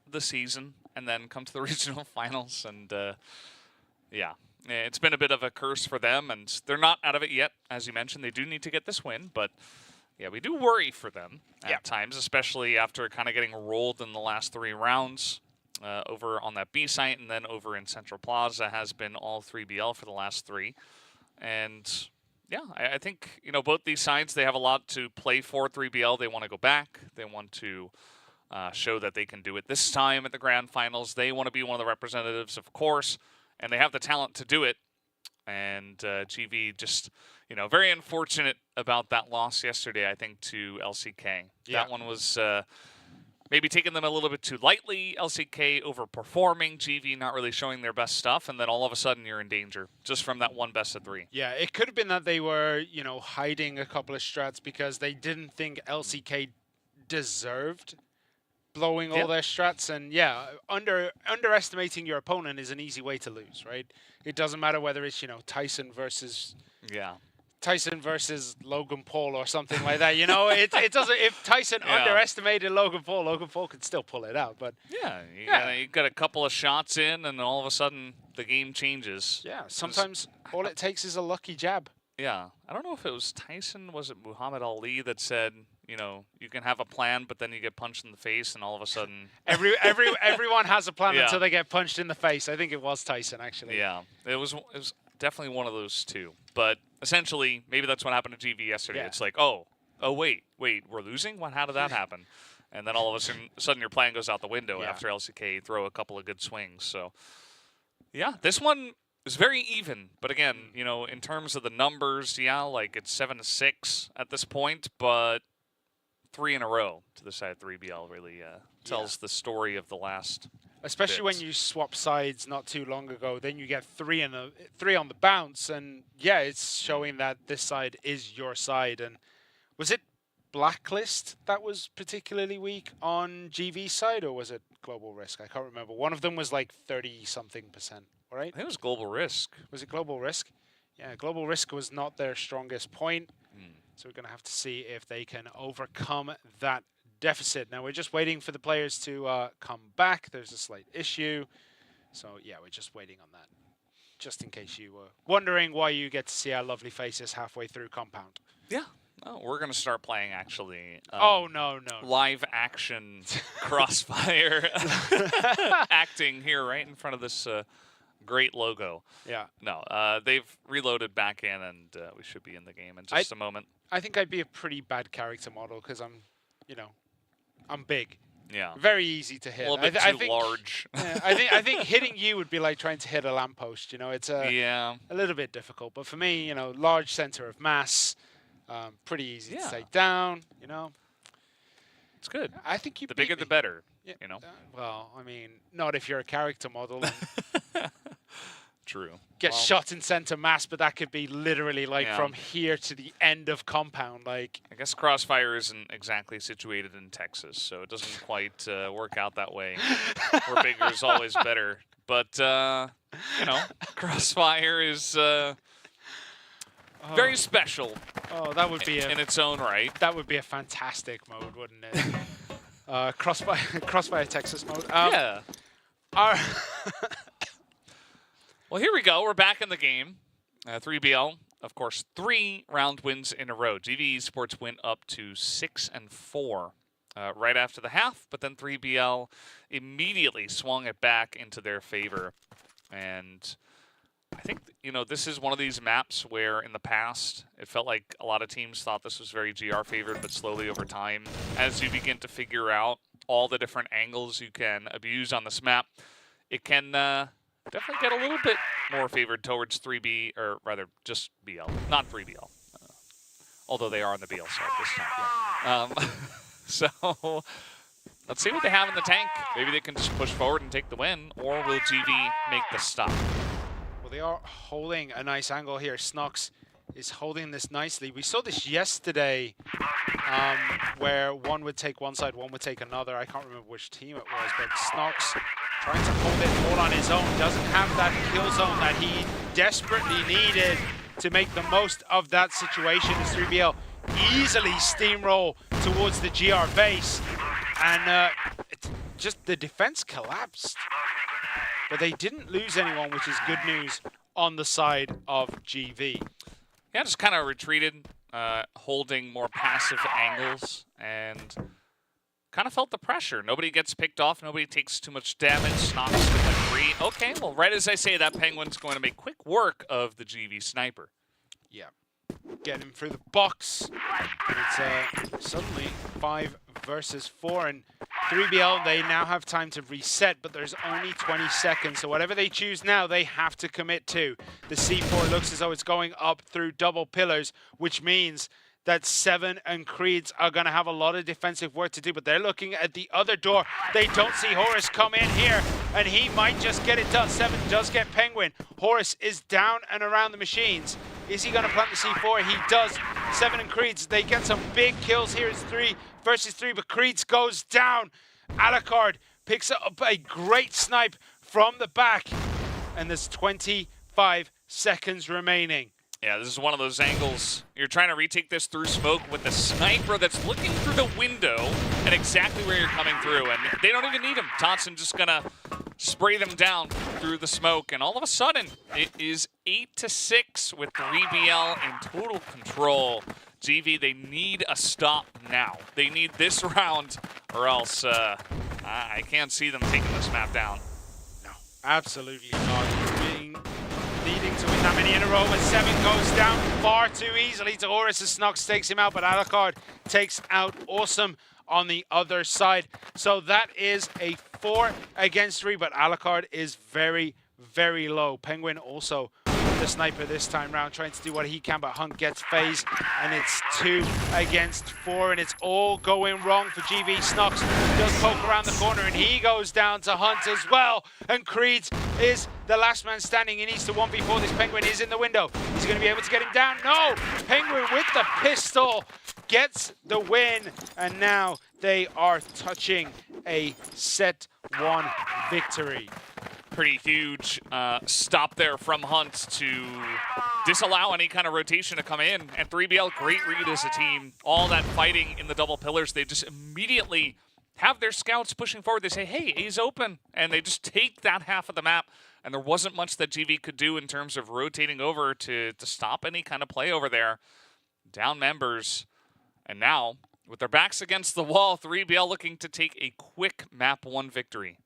the season and then come to the regional finals. And, yeah, it's been a bit of a curse for them. And they're not out of it yet. As you mentioned, they do need to get this win. But, yeah, we do worry for them at times, especially after kind of getting rolled in the last 3 rounds. Over on that B site and then over in Central Plaza has been all 3BL for the last 3. And... yeah, I think, you know, both these sides, they have a lot to play for. 3BL, they want to go back. They want to show that they can do it this time at the grand finals. They want to be one of the representatives, of course, and they have the talent to do it. And GV just, you know, very unfortunate about that loss yesterday, I think, to LCK. Yeah. That one was maybe taking them a little bit too lightly. LCK overperforming, GV not really showing their best stuff, and then all of a sudden you're in danger just from that one best of 3. Yeah, it could have been that they were, you know, hiding a couple of strats because they didn't think LCK deserved blowing all their strats. And yeah, underestimating your opponent is an easy way to lose, right? It doesn't matter whether it's, you know, Tyson versus Logan Paul or something like that. You know, it doesn't. If Tyson underestimated Logan Paul could still pull it out. But you got a couple of shots in, and all of a sudden the game changes. Yeah, sometimes all it takes is a lucky jab. Yeah, I don't know if it was Tyson, was it Muhammad Ali that said, you know, you can have a plan, but then you get punched in the face, and all of a sudden everyone has a plan until they get punched in the face. I think it was Tyson actually. Yeah, it was definitely one of those two. But essentially, maybe that's what happened to GV yesterday. It's like, oh, wait, we're losing? How did that happen? And then all of a sudden your plan goes out the window after LCK throw a couple of good swings. So, yeah, this one is very even. But again, you know, in terms of the numbers, like it's 7-6 at this point, but 3 in a row to the side of 3BL really tells the story of the last. Especially when you swap sides not too long ago, then you get 3 on the bounce, and yeah, it's showing that this side is your side. And was it Blacklist that was particularly weak on GV's side, or was it Global Risk? I can't remember. One of them was like 30-something%, right? I think it was Global Risk. Was it Global Risk? Yeah, Global Risk was not their strongest point. So we're going to have to see if they can overcome that deficit. Now we're just waiting for the players to come back. There's a slight issue. So yeah, we're just waiting on that. Just in case you were wondering why you get to see our lovely faces halfway through Compound. Yeah. Oh, we're going to start playing, actually. Oh, no. Live action CROSSFIRE acting here right in front of this great logo. Yeah. No, they've reloaded back in, and we should be in the game in just a moment. I think I'd be a pretty bad character model because I'm, I'm big. Yeah. Very easy to hit. A little bit too large. Yeah, I think hitting you would be like trying to hit a lamppost. It's a little bit difficult. But for me, large center of mass, pretty easy to take down. It's good. I think you. The bigger, the better. Yeah. Well, I mean, not if you're a character model. True. Get shot in center mass, but that could be literally like from here to the end of compound. Like, I guess CROSSFIRE isn't exactly situated in Texas, so it doesn't quite work out that way. Where bigger is always better. But CROSSFIRE is very special. Oh, that would be in its own right. That would be a fantastic mode, wouldn't it? CROSSFIRE Texas mode. Yeah. Well, here we go. We're back in the game. 3BL, of course, 3 round wins in a row. GV Esports went up to 6-4 right after the half, but then 3BL immediately swung it back into their favor. And I think, this is one of these maps where in the past, it felt like a lot of teams thought this was very GR favored, but slowly over time, as you begin to figure out all the different angles you can abuse on this map, it can definitely get a little bit more favored towards 3B, or rather just BL, not 3BL. Although they are on the BL side this time. So let's see what they have in the tank. Maybe they can just push forward and take the win, or will GV make the stop? Well, they are holding a nice angle here. Snox is holding this nicely. We saw this yesterday where one would take one side, one would take another. I can't remember which team it was, but Snox trying to hold it all on his own, doesn't have that kill zone that he desperately needed to make the most of that situation as 3BL easily steamroll towards the GR base. And just the defense collapsed. But they didn't lose anyone, which is good news on the side of GV. Yeah, just kind of retreated, holding more passive angles, and kind of felt the pressure. Nobody gets picked off. Nobody takes too much damage. Snox with a 3. Okay, well, right as I say that, Penguin's going to make quick work of the GV sniper. Yeah. Get him through the box. And it's suddenly 5 versus 4. And 3BL, they now have time to reset, but there's only 20 seconds. So whatever they choose now, they have to commit to. The C4 looks as though it's going up through double pillars, which means that 7 and Creeds are going to have a lot of defensive work to do, but they're looking at the other door. They don't see Horus come in here, and he might just get it done. 7 does get Penguin. Horus is down and around the machines. Is he going to plant the C4? He does. 7 and Creeds, they get some big kills here. It's 3 versus 3, but Creeds goes down. Alucard picks up a great snipe from the back, and there's 25 seconds remaining. Yeah, this is one of those angles. You're trying to retake this through smoke with the sniper that's looking through the window and exactly where you're coming through. And they don't even need him. Thompson just going to spray them down through the smoke. And all of a sudden, it is 8-6 with 3BL in total control. GV, they need a stop now. They need this round, or else I can't see them taking this map down. No, absolutely not. Needing to win that many in a row, but 7 goes down far too easily to Horus as Snox takes him out, but Alucard takes out Awesome on the other side. So that is a 4 against 3, but Alucard is very, very low. Penguin also the sniper this time round, trying to do what he can, but Hunt gets phase, and it's 2 against 4, and it's all going wrong for GV. Snox does poke around the corner, and he goes down to Hunt as well, and Creed is the last man standing. He needs to 1v4 this. Penguin is in the window. He's going to be able to get him down. No! Penguin with the pistol gets the win, and now they are touching a set 1 victory. Pretty huge stop there from Hunt to disallow any kind of rotation to come in. And 3BL, great read as a team. All that fighting in the double pillars, they just immediately have their scouts pushing forward. They say, hey, A's open. And they just take that half of the map. And there wasn't much that GV could do in terms of rotating over to stop any kind of play over there. down members. And now, with their backs against the wall, 3BL looking to take a quick map 1 victory.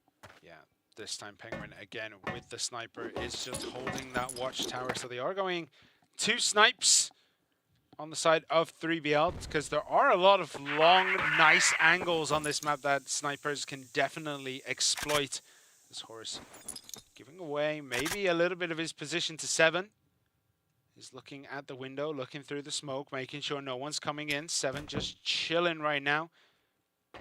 Yeah, this time Penguin, again, with the sniper, is just holding that watchtower. So they are going 2 snipes on the side of 3BL, because there are a lot of long, nice angles on this map that snipers can definitely exploit. This Horus giving away maybe a little bit of his position to 7. He's looking at the window, looking through the smoke, making sure no one's coming in. 7 just chilling right now.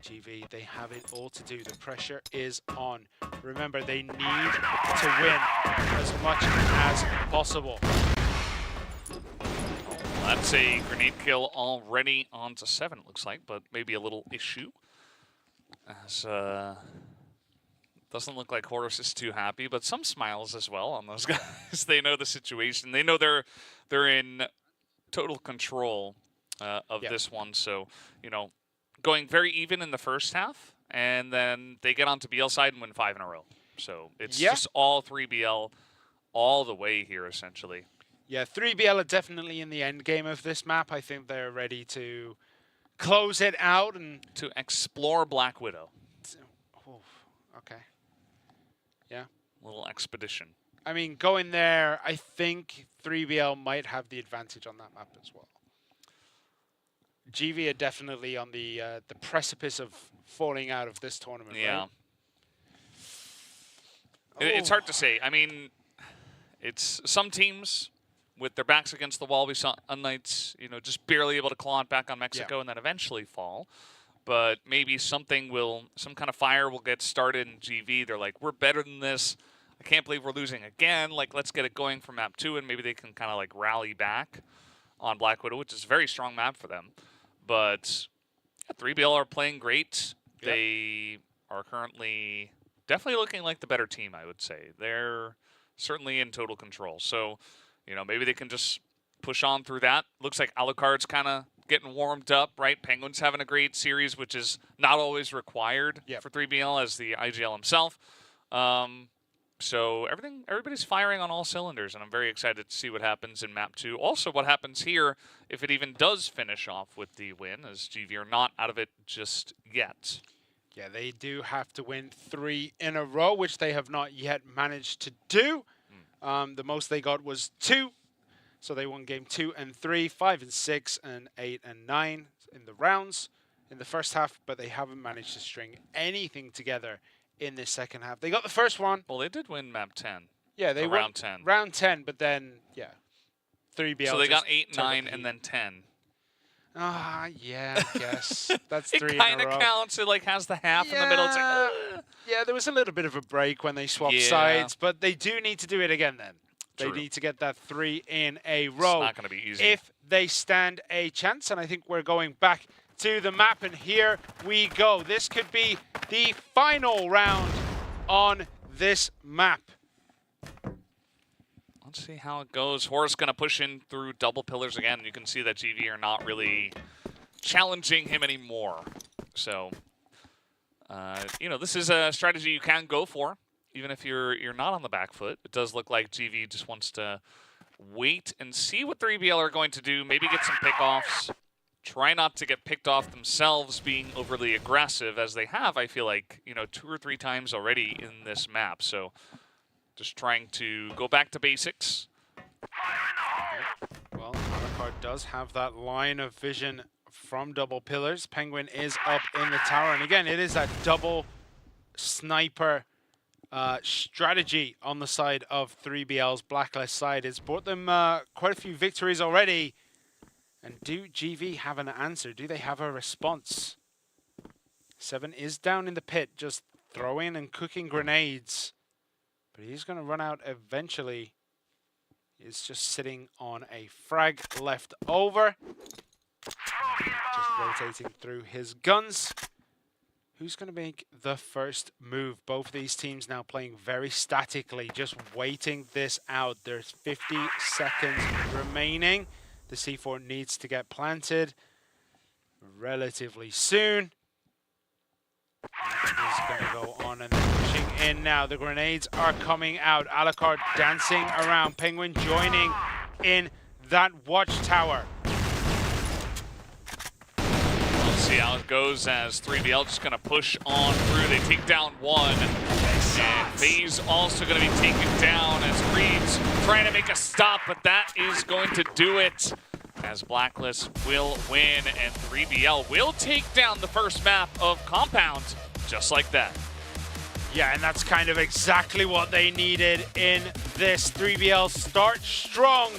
GV, they have it all to do. The pressure is on. Remember, they need to win as much as possible. That's a grenade kill already onto 7, it looks like, but maybe a little issue. As doesn't look like Horus is too happy, but some smiles as well on those guys. They know the situation. They know they're in total control of this one. So, you know, going very even in the first half, and then they get onto BL side and win 5 in a row. So it's just all 3BL all the way here, essentially. Yeah, 3BL are definitely in the end game of this map. I think they're ready to close it out and to explore Black Widow. Oh, okay. Yeah. Little expedition. I mean, going there, I think 3BL might have the advantage on that map as well. GV are definitely on the precipice of falling out of this tournament. Yeah. Right? It's hard to say. I mean, it's some teams with their backs against the wall. We saw unKnights, you know, just barely able to claw it back on Mexico and then eventually fall. But maybe some kind of fire will get started in GV. They're like, we're better than this. I can't believe we're losing again. Like, let's get it going for map 2, and maybe they can kind of like rally back on Black Widow, which is a very strong map for them. But yeah, 3BL are playing great. Yep. They are currently definitely looking like the better team, I would say. They're certainly in total control. So, you know, maybe they can just push on through that. Looks like Alucard's kind of getting warmed up, right? Penguin's having a great series, which is not always required for 3BL as the IGL himself. So everybody's firing on all cylinders, and I'm very excited to see what happens in map 2. Also, what happens here, if it even does finish off with the win, as GV are not out of it just yet. Yeah, they do have to win 3 in a row, which they have not yet managed to do. The most they got was 2. So they won game 2 and 3, 5 and 6, and 8 and 9 in the rounds in the first half, but they haven't managed to string anything together in this second half. They got the first one. Well, they did win map 10. Yeah, they won round 10. Round 10, but then, 3BL. So they got 8, 9, and then 10. Yeah, I guess. That's 3 in a row. It kind of counts. It like has the half in the middle. It's like, yeah, there was a little bit of a break when they swapped sides, but they do need to do it again then. They need to get that 3 in a row. It's not going to be easy. If they stand a chance, and I think we're going back to the map, and here we go. This could be the final round on this map. Let's see how it goes. Horus going to push in through double pillars again. You can see that GV are not really challenging him anymore. So, you know, this is a strategy you can go for, even if you're not on the back foot. It does look like GV just wants to wait and see what 3BL are going to do. Maybe get some pickoffs. Try not to get picked off themselves being overly aggressive, as they have, I feel like, you know, 2 or 3 times already in this map. So just trying to go back to basics. Well, Alucard does have that line of vision from double pillars. Penguin is up in the tower. And again, it is that double sniper strategy on the side of 3BL's Blacklist side. It's brought them quite a few victories already. And do GV have an answer? Do they have a response? 7 is down in the pit, just throwing and cooking grenades. But he's going to run out eventually. He's just sitting on a frag left over. Just rotating through his guns. Who's going to make the first move? Both of these teams now playing very statically, just waiting this out. There's 50 seconds remaining. The C4 needs to get planted relatively soon. He's going to go on and pushing in now. The grenades are coming out. Alucard dancing around. Penguin joining in that watchtower. see how it goes as 3BL just going to push on through. They take down one. And FaZe also going to be taken down as Creed's trying to make a stop, but that is going to do it. As Blacklist will win, and 3BL will take down the first map of Compound, just like that. Yeah, and that's kind of exactly what they needed in this. 3BL start strong,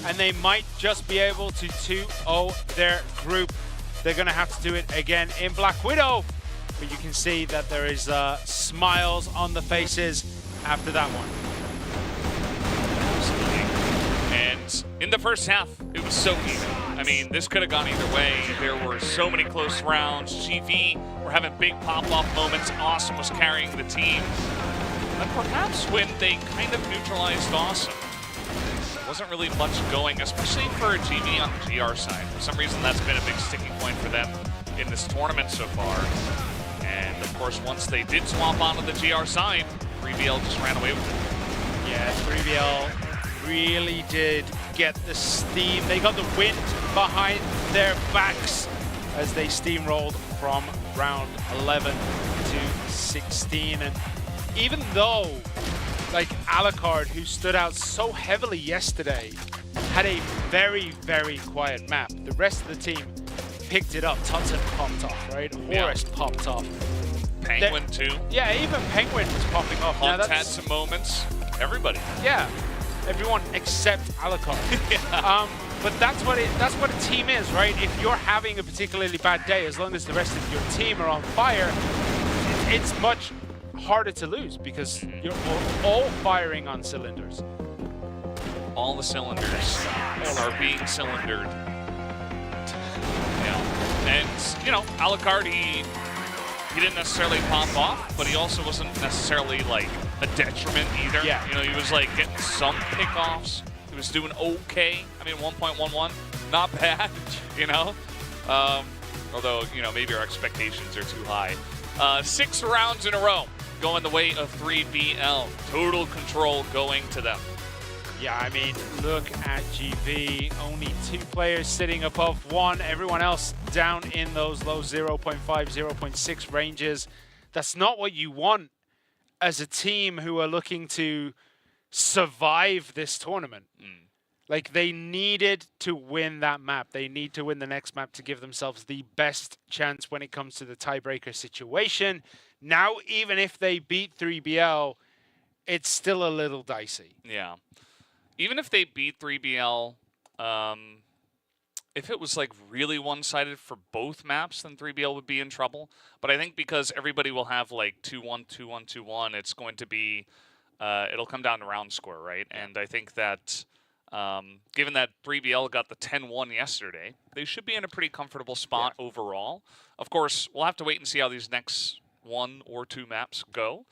and they might just be able to 2-0 their group. They're going to have to do it again in Black Widow, but you can see that there is smiles on the faces after that one. And in the first half, it was so even. I mean, this could have gone either way. There were so many close rounds. GV were having big pop-off moments. Awesome was carrying the team. And perhaps when they kind of neutralized Awesome, there wasn't really much going, especially for GV on the GR side. For some reason, that's been a big sticking point for them in this tournament so far. And of course, once they did swap onto the GR side, 3BL just ran away with it. Yeah, 3BL really did get the steam. They got the wind behind their backs as they steamrolled from round 11 to 16. And even though, like, Alucard, who stood out so heavily yesterday, had a very, very quiet map, the rest of the team picked it up. Tutton popped off, right? Horus popped off. Penguin too. Yeah, even Penguin was popping off. Hunt had some moments. Everybody. Yeah. Everyone except Alucard. But that's what a team is, right? If you're having a particularly bad day, as long as the rest of your team are on fire, it's much harder to lose because you're all firing on cylinders. All the cylinders are being cylindered. Yeah. And, you know, Alucard, he didn't necessarily pop off, but he also wasn't necessarily like a detriment either. Yeah. You know, he was like getting some pickoffs. He was doing okay. I mean, 1.11, not bad, you know? Although, you know, maybe our expectations are too high. 6 rounds in a row going the way of 3BL. Total control going to them. Yeah, I mean, look at GV. Only 2 players sitting above 1. Everyone else down in those low 0.5, 0.6 ranges. That's not what you want as a team who are looking to survive this tournament. Like, they needed to win that map. They need to win the next map to give themselves the best chance when it comes to the tiebreaker situation. Now, even if they beat 3BL, it's still a little dicey. Yeah. Even if they beat 3BL, if it was like really one-sided for both maps, then 3BL would be in trouble. But I think because everybody will have like 2-1, 2-1, 2-1, it's going to be, it'll come down to round score, right? And I think that given that 3BL got the 10-1 yesterday, they should be in a pretty comfortable spot overall. Of course, we'll have to wait and see how these next 1 or 2 maps go.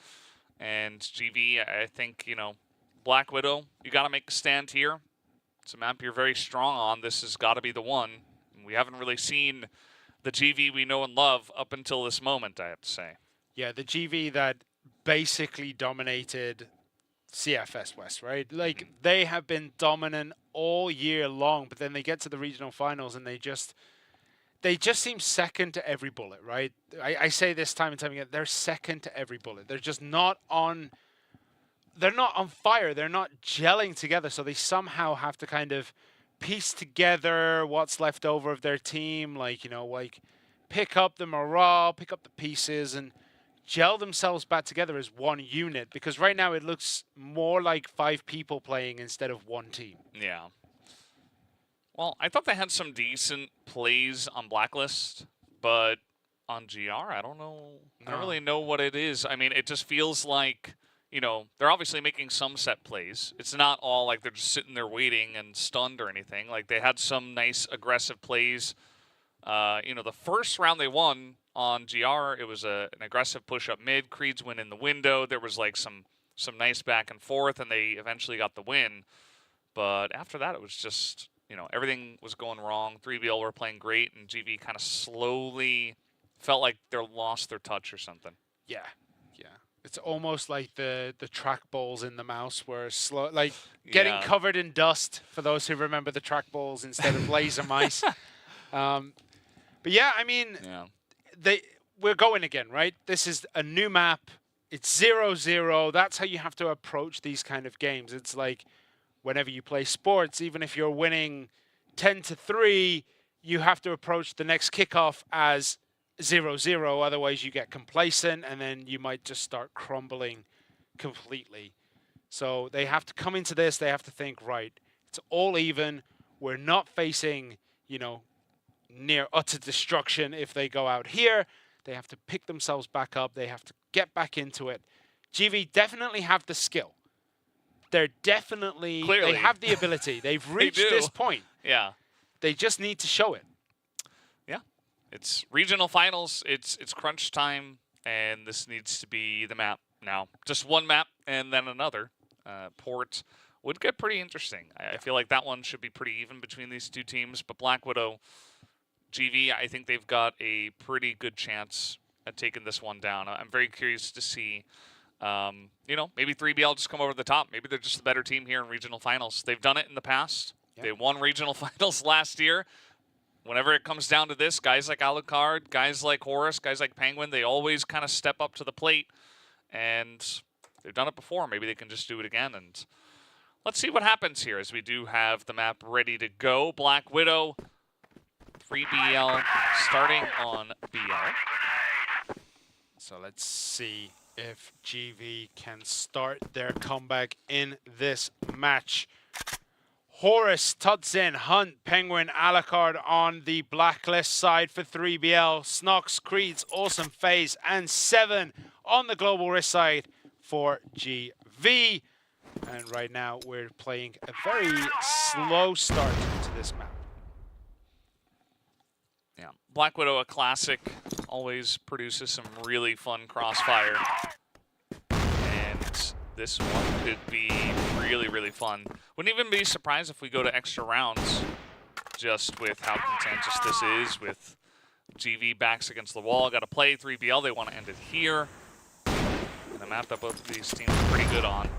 And GV, I think, you know, Black Widow, you got to make a stand here. It's a map you're very strong on. This has got to be the one. We haven't really seen the GV we know and love up until this moment, I have to say. Yeah, the GV that basically dominated CFS West, right? Like, they have been dominant all year long, but then they get to the regional finals and they just seem second to every bullet, right? I say this time and time again, they're second to every bullet. They're just not on... They're not on fire. They're not gelling together. So they somehow have to kind of piece together what's left over of their team. Like, you know, like pick up the morale, pick up the pieces and gel themselves back together as one unit. Because right now it looks more like 5 people playing instead of 1 team. Yeah. Well, I thought they had some decent plays on Blacklist, but on GR, I don't know. I don't really know what it is. I mean, it just feels like... You know, they're obviously making some set plays. It's not all like they're just sitting there waiting and stunned or anything. Like, they had some nice aggressive plays. You know, the first round they won on GR, it was an aggressive push up mid. Creed's win in the window. There was like some nice back and forth, and they eventually got the win. But after that, it was just, you know, everything was going wrong. 3BL were playing great, and GV kind of slowly felt like they lost their touch or something. Yeah. It's almost like the trackballs in the mouse were slow, like getting covered in dust, for those who remember the trackballs instead of laser mice. But yeah, I mean, we're going again, right? This is a new map. It's 0-0. That's how you have to approach these kind of games. It's like whenever you play sports, even if you're winning 10-3, you have to approach the next kickoff as 0-0. Otherwise, you get complacent, and then you might just start crumbling completely. So they have to come into this. They have to think, right, it's all even. We're not facing, you know, near utter destruction if they go out here. They have to pick themselves back up. They have to get back into it. GV definitely have the skill. They're definitely, Clearly. they have the ability. They've reached this point. Yeah. They just need to show it. Yeah. It's regional finals. It's crunch time, and this needs to be the map now. Just one map and then another. Port would get pretty interesting. I feel like that one should be pretty even between these two teams, but Black Widow, GV, I think they've got a pretty good chance at taking this one down. I'm very curious to see, you know, maybe 3BL just come over the top. Maybe they're just the better team here in regional finals. They've done it in the past. Yep. They won regional finals last year. Whenever it comes down to this, guys like Alucard, guys like Horus, guys like Penguin, they always kind of step up to the plate, and they've done it before. Maybe they can just do it again, and let's see what happens here as we do have the map ready to go. Black Widow, 3BL starting on BL. So let's see if GV can start their comeback in this match. Horus, Tudzin, Hunt, Penguin, Alucard on the blacklist side for 3BL. Snox, Creeds, Awesome FaZe, and 7 on the global risk side for GV. And right now we're playing a very slow start to this map. Yeah, Black Widow, a classic, always produces some really fun crossfire. And this one could be really, really fun. Wouldn't even be surprised if we go to extra rounds, just with how contentious this is, with GV backs against the wall. Got to play 3BL. They want to end it here. And a map that both of these teams are pretty good on.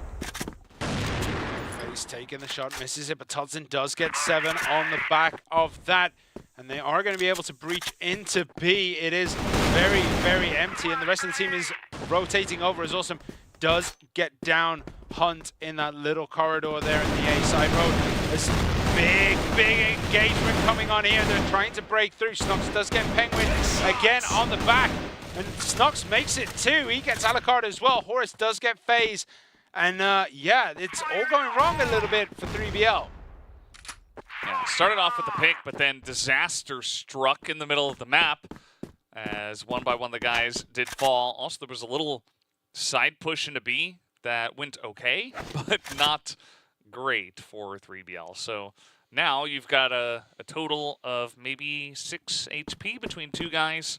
FaZe taking the shot, misses it, but Tudzin does get 7 on the back of that. And they are going to be able to breach into B. It is very, very empty, and the rest of the team is rotating over as Awesome does get down Hunt in that little corridor there in the A side road. There's big engagement coming on here. They're trying to break through. Snox does get Penguin again on the back, and Snox makes it too. He gets Alucard as well. Horus does get FaZe, and yeah, it's all going wrong a little bit for 3BL. Yeah, started off with the pick, but then disaster struck in the middle of the map as one by one the guys did fall. Also, there was a little side push into B that went okay, but not great for 3BL. So now you've got a total of maybe 6 HP between two guys,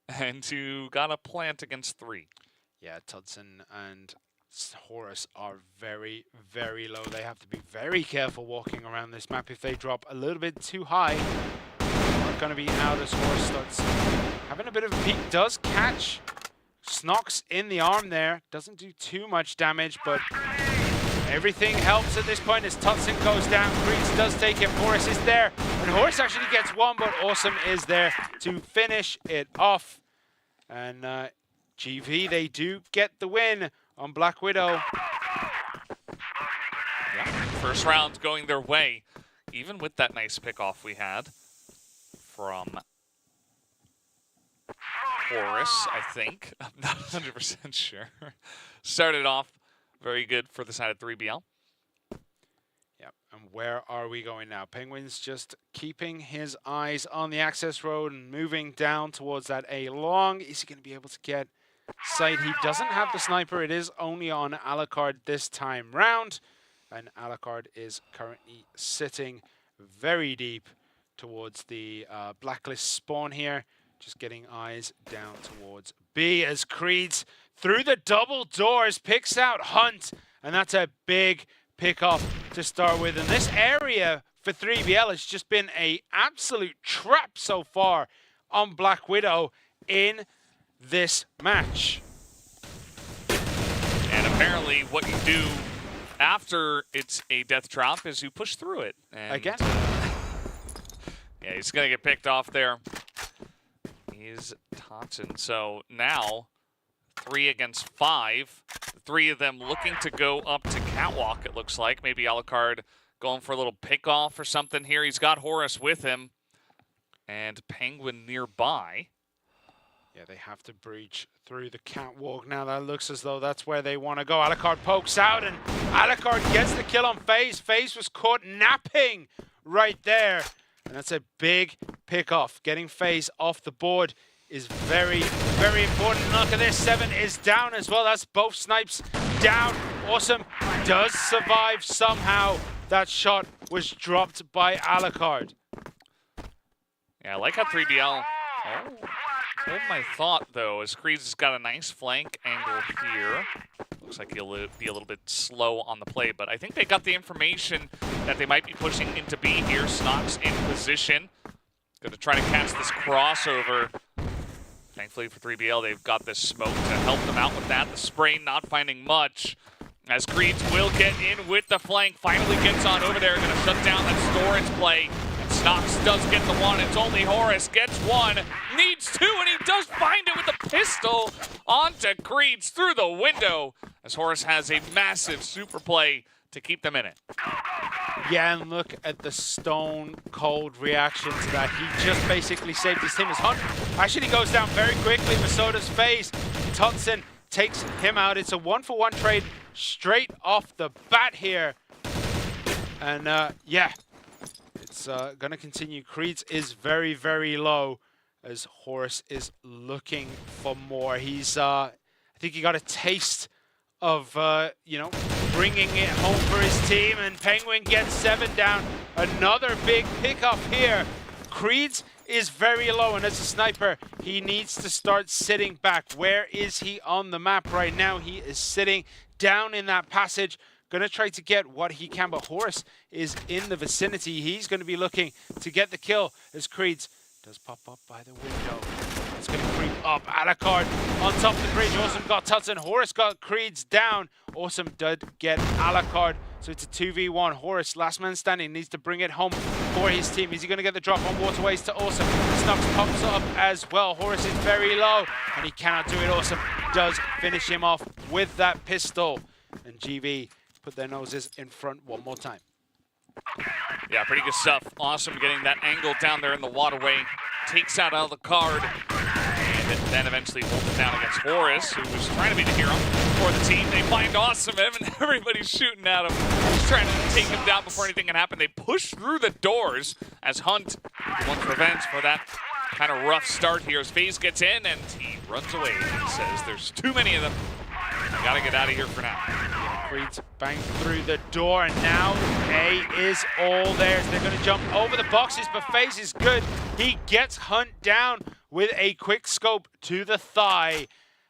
and you got a plant against 3. Yeah, Tudzin and Horus are very, very low. They have to be very careful walking around this map. If they drop a little bit too high, they're going to be out as Horus starts having a bit of a peek. Does catch Snox in the arm there. Doesn't do too much damage, but everything helps at this point as Tudzin goes down. Creeds does take it. Horus is there, and Horus actually gets one, but Awesome is there to finish it off. And GV, they do get the win on Black Widow. Yeah, first round going their way, even with that nice pickoff we had from Horus, I think. I'm not 100% sure. Started off very good for the side of 3BL. Yep, and where are we going now? Penguin's just keeping his eyes on the access road and moving down towards that A long. Is he going to be able to get sight? He doesn't have the sniper. It is only on Alucard this time round, and Alucard is currently sitting very deep towards the blacklist spawn here, just getting eyes down towards B as Creeds through the double doors picks out Hunt, and that's a big pick off to start with. And this area for 3BL has just been a absolute trap so far on Black Widow in this match. And apparently what you do after it's a death trap is you push through it. And, again. Yeah, he's going to get picked off there. is Totten. So now 3 against 5. The 3 of them looking to go up to Catwalk, it looks like. Maybe Alucard going for a little pickoff or something here. He's got Horus with him and Penguin nearby. Yeah, they have to breach through the catwalk now. That looks as though that's where they want to go. Alucard pokes out, and Alucard gets the kill on FaZe. FaZe was caught napping right there. And that's a big pick-off. Getting FaZe off the board is very, very important. Look at this. 7 is down as well. That's both snipes down. Awesome. Does survive somehow. That shot was dropped by Alucard. Yeah, I like how 3BL... Hold my thought, though, as Creeds has got a nice flank angle here. Looks like he'll be a little bit slow on the play, but I think they got the information that they might be pushing into B here. Snox in position. Going to try to catch this crossover. Thankfully for 3BL, they've got this smoke to help them out with that. The spray not finding much, as Creeds will get in with the flank. Finally gets on over there. Going to shut down that storage play. Snox does get the one. It's only Horus. Gets one. Needs 2, and he does find it with the pistol onto Creeds through the window, as Horus has a massive super play to keep them in it. Yeah, and look at the stone cold reaction to that. He just basically saved his team. As Hunt actually goes down very quickly, but so does FaZe. Totzen takes him out. It's a 1-for-1 trade straight off the bat here. And yeah, it's going to continue. Creeds is very, very low, as Horus is looking for more. He's, I think he got a taste of, you know, bringing it home for his team, and Penguin gets 7 down. Another big pickup here. Creeds is very low, and as a sniper, he needs to start sitting back. Where is he on the map right now? He is sitting down in that passage. Going to try to get what he can, but Horus is in the vicinity. He's going to be looking to get the kill, as Creeds does pop up by the window. It's going to creep up. Alucard on top of the bridge. Awesome got Totzen. Horus got Creeds down. Awesome did get Alucard. So it's a 2v1. Horus, last man standing, needs to bring it home for his team. Is he going to get the drop on Waterways to Awesome? Snox pops up as well. Horus is very low, and he cannot do it. Awesome does finish him off with that pistol. And GV put their noses in front one more time. Yeah, pretty good stuff. Awesome getting that angle down there in the waterway. Takes out Alucard, and then eventually holds it down against Horus, who was trying to be the hero for the team. They find Awesome, and everybody's shooting at him. He's trying to take him down before anything can happen. They push through the doors as Hunt wants revenge for that kind of rough start here. As FaZe gets in, and he runs away. He says there's too many of them. I gotta get out of here for now. Creeds bang through the door, and now A is all theirs. They're going to jump over the boxes, but FaZe is good. He gets Hunt down with a quick scope to the thigh.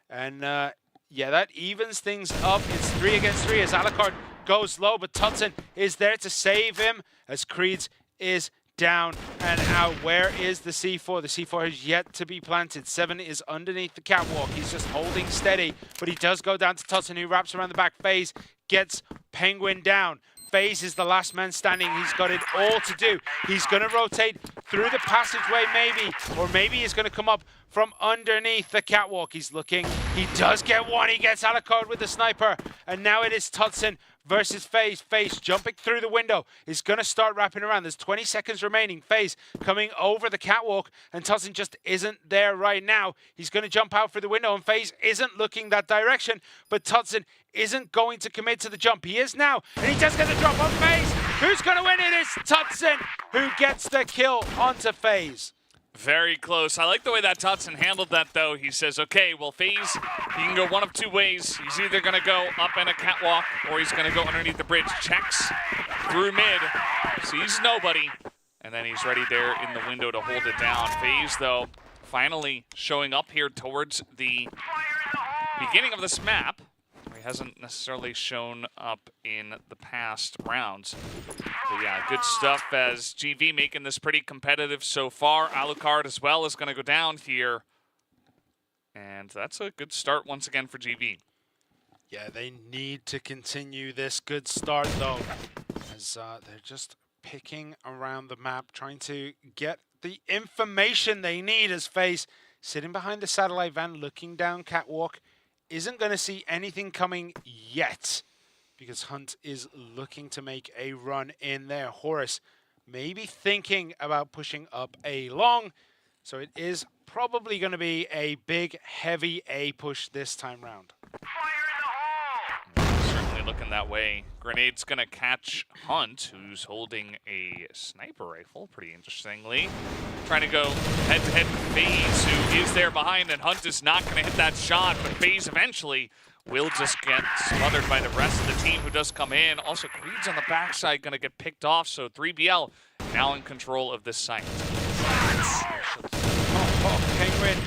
And yeah, that evens things up. It's 3 against 3 as Alucard goes low, but Totzen is there to save him as Creeds is down and out. Where is the C4? The C4 has yet to be planted. 7 is underneath the catwalk. He's just holding steady, but he does go down to Totzen, who wraps around the back. FaZe gets Penguin down. FaZe is the last man standing. He's got it all to do. He's going to rotate through the passageway maybe, or maybe he's going to come up from underneath the catwalk. He's looking. He does get one. He gets Alucard with the sniper, and now it is Totzen versus FaZe. FaZe jumping through the window is going to start wrapping around. There's 20 seconds remaining. FaZe coming over the catwalk, and Totzen just isn't there right now. He's going to jump out through the window, and FaZe isn't looking that direction, but Totzen isn't going to commit to the jump. He is now, and he does get the drop on FaZe. Who's going to win? It is Totzen who gets the kill onto FaZe. Very close. I like the way that Totzen handled that, though. He says, okay, well, FaZe, he can go one of 2 ways. He's either going to go up in a catwalk, or he's going to go underneath the bridge. Checks through mid, sees nobody, and then he's ready there in the window to hold it down. FaZe, though, finally showing up here towards the beginning of this map. He hasn't necessarily shown up in the past rounds. But yeah, good stuff as GV making this pretty competitive so far. Alucard as well is going to go down here. And that's a good start once again for GV. Yeah, they need to continue this good start, though, as they're just picking around the map, trying to get the information they need as FaZe sitting behind the satellite van, looking down catwalk, isn't going to see anything coming yet, because Hunt is looking to make a run in there. Horus maybe thinking about pushing up A long, so it is probably going to be a big, heavy A push this time round. Certainly looking that way. Grenade's going to catch Hunt, who's holding a sniper rifle, pretty interestingly. Trying to go head-to-head with FaZe, who is there behind, and Hunt is not going to hit that shot, but FaZe eventually will just get smothered by the rest of the team who does come in. Also, Creed's on the backside going to get picked off, so 3BL now in control of this site. Penguin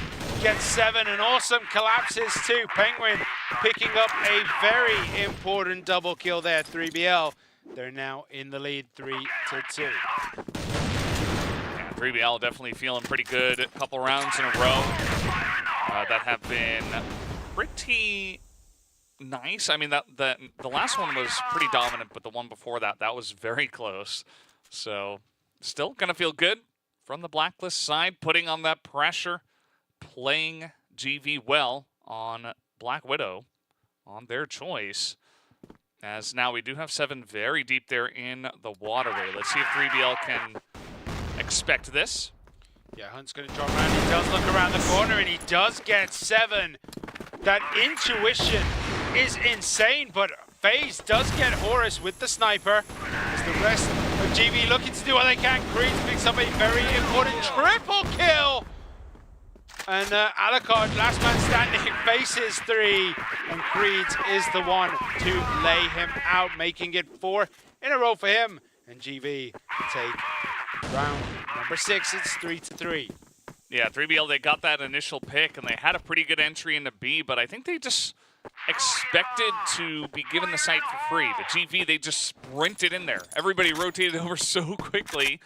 gets 7, and Awesome collapses too. Penguin picking up a very important double kill there, 3BL. They're now in the lead, 3-2. Yeah, 3BL definitely feeling pretty good. A couple rounds in a row that have been pretty nice. I mean, the last one was pretty dominant, but the one before that was very close. So still gonna feel good from the Blacklist side, putting on that pressure, playing GV well on Black Widow, on their choice. As now we do have 7 very deep there in the waterway. Let's see if 3BL can expect this. Yeah, Hunt's going to drop around. He does look around the corner, and he does get 7. That intuition is insane, but FaZe does get Horus with the sniper. As the rest of GV looking to do what they can. Creed picks up a very important triple kill. And Alucard, last man standing, faces 3. And Creed is the one to lay him out, making it 4 in a row for him. And GV take round number 6. It's 3-3. Yeah, 3BL, they got that initial pick, and they had a pretty good entry into B, but I think they just expected to be given the site for free. The GV, they just sprinted in there. Everybody rotated over so quickly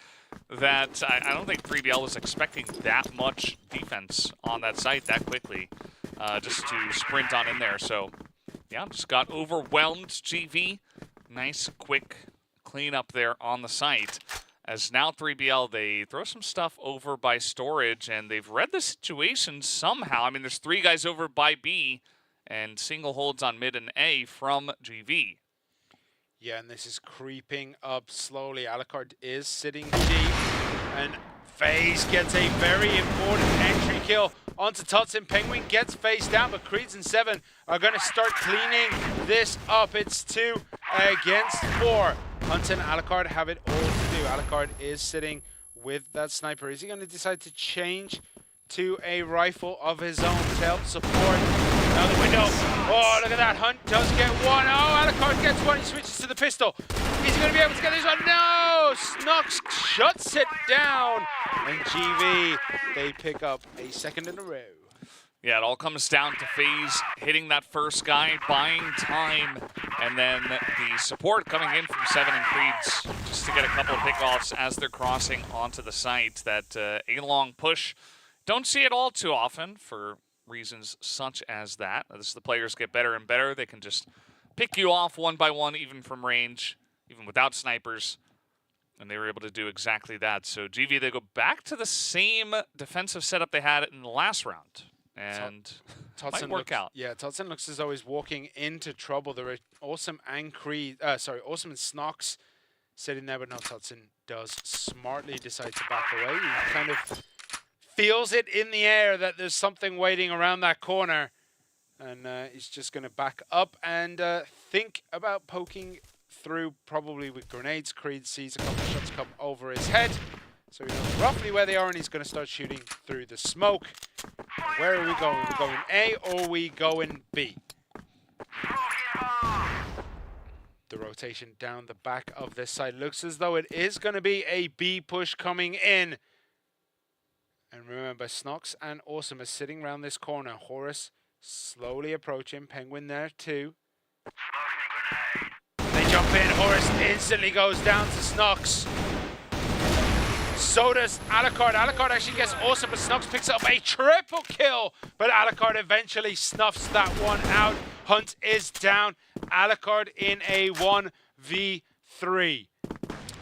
that I don't think 3BL was expecting that much defense on that site that quickly, just to sprint on in there. So, yeah, just got overwhelmed, GV. Nice, quick cleanup there on the site. As now 3BL, they throw some stuff over by storage, and they've read the situation somehow. I mean, there's 3 guys over by B, and single holds on mid and A from GV. Yeah, and this is creeping up slowly. Alucard is sitting deep, and FaZe gets a very important entry kill onto Tutsin. Penguin gets FaZe down, but Creeds and 7 are going to start cleaning this up. It's 2 against 4. Hunt and Alucard have it all to do. Alucard is sitting with that sniper. Is he going to decide to change to a rifle of his own to help support? Now the window. Oh, look at that. Hunt does get 1. Oh, Alucard gets 1. He switches to the pistol. Is he going to be able to get this one? No! Snox shuts it down. And GV, they pick up a 2nd in a row. Yeah, it all comes down to FaZe hitting that first guy, buying time, and then the support coming in from 7 and Creeds just to get a couple of pickoffs as they're crossing onto the site. That A-long push, don't see it all too often for reasons such as that. As the players get better and better, they can just pick you off one by one, even from range, even without snipers. And they were able to do exactly that. So GV, they go back to the same defensive setup they had in the last round. And might work out. Yeah, Tutsin looks as though he's walking into trouble. There are Awesome and Awesome and Snox sitting there, but no, Tutsin does smartly decide to back away. He kind of feels it in the air that there's something waiting around that corner. And he's just going to back up and think about poking through, probably with grenades. Creed sees a couple of shots come over his head. So he knows roughly where they are, and he's going to start shooting through the smoke. Where are we going? Are we going A or are we going B? The rotation down the back of this side looks as though it is going to be a B push coming in. And remember, Snox and Awesome are sitting around this corner. Horus slowly approaching. Penguin there too. They jump in. Horus instantly goes down to Snox. So does Alucard. Alucard actually gets Awesome, but Snox picks up a triple kill. But Alucard eventually snuffs that one out. Hunt is down. Alucard in a 1v3.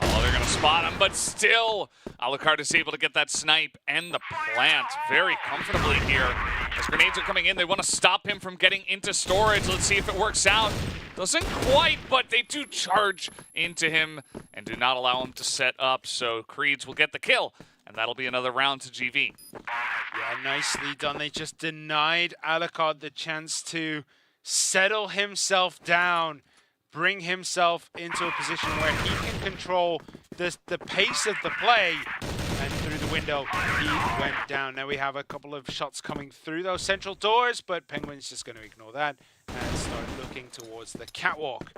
Oh, they're going to spot him, but still, Alucard is able to get that snipe and the plant very comfortably here. As grenades are coming in, they want to stop him from getting into storage. Let's see if it works out. Doesn't quite, but they do charge into him and do not allow him to set up, so Creeds will get the kill, and that'll be another round to GV. Yeah, nicely done. They just denied Alucard the chance to settle himself down, bring himself into a position where he can control the pace of the play, and through the window he went down. Now we have a couple of shots coming through those central doors, but Penguin's just going to ignore that and start looking towards the catwalk.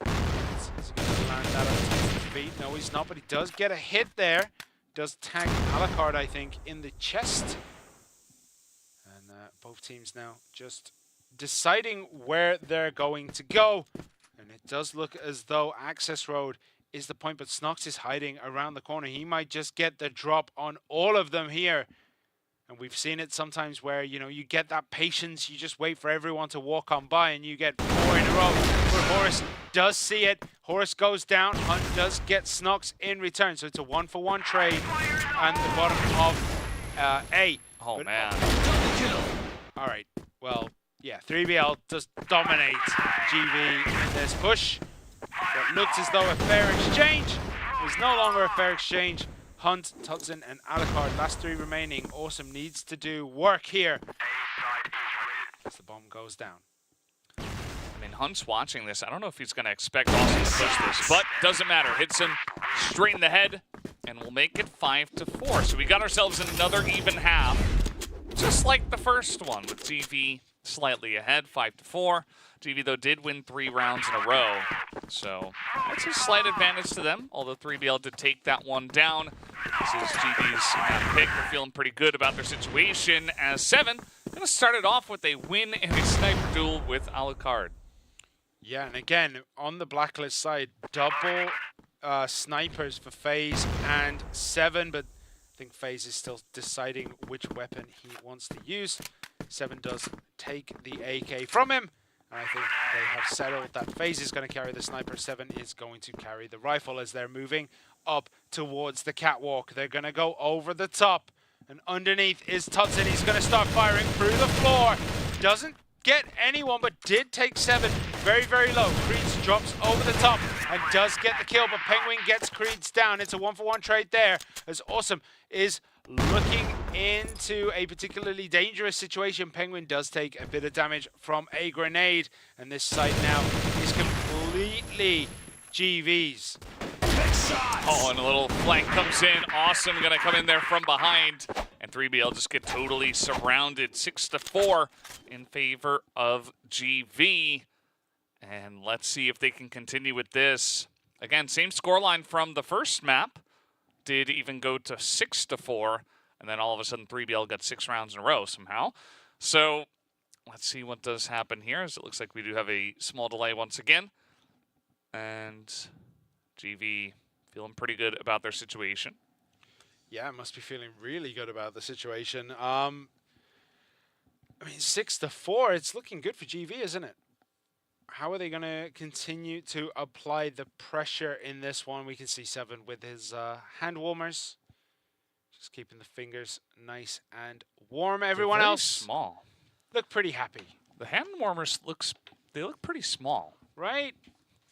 Is he going to land that on top of his feet? No, he's not, but he does get a hit there. Does tag Alucard, I think, in the chest. And both teams now just deciding where they're going to go. And it does look as though Access Road is the point, but Snox is hiding around the corner. He might just get the drop on all of them here. And we've seen it sometimes where, you know, you get that patience, you just wait for everyone to walk on by and you get 4 in a row. But Horus does see it. Horus goes down. Hunt does get Snox in return. So it's a 1-for-1 trade. And the bottom of A. Oh, but, man. All right. Well, yeah, 3BL does dominate GV in this push. What looks as though a fair exchange is no longer a fair exchange. Hunt, Tutson, and Alucard, last 3 remaining. Awesome needs to do work here as the bomb goes down. I mean, Hunt's watching this. I don't know if he's going to expect Awesome to push this, but doesn't matter. Hits him straight in the head, and we'll make it 5-4. So we got ourselves another even half, just like the first one, with GV slightly ahead, 5-4. GV, though, did win 3 rounds in a row, so that's a slight advantage to them, although 3BL did take that one down. This is GV's pick. They're feeling pretty good about their situation, as 7 going to start it off with a win in a sniper duel with Alucard. Yeah, and again, on the Blacklist side, double snipers for FaZe and 7, but I think FaZe is still deciding which weapon he wants to use. 7 does take the AK from him. And I think they have settled that FaZe is going to carry the sniper. 7 is going to carry the rifle as they're moving up towards the catwalk. They're going to go over the top. And underneath is Tutson. He's going to start firing through the floor. Doesn't get anyone, but did take 7 very, very low. Creeds drops over the top and does get the kill, but Penguin gets Creeds down. It's a 1-for-1 trade there, as Awesome is looking into a particularly dangerous situation. Penguin does take a bit of damage from a grenade, and this site now is completely GV's. Oh, and a little flank comes in. Awesome gonna come in there from behind, and 3BL just get totally surrounded. 6-4 in favor of GV. And let's see if they can continue with this. Again, same scoreline from the first map. Did even go to 6-4, and then all of a sudden 3BL got 6 rounds in a row somehow. So let's see what does happen here, as it looks like we do have a small delay once again. And GV feeling pretty good about their situation. Yeah, must be feeling really good about the situation. I mean, 6-4, it's looking good for GV, isn't it? How are they going to continue to apply the pressure in this one? We can see 7 with his hand warmers. Just keeping the fingers nice and warm. Everyone else small. Look pretty happy. The hand warmers they look pretty small. Right?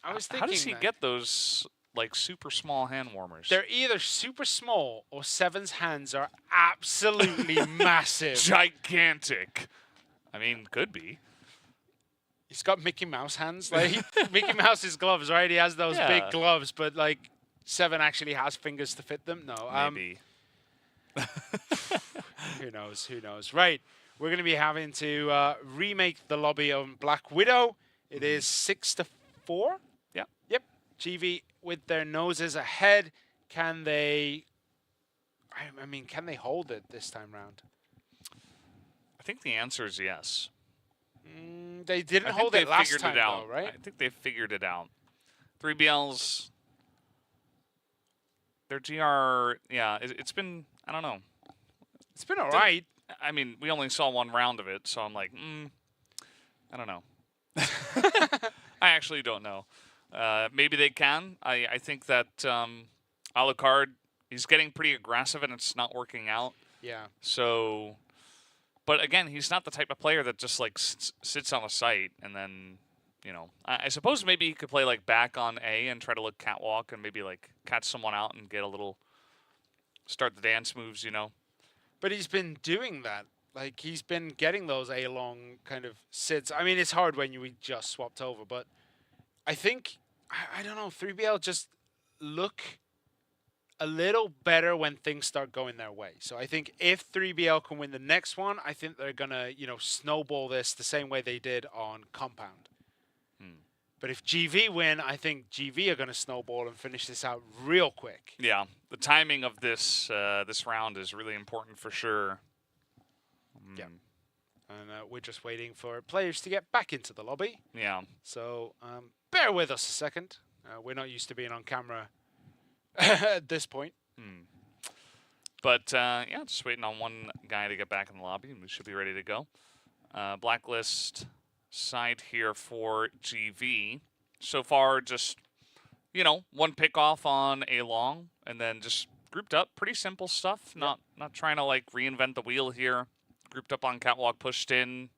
I was thinking how does he get those like super small hand warmers? They're either super small or 7's hands are absolutely massive. Gigantic. I mean, could be. He's got Mickey Mouse hands, like Mickey Mouse's gloves, right? He has those big gloves, but like 7 actually has fingers to fit them. No, maybe. Who knows? Who knows? Right, we're going to be having to remake the lobby on Black Widow. It is 6-4. Yeah. Yep. GV with their noses ahead. Can they? I mean, can they hold it this time round? I think the answer is yes. They didn't hold it last time, though, right? I think they figured it out. 3BL's, their GR, yeah, it's been, I don't know. It's been all right. I mean, we only saw 1 round of it, so I'm like, I don't know. I actually don't know. Maybe they can. I think that Alucard, he's getting pretty aggressive and it's not working out. Yeah. So, but again, he's not the type of player that just like sits on a site and then, you know, I suppose maybe he could play like back on A and try to look catwalk and maybe like catch someone out and get a little, start the dance moves, you know. But he's been doing that. Like, he's been getting those A-long kind of sits. I mean, it's hard when we just swapped over, but I think, I don't know, 3BL just look a little better when things start going their way. So I think if 3BL can win the next one, I think they're going to, you know, snowball this the same way they did on Compound. But if GV win, I think GV are going to snowball and finish this out real quick. Yeah, the timing of this this round is really important for sure. Yeah. And we're just waiting for players to get back into the lobby. Yeah. So bear with us a second. We're not used to being on camera at this point. But yeah, just waiting on one guy to get back in the lobby, and we should be ready to go. Blacklist side here for GV. So far, just, you know, one pick off on a long, and then just grouped up. Pretty simple stuff. Not trying to like reinvent the wheel here. Grouped up on catwalk, pushed in.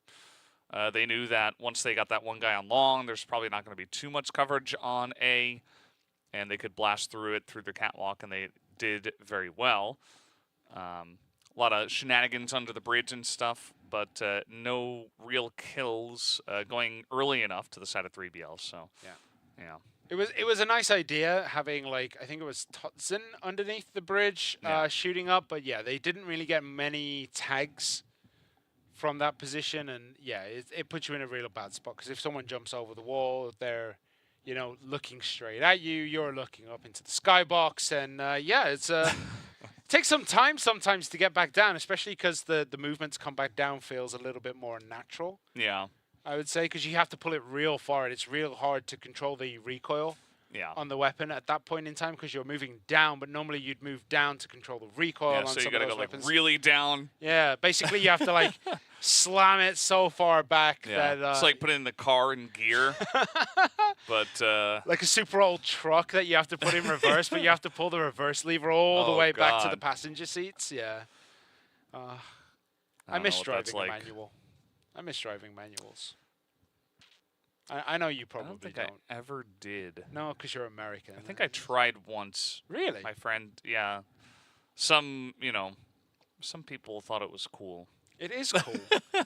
They knew that once they got that one guy on long, there's probably not going to be too much coverage on A, and they could blast through it through the catwalk, and they did very well. A lot of shenanigans under the bridge and stuff, but no real kills going early enough to the side of 3BL. So yeah. It was a nice idea having, like, I think it was Totzen underneath the bridge shooting up, but yeah, they didn't really get many tags from that position, and yeah, it puts you in a real bad spot, because if someone jumps over the wall, they're, you know, looking straight at you, you're looking up into the skybox, and yeah, it's takes some time sometimes to get back down, especially because the movement to come back down feels a little bit more natural. Yeah. I would say, because you have to pull it real far, and it's real hard to control the recoil on the weapon at that point in time, because you're moving down, but normally you'd move down to control the recoil on so some you gotta of those go weapons. like really down. Yeah, basically you have to like slam it so far back that it's like putting the car in gear, but like a super old truck that you have to put in reverse, but you have to pull the reverse lever all the way back to the passenger seats. Yeah, I miss driving a manual. I miss driving manuals. I know you probably I don't think I ever did. No, because you're American. I think I tried once. Really? My friend, yeah. Some, you know, some people thought it was cool. It is cool.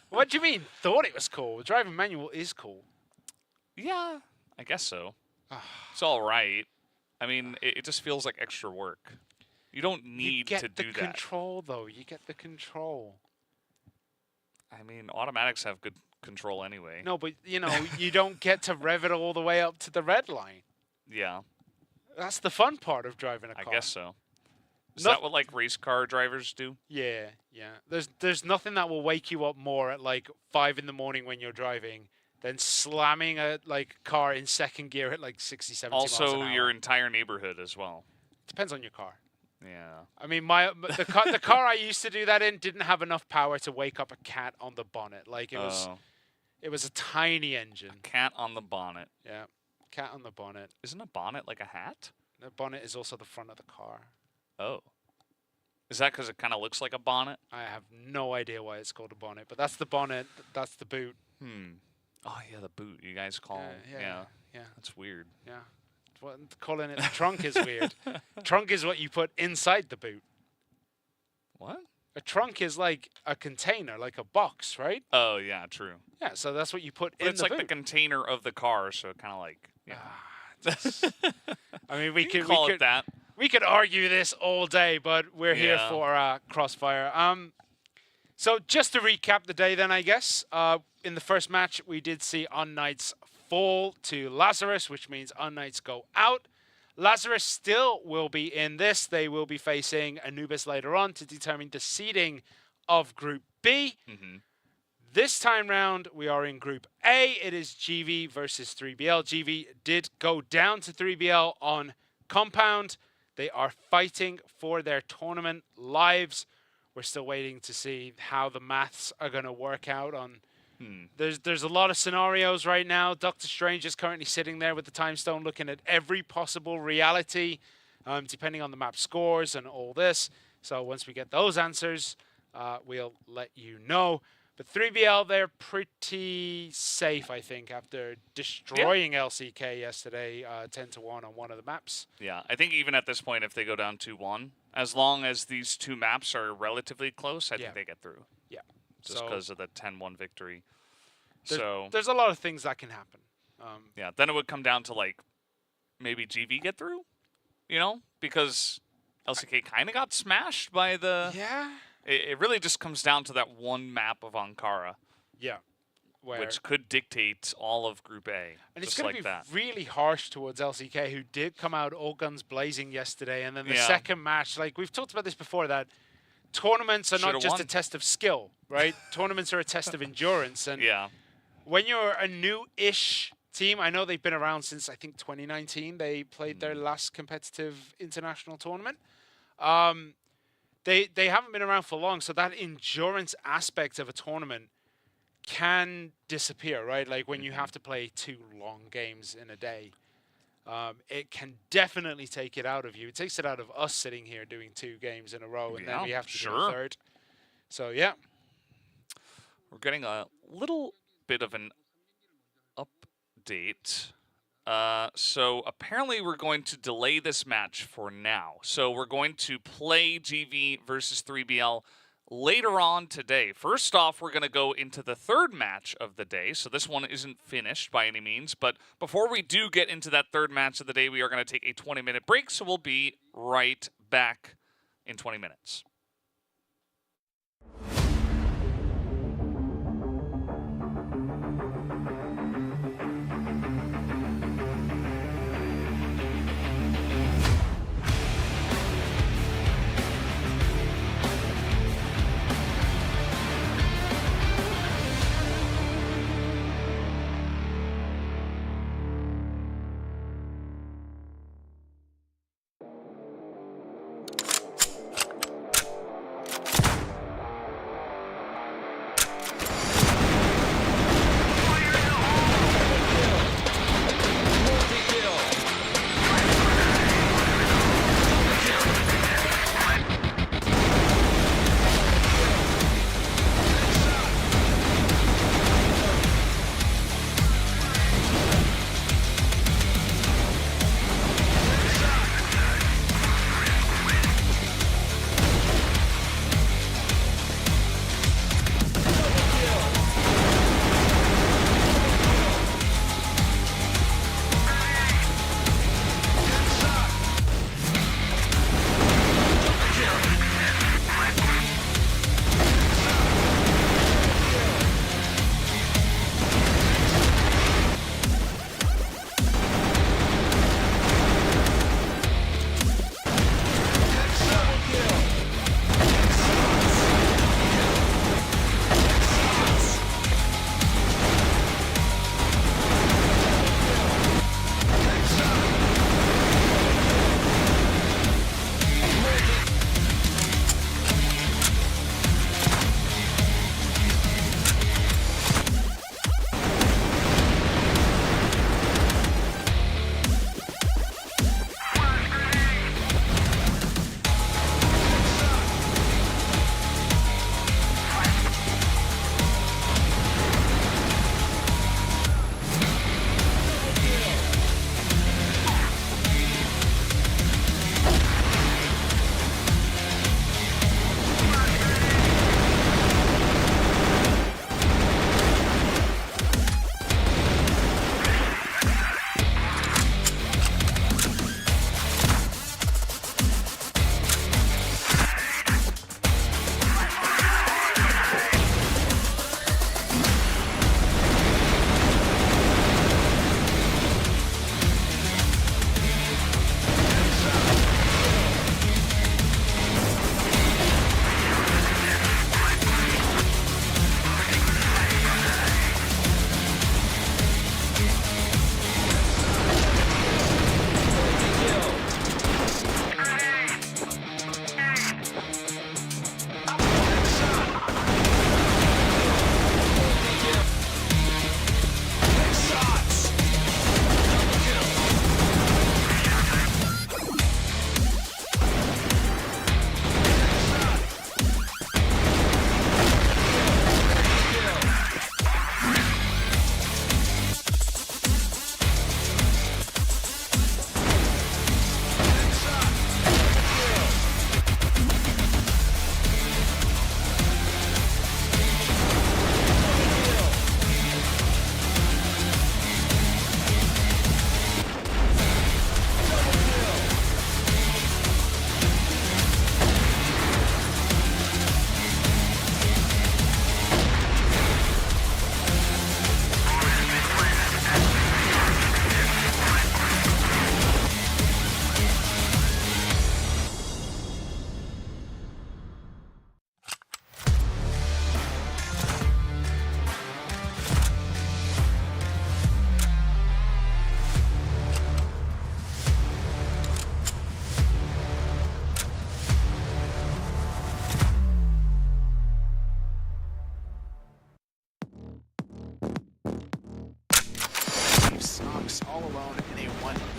What do you mean, thought it was cool? Driving manual is cool. Yeah, I guess so. It's all right. I mean, it just feels like extra work. You don't need to do that. You get the control, though. You get the control. I mean, automatics have good control anyway. No, but, you know, you don't get to rev it all the way up to the red line. Yeah. That's the fun part of driving a car. I guess so. Is that what, like, race car drivers do? Yeah, yeah. There's nothing that will wake you up more at, like, 5 in the morning when you're driving than slamming a, like, car in second gear at, like, 60, 70 miles an Also, hour. your entire neighborhood as well. Depends on your car. Yeah. I mean, the car I used to do that in didn't have enough power to wake up a cat on the bonnet. Like, it was a tiny engine. A cat on the bonnet. Yeah, cat on the bonnet. Isn't a bonnet like a hat? The bonnet is also the front of the car. Oh. Is that because it kind of looks like a bonnet? I have no idea why it's called a bonnet, but that's the bonnet. That's the boot. Oh, yeah, the boot you guys call yeah. That's weird. Yeah. Calling it the trunk is weird. Trunk is what you put inside the boot. What? A trunk is like a container, like a box, right? Oh, yeah, true. Yeah, so that's what you put But in it's the like boot. the container of the car, so kind of like, I mean, we could call it that. We could argue this all day, but we're here for CROSSFIRE. So just to recap the day then, I guess. In the first match, we did see unKnights fall to Lazarus, which means unKnights go out. Lazarus still will be in this. They will be facing Anubis later on to determine the seeding of Group B. This time round, we are in Group A. It is GV versus 3BL. GV did go down to 3BL on Compound. They are fighting for their tournament lives. We're still waiting to see how the maths are going to work out on There's a lot of scenarios right now. Doctor Strange is currently sitting there with the time stone, looking at every possible reality, depending on the map scores and all this. So once we get those answers, we'll let you know. But 3BL, they're pretty safe, I think, after destroying LCK yesterday, 10-1 on one of the maps. Yeah, I think even at this point, if they go down 2-1, as long as these two maps are relatively close, I think they get through. Yeah. Just because of the 10-1 victory. There's a lot of things that can happen. Yeah, then it would come down to, like, maybe GV get through, you know? Because LCK kind of got smashed by the... Yeah. It really just comes down to that one map of Ankara. Yeah. Which could dictate all of Group A. And it's going to be really harsh towards LCK, who did come out all guns blazing yesterday. And then the second match, like we've talked about this before, that tournaments are not just a test of skill, right? Tournaments are a test of endurance. And when you're a new-ish team, I know they've been around since, I think, 2019. They played their last competitive international tournament. They haven't been around for long, so that endurance aspect of a tournament can disappear, right? Like when you have to play 2 long games in a day. It can definitely take it out of you. It takes it out of us sitting here doing 2 games in a row, and then we have to do a third. So, yeah. We're getting a little bit of an update. So apparently we're going to delay this match for now. So we're going to play GV versus 3BL later on today. First off, we're going to go into the third match of the day. So this one isn't finished by any means. But before we do get into that third match of the day, we are going to take a 20-minute break. So we'll be right back in 20 minutes.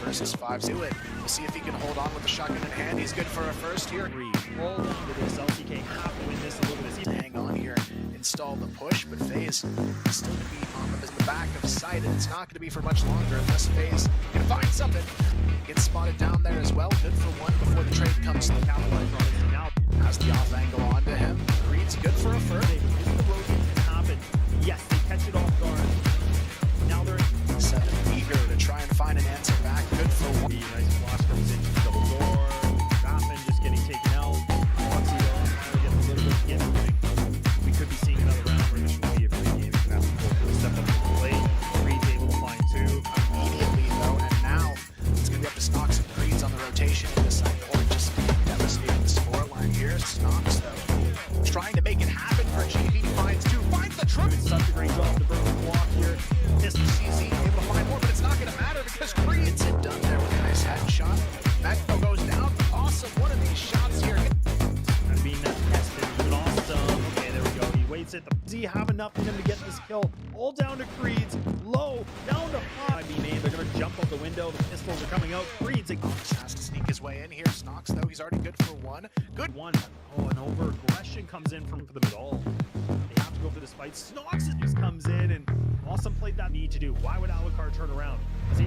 versus 5. Do it. We'll see if he can hold on with the shotgun in hand. He's good for a first here. Roll down to this. LCK have to win this a little bit. Hang on here, install the push, but FaZe is still going to be on the back of sight, and it's not going to be for much longer unless FaZe can find something. Gets spotted down there as well. Good for one before the trade comes through. Now has the off angle onto him. Creed's good for a first. The rotation can happen. Yes, they catch it off guard. Now they're eager to try and find an answer back. Good for one. nice flash comes in, double door. Raffin just getting taken out. Foxy though, trying to get a little bit get moving. We could be seeing another round where this will be a free game. He's gonna have to pull step up to the plate. Creed's able to find two. Immediately though, and now it's gonna be up to Snox and Creed's on the rotation in the side door. Just devastating the scoreline here. Snox though, trying to make it happen for GB. Finds two, finds the truth. Such a great job to burn the block here. Pistol CZ able to find more, but it's not gonna matter because Creed gets it done there with a nice headshot. Magno goes down. Awesome, one of these shots here. And being that tested, even awesome. Okay, there we go. He waits it. Does he have enough in him to get this kill? All down to Creed's. Low, down to 5. Man, they're gonna jump out the window. The pistols are coming out. Creed's has to sneak his way in here. Snox though, he's already good for one. Good one. Oh, an over aggression comes in from them at all. They have to go for this fight. Snox just comes in and Awesome played that need to do. Why would Alucard turn around? Is he?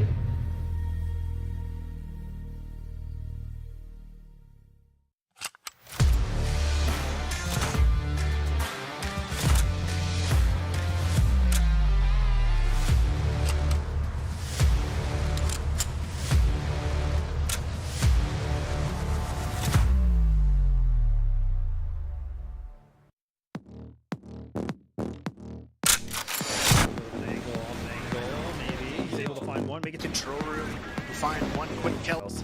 Make it control room. Find one quick kill. Nice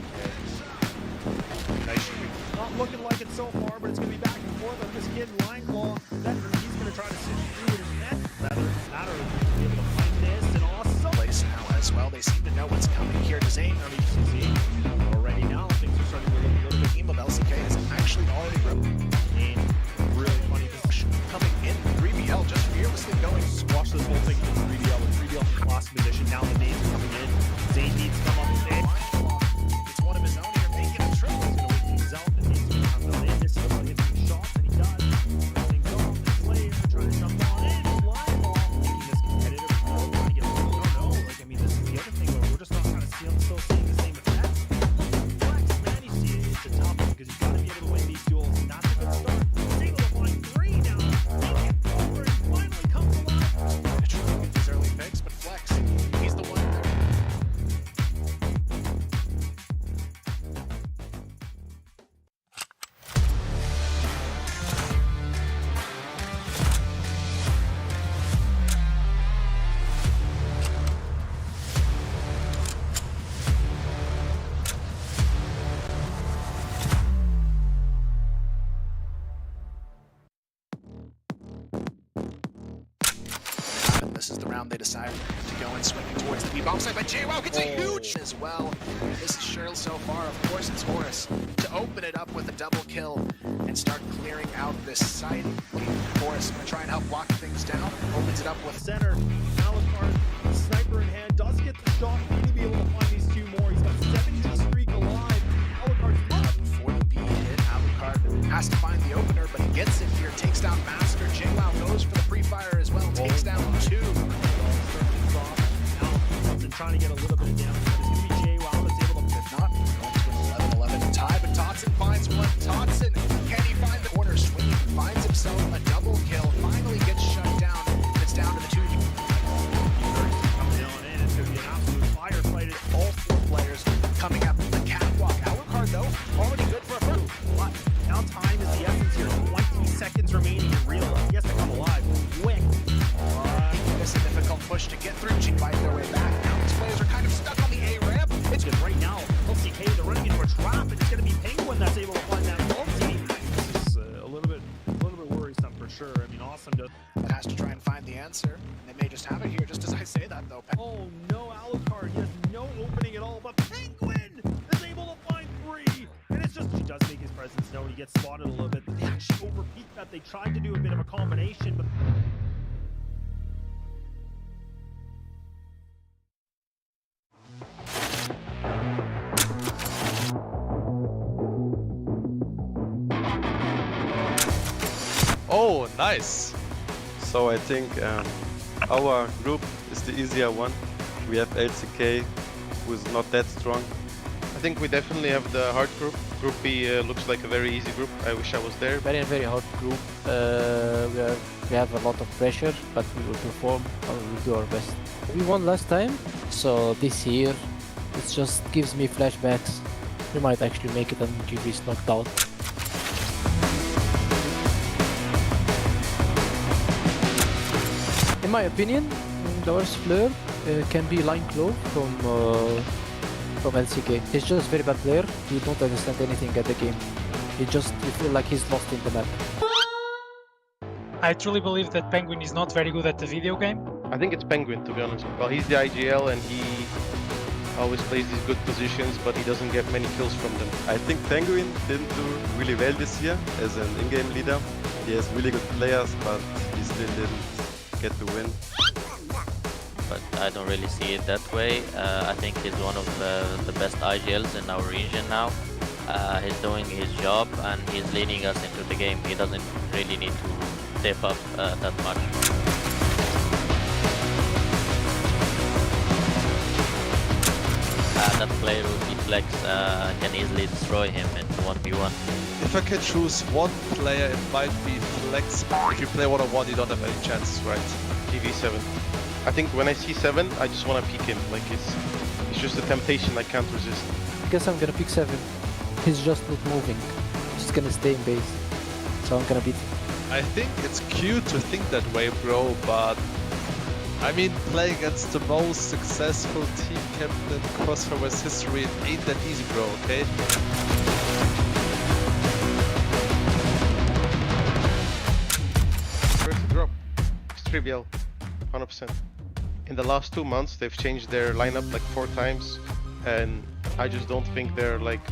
shooting. Not looking like it so far, but it's going to be back and forth on this kid, Line Claw. He's going to try to sit through his net. Rather matter of being able to find this and awesome place now as well. They seem to know what's coming here. Zane already now. Things are starting to look a little bit. Team of LCK is actually already in really funny position. Coming in 3BL, just fearlessly going. Squash this whole thing with 3BL. With 3BL lost position. Now the nades are coming in. Zane needs to come up with it. It's one of his own here, making a triple. He's going to wait things out. And he's going to come in. This is about hitting shots, and he does. Things off. The Slayer trying to jump on in. Line ball. Making this competitive. Trying to get a little bit. No. Like, I mean, this is the other thing where we're just not kind of still seeing the same effect. Flex, man, you see it. It's a tough one because you've got to be able to win these duels. And that's a good start. He's able to find 3 now. Make it over and finally comes alive. Trying to get these early picks, but Flex, he's the one there. This is the round they decide to go and swinging towards the B-bomb side, but JWoww gets a huge as well. This is Cheryl so far. Of course, it's Horus to open it up with a double kill and start clearing out this site. Horus going to try and help lock things down. Opens it up with center. Alucard, sniper in hand, does get the shot. Maybe be able to find these 2 more. He's got 70 streak alive. Alucard's up. Before the B hit, Alucard has to find the opener, but he gets it here. Takes down Master. JWoww goes for the pre-fire as well. Takes down 2. Trying to get a little bit of damage, but it's going to be JWoww that's able to, if not, going to an 11-11 tie, but Totson finds one. Totson, can he find the corner? Swinging, finds himself a double kill, finally gets shut down. It's down to the 2. Coming on in, it's going to be an absolute firefight. All 4 players coming up the catwalk. Alucard, though, already good for a first. But now time is the essence here. 20 seconds remaining in real life. He has to come alive quick. It's a difficult push to get through. Fight their way back. Now these players are kind of stuck on the A ramp. It's good right now. LCK, they're running into a trap, and it's going to be Penguin that's able to find that multi. This is a little bit worrisome for sure. I mean, Awesome does. It has to try and find the answer. And they may just have it here, just as I say that, though. Oh no, Alucard. He has no opening at all, but Penguin is able to find 3. And it's just, he does make his presence known. He gets spotted a little bit. They actually overpeaked that. They tried to do a bit of a combination, but Oh, nice. So I think our group is the easier one. We have LCK, who is not that strong. I think we definitely have the hard group. Group B looks like a very easy group. I wish I was there. Very hard group. We have a lot of pressure, but we will perform and we will do our best. We won last time, so this year it just gives me flashbacks. We might actually make it and GV is knocked out. In my opinion, Lazarus Fleur can be line clove from LCK. He's just a very bad player. You don't understand anything at the game. You feel like he's lost in the map. I truly believe that Penguin is not very good at the video game. I think it's Penguin, to be honest. Well, he's the IGL and he always plays these good positions, but he doesn't get many kills from them. I think Penguin didn't do really well this year as an in-game leader. He has really good players, but he still didn't get the win. But I don't really see it that way. I think he's one of the best IGLs in our region now. He's doing his job and he's leading us into the game. He doesn't really need to step up that much. That player will be Flex, can easily destroy him in 1v1. If I can choose one player, it might be Flex. If you play 1-on-1, you don't have any chances, right? TV7. I think when I see 7, I just want to peek him. Like it's just a temptation I can't resist. I guess I'm gonna pick 7. He's just not moving. He's just gonna stay in base. So I'm gonna beat him. I think it's cute to think that way, bro, but I mean, playing against the most successful team captain in CrossFire's history, it ain't that easy, bro, okay? First drop. It's trivial. 100%. In the last 2 months, they've changed their lineup like 4 times, and I just don't think they're like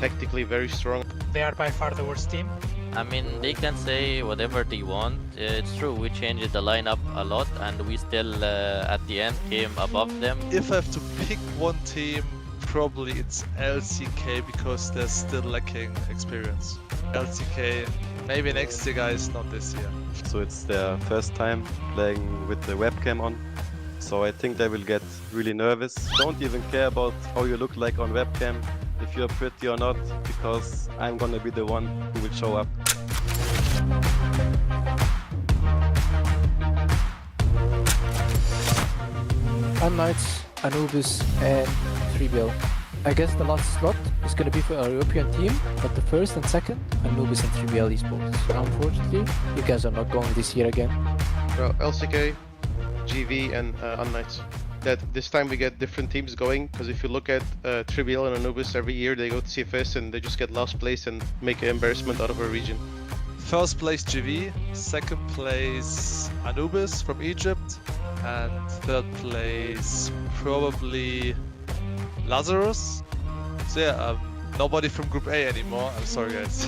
tactically very strong. They are by far the worst team. I mean, they can say whatever they want. It's true, we changed the lineup a lot and we still, at the end, came above them. If I have to pick one team, probably it's LCK because they're still lacking experience. LCK, maybe next year, guys, not this year. So it's their first time playing with the webcam on. So I think they will get really nervous. Don't even care about how you look like on webcam, if you're pretty or not, because I'm gonna be the one who will show up. unKnights, Anubis and 3BL. I guess the last slot is gonna be for our European team, but the first and second, Anubis and 3BL Esports. Unfortunately, you guys are not going this year again. Well, LCK, GV and unKnights. That this time we get different teams going, because if you look at 3BL and Anubis, every year they go to CFS and they just get last place and make an embarrassment out of our region. First place GV, second place Anubis from Egypt, and third place probably Lazarus. So yeah, nobody from Group A anymore. I'm sorry, guys.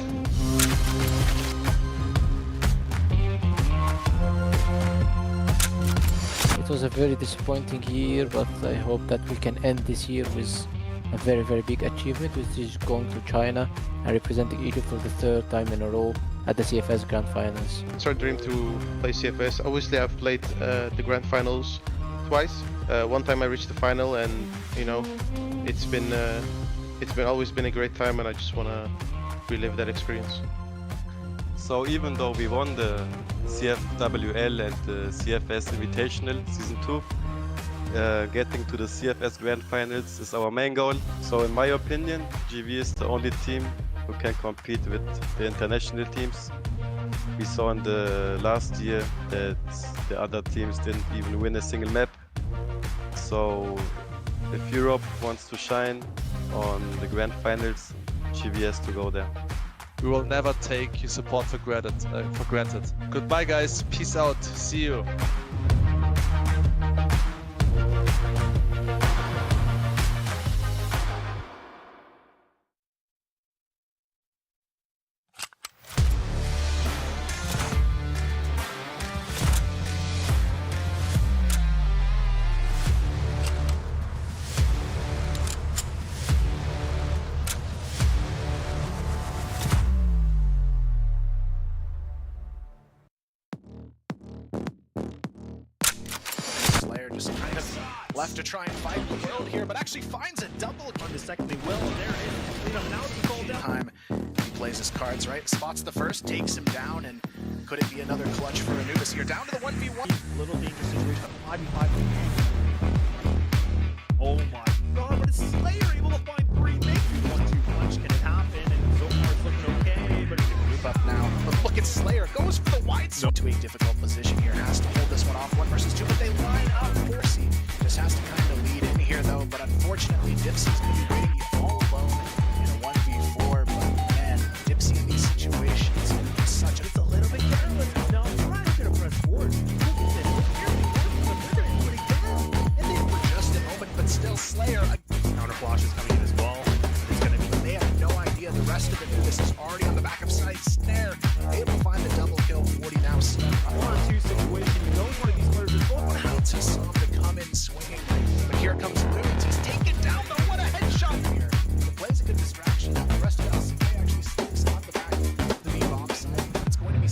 It was a very disappointing year, but I hope that we can end this year with a very big achievement, which is going to China and representing Egypt for the 3rd time in a row at the CFS Grand Finals. It's our dream to play CFS. Obviously, I've played the Grand Finals twice. One time I reached the final, and you know, it's been always been a great time, and I just want to relive that experience. So even though we won the CFWL and the CFS Invitational Season 2, getting to the CFS Grand Finals is our main goal. So in my opinion, GV is the only team who can compete with the international teams. We saw in the last year that the other teams didn't even win a single map. So if Europe wants to shine on the Grand Finals, GV has to go there. We will never take your support for granted. Goodbye, guys. Peace out. See you. left to try and fight the world here, but actually finds a double. On the second, they will. There it is. Freedom now to fall down. Time he plays his cards right, spots the first, takes him down, and could it be another clutch for Anubis here? Down to the 1v1. Little dangerous situation. 5v5. Oh my god, but is Slayer able to find 3? Maybe 1-2 punch. Can it happen? And so far it's looking okay, but it's Group up now. But look at Slayer, goes for the wide zone to a difficult position here. Has to hold this one off 1 versus 2, but they line up. Forcey just has to kind of lead in here though, but unfortunately Dipsy's going to be waiting all alone in a 1v4. But man, Dipsy in these situations is such a... It's a little bit careless. Now Brian's going to press forward. Look at this. They're going to do it again. And they were just a moment, but still Slayer... Counter flash is coming in as well. It's going to be... They have no idea. The rest of it, this is already on the back of sight. Snare able to find the double kill. 40 now stuck. 1-2 situation. You know one of these players is going Out to some to come in swinging. But here comes Loons. He's taken down though. What a headshot here. The play's a good distraction. The rest of LCK actually sticks on the back of the B-bomb side. It's going to be...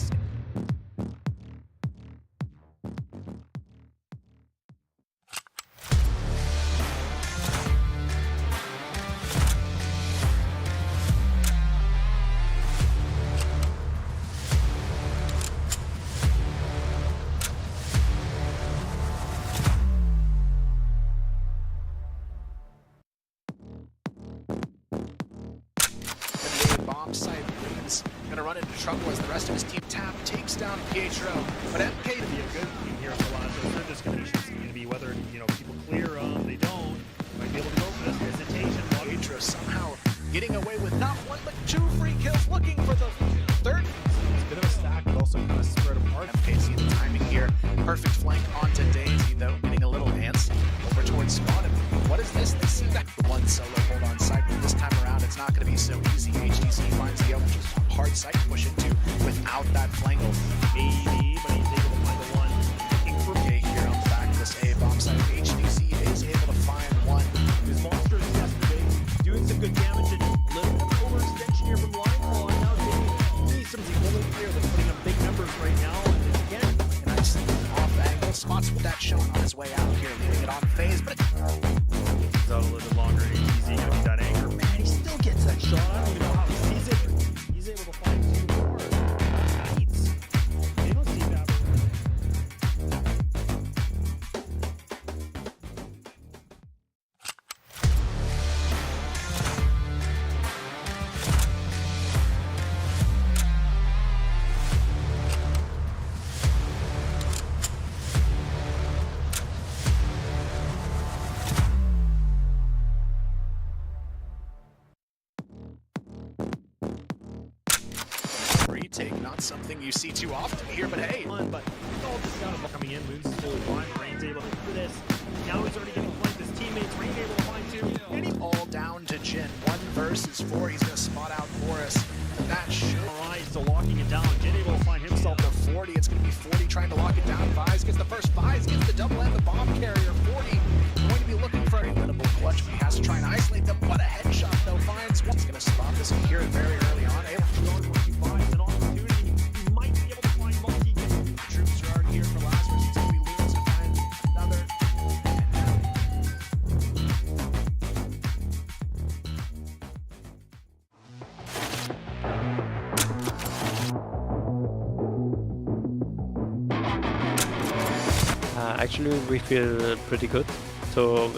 bomb site. Loons gonna run into trouble as the rest of his team takes down Pietro. But MK to be a good team here on the last. They're just going to be whether people clear them, they don't. Might be able to go for this hesitation. Pietro somehow getting away with not 1 but 2 free kills, looking for the third. It's a bit of a stack, but also kind of spread apart. MK see the timing here. Perfect flank onto Daisy though, getting a little antsy over towards Spawn. And what is this? They see that one solo hold on site, but this time around it's not going to be so easy. HTC finds the open, just hard site to push into without that flank. Maybe, but he's able to find the one. Looking for K here on the back of this A bomb site. HTC is able to find one. His monsters yesterday doing some good damage and a little bit of overextension here from Linefall, and now taking some equivalent here. They're putting up big numbers right now, and again, a nice off angle spots with that shot on his way out here, leaving it on phase, but it's out a little bit longer. HTC gonna be that anchor. Man, he still gets that shot. I don't even know how he sees it. He's able to find 2 more. Knights. They don't see that. retake, not something you see too often here, but hey. But all just got him coming in. Moon's is fully blind. Rain's able to do this. Now he's already getting flanked. His teammates. Rain able to find 2. And he's all down to Jin. 1 versus 4. He's going to spot out Boris. And that should. Alright, so locking it down. Jin able to find himself the 40. It's going to be 40 trying to lock it down. Vise gets the first. Vise gets the double and the bomb carrier. 40 going to be looking for a winnable clutch, but he has to try and isolate them. What a headshot though. Finds one. He's going to spot this here very early on. An opportunity. He might be able to find multi. Troops are already here for Lazarus. It's going to be Loons to find another. Actually, we feel pretty good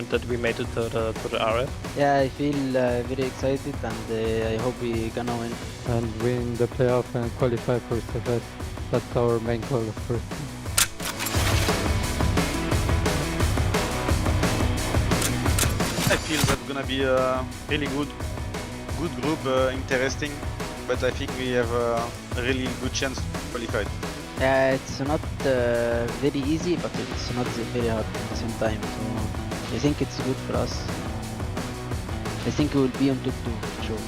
that we made it to the RF. Yeah, I feel very excited, and I hope we're gonna win. And win the playoff and qualify for CFS. That's our main goal, of course. I feel that's gonna be a really good group, interesting, but I think we have a really good chance to qualify. Yeah, it's not very easy, but it's not very hard at the same time. So I think it's good for us. I think we will be on top 2 for sure.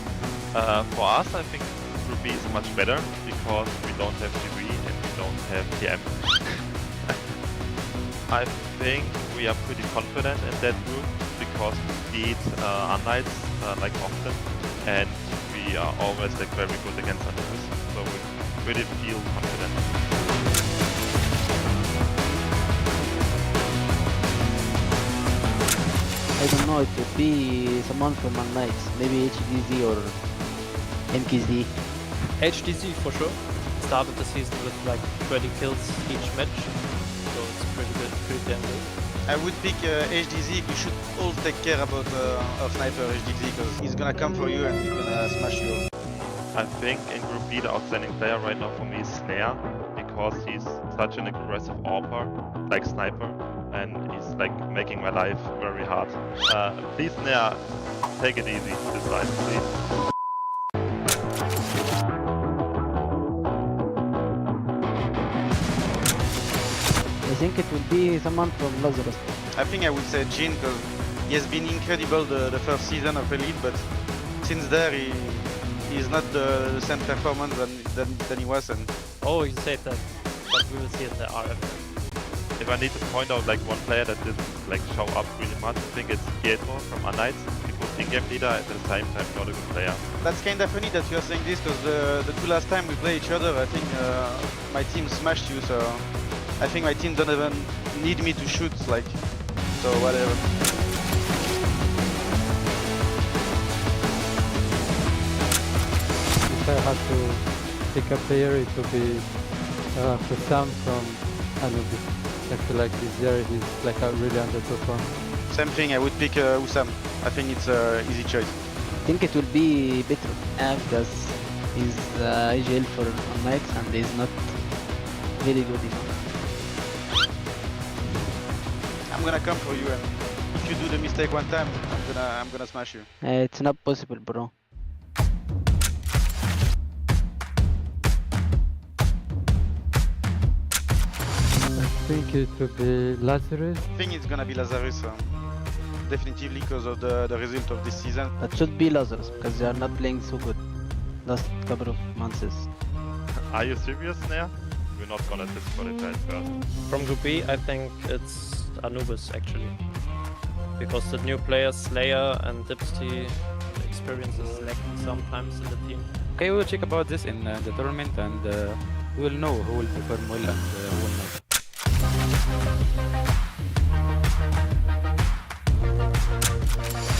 For us, I think Group B is much better because we don't have GV and we don't have TM. I think we are pretty confident in that group because we beat unKnights like often, and we are always like very good against Anubis, so we really feel confident. I don't know, it would be someone from unKnights, maybe HDZ or MKZ. HDZ for sure. Started the season with like 20 kills each match, so it's pretty good, pretty damn good. I would pick HDZ. We should all take care about our sniper HDZ because he's gonna come for you and he's gonna smash you. I think in Group B the outstanding player right now for me is Snare, because he's such an aggressive AWPer, like sniper, and he's like making my life very hard. Please Snare, take it easy this side, please. I think it will be someone from Lazarus. I think I would say Jin because he has been incredible the first season of Elite, but since there he's not the same performance than he was. And oh, you said that, but we will see in the RF. If I need to point out like one player that didn't like show up really much, I think it's Pietro from unKnights, because in-game leader at the same time not a good player. that's kind of funny that you are saying this because the two last time we played each other, I think my team smashed you, so I think my team don't even need me to shoot, like, so whatever. If I had to pick a player, it would be Sam from Anubis. I feel like this year he's like a really underperformed. Same thing, I would pick Usam. I think it's an easy choice. I think it will be Petro, because he's IGL for unKnights and he's not very good enough. I'm gonna come for you, and if you do the mistake one time, I'm gonna smash you. It's not possible, bro. I think it would be Lazarus. I think it's gonna be Lazarus, definitively because of the result of this season. That should be Lazarus because they are not playing so good last couple of months. Are you serious, Snare? We're not gonna disqualify first. From Group B, I think it's Anubis actually, because the new players Slayer and Dipsty experience is lacking sometimes in the team. Okay, we'll check about this in the tournament, and we will know who will perform well and who will not.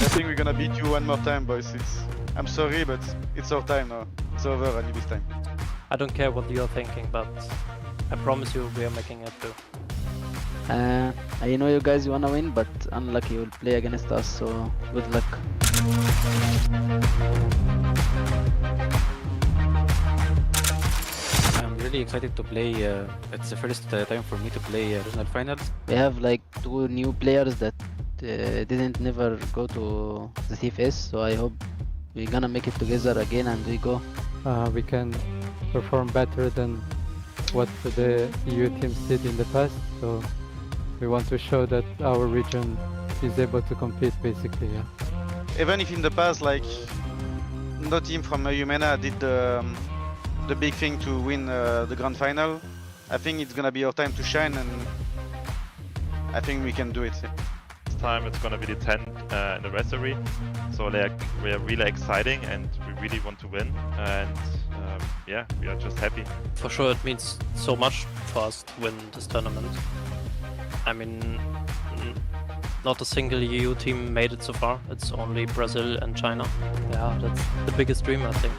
I think we're gonna beat you one more time, boys. I'm sorry, but it's our time now. It's over, Anubis time. I don't care what you're thinking, but I promise you we are making it too. I know you guys wanna win, but unlucky you'll play against us, so good luck. I'm really excited to play. It's the first time for me to play regional finals. We have like two new players that didn't never go to the CFS, so I hope we're gonna make it together again and we go. We can perform better than what the EU teams did in the past, so we want to show that our region is able to compete, basically. Yeah. Even if in the past, like, no team from Eumena did the big thing to win the grand final, I think it's gonna be our time to shine, and I think we can do it. This time it's gonna be the 10th anniversary, so like we are really exciting and we really want to win, and yeah, we are just happy. For sure it means so much for us to win this tournament. I mean, not a single EU team made it so far. It's only Brazil and China. Yeah, that's the biggest dream, I think.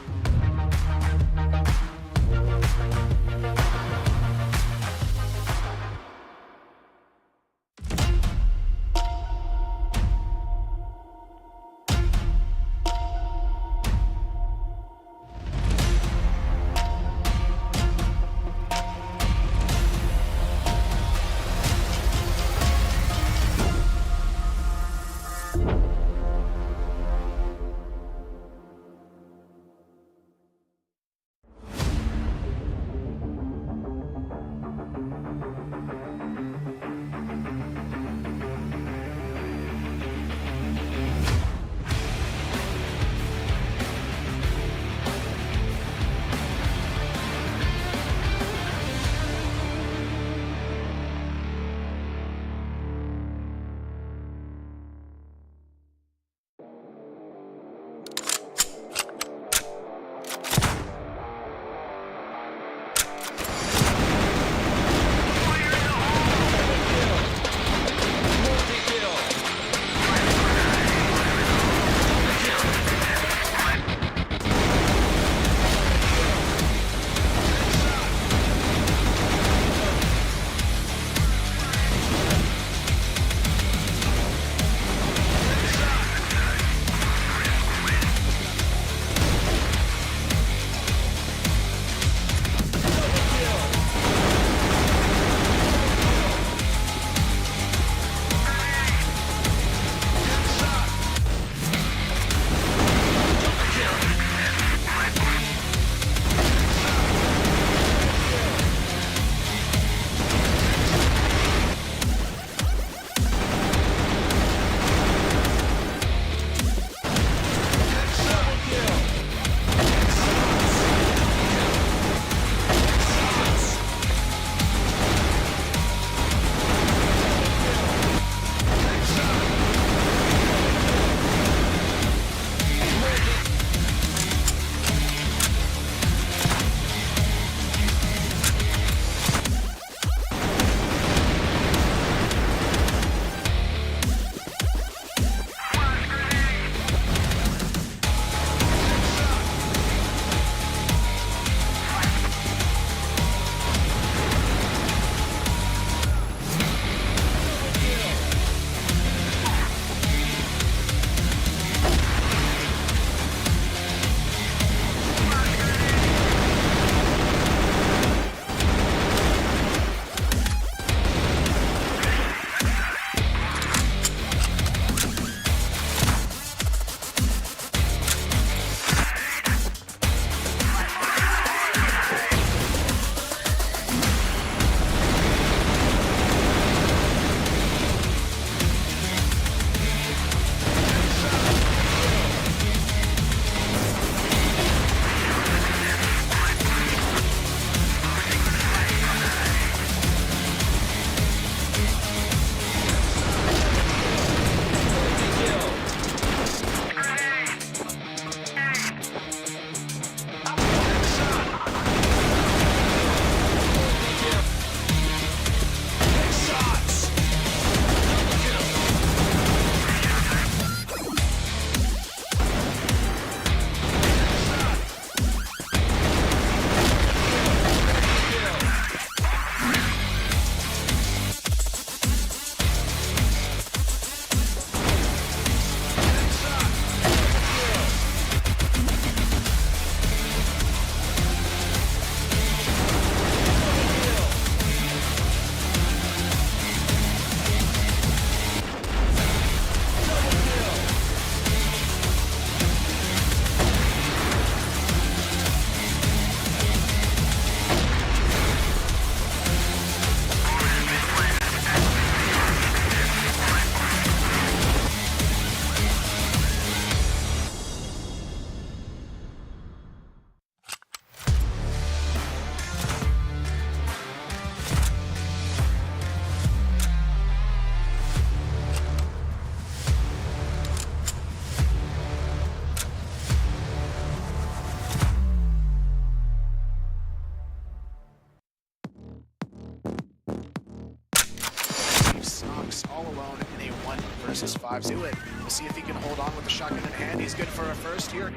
5's do it. We'll see if he can hold on with the shotgun in hand. He's good for a first here.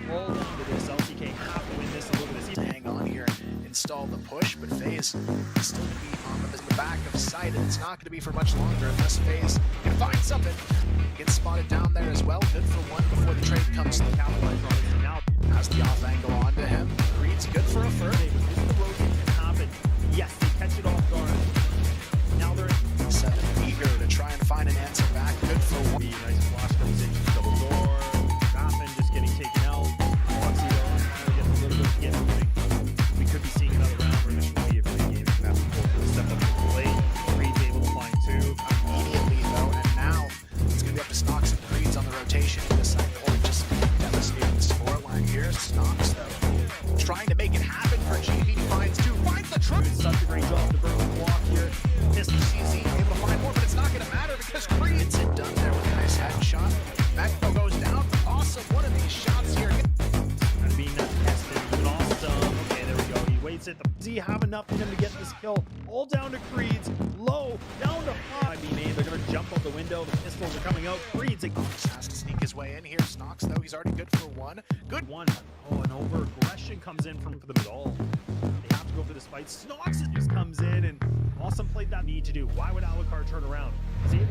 Hold on to this. LCK have to win this a little bit. To hang on here and install the push, but FaZe is still going to be on the back of sight, and it's not going to be for much longer unless FaZe can find something. Gets spotted down there as well. Good for one before the trade comes to the capitalize on it. Now has the off angle onto him. Creed's good for a first. The rotation can happen. Yes, they catch it off guard. Now they're 7 eager to try and find an answer back. Good for one. nice flash comes in, double door. Raffin just getting taken out. Foxy finally gets a little bit to get moving. We could be seeing another round where this will be a free game. That's the step up to the plate. Creed's able to find 2. Immediately though, and now it's going to be up to Snox and Creeds on the rotation in the side court. Just devastating scoreline here. Snox though trying to make it happen for GV. Finds 2, finds the truth. Such a great job to burn the block here. Pistol CZ able to find more, but it's not going to matter because Creed gets it done there with a nice headshot. Magno goes down. Awesome, one of these shots here. And being that tested, even awesome. Okay, there we go. He waits it. Does he have enough for him to get this kill? All down to Creed's. Low, down to 5. They're going to jump out the window. The pistols are coming out. Creed's has to sneak his way in here. Snox, though, he's already good for 1. Good one. Oh, an over aggression comes in from them at all. They have to go for this fight. Snox just comes in, and Awesome played that need to do. Why would Alucard turn around? See it?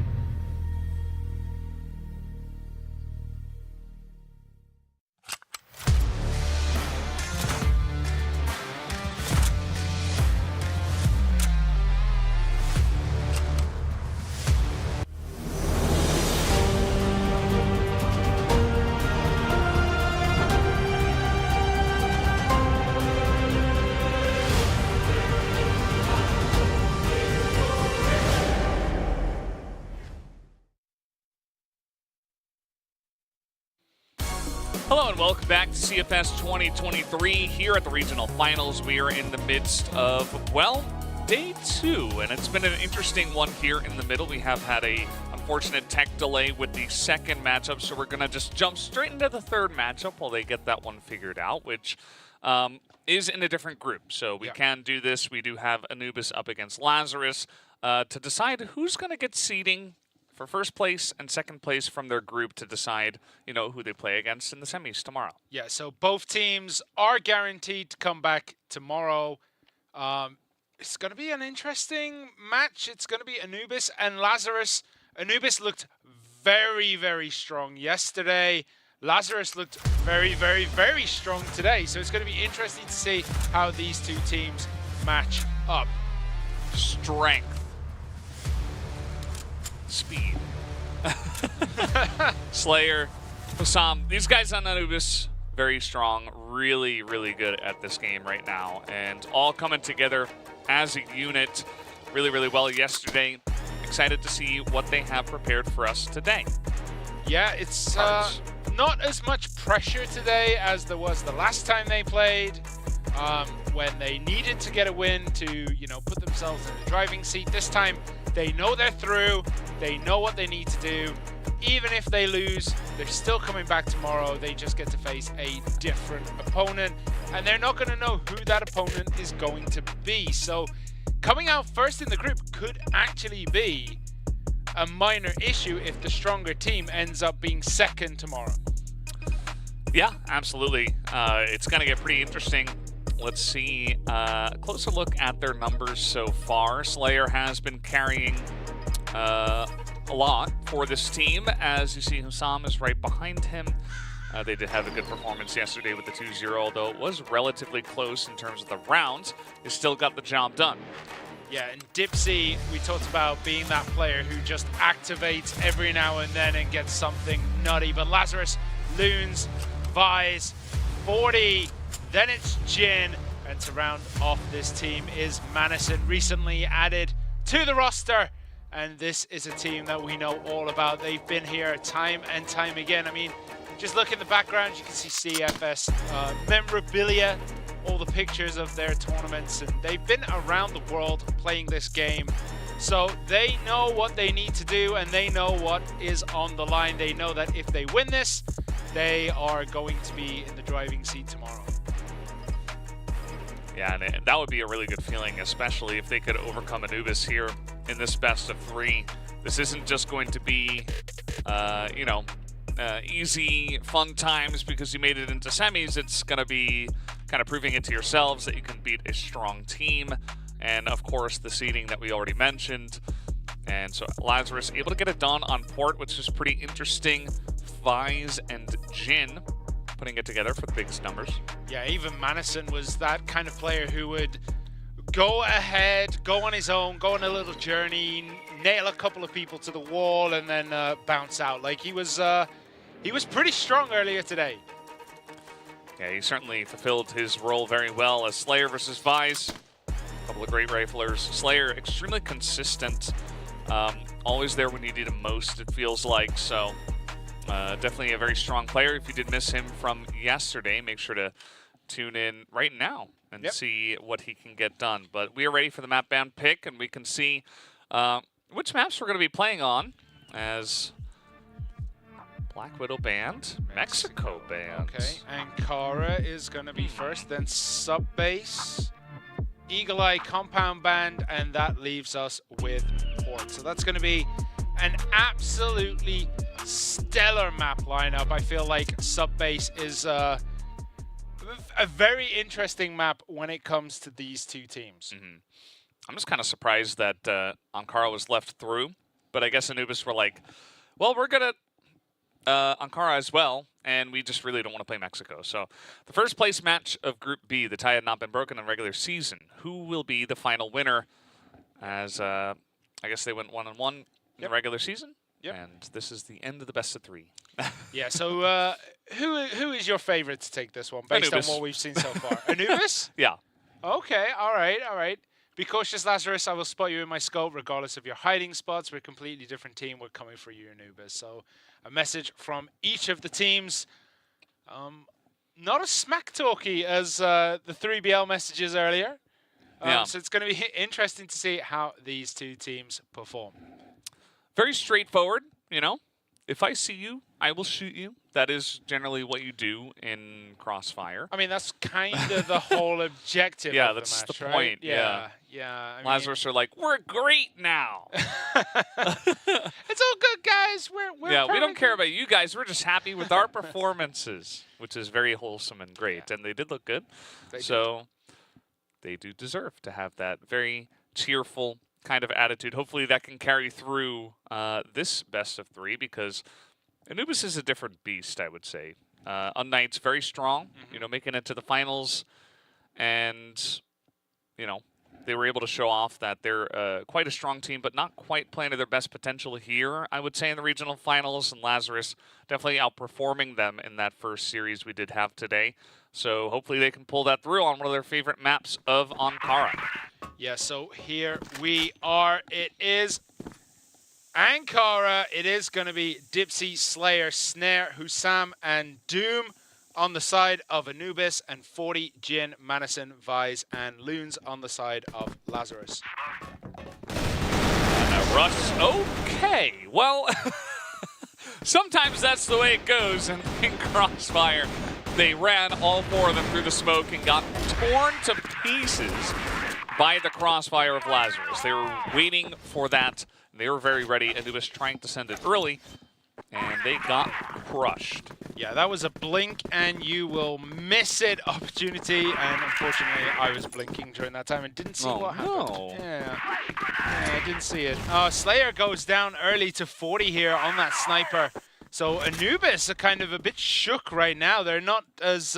Hello and welcome back to CFS 2023 here at the regional finals. We are in the midst of, well, day 2, and it's been an interesting one here in the middle. We have had a unfortunate tech delay with the second matchup, so we're going to just jump straight into the third matchup while they get that one figured out, which is in a different group. So we can do this. We do have Anubis up against Lazarus to decide who's going to get seeding for first place and second place from their group to decide, you know, who they play against in the semis tomorrow. Yeah, so both teams are guaranteed to come back tomorrow. It's going to be an interesting match. It's going to be Anubis and Lazarus. Anubis looked very, very strong yesterday. Lazarus looked very, very, very strong today. So it's going to be interesting to see how these two teams match up. Strength. Speed. Slayer, Hussam, these guys on Anubis, very strong, really, really good at this game right now, and all coming together as a unit really, really well yesterday. Excited to see what they have prepared for us today. Yeah, it's not as much pressure today as there was the last time they played, when they needed to get a win to, you know, put themselves in the driving seat. This time, they know they're through. They know what they need to do. Even if they lose, they're still coming back tomorrow. They just get to face a different opponent, and they're not going to know who that opponent is going to be. So coming out first in the group could actually be a minor issue if the stronger team ends up being second tomorrow. Yeah, absolutely. It's going to get pretty interesting. Let's see a closer look at their numbers so far. Slayer has been carrying a lot for this team. As you see, Hussam is right behind him. They did have a good performance yesterday with the 2-0, although it was relatively close in terms of the rounds. They still got the job done. Yeah, and Dipsy, we talked about being that player who just activates every now and then and gets something nutty. But Lazarus, Loons, Vise, 40, then it's Jin, and to round off this team is Manison, recently added to the roster. And this is a team that we know all about. They've been here time and time again. I mean, just look in the background, you can see CFS memorabilia, all the pictures of their tournaments, and they've been around the world playing this game. So they know what they need to do, and they know what is on the line. They know that if they win this, they are going to be in the driving seat tomorrow. Yeah, and that would be a really good feeling, especially if they could overcome Anubis here in this best of 3. this isn't just going to be, you know, easy, fun times because you made it into semis. It's going to be kind of proving it to yourselves that you can beat a strong team. And, of course, the seeding that we already mentioned. And so Lazarus able to get it done on port, which is pretty interesting. Vise and Jin putting it together for the biggest numbers. Yeah, even Madison was that kind of player who would go ahead, go on his own, go on a little journey, nail a couple of people to the wall, and then bounce out. Like he was pretty strong earlier today. Yeah, he certainly fulfilled his role very well as Slayer versus Vise. A couple of great riflers. Slayer extremely consistent, always there when you need him most, it feels like. So definitely a very strong player. If you did miss him from yesterday, make sure to tune in right now and see what he can get done. But we are ready for the map band pick, and we can see which maps we're going to be playing on as Black Widow band, Mexico band. Okay, Ankara is going to be first, then Subbase, Eagle Eye Compound Band, and that leaves us with Port. So that's going to be an absolutely stellar map lineup. I feel like Subbase is a very interesting map when it comes to these two teams. I'm just kind of surprised that Ankara was left through, but I guess Anubis were like, well, we're going to Ankara as well, and we just really don't want to play Mexico. So the first place match of Group B, the tie had not been broken in regular season. Who will be the final winner? As I guess they went 1-1 in the regular season, and this is the end of the best of 3. Yeah, so who is your favorite to take this one based Anubis. on what we've seen so far? Anubis? Yeah. Okay, all right. Be cautious, Lazarus. I will spot you in my scope regardless of your hiding spots. We're a completely different team. We're coming for you, Anubis. So a message from each of the teams. Not as smack talky as the 3BL messages earlier. So it's going to be interesting to see how these two teams perform. Very straightforward, you know. If I see you, I will shoot you. That is generally what you do in CROSSFIRE. I mean, that's kind of the whole objective of that's the match, the right? point. Yeah. I Lazarus are like, we're great now. It's all good, guys. We're we don't perfect. care about you guys. We're just happy with our performances, which is very wholesome and great. And they did look good. They do deserve to have that very cheerful kind of attitude. Hopefully that can carry through this best of 3, because Anubis is a different beast, I would say. unKnights very strong, you know, making it to the finals, and you know, they were able to show off that they're quite a strong team, but not quite playing to their best potential here, I would say, in the regional finals. And Lazarus definitely outperforming them in that first series we did have today. So hopefully they can pull that through on one of their favorite maps of Ankara. Yeah, so here we are. It is Ankara. It is going to be Dipsy, Slayer, Snare, Hussam, and Doom on the side of Anubis, and 40, Jin, Madison, Vise, and Loons on the side of Lazarus. Russ, okay. Well, sometimes that's the way it goes in CROSSFIRE. They ran all 4 of them through the smoke and got torn to pieces by the CROSSFIRE of Lazarus. They were waiting for that. They were very ready. Anubis trying to send it early, and they got crushed. Yeah, that was a blink and you will miss it opportunity, and unfortunately I was blinking during that time and didn't see what happened. No. Yeah, I didn't see it. Slayer goes down early to 40 here on that sniper. So Anubis are kind of a bit shook right now. They're not as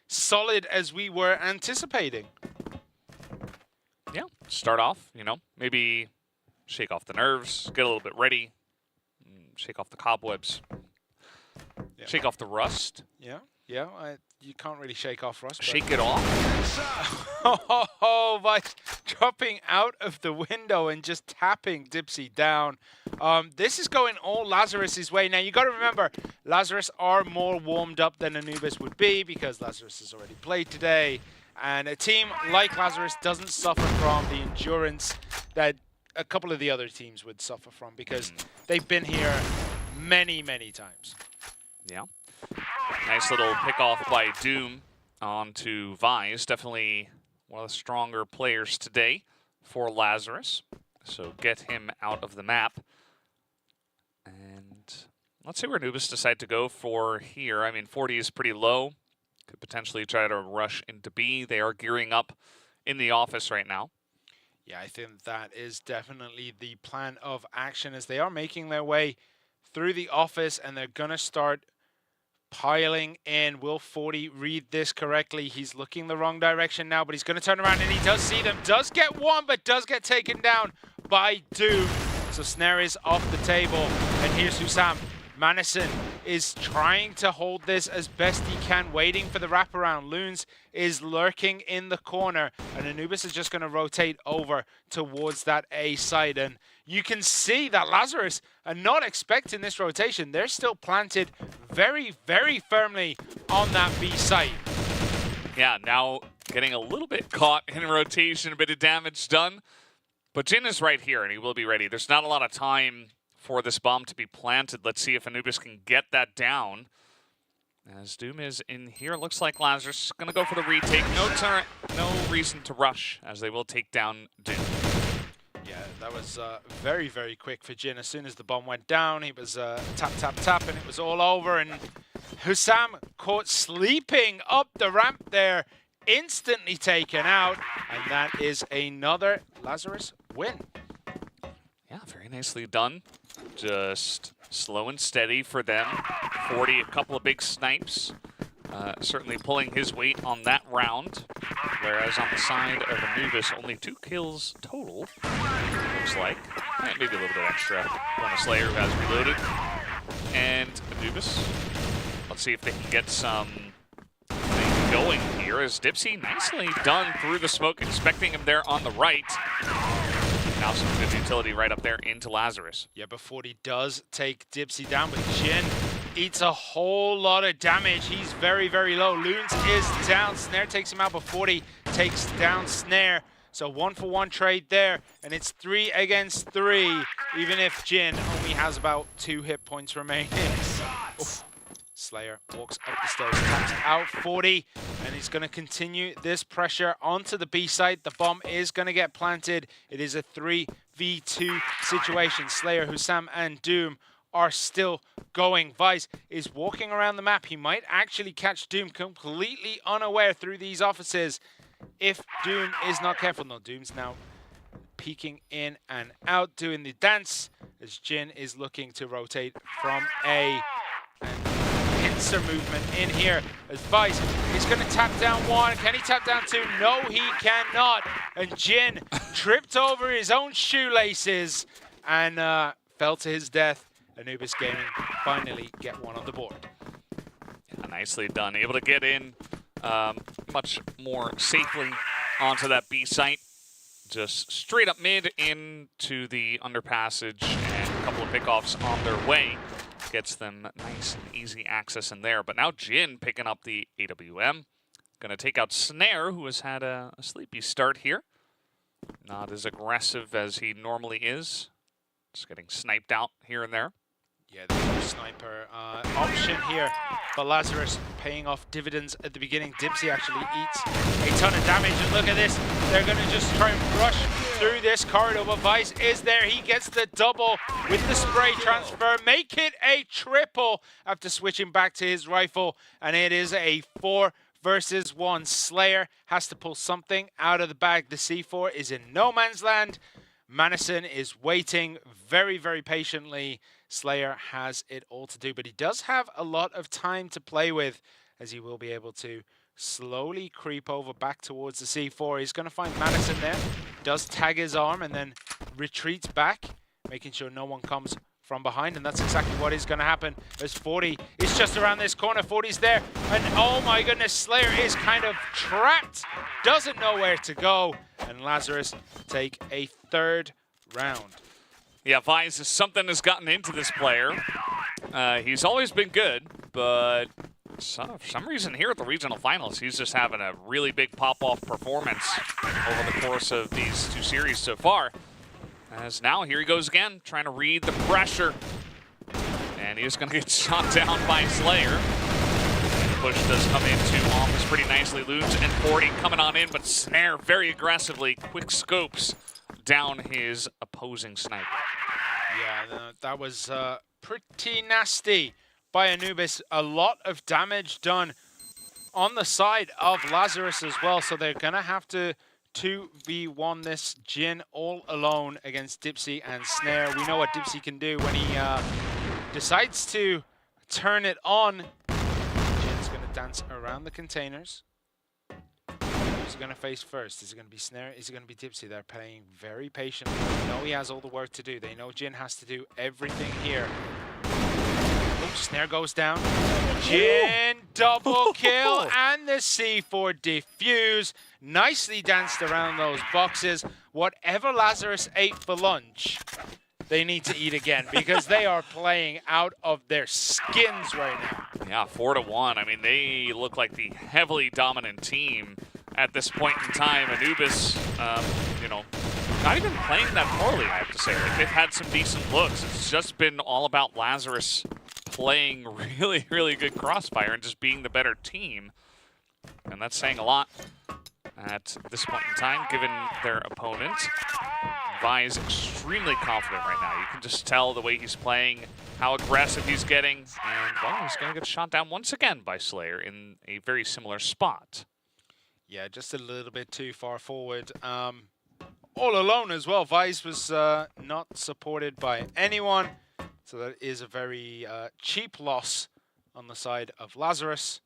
solid as we were anticipating. Yeah, start off, you know, maybe shake off the nerves, get a little bit ready, shake off the cobwebs, shake off the rust. Yeah, you can't really shake off rust. Shake it off? By dropping out of the window and just tapping Dipsy down. This is going all Lazarus's way. Now, you got to remember, Lazarus are more warmed up than Anubis would be because Lazarus has already played today. And a team like Lazarus doesn't suffer from the endurance that a couple of the other teams would suffer from because they've been here many, many times. Yeah. Nice little pick off by Doom onto Vise. Definitely one of the stronger players today for Lazarus. So get him out of the map. Let's see where Anubis decide to go for here. I mean, 40 is pretty low. Could potentially try to rush into B. They are gearing up in the office right now. Yeah, I think that is definitely the plan of action as they are making their way through the office and they're going to start piling in. Will 40 read this correctly? He's looking the wrong direction now, but he's going to turn around and he does see them. Does get one, but does get taken down by Doom. So Snare is off the table. And here's Hussam. Manison is trying to hold this as best he can, waiting for the wraparound. Loons is lurking in the corner, and Anubis is just going to rotate over towards that A side. And you can see that Lazarus are not expecting this rotation. They're still planted very, very firmly on that B site. Yeah, now getting a little bit caught in rotation, a bit of damage done. But Jin is right here, and he will be ready. There's not a lot of time for this bomb to be planted. Let's see if Anubis can get that down. As Doom is in here, looks like Lazarus is going to go for the retake. No turret, no reason to rush, as they will take down Doom. Yeah, that was very, very quick for Jin. As soon as the bomb went down, he was tap, tap, tap, and it was all over. And Hussam caught sleeping up the ramp there, instantly taken out. And that is another Lazarus win. Yeah, very nicely done. Just slow and steady for them. 40, a couple of big snipes. Certainly pulling his weight on that round. Whereas on the side of Anubis, only 2 kills total, looks like. Maybe a little bit extra on a Slayer who has reloaded. And Anubis, let's see if they can get some going here. As Dipsy nicely done through the smoke, expecting him there on the right. Now some good utility right up there into Lazarus. Yeah, but 40 does take Dipsy down, but Jin eats a whole lot of damage. He's very, very low. Loons is down. Snare takes him out, but 40 takes down Snare. So 1-for-1 trade there, and it's 3 against 3, even if Jin only has about 2 hit points remaining. Oof. Slayer walks up the stairs, taps out 40, and he's going to continue this pressure onto the B site. The bomb is going to get planted. It is a 3v2 situation. Slayer, Hussam, and Doom are still going. Vice is walking around the map. He might actually catch Doom completely unaware through these offices if Doom is not careful. No, Doom's now peeking in and out, doing the dance as Jin is looking to rotate from A. And pincer movement in here as Vice is going to tap down 1. Can he tap down 2? No, he cannot. And Jin tripped over his own shoelaces and fell to his death. Anubis Gaming finally get 1 on the board. Yeah, nicely done. Able to get in much more safely onto that B site. Just straight up mid into the underpassage, and a couple of pickoffs on their way. Gets them nice and easy access in there. But now Jin picking up the AWM. Gonna take out Snare, who has had a sleepy start here. Not as aggressive as he normally is. Just getting sniped out here and there. Yeah, the sniper option here for Lazarus, paying off dividends at the beginning. Dipsy actually eats a ton of damage, and look at this. They're going to just try and rush through this corridor, but Vice is there. He gets the double with the spray transfer, make it a triple after switching back to his rifle, and it is a 4 versus 1. Slayer has to pull something out of the bag. The C4 is in no man's land. Manison is waiting very, very patiently. Slayer has it all to do, but he does have a lot of time to play with, as he will be able to slowly creep over back towards the C4. He's going to find Manison there, does tag his arm, and then retreats back, making sure no one comes from behind, and that's exactly what is going to happen as 40 is just around this corner. 40's there, and oh my goodness, Slayer is kind of trapped, doesn't know where to go, and Lazarus take a 3rd round. Yeah, Vice, something has gotten into this player. He's always been good, but for some reason here at the regional finals, he's just having a really big pop-off performance over the course of these 2 series so far. As now, here he goes again, trying to read the pressure. And he is going to get shot down by Slayer. And the push does come into office pretty nicely. Loons and 40 coming on in, but Snare very aggressively quick scopes down his opposing sniper. Yeah, that was pretty nasty by Anubis. A lot of damage done on the side of Lazarus as well, so they're gonna have to 2v1 this Jin all alone against Dipsy and Snare. We know what Dipsy can do when he decides to turn it on. Jin's gonna dance around the containers. Who's gonna face first? Is it gonna be Snare? Is it gonna be Dipsy? They're playing very patiently. They know he has all the work to do. They know Jin has to do everything here. Oh, Snare goes down. Jin double kill and the C4 defuse. Nicely danced around those boxes. Whatever Lazarus ate for lunch, they need to eat again because they are playing out of their skins right now. Yeah, 4-1. I mean, they look like the heavily dominant team at this point in time. Anubis, you know, not even playing that poorly, I have to say. Like, they've had some decent looks. It's just been all about Lazarus playing really, really good CROSSFIRE and just being the better team. And that's saying a lot at this point in time, given their opponent. Vi is extremely confident right now. You can just tell the way he's playing, how aggressive he's getting. And, well, he's going to get shot down once again by Slayer in a very similar spot. Yeah, just a little bit too far forward. All alone as well. Vice was not supported by anyone. So that is a very cheap loss on the side of Lazarus.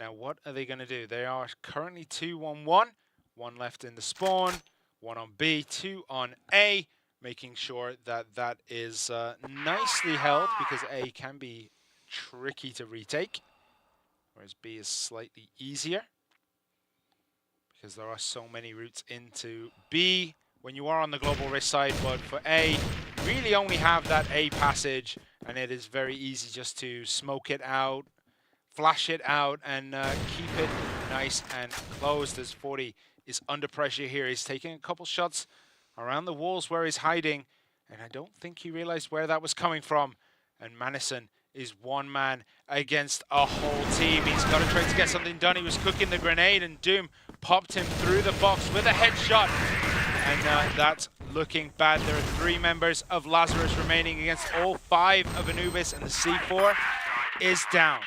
Now, what are they going to do? They are currently 2-1-1. One left in the spawn, one on B, two on A, making sure that that is nicely held because A can be tricky to retake, whereas B is slightly easier because there are so many routes into B when you are on the global risk side, but for A, you really only have that A passage, and it is very easy just to smoke it out, flash it out, and keep it nice and closed as 40 is under pressure here. He's taking a couple shots around the walls where he's hiding, and I don't think he realized where that was coming from. And Manison is one man against a whole team. He's got to try to get something done. He was cooking the grenade, and Doom popped him through the box with a headshot. And that's looking bad. There are 3 members of Lazarus remaining against all 5 of Anubis, and the C4 is down.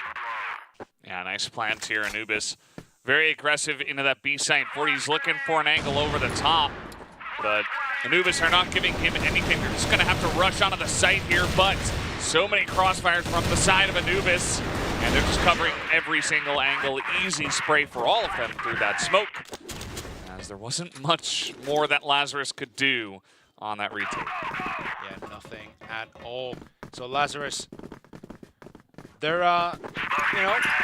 Yeah, nice plant here, Anubis. Very aggressive into that B site. 40's looking for an angle over the top, but Anubis are not giving him anything. They're just going to have to rush onto the site here, but so many crossfires from the side of Anubis, and they're just covering every single angle. Easy spray for all of them through that smoke, as there wasn't much more that Lazarus could do on that retake. Yeah, nothing at all. So Lazarus, they're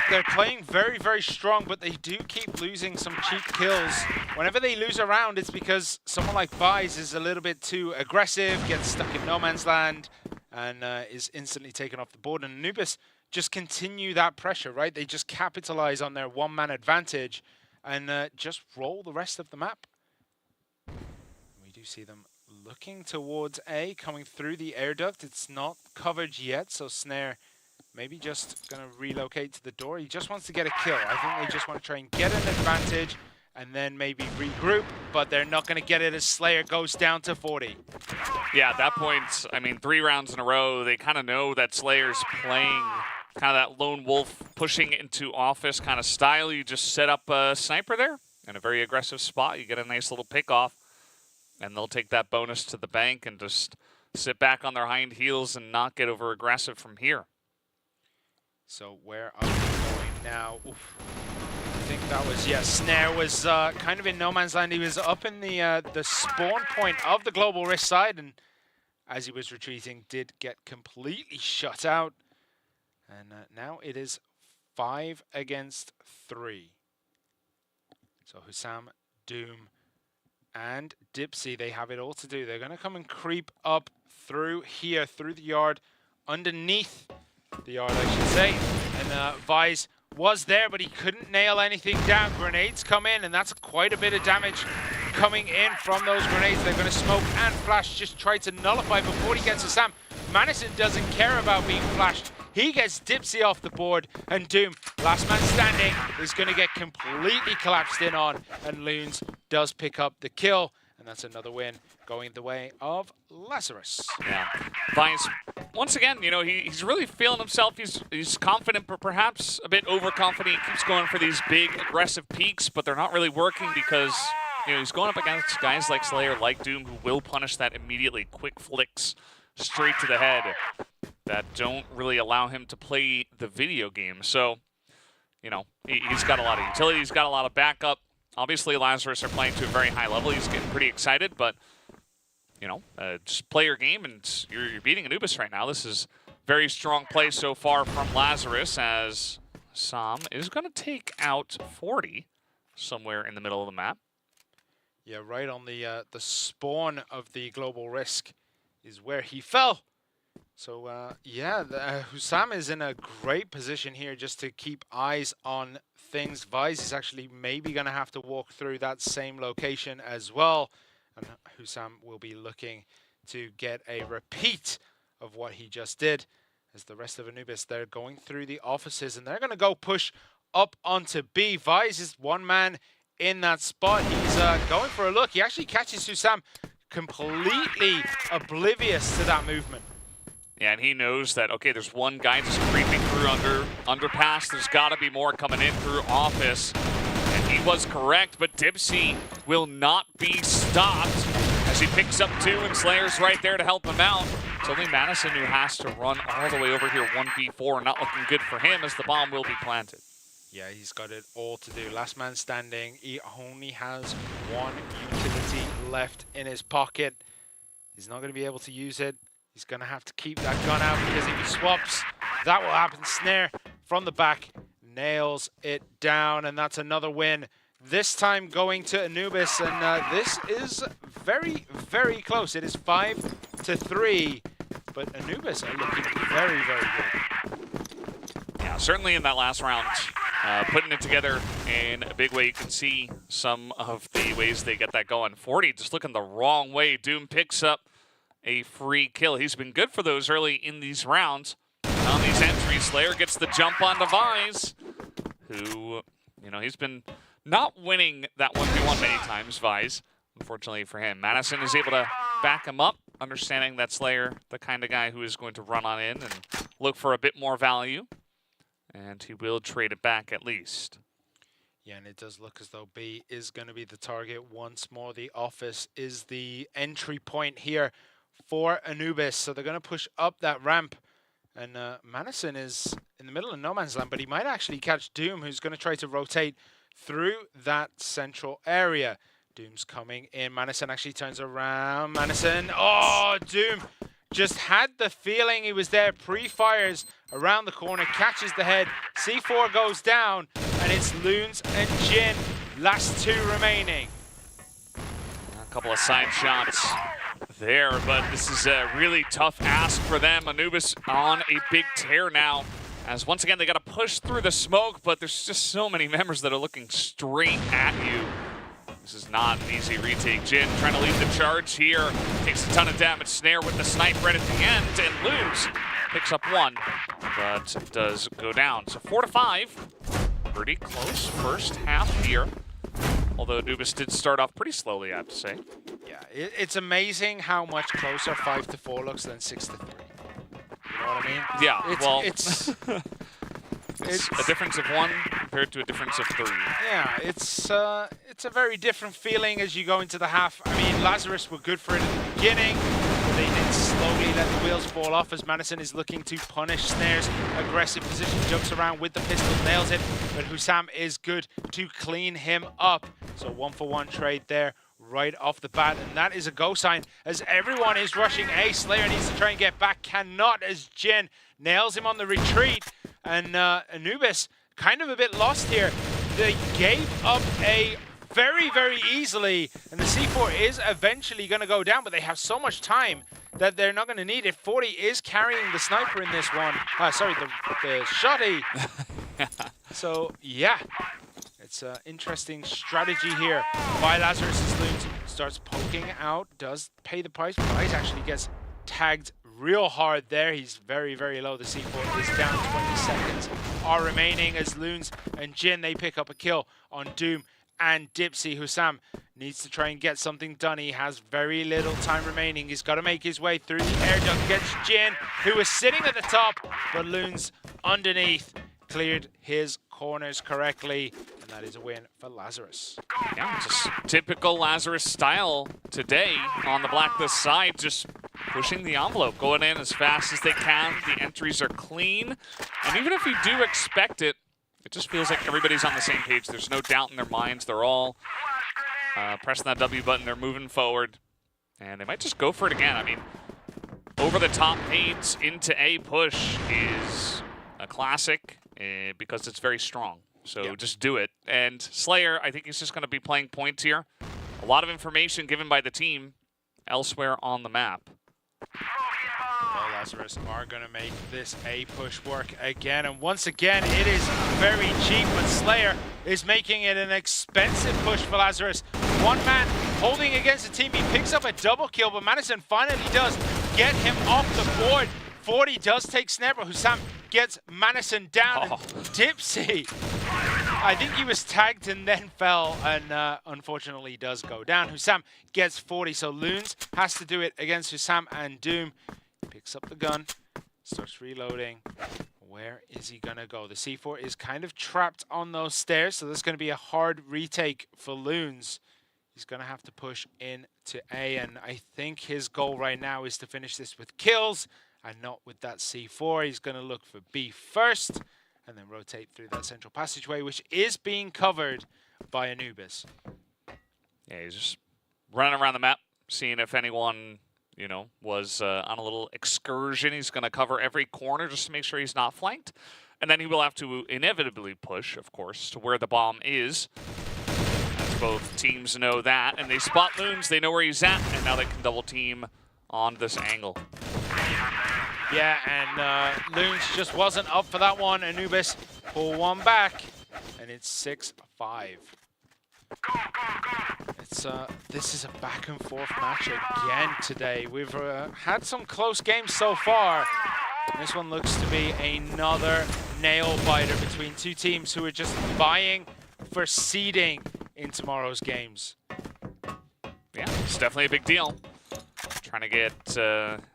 they're playing very, very strong, but they do keep losing some cheap kills. Whenever they lose a round, it's because someone like Vise is a little bit too aggressive, gets stuck in no man's land, and is instantly taken off the board. And Anubis just continue that pressure, right? They just capitalize on their one-man advantage and just roll the rest of the map. We do see them looking towards A, coming through the air duct. It's not covered yet, so Snare maybe just going to relocate to the door. He just wants to get a kill. I think they just want to try and get an advantage and then maybe regroup, but they're not going to get it as Slayer goes down to 40. Yeah, at that point, I mean, 3 rounds in a row, they kind of know that Slayer's playing kind of that lone wolf, pushing into office kind of style. You just set up a sniper there in a very aggressive spot. You get a nice little pick off, and they'll take that bonus to the bank and just sit back on their hind heels and not get over aggressive from here. So where are we going now? Oof. I think that was, yeah, Snare was kind of in no man's land. He was up in the spawn point of the global risk side, and as he was retreating, did get completely shut out. And now it is 5 against 3. So Hussam, Doom, and Dipsy, they have it all to do. They're going to come and creep up through here, through the yard, underneath the yard, I should say. And Vise was there, but he couldn't nail anything down. Grenades come in, and that's quite a bit of damage coming in from those grenades. They're going to smoke and flash, just try to nullify before he gets to Sam. Manison doesn't care about being flashed. He gets Dipsy off the board, and Doom, last man standing, is going to get completely collapsed in on, and Loons does pick up the kill, and that's another win going the way of Lazarus. Yeah, Vice once again, you know, he's really feeling himself. He's confident, but perhaps a bit overconfident. He keeps going for these big, aggressive peaks, but they're not really working because, you know, he's going up against guys like Slayer, like Doom, who will punish that immediately. Quick flicks straight to the head that don't really allow him to play the video game. So, you know, he's got a lot of utility. He's got a lot of backup. Obviously, Lazarus are playing to a very high level. He's getting pretty excited, but, you know, just play your game, and you're beating Anubis right now. This is very strong play so far from Lazarus, as Sam is going to take out 40 somewhere in the middle of the map. Yeah, right on the spawn of the global risk is where he fell. So, yeah, Hussam is in a great position here just to keep eyes on things. Vice is actually maybe going to have to walk through that same location as well. And Hussam will be looking to get a repeat of what he just did. As the rest of Anubis, they're going through the offices, and they're going to go push up onto B. Vice is one man in that spot. He's going for a look. He actually catches Hussam completely oblivious to that movement. Yeah, and he knows that, okay, there's one guy just creeping through underpass. There's got to be more coming in through office. And he was correct, but Dipsy will not be stopped as he picks up 2, and Slayer's right there to help him out. It's only Madison who has to run all the way over here, 1v4, not looking good for him as the bomb will be planted. Yeah, he's got it all to do. Last man standing. He only has one utility left in his pocket. He's not going to be able to use it. He's going to have to keep that gun out, because if he swaps, that will happen. Snare from the back, nails it down, and that's another win. This time going to Anubis, and this is very, very close. It is 5-3, but Anubis are looking very, very good. Yeah, certainly in that last round, putting it together in a big way. You can see some of the ways they get that going. 40 just looking the wrong way. Doom picks up a free kill. He's been good for those early in these rounds. On these entries, Slayer gets the jump on Vice, who, you know, he's been not winning that 1v1 many times, Vice, unfortunately for him. Madison is able to back him up, understanding that Slayer, the kind of guy who is going to run on in and look for a bit more value, and he will trade it back at least. Yeah, and it does look as though B is going to be the target once more. The office is the entry point here for Anubis, so they're going to push up that ramp, and Madison is in the middle of no man's land, but he might actually catch Doom, who's going to try to rotate through that central area. Doom's coming in. Madison actually turns around. Madison, oh, Doom just had the feeling he was there. Pre-fires around the corner, catches the head. C4 goes down, and it's Loons and Jin, last 2 remaining. A couple of side shots there, but this is a really tough ask for them. Anubis on a big tear now, as once again they got to push through the smoke, but there's just so many members that are looking straight at you. This is not an easy retake. Jin trying to lead the charge here, takes a ton of damage. Snare with the snipe right at the end, and Lose picks up 1, but does go down. So 4-5, pretty close first half here. Although Anubis did start off pretty slowly, I have to say. Yeah, it's amazing how much closer 5-4 looks than 6-3. You know what I mean? Yeah, It's a difference of 1 compared to a difference of 3. Yeah, it's a very different feeling as you go into the half. I mean, Lazarus were good for it at the beginning, but they did slowly let the wheels fall off as Madison is looking to punish Snare's aggressive position, jumps around with the pistol, nails it, but Hussam is good to clean him up. So 1-for-1 trade there right off the bat, and that is a go sign as everyone is rushing A. Slayer needs to try and get back, cannot, as Jin nails him on the retreat, and Anubis kind of a bit lost here. They gave up A very, very easily, and the C4 is eventually going to go down, but they have so much time that they're not going to need it. 40 is carrying the sniper in this one. Sorry, the shotty. So, yeah. It's an interesting strategy here by Lazarus. Loot starts poking out, does pay the price. Price actually gets tagged real hard there. He's very, very low. The C4 is down. 20 seconds are remaining as Loons and Jin, they pick up a kill on Doom and Dipsy. Hussam needs to try and get something done. He has very little time remaining. He's got to make his way through the air duct, gets Jin, who is sitting at the top, but Loons underneath cleared his corners correctly, and that is a win for Lazarus. Yeah, just typical Lazarus style today on the Blacklist side, just pushing the envelope, going in as fast as they can. The entries are clean, and even if you do expect it, it just feels like everybody's on the same page. There's no doubt in their minds. They're all pressing that W button. They're moving forward, and they might just go for it again. I mean, over-the-top nades into A push is a classic because it's very strong. So just do it. And Slayer, I think he's just going to be playing points here. A lot of information given by the team elsewhere on the map. Well, Lazarus are going to make this A push work again. And once again, it is very cheap, but Slayer is making it an expensive push for Lazarus. One man holding against the team. He picks up a double kill, but Madison finally does get him off the board. 40 does take snare, but Hussam gets Madison down. And Dipsy, I think he was tagged and then fell, and unfortunately does go down. Hussam gets 40, so Loons has to do it against Hussam, and Doom picks up the gun, starts reloading. Where is he gonna go? The C4 is kind of trapped on those stairs, so there's gonna be a hard retake for Loons. He's gonna have to push into A, and I think his goal right now is to finish this with kills and not with that C4. He's gonna look for B first, and then rotate through that central passageway, which is being covered by Anubis. Yeah, he's just running around the map, seeing if anyone, you know, was on a little excursion. He's going to cover every corner just to make sure he's not flanked. And then he will have to inevitably push, of course, to where the bomb is. As both teams know that. And they spot Loons, they know where he's at, and now they can double team on this angle. Yeah, and Loons just wasn't up for that one. Anubis pull one back, and it's 6-5. It's this is a back and forth match again today. We've had some close games so far. This one looks to be another nail biter between two teams who are just vying for seeding in tomorrow's games. Yeah, it's definitely a big deal. Trying to get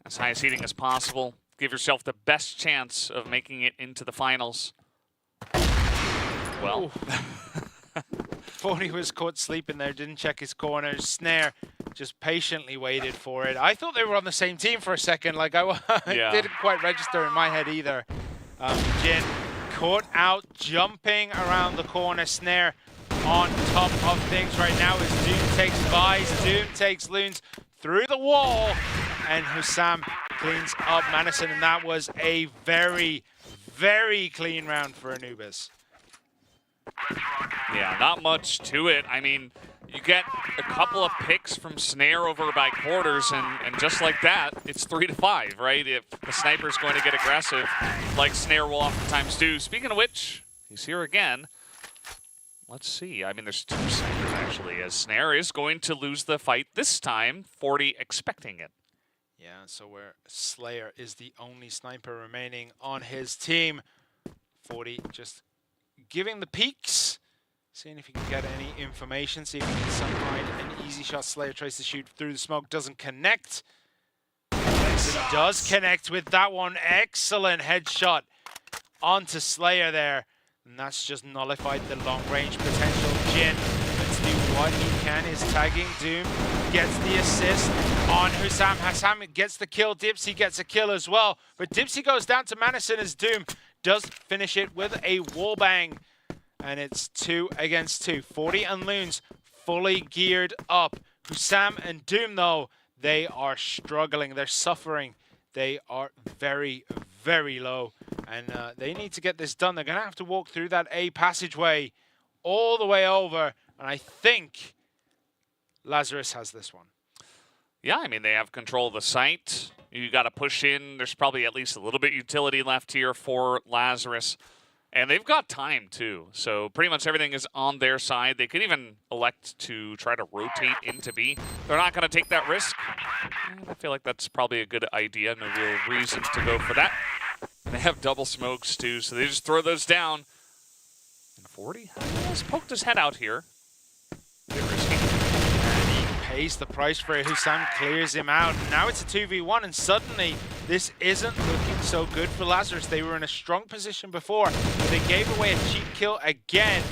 as high a seeding as possible. Give yourself the best chance of making it into the finals. Well. 40 was caught sleeping there, didn't check his corners. Snare just patiently waited for it. I thought they were on the same team for a second. Like, I didn't quite register in my head either. Jin caught out, jumping around the corner. Snare on top of things right now as Doom takes Vice. Doom takes Loons through the wall, and Hussam cleans up Madison, and that was a very, very clean round for Anubis. Yeah, not much to it. I mean, you get a couple of picks from Snare over by quarters, and just like that, it's 3-5, right? If the sniper's going to get aggressive, like Snare will oftentimes do. Speaking of which, he's here again. Let's see. I mean, there's two snipers, actually, as Snare is going to lose the fight this time, 40 expecting it. Yeah, so where Slayer is the only sniper remaining on his team. 40 just giving the peeks, seeing if he can get any information, see if he can find an easy shot. Slayer tries to shoot through the smoke, doesn't connect. It does connect with that one. Excellent headshot onto Slayer there. And that's just nullified the long-range potential. Jin, let's do what he can, is tagging Doom, gets the assist on Hussam. Hussam gets the kill, Dipsy gets a kill as well. But Dipsy goes down to Madison as Doom does finish it with a wallbang. And it's 2 against 2. 40 and Loons fully geared up. Hussam and Doom, though, they are struggling. They're suffering. They are very, very low. And they need to get this done. They're going to have to walk through that A passageway all the way over. And I think Lazarus has this one. Yeah, I mean, they have control of the site. You got to push in. There's probably at least a little bit utility left here for Lazarus. And they've got time, too. So pretty much everything is on their side. They could even elect to try to rotate into B. They're not going to take that risk. And I feel like that's probably a good idea. No real reason to go for that. And they have double smokes, too, so they just throw those down. And 40 has poked his head out here. A bit risky. pays the price for it. Hussam clears him out. Now it's a 2v1, and suddenly this isn't looking so good for Lazarus. They were in a strong position before, but they gave away a cheap kill again.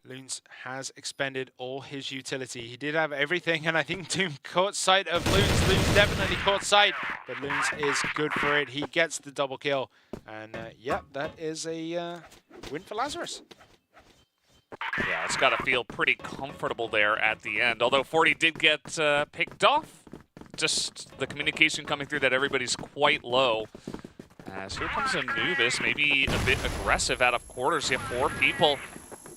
Loons has expended all his utility. He did have everything, and I think Doom caught sight of Loons. Loons definitely caught sight, but Loons is good for it. He gets the double kill, and yeah, that is a win for Lazarus. Yeah, it's got to feel pretty comfortable there at the end. Although 40 did get picked off. Just the communication coming through that everybody's quite low. As here comes Anubis, maybe a bit aggressive out of quarters. You have 4 people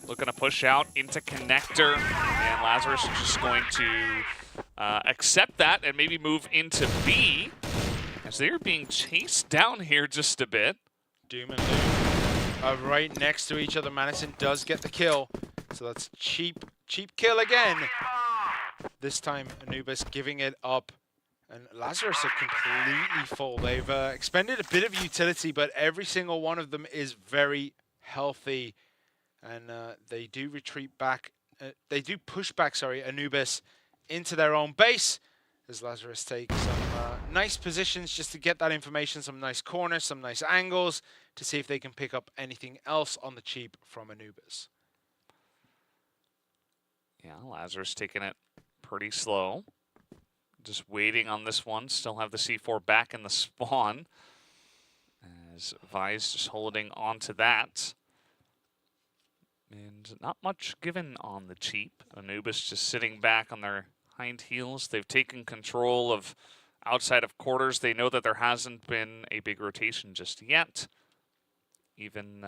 looking to push out into connector. And Lazarus is just going to accept that and maybe move into B. As they're being chased down here just a bit. Doom and Loon are right next to each other. Madison does get the kill. So that's cheap kill again. This time Anubis giving it up. And Lazarus are completely full. They've expended a bit of utility, but every single one of them is very healthy. And they do retreat back. They do push back, sorry, Anubis into their own base. As Lazarus takes some nice positions just to get that information, some nice corners, some nice angles, to see if they can pick up anything else on the cheap from Anubis. Yeah, Lazarus taking it pretty slow. Just waiting on this one. Still have the C4 back in the spawn. As Vi's just holding on to that. And not much given on the cheap. Anubis just sitting back on their hind heels. They've taken control of outside of quarters. They know that there hasn't been a big rotation just yet. Even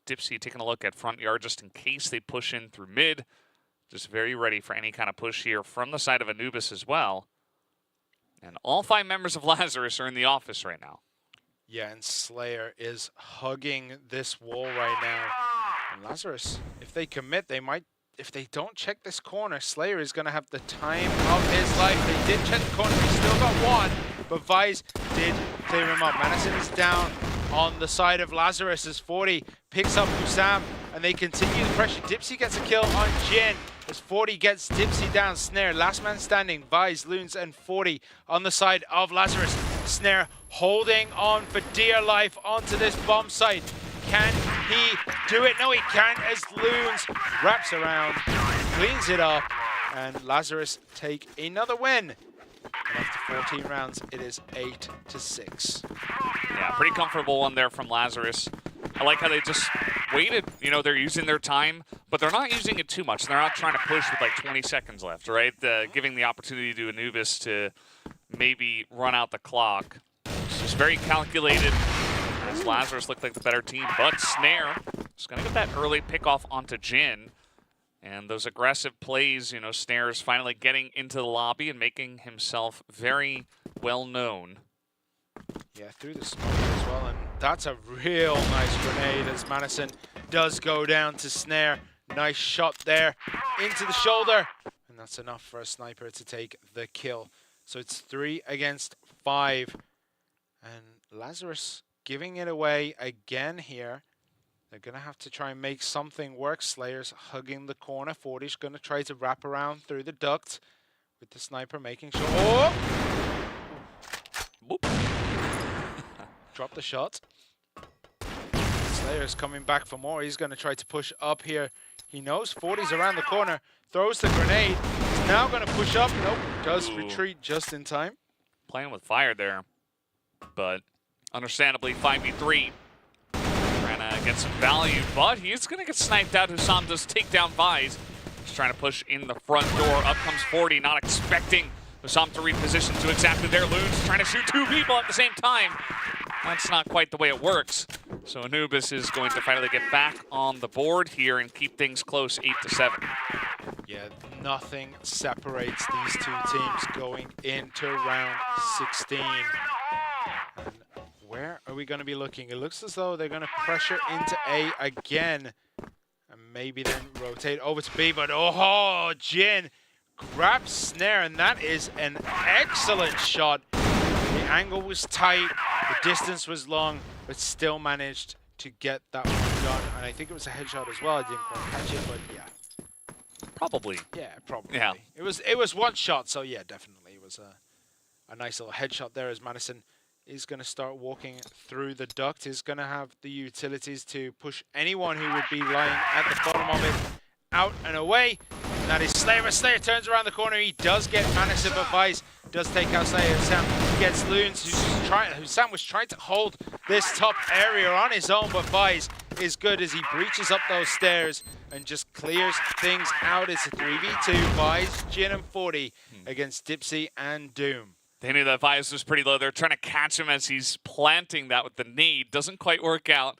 Dipsy taking a look at front yard just in case they push in through mid. Just very ready for any kind of push here from the side of Anubis as well. And all 5 members of Lazarus are in the office right now. Yeah, and Slayer is hugging this wall right now. And Lazarus, if they commit, they might, if they don't check this corner, Slayer is going to have the time of his life. They did check the corner, he still got one, but Vice did clear him up. Madison is down on the side of Lazarus as 40 picks up Hussam, and they continue the pressure. Dipsy gets a kill on Jin as 40 gets Dipsy down. Snare, last man standing, Vice, Loons, and 40 on the side of Lazarus. Snare holding on for dear life onto this bomb site. Can he do it? No, he can't, as Loons wraps around, cleans it up, and Lazarus take another win. And after 14 rounds, it is 8-6. Yeah, pretty comfortable one there from Lazarus. I like how they just waited. You know, they're using their time, but they're not using it too much. They're not trying to push with like 20 seconds left, right? Giving the opportunity to Anubis to maybe run out the clock. It's just very calculated. As Lazarus looked like the better team, but Snare is going to get that early pickoff onto Jin. And those aggressive plays, you know, Snare is finally getting into the lobby and making himself very well known. Yeah, through the smoke as well, and that's a real nice grenade as Madison does go down to Snare. Nice shot there into the shoulder, and that's enough for a sniper to take the kill. So it's 3 against 5, and Lazarus giving it away again here. They're going to have to try and make something work. Slayer's hugging the corner. 40's going to try to wrap around through the duct with the sniper making sure. Oh! Drop the shot. Slayer's coming back for more. He's going to try to push up here. He knows 40's around the corner. Throws the grenade. He's now going to push up. Nope. Does retreat just in time. Playing with fire there. But understandably, 5v3. Trying to get some value, but he's going to get sniped out. Hussam does take down Vise. He's trying to push in the front door. Up comes 40, not expecting Hussam to reposition to exactly their Loons. Trying to shoot 2 people at the same time. That's not quite the way it works. So Anubis is going to finally get back on the board here and keep things close, 8-7. Yeah, nothing separates these 2 teams going into round 16. And where are we going to be looking? It looks as though they're going to pressure into A again. And maybe then rotate over to B, but oh, Jin grabs Snare, and that is an excellent shot. The angle was tight, the distance was long, but still managed to get that one done. And I think it was a headshot as well. I didn't quite catch it, but yeah. Probably. Yeah, probably. Yeah. It was one shot, so yeah, definitely. It was a nice little headshot there as Madison is going to start walking through the duct. Is going to have the utilities to push anyone who would be lying at the bottom of it out and away. And that is Slayer. Slayer turns around the corner. He does get Madison, but Vice does take out Slayer. Sam gets Loons, who Sam was trying to hold this top area on his own, but Vice is good as he breaches up those stairs and just clears things out. It's a 3v2. Vice, Jin, and 40 against Dipsy and Doom. They knew that Vice was pretty low. They're trying to catch him as he's planting that with the nade. Doesn't quite work out.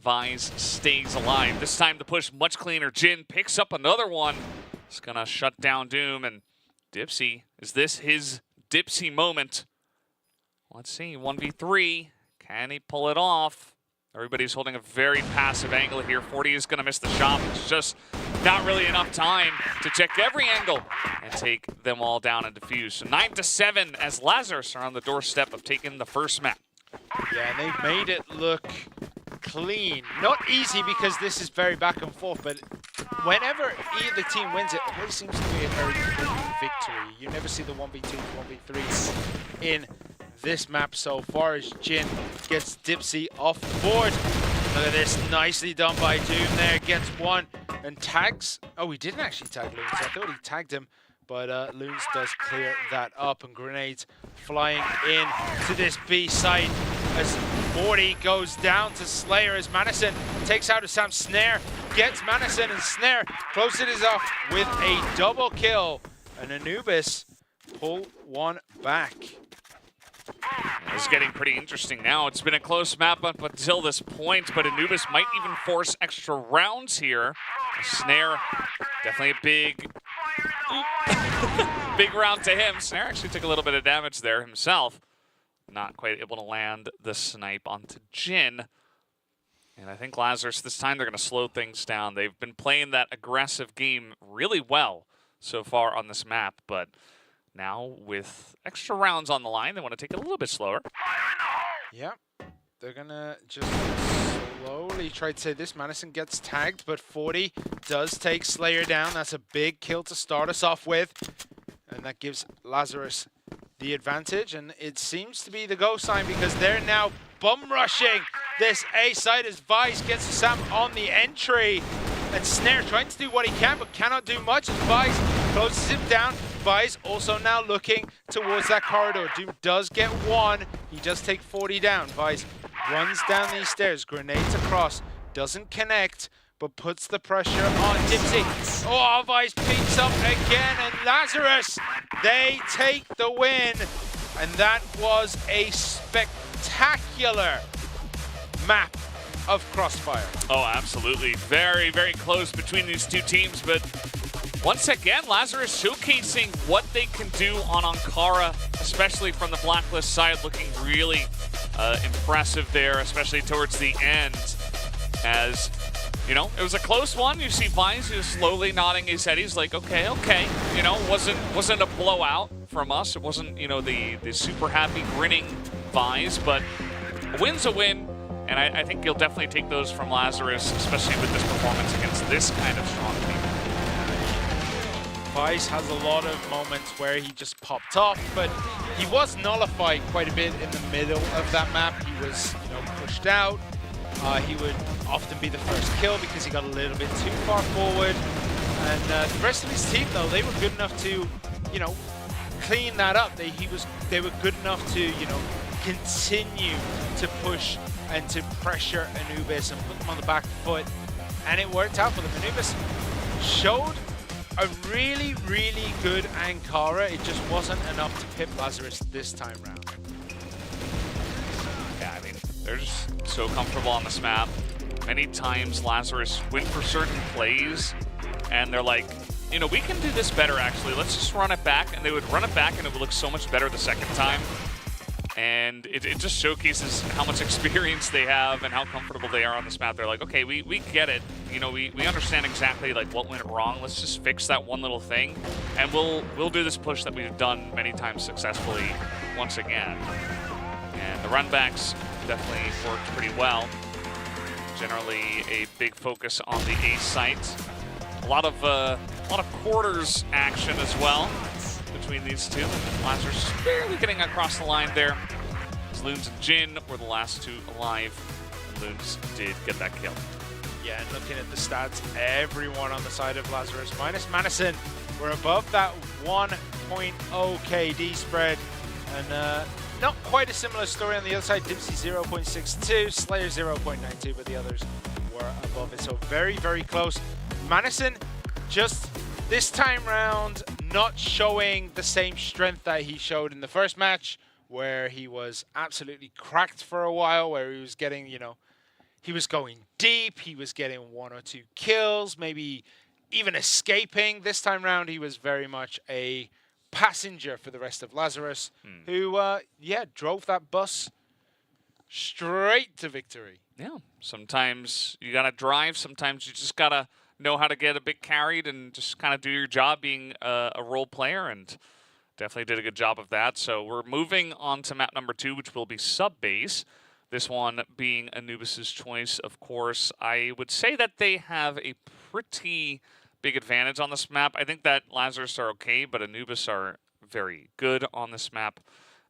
Vice stays alive. This time the push much cleaner. Jin picks up another one. It's going to shut down Doom. And Dipsy, is this his Dipsy moment? Let's see, 1v3. Can he pull it off? Everybody's holding a very passive angle here. 40 is going to miss the shot. It's just not really enough time to check every angle and take them all down and defuse. So 9-7 as Lazarus are on the doorstep of taking the first map. Yeah, and they've made it look clean. Not easy because this is very back and forth, but whenever either team wins, it always seems to be a very clean victory. You never see the 1v2s, 1v3s in this map so far as Jin gets Dipsy off the board. Look at this, nicely done by Doom there. Gets one and tags. Oh, he didn't actually tag Loons. I thought he tagged him, but Loons does clear that up, and grenades flying in to this B site as 40 goes down to Slayer as Madison takes out a Sam. Snare gets Madison, and Snare closes it off with a double kill, and Anubis pull one back. It's getting pretty interesting now. It's been a close map up until this point, but Anubis might even force extra rounds here. Snare, definitely a big, big round to him. Snare actually took a little bit of damage there himself. Not quite able to land the snipe onto Jin. And I think Lazarus, this time they're going to slow things down. They've been playing that aggressive game really well so far on this map, but now with extra rounds on the line, they want to take it a little bit slower. Yeah, they're going to just slowly try to say this. Madison gets tagged, but 40 does take Slayer down. That's a big kill to start us off with. And that gives Lazarus the advantage. And it seems to be the go sign because they're now bum rushing this A side as Vice gets Sam on the entry. And Snare trying to do what he can, but cannot do much as Vice closes him down. Vice also now looking towards that corridor. Doom does get one. He does take 40 down. Vice runs down these stairs, grenades across, doesn't connect, but puts the pressure on Dipsy. Oh, Vice peeks up again, and Lazarus, they take the win. And that was a spectacular map of CROSSFIRE. Oh, absolutely. Very, very close between these two teams, but once again, Lazarus showcasing what they can do on Ankara, especially from the Blacklist side, looking really impressive there, especially towards the end. As, you know, it was a close one. You see Vice just slowly nodding his head. He's like, okay, okay. You know, wasn't a blowout from us. It wasn't, you know, the super happy, grinning Vice, but a win's a win. And I think you'll definitely take those from Lazarus, especially with this performance against this kind of strong team. Vice has a lot of moments where he just popped off, but he was nullified quite a bit in the middle of that map. He was, you know, pushed out. He would often be the first kill because he got a little bit too far forward. And the rest of his team, though, they were good enough to, you know, clean that up. They were good enough to, you know, continue to push and to pressure Anubis and put them on the back foot. And it worked out for them. Anubis showed a really, really good Ankara. It just wasn't enough to pip Lazarus this time round. Yeah, I mean, they're just so comfortable on this map. Many times Lazarus went for certain plays, and they're like, you know, we can do this better, actually. Let's just run it back. And they would run it back, and it would look so much better the second time. And it just showcases how much experience they have and how comfortable they are on this map. They're like, okay, we get it. You know, we understand exactly like what went wrong. Let's just fix that one little thing, and we'll do this push that we've done many times successfully once again. And the runbacks definitely worked pretty well. Generally a big focus on the A site. A lot of A lot of quarters action as well between these two. Lazarus barely getting across the line there. Loons and Jin were the last two alive. Loons did get that kill. Yeah, and looking at the stats, everyone on the side of Lazarus, minus Madison, we're above that 1.0 KD spread. And not quite a similar story on the other side. Dipsy 0.62, Slayer 0.92, but the others were above it. So very, very close. Madison just this time round not showing the same strength that he showed in the first match, where he was absolutely cracked for a while, where he was getting, you know, he was going deep, he was getting 1 or 2 kills, maybe even escaping. This time round, he was very much a passenger for the rest of Lazarus, who, yeah, drove that bus straight to victory. Yeah, sometimes you gotta drive, sometimes you just gotta know how to get a bit carried and just kind of do your job being a role player, and definitely did a good job of that. So we're moving on to map number 2, which will be sub-base. This one being Anubis's choice, of course. I would say that they have a pretty big advantage on this map. I think that Lazarus are okay, but Anubis are very good on this map.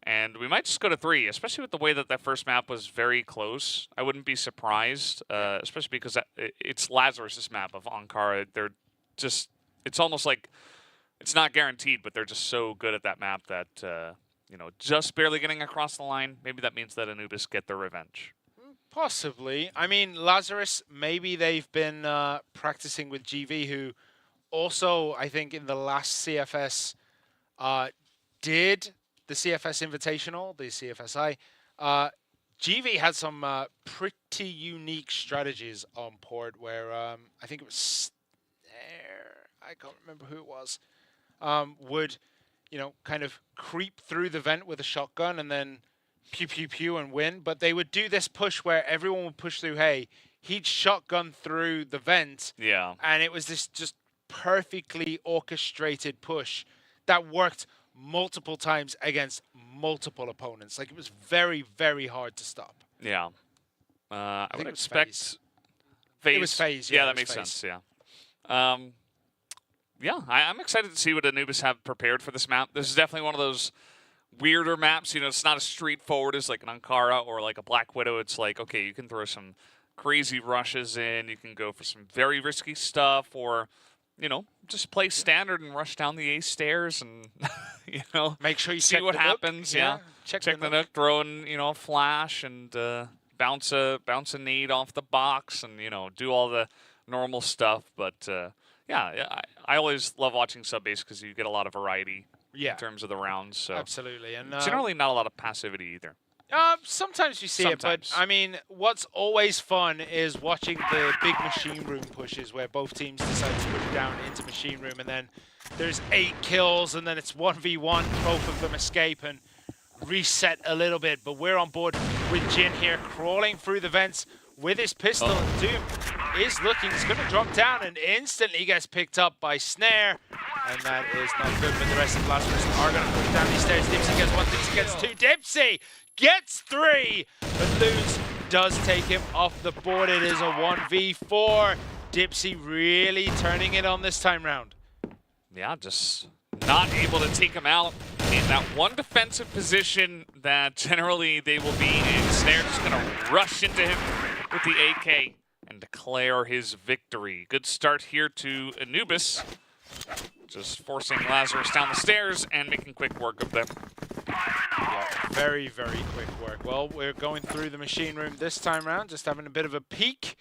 And we might just go to 3, especially with the way that first map was very close. I wouldn't be surprised, especially because it's Lazarus's map of Ankara. They're just, it's almost like, it's not guaranteed, but they're just so good at that map that, you know, just barely getting across the line. Maybe that means that Anubis get their revenge. Possibly. I mean, Lazarus, maybe they've been practicing with GV, who also, I think, in the last CFS did the CFS Invitational, the CFSI. GV had some pretty unique strategies on port where I think it was I can't remember who it was. Would, you know, kind of creep through the vent with a shotgun and then pew, pew, pew and win. But they would do this push where everyone would push through hay. He'd shotgun through the vent. Yeah. And it was this just perfectly orchestrated push that worked multiple times against multiple opponents. Like, it was very, very hard to stop. Yeah. I would expect FaZe. It was FaZe, yeah. Yeah, that makes sense, yeah. Yeah, I'm excited to see what Anubis have prepared for this map. This is definitely one of those weirder maps. You know, it's not as straightforward as like an Ankara or like a Black Widow. It's like, okay, you can throw some crazy rushes in. You can go for some very risky stuff, or, you know, just play standard and rush down the A stairs and, you know, make sure you see check what the happens. Nook. Yeah, check the nook, throw in, you know, a flash and bounce a nade off the box and, you know, do all the normal stuff. But yeah, I always love watching sub-base because you get a lot of variety in terms of the rounds. So absolutely, and generally not a lot of passivity either. Sometimes you see it, but I mean, what's always fun is watching the big machine room pushes where both teams decide to push down into machine room, and then there's 8 kills, and then it's 1v1. Both of them escape and reset a little bit, but we're on board with Jin here, crawling through the vents with his pistol. And Doom is looking, he's going to drop down and instantly gets picked up by Snare. And that is not good, but the rest of Lazarus are going to push down these stairs. Dipsy gets 1, Dipsy gets 2, Dipsy gets 3, but Loons does take him off the board. It is a 1v4. Dipsy really turning it on this time round. Yeah, just not able to take him out in that one defensive position that generally they will be in. Snare just going to rush into him with the AK and declare his victory. Good start here to Anubis. Just forcing Lazarus down the stairs and making quick work of them. Yeah, very, very quick work. Well, we're going through the machine room this time around, just having a bit of a peek.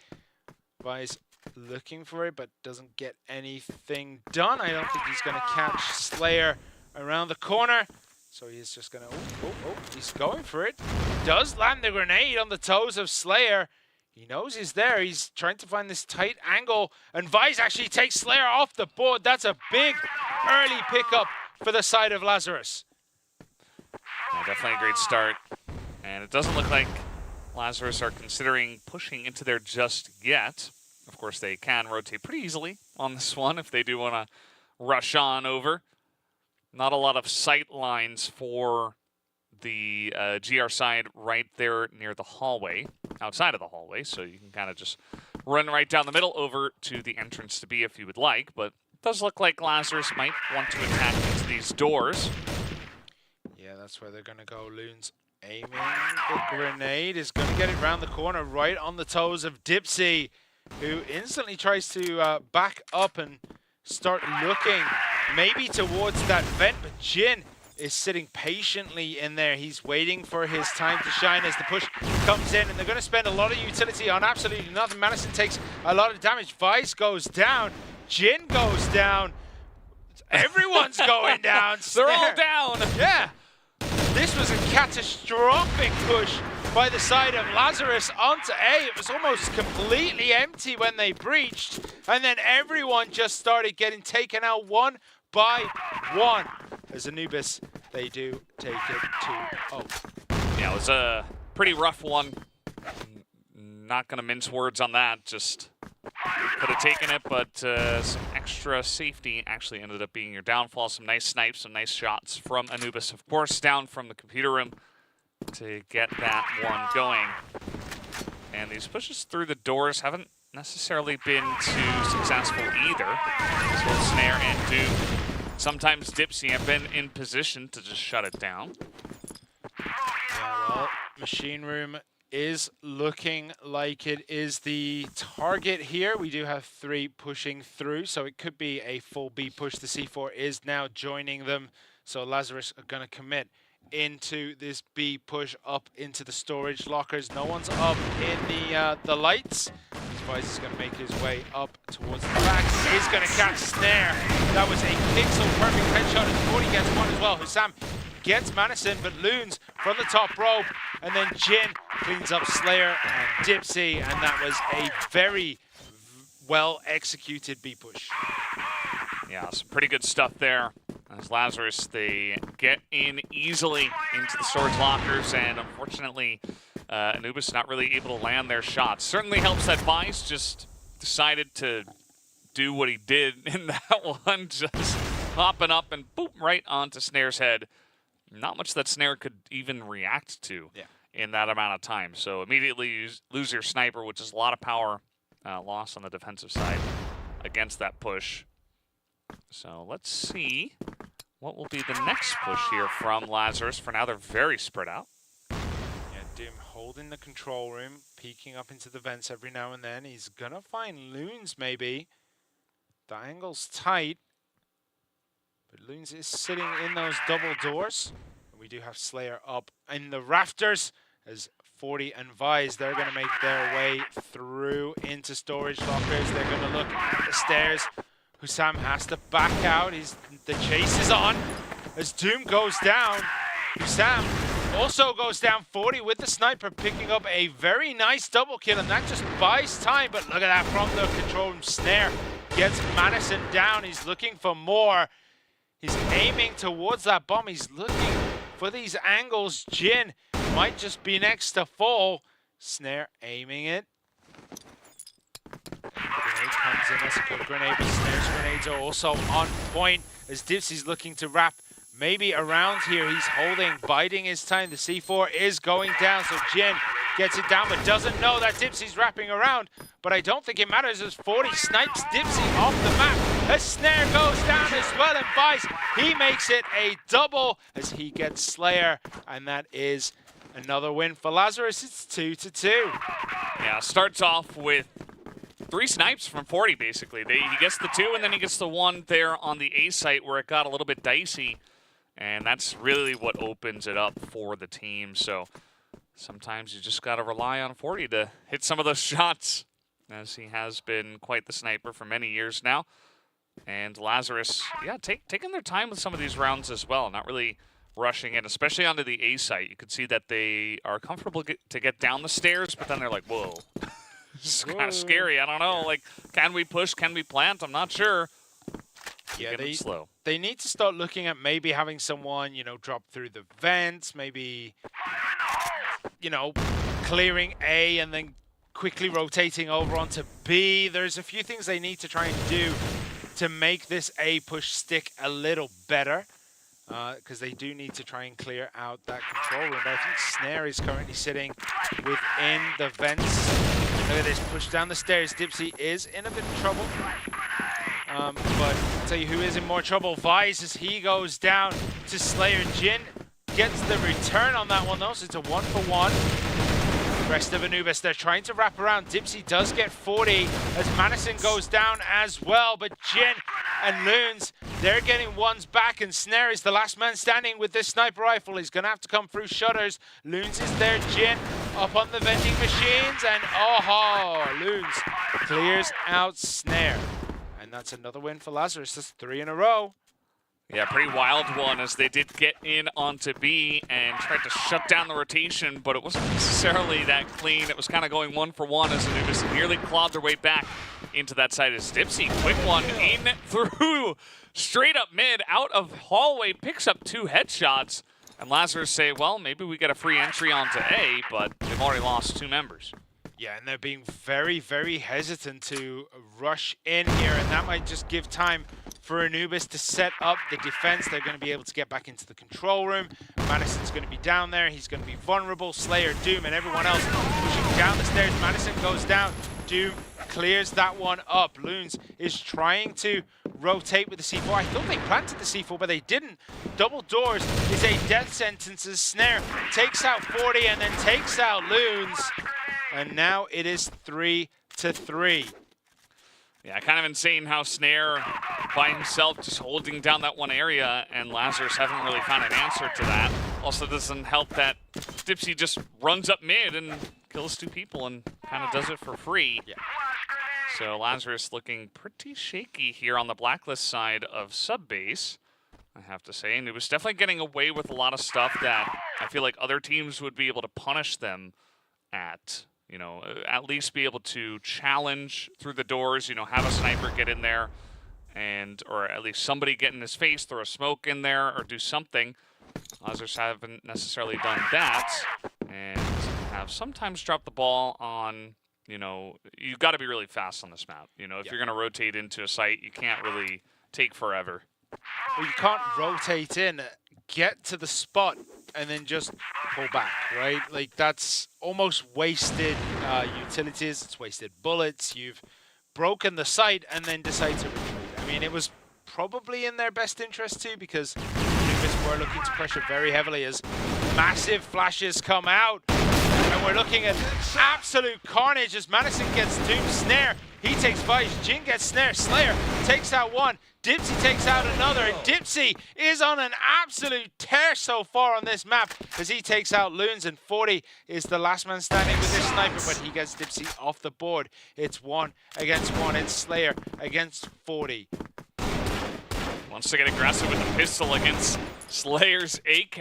Vi's looking for it, but doesn't get anything done. I don't think he's going to catch Slayer around the corner. So he's just going to... Oh, he's going for it. He does land the grenade on the toes of Slayer. He knows he's there. He's trying to find this tight angle. And Vice actually takes Slayer off the board. That's a big early pickup for the side of Lazarus. Yeah, definitely a great start. And it doesn't look like Lazarus are considering pushing into there just yet. Of course, they can rotate pretty easily on this one if they do want to rush on over. Not a lot of sight lines for the GR side right there near the hallway, outside of the hallway, so you can kind of just run right down the middle over to the entrance to B if you would like, but does look like Lazarus might want to attack into these doors. Yeah, that's where they're going to go. Loons aiming. The grenade is going to get it round the corner, right on the toes of Dipsy, who instantly tries to back up and start looking maybe towards that vent, but Jin is sitting patiently in there. He's waiting for his time to shine as the push comes in, and they're going to spend a lot of utility on absolutely nothing. Madison takes a lot of damage. Vice goes down. Jin goes down. Everyone's going down. They're all down. Yeah. This was a catastrophic push by the side of Lazarus onto A. It was almost completely empty when they breached, and then everyone just started getting taken out one by one. As Anubis, they do take it 2-0. Yeah, it was a pretty rough one. Not going to mince words on that. Just could have taken it, but some extra safety actually ended up being your downfall. Some nice snipes, some nice shots from Anubis, of course, down from the computer room to get that one going. And these pushes through the doors haven't necessarily been too successful either. So Snare and Doom, sometimes Dipsy, have been in position to just shut it down. Yeah, well, Machine Room is looking like it is the target here. We do have 3 pushing through, so it could be a full B push. The C4 is now joining them, so Lazarus are going to commit into this B push up into the storage lockers. No one's up in the lights. Vice is going to make his way up towards the back. He's going to catch Snare. That was a pixel perfect headshot, and 40 gets one as well. Hussam gets Madison, but Loons from the top rope, and then Jin cleans up Slayer and Dipsy, and that was a very well executed B push. Yeah, some pretty good stuff there. As Lazarus, they get in easily into the storage lockers, and unfortunately, Anubis not really able to land their shots. Certainly helps that Vice just decided to do what he did in that one, just hopping up and boop, right onto Snare's head. Not much that Snare could even react to in that amount of time. So immediately you lose your sniper, which is a lot of power loss on the defensive side against that push. So let's see what will be the next push here from Lazarus. For now, they're very spread out. Yeah, Doom holding the control room, peeking up into the vents every now and then. He's gonna find Loons maybe. The angle's tight, but Loons is sitting in those double doors. And we do have Slayer up in the rafters as 40 and Vise, they're gonna make their way through into storage lockers. They're gonna look at the stairs. Hussam has to back out. The chase is on as Doom goes down. Hussam also goes down. 40 with the sniper, picking up a very nice double kill, and that just buys time. But look at that from the control room. Snare gets Madison down. He's looking for more. He's aiming towards that bomb. He's looking for these angles. Jin might just be next to fall. Snare aiming it. Grenade comes in, that's a good grenade, but Snare's grenades are also on point as Dipsy's looking to wrap maybe around here. He's holding, biding his time. The C4 is going down, so Jin gets it down, but doesn't know that Dipsy's wrapping around. But I don't think it matters as 40 snipes Dipsy off the map. As Snare goes down as well, and Vice, he makes it a double as he gets Slayer, and that is another win for Lazarus. It's 2-2. Yeah, starts off with 3 snipes from 40, basically. He gets the 2, and then he gets the 1 there on the A site where it got a little bit dicey. And that's really what opens it up for the team. So sometimes you just got to rely on 40 to hit some of those shots, as he has been quite the sniper for many years now. And Lazarus, yeah, taking their time with some of these rounds as well, not really rushing in, especially onto the A site. You could see that they are comfortable to get down the stairs, but then they're like, whoa. This is kind of scary. I don't know. Like, can we push? Can we plant? I'm not sure. Yeah, they need to start looking at maybe having someone, you know, drop through the vents, maybe, you know, clearing A and then quickly rotating over onto B. There's a few things they need to try and do to make this A push stick a little better, because they do need to try and clear out that control room. But I think Snare is currently sitting within the vents. Look at this, push down the stairs. Dipsy is in a bit of trouble. But I'll tell you who is in more trouble. Vise, as he goes down to Slayer. Jin gets the return on that one though, so it's a 1-for-1. Rest of Anubis, they're trying to wrap around. Dipsy does get 40 as Madison goes down as well, but Jin and Loons, they're getting ones back, and Snare is the last man standing with this sniper rifle. He's gonna have to come through shutters. Loons is there, Jin up on the vending machines, and Loons clears out Snare. And that's another win for Lazarus. That's 3 in a row. Yeah, pretty wild one as they did get in onto B and tried to shut down the rotation, but it wasn't necessarily that clean. It was kind of going 1-for-1 as Anubis nearly clawed their way back into that side as Dipsy. Quick one in through, straight up mid, out of hallway, picks up 2 headshots. And Lazarus say, well, maybe we get a free entry onto A, but they've already lost 2 members. Yeah, and they're being very, very hesitant to rush in here, and that might just give time for Anubis to set up the defense. They're going to be able to get back into the control room. Madison's going to be down there. He's going to be vulnerable. Slayer, Doom, and everyone else pushing down the stairs. Madison goes down. Doom clears that one up. Loons is trying to rotate with the C4. I thought they planted the C4, but they didn't. Double doors is a death sentence as Snare takes out 40 and then takes out Loons. And now it is 3-3. Yeah, kind of insane how Snare by himself just holding down that one area, and Lazarus haven't really found an answer to that. Also doesn't help that Dipsy just runs up mid and kills 2 people and kind of does it for free. Yeah. So Lazarus looking pretty shaky here on the Blacklist side of Subbase, I have to say. And it was definitely getting away with a lot of stuff that I feel like other teams would be able to punish them at. You know, at least be able to challenge through the doors, you know, have a sniper get in there and, or at least somebody get in his face, throw a smoke in there or do something. Lazarus haven't necessarily done that and have sometimes dropped the ball on, you know, you've got to be really fast on this map. You know, if you're going to rotate into a site, you can't really take forever. Well, you can't rotate in, get to the spot, and then just pull back, right? Like, that's almost wasted utilities, it's wasted bullets. You've broken the site and then decide to retreat. I mean, it was probably in their best interest too, because Anubis were looking to pressure very heavily as massive flashes come out. And we're looking at absolute carnage as Madison gets Doom. Snare, he takes Vice. Jin gets Snare. Slayer takes out 1. Dipsy takes out another. And Dipsy is on an absolute tear so far on this map as he takes out Loons. And 40 is the last man standing with this sniper, but he gets Dipsy off the board. It's 1 against 1. It's Slayer against 40. Wants to get aggressive with the pistol against Slayer's AK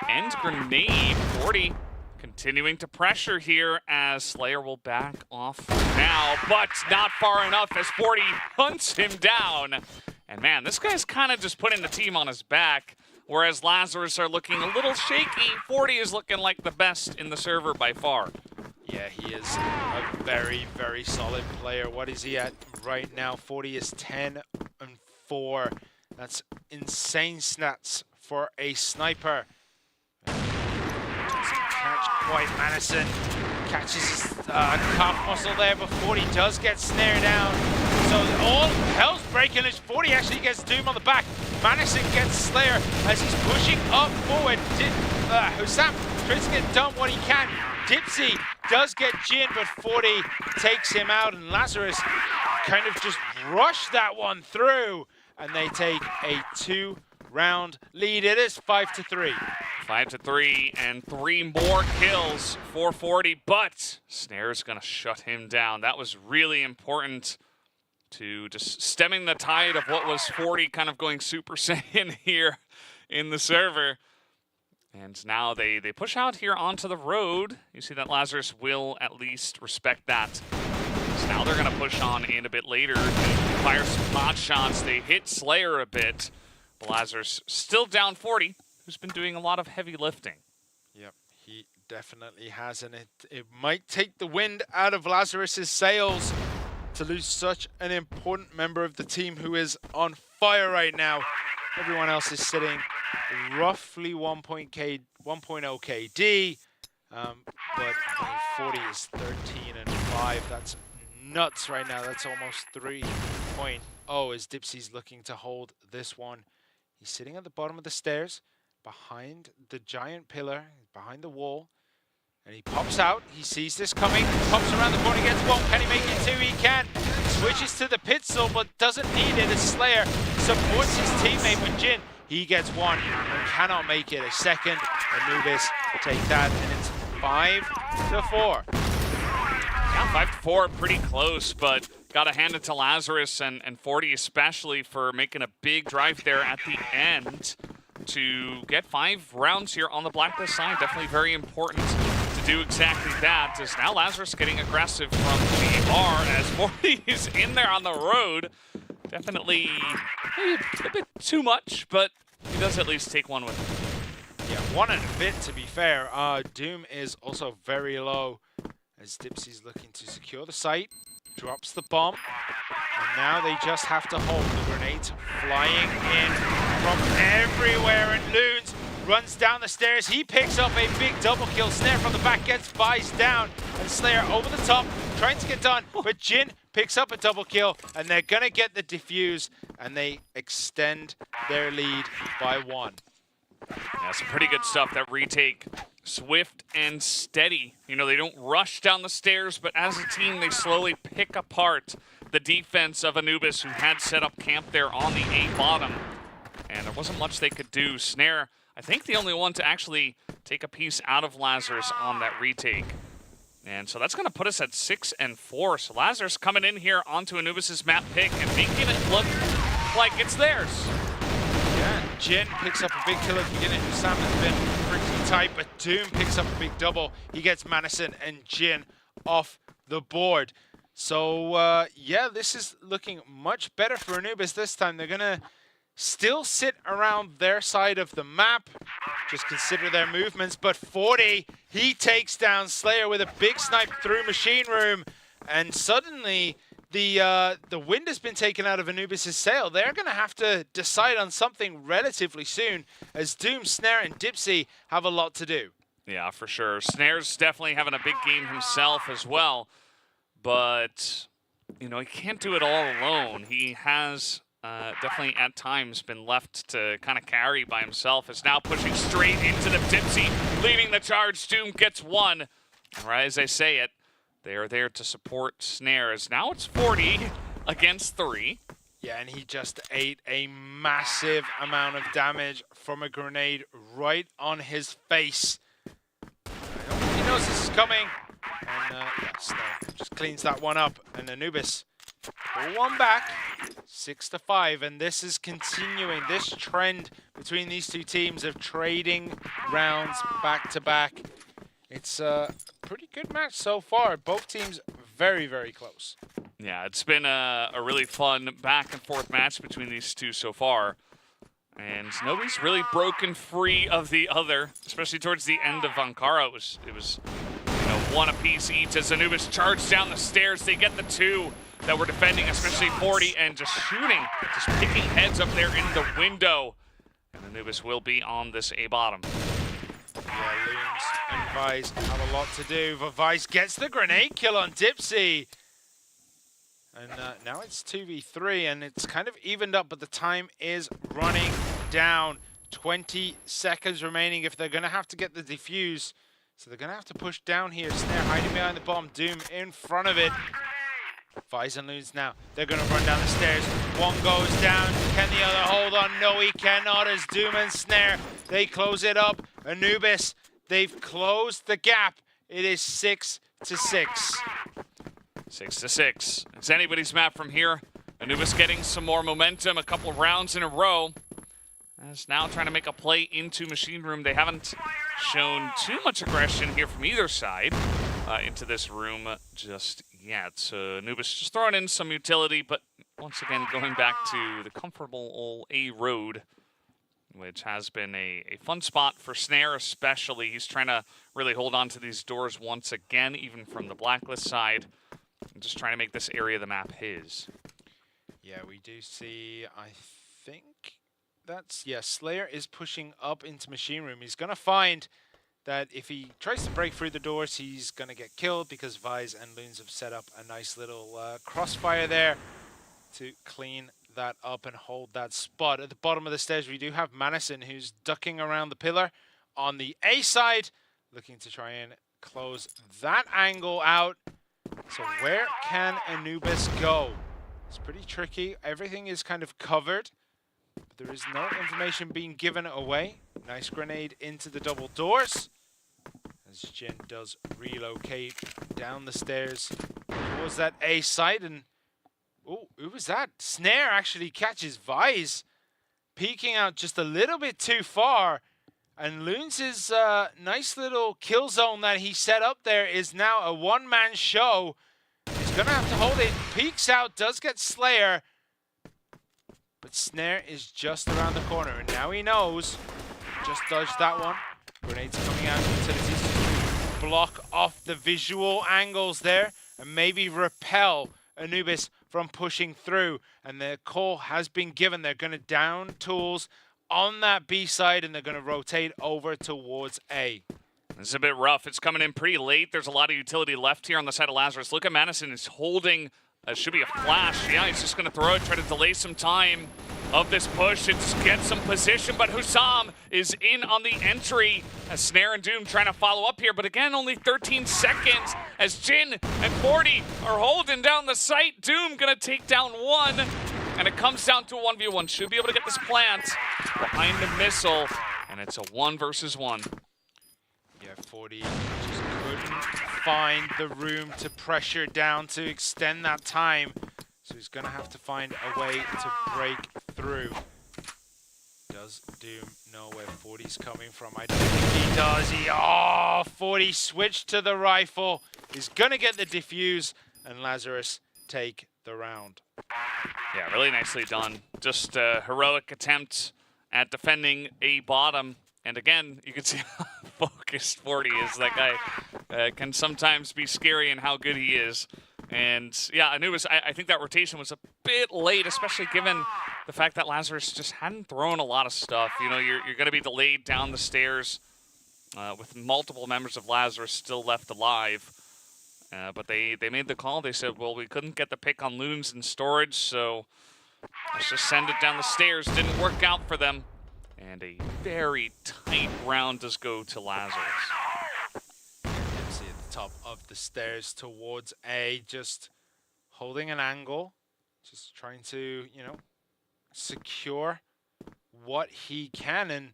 and grenade. 40 continuing to pressure here as Slayer will back off now, but not far enough as 40 hunts him down. And man, this guy's kind of just putting the team on his back, whereas Lazarus are looking a little shaky. 40 is looking like the best in the server by far. Yeah, he is a very, very solid player. What is he at right now? 40 is 10-4. That's insane stats for a sniper. Catch quite Madison. Catches his calf muscle there, but 40 does get snared down. So all hell's breaking loose. 40 actually gets Doom on the back. Madison gets Slayer as he's pushing up forward. Hussam tries to get done what he can. Dipsy does get Jin, but 40 takes him out, and Lazarus kind of just rushed that one through, and they take a 2-round lead. It is 5-3. 5-3, and 3 more kills for 40, but Snare's gonna shut him down. That was really important to just stemming the tide of what was 40 kind of going Super Saiyan here in the server. And now they push out here onto the road. You see that Lazarus will at least respect that. So now they're gonna push on in a bit later. They fire some pot shots, they hit Slayer a bit. But Lazarus still down 40. Who's been doing a lot of heavy lifting. Yep, he definitely has, and it might take the wind out of Lazarus's sails to lose such an important member of the team who is on fire right now. Everyone else is sitting roughly 1.0 KD, but 40 is 13-5. That's nuts right now. That's almost 3.0 as Dipsy's looking to hold this one. He's sitting at the bottom of the stairs, behind the giant pillar, behind the wall. And he pops out, he sees this coming, pops around the corner, gets one. Can he make it two? He can. Switches to the pistol, but doesn't need it as Slayer supports his teammate with Jin. He gets one and cannot make it a second. Anubis will take that, and it's 5-4. Yeah, 5-4, pretty close, but gotta hand it to Lazarus and 40 especially for making a big drive there at the end to get 5 rounds here on the Blacklist side. Definitely very important to do exactly that. As now Lazarus getting aggressive from the bar as 40 is in there on the road. Definitely maybe a bit too much, but he does at least take one with him. Yeah, one and a bit to be fair. Doom is also very low as Dipsy's looking to secure the site. Drops the bomb. And now they just have to hold. The grenades flying in from everywhere, and Loons runs down the stairs. He picks up a big double kill. Snare from the back gets Vice down, and Slayer over the top trying to get done, but Jin picks up a double kill, and they're gonna get the defuse, and they extend their lead by 1. Yeah, some pretty good stuff. That retake, swift and steady. You know, they don't rush down the stairs, but as a team, they slowly pick apart the defense of Anubis, who had set up camp there on the A bottom. And there wasn't much they could do. Snare, I think the only one to actually take a piece out of Lazarus on that retake. And so that's going to put us at 6-4. So Lazarus coming in here onto Anubis's map pick and making it look like it's theirs. Yeah, Jin picks up a big kill at the beginning. Sam has been pretty tight, but Doom picks up a big double. He gets Madison and Jin off the board. So, yeah, this is looking much better for Anubis this time. They're going to still sit around their side of the map. Just consider their movements. But 40, he takes down Slayer with a big snipe through Machine Room. And suddenly, the wind has been taken out of Anubis' sail. They're going to have to decide on something relatively soon, as Doom, Snare, and Dipsy have a lot to do. Yeah, for sure. Snare's definitely having a big game himself as well. But, you know, he can't do it all alone. He has definitely at times been left to kind of carry by himself. Is now pushing straight into the Dipsy, leading the charge. Doom gets 1. And right as I say it, they are there to support Snare. As now it's 40 against 3. Yeah, and he just ate a massive amount of damage from a grenade right on his face. He knows this is coming. And yeah, Snare just cleans that one up. And Anubis, 1 back, 6-5. And this is continuing, this trend between these two teams of trading rounds back to back. It's a pretty good match so far. Both teams very, very close. Yeah, it's been a really fun back and forth match between these two so far. And nobody's really broken free of the other, especially towards the end of Ankara. It was you know, 1 apiece each as Anubis charged down the stairs. They get the 2 that were defending, especially 40, and just shooting, just picking heads up there in the window. And Anubis will be on this A bottom. Yeah, Loons and Vice have a lot to do, but Vice gets the grenade kill on Dipsy. And now it's 2v3, and it's kind of evened up, but the time is running down. 20 seconds remaining if they're going to have to get the defuse. So they're going to have to push down here. Snare hiding behind the bomb. Doom in front of it. Vice and Loons now. They're going to run down the stairs. One goes down. Can the other hold on? No, he cannot, as Doom and Snare, they close it up. Anubis, they've closed the gap. It is 6-6. 6-6. It's anybody's map from here. Anubis getting some more momentum, a couple of rounds in a row. As now trying to make a play into Machine Room. They haven't shown too much aggression here from either side into this room just yet. So Anubis just throwing in some utility, but once again going back to the comfortable old A road, which has been a fun spot for Snare especially. He's trying to really hold on to these doors once again, even from the Blacklist side. And just trying to make this area of the map his. Yeah, we do see, I think that's, yeah, Slayer is pushing up into Machine Room. He's going to find that if he tries to break through the doors, he's going to get killed because Vise and Loons have set up a nice little crossfire there to clean that up and hold that spot. At the bottom of the stairs, we do have Madison, who's ducking around the pillar on the A side, looking to try and close that angle out. So where can Anubis go? It's pretty tricky. Everything is kind of covered. But there is no information being given away. Nice grenade into the double doors. As Jin does relocate down the stairs towards that A side. And oh, who was that? Snare actually catches Vise, peeking out just a little bit too far. And Loons' nice little kill zone that he set up there is now a one-man show. He's going to have to hold it. Peeks out, does get Slayer. But Snare is just around the corner. And now he knows. Just dodged that one. Grenades coming out of utilities to block off the visual angles there. And maybe repel Anubis from pushing through. And the call has been given. They're going to down tools on that B side, and they're going to rotate over towards A. This is a bit rough. It's coming in pretty late. There's a lot of utility left here on the side of Lazarus. Look at Madison is holding, should be a flash. Yeah, he's just going to throw it, try to delay some time of this push and get some position, but Hussam is in on the entry as Snare and Doom trying to follow up here, but again, only 13 seconds as Jin and 40 are holding down the site. Doom going to take down one. And it comes down to a 1v1. Should be able to get this plant behind the missile. And it's a 1 versus 1. Yeah, 40 just couldn't find the room to pressure down to extend that time. So he's going to have to find a way to break through. Does Doom know where 40's coming from? I don't think he does. 40 switched to the rifle. He's going to get the defuse. And Lazarus take the round. Yeah, really nicely done. Just a heroic attempt at defending A bottom. And again, you can see how focused 40 is. That guy can sometimes be scary in how good he is. And yeah, Anubis, I think that rotation was a bit late, especially given the fact that Lazarus just hadn't thrown a lot of stuff. You know, you're going to be delayed down the stairs with multiple members of Lazarus still left alive. But they made the call. They said, well, we couldn't get the pick on Loons in storage, so let's just send it down the stairs. Didn't work out for them. And a very tight round does go to Lazarus. You can see at the top of the stairs towards A, just holding an angle, just trying to, you know, secure what he can. And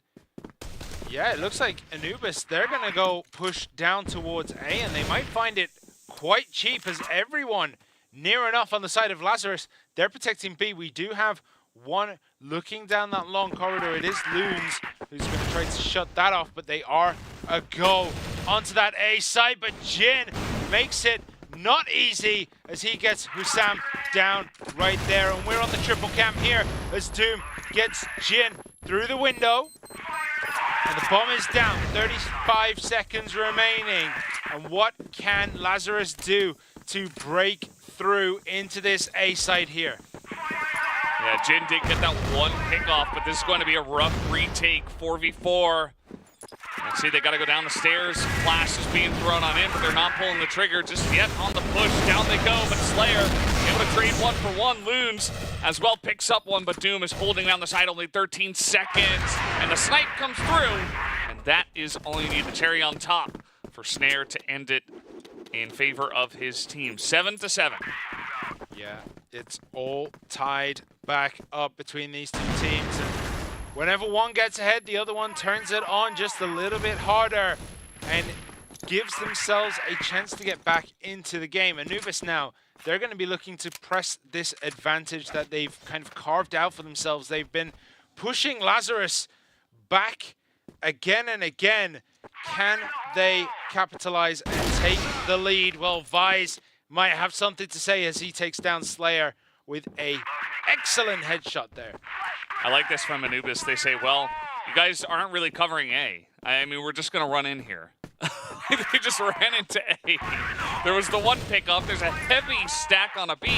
yeah, it looks like Anubis, they're going to go push down towards A, and they might find it quite cheap as everyone near enough on the side of Lazarus. They're protecting B. We do have one looking down that long corridor. It is Loons who's going to try to shut that off, but they are a go onto that A side. But Jin makes it not easy as he gets Hussam down right there. And we're on the triple cam here as Doom gets Jin through the window. And the bomb is down, 35 seconds remaining. And what can Lazarus do to break through into this A side here? Yeah, Jin did get that one pick off, but this is going to be a rough retake, 4v4. Let's see, they got to go down the stairs. Flash is being thrown on in, but they're not pulling the trigger just yet on the push. Down they go, but Slayer able to trade 1-for-1. Loons as well picks up one, but Doom is holding down the side, only 13 seconds. And the snipe comes through, and that is all you need, the cherry on top for Snare to end it in favor of his team. 7-7. Yeah, it's all tied back up between these two teams. And whenever one gets ahead, the other one turns it on just a little bit harder and gives themselves a chance to get back into the game. Anubis now, they're going to be looking to press this advantage that they've kind of carved out for themselves. They've been pushing Lazarus back again and again. Can they capitalize and take the lead? Well, Vise might have something to say as he takes down Slayer with a excellent headshot there. I like this from Anubis. They say, well, you guys aren't really covering A. I mean, we're just going to run in here. They just ran into A. There was the one pickup. There's a heavy stack on a B.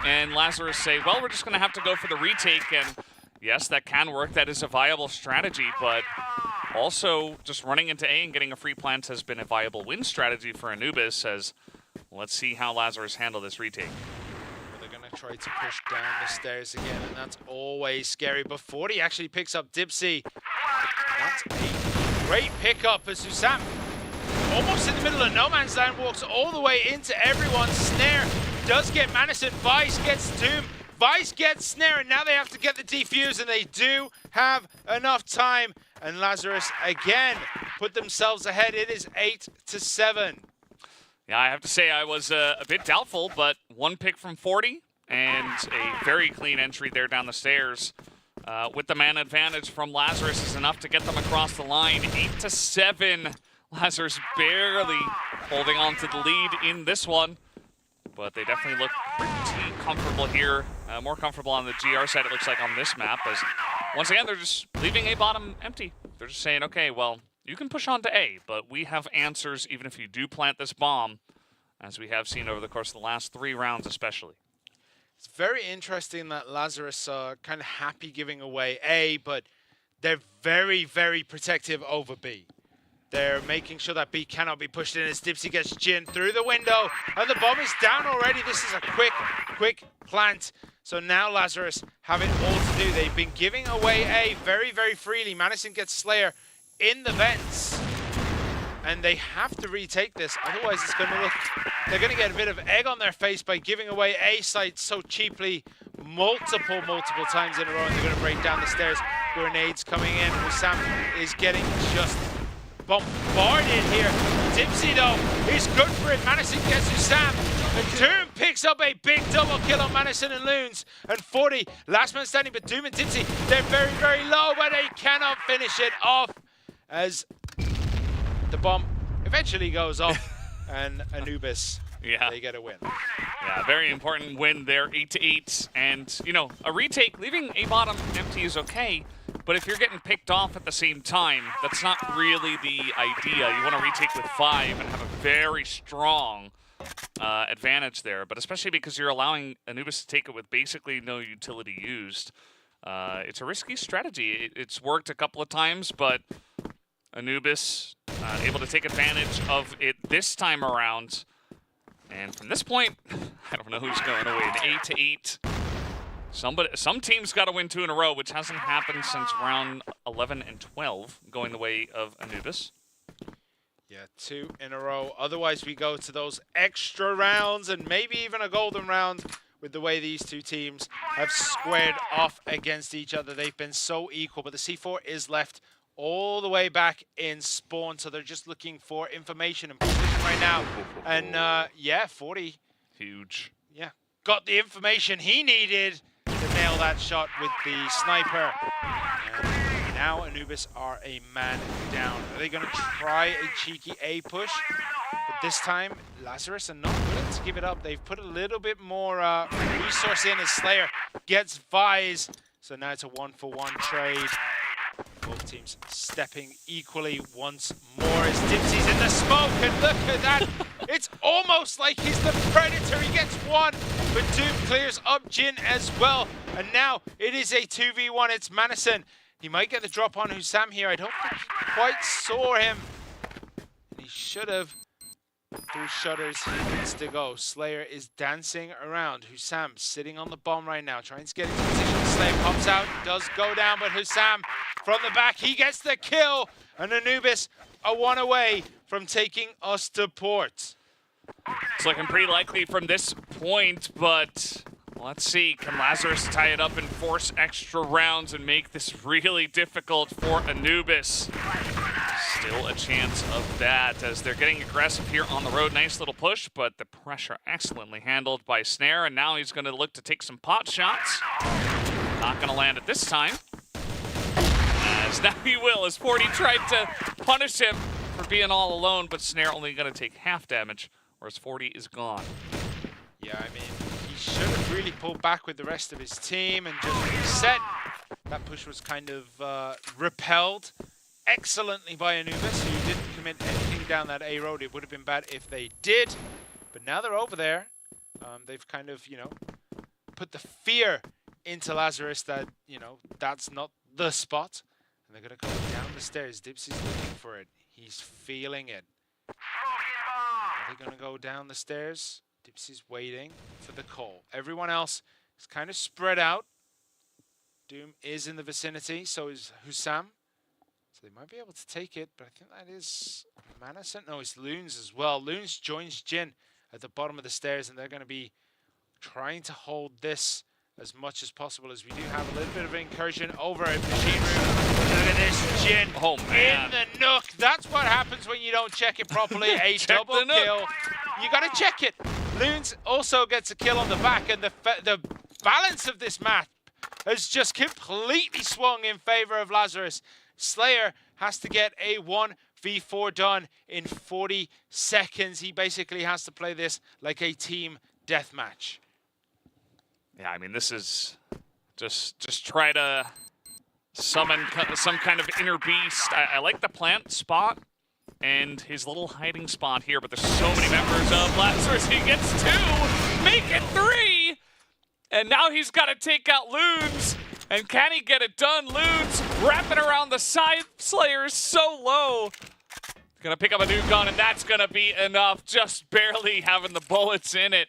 And Lazarus say, well, we're just going to have to go for the retake. And yes, that can work. That is a viable strategy. But also just running into A and getting a free plant has been a viable win strategy for Anubis, as let's see how Lazarus handle this retake. They're going to try to push down the stairs again, and that's always scary. But 40 actually picks up Dipsy. That's a great pickup as Husam, almost in the middle of no man's land, walks all the way into everyone. Snare does get Madison. Vice gets Doom. Vice gets Snare, and now they have to get the defuse, and they do have enough time. And Lazarus again put themselves ahead. It is 8-7. Yeah, I have to say I was a bit doubtful, but one pick from 40 and a very clean entry there down the stairs. With the man advantage from Lazarus is enough to get them across the line. 8-7. Lazarus barely holding on to the lead in this one, but they definitely look pretty comfortable here. More comfortable on the GR side, it looks like, on this map, as once again, they're just leaving A bottom empty. They're just saying, okay, well, you can push on to A, but we have answers even if you do plant this bomb, as we have seen over the course of the last 3 rounds especially. It's very interesting that Lazarus are kind of happy giving away A, but they're very, very protective over B. They're making sure that B cannot be pushed in as Dipsy gets Jin through the window, and the bomb is down already. This is a quick plant. So now Lazarus have it all to do. They've been giving away A very, very freely. Madison gets Slayer in the vents, and they have to retake this. Otherwise, it's going to look, they're going to get a bit of egg on their face by giving away A sites so cheaply multiple times in a row, and they're going to break down the stairs. Grenades coming in. Sam is getting just bombarded here. Dipsy, though, is good for it. Madison gets Sam. And Doom picks up a big double kill on Madison and Loons. And 40, last man standing, but Doom and Dipsy, they're very, very low, but they cannot finish it off as the bomb eventually goes off. And Anubis, they get a win. Yeah, very important win there, 8-8. And, you know, a retake, leaving A bottom empty is okay, but if you're getting picked off at the same time, that's not really the idea. You want to retake with 5 and have a very strong advantage there, but especially because you're allowing Anubis to take it with basically no utility used. It's a risky strategy. It's worked a couple of times, but Anubis able to take advantage of it this time around. And from this point, I don't know who's going to win. 8-8. Some teams got to win 2 in a row, which hasn't happened since round 11 and 12, going the way of Anubis. Yeah, 2 in a row. Otherwise, we go to those extra rounds and maybe even a golden round with the way these two teams have squared off against each other. They've been so equal, but the C4 is left all the way back in spawn, so they're just looking for information and position right now. And yeah, 40. Huge. Yeah, got the information he needed to nail that shot with the sniper. And now Anubis are a man down. Are they going to try a cheeky A push? But this time, Lazarus are not willing to give it up. They've put a little bit more resource in as Slayer gets Vise. So now it's a 1-for-1 trade. Both teams stepping equally once more as Dipsy's in the smoke, and look at that. It's almost like he's the Predator. He gets 1, but Doom clears up Jin as well. And now it is a 2v1. It's Madison. He might get the drop on Husam here. I don't think he quite saw him. And he should have. Through shutters, he needs to go. Slayer is dancing around. Husam sitting on the bomb right now, trying to get into position. Slayer pops out, does go down, but Husam from the back, he gets the kill. And Anubis are 1 away from taking us to port. It's looking pretty likely from this point, but let's see. Can Lazarus tie it up and force extra rounds and make this really difficult for Anubis? Still a chance of that as they're getting aggressive here on the road. Nice little push, but the pressure excellently handled by Snare, and now he's going to look to take some pot shots. Not going to land it this time. As now he will, as 40 tried to punish him for being all alone, but Snare only going to take half damage, whereas 40 is gone. Yeah, I mean, he should have really pulled back with the rest of his team and just reset. That push was kind of repelled excellently by Anubis, who didn't commit anything down that A road. It would have been bad if they did, but now they're over there. They've kind of, you know, put the fear into Lazarus that, you know, that's not the spot. And they're going to go down the stairs. Dipsy's looking for it. He's feeling it. Are they going to go down the stairs? Dipsy's waiting for the call. Everyone else is kind of spread out. Doom is in the vicinity, so is Hussam. So they might be able to take it, but I think that is Manison. No, it's Loons as well. Loons joins Jin at the bottom of the stairs, and they're going to be trying to hold this as much as possible, as we do have a little bit of an incursion over at Machine Room. Look at this, Jin in the nook. That's what happens when you don't check it properly. A double kill. You got to check it. Loons also gets a kill on the back, and the balance of this map has just completely swung in favor of Lazarus. Slayer has to get a 1v4 done in 40 seconds. He basically has to play this like a team deathmatch. Yeah, I mean, this is just try to summon some kind of inner beast. I like the plant spot and his little hiding spot here, but there's so many members of Lazarus. He gets 2, make it 3, and now he's got to take out Loons. And can he get it done? Loons wrapping around the side. Slayer is so low. Gonna pick up a new gun, and that's gonna be enough. Just barely having the bullets in it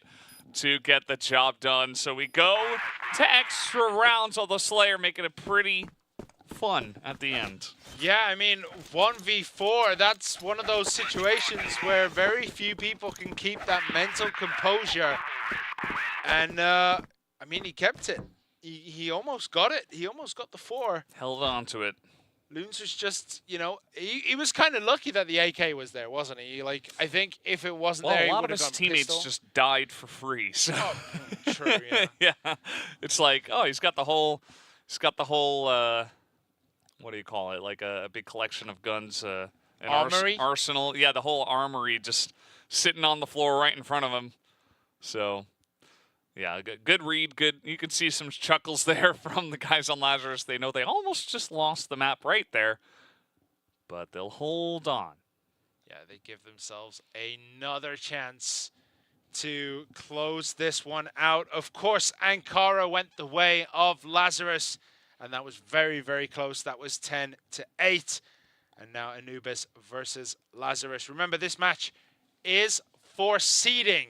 to get the job done. So we go to extra rounds, although Slayer making it pretty fun at the end. Yeah, I mean, 1v4, that's one of those situations where very few people can keep that mental composure. And, I mean, he kept it. He almost got it. He almost got the 4. Held on to it. Loons was just, you know, he was kind of lucky that the AK was there, wasn't he? Like, I think if it wasn't there, a lot of his teammates just died for free. So. Oh, true, yeah. Yeah, it's like, oh, he's got the whole, what do you call it? Like a big collection of guns, an armory? Arsenal. Yeah, the whole armory just sitting on the floor right in front of him. So. Yeah, good read. Good. You can see some chuckles there from the guys on Lazarus. They know they almost just lost the map right there, but they'll hold on. Yeah, they give themselves another chance to close this one out. Of course, Ankara went the way of Lazarus, and that was very, very close. That was 10-8, and now Anubis versus Lazarus. Remember, this match is for seeding.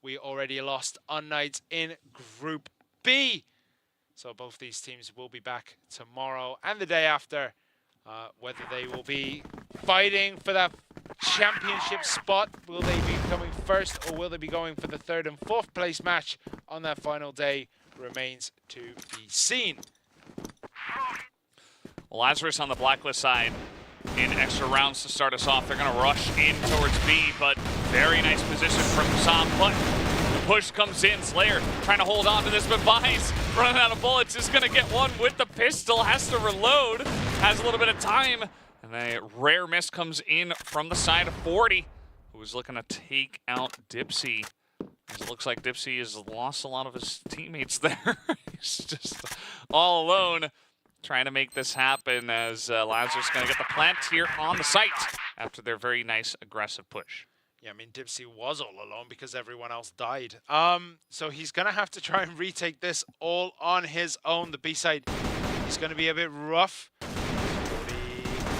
We already lost unKnights in Group B. So both these teams will be back tomorrow and the day after. Whether they will be fighting for that championship spot, will they be coming first, or will they be going for the 3rd and 4th place match on that final day, remains to be seen. Well, Lazarus on the blacklist side in extra rounds to start us off. They're going to rush in towards B, but very nice position from Sam. But the push comes in. Slayer trying to hold on to this, but Vice running out of bullets is going to get one with the pistol. Has to reload. Has a little bit of time. And a rare miss comes in from the side of 40, who's looking to take out Dipsy. As it looks like Dipsy has lost a lot of his teammates there. He's just all alone, trying to make this happen, as Lazarus going to get the plant here on the site after their very nice aggressive push. Yeah, I mean, Dipsy was all alone because everyone else died. So he's going to have to try and retake this all on his own. The B side is going to be a bit rough.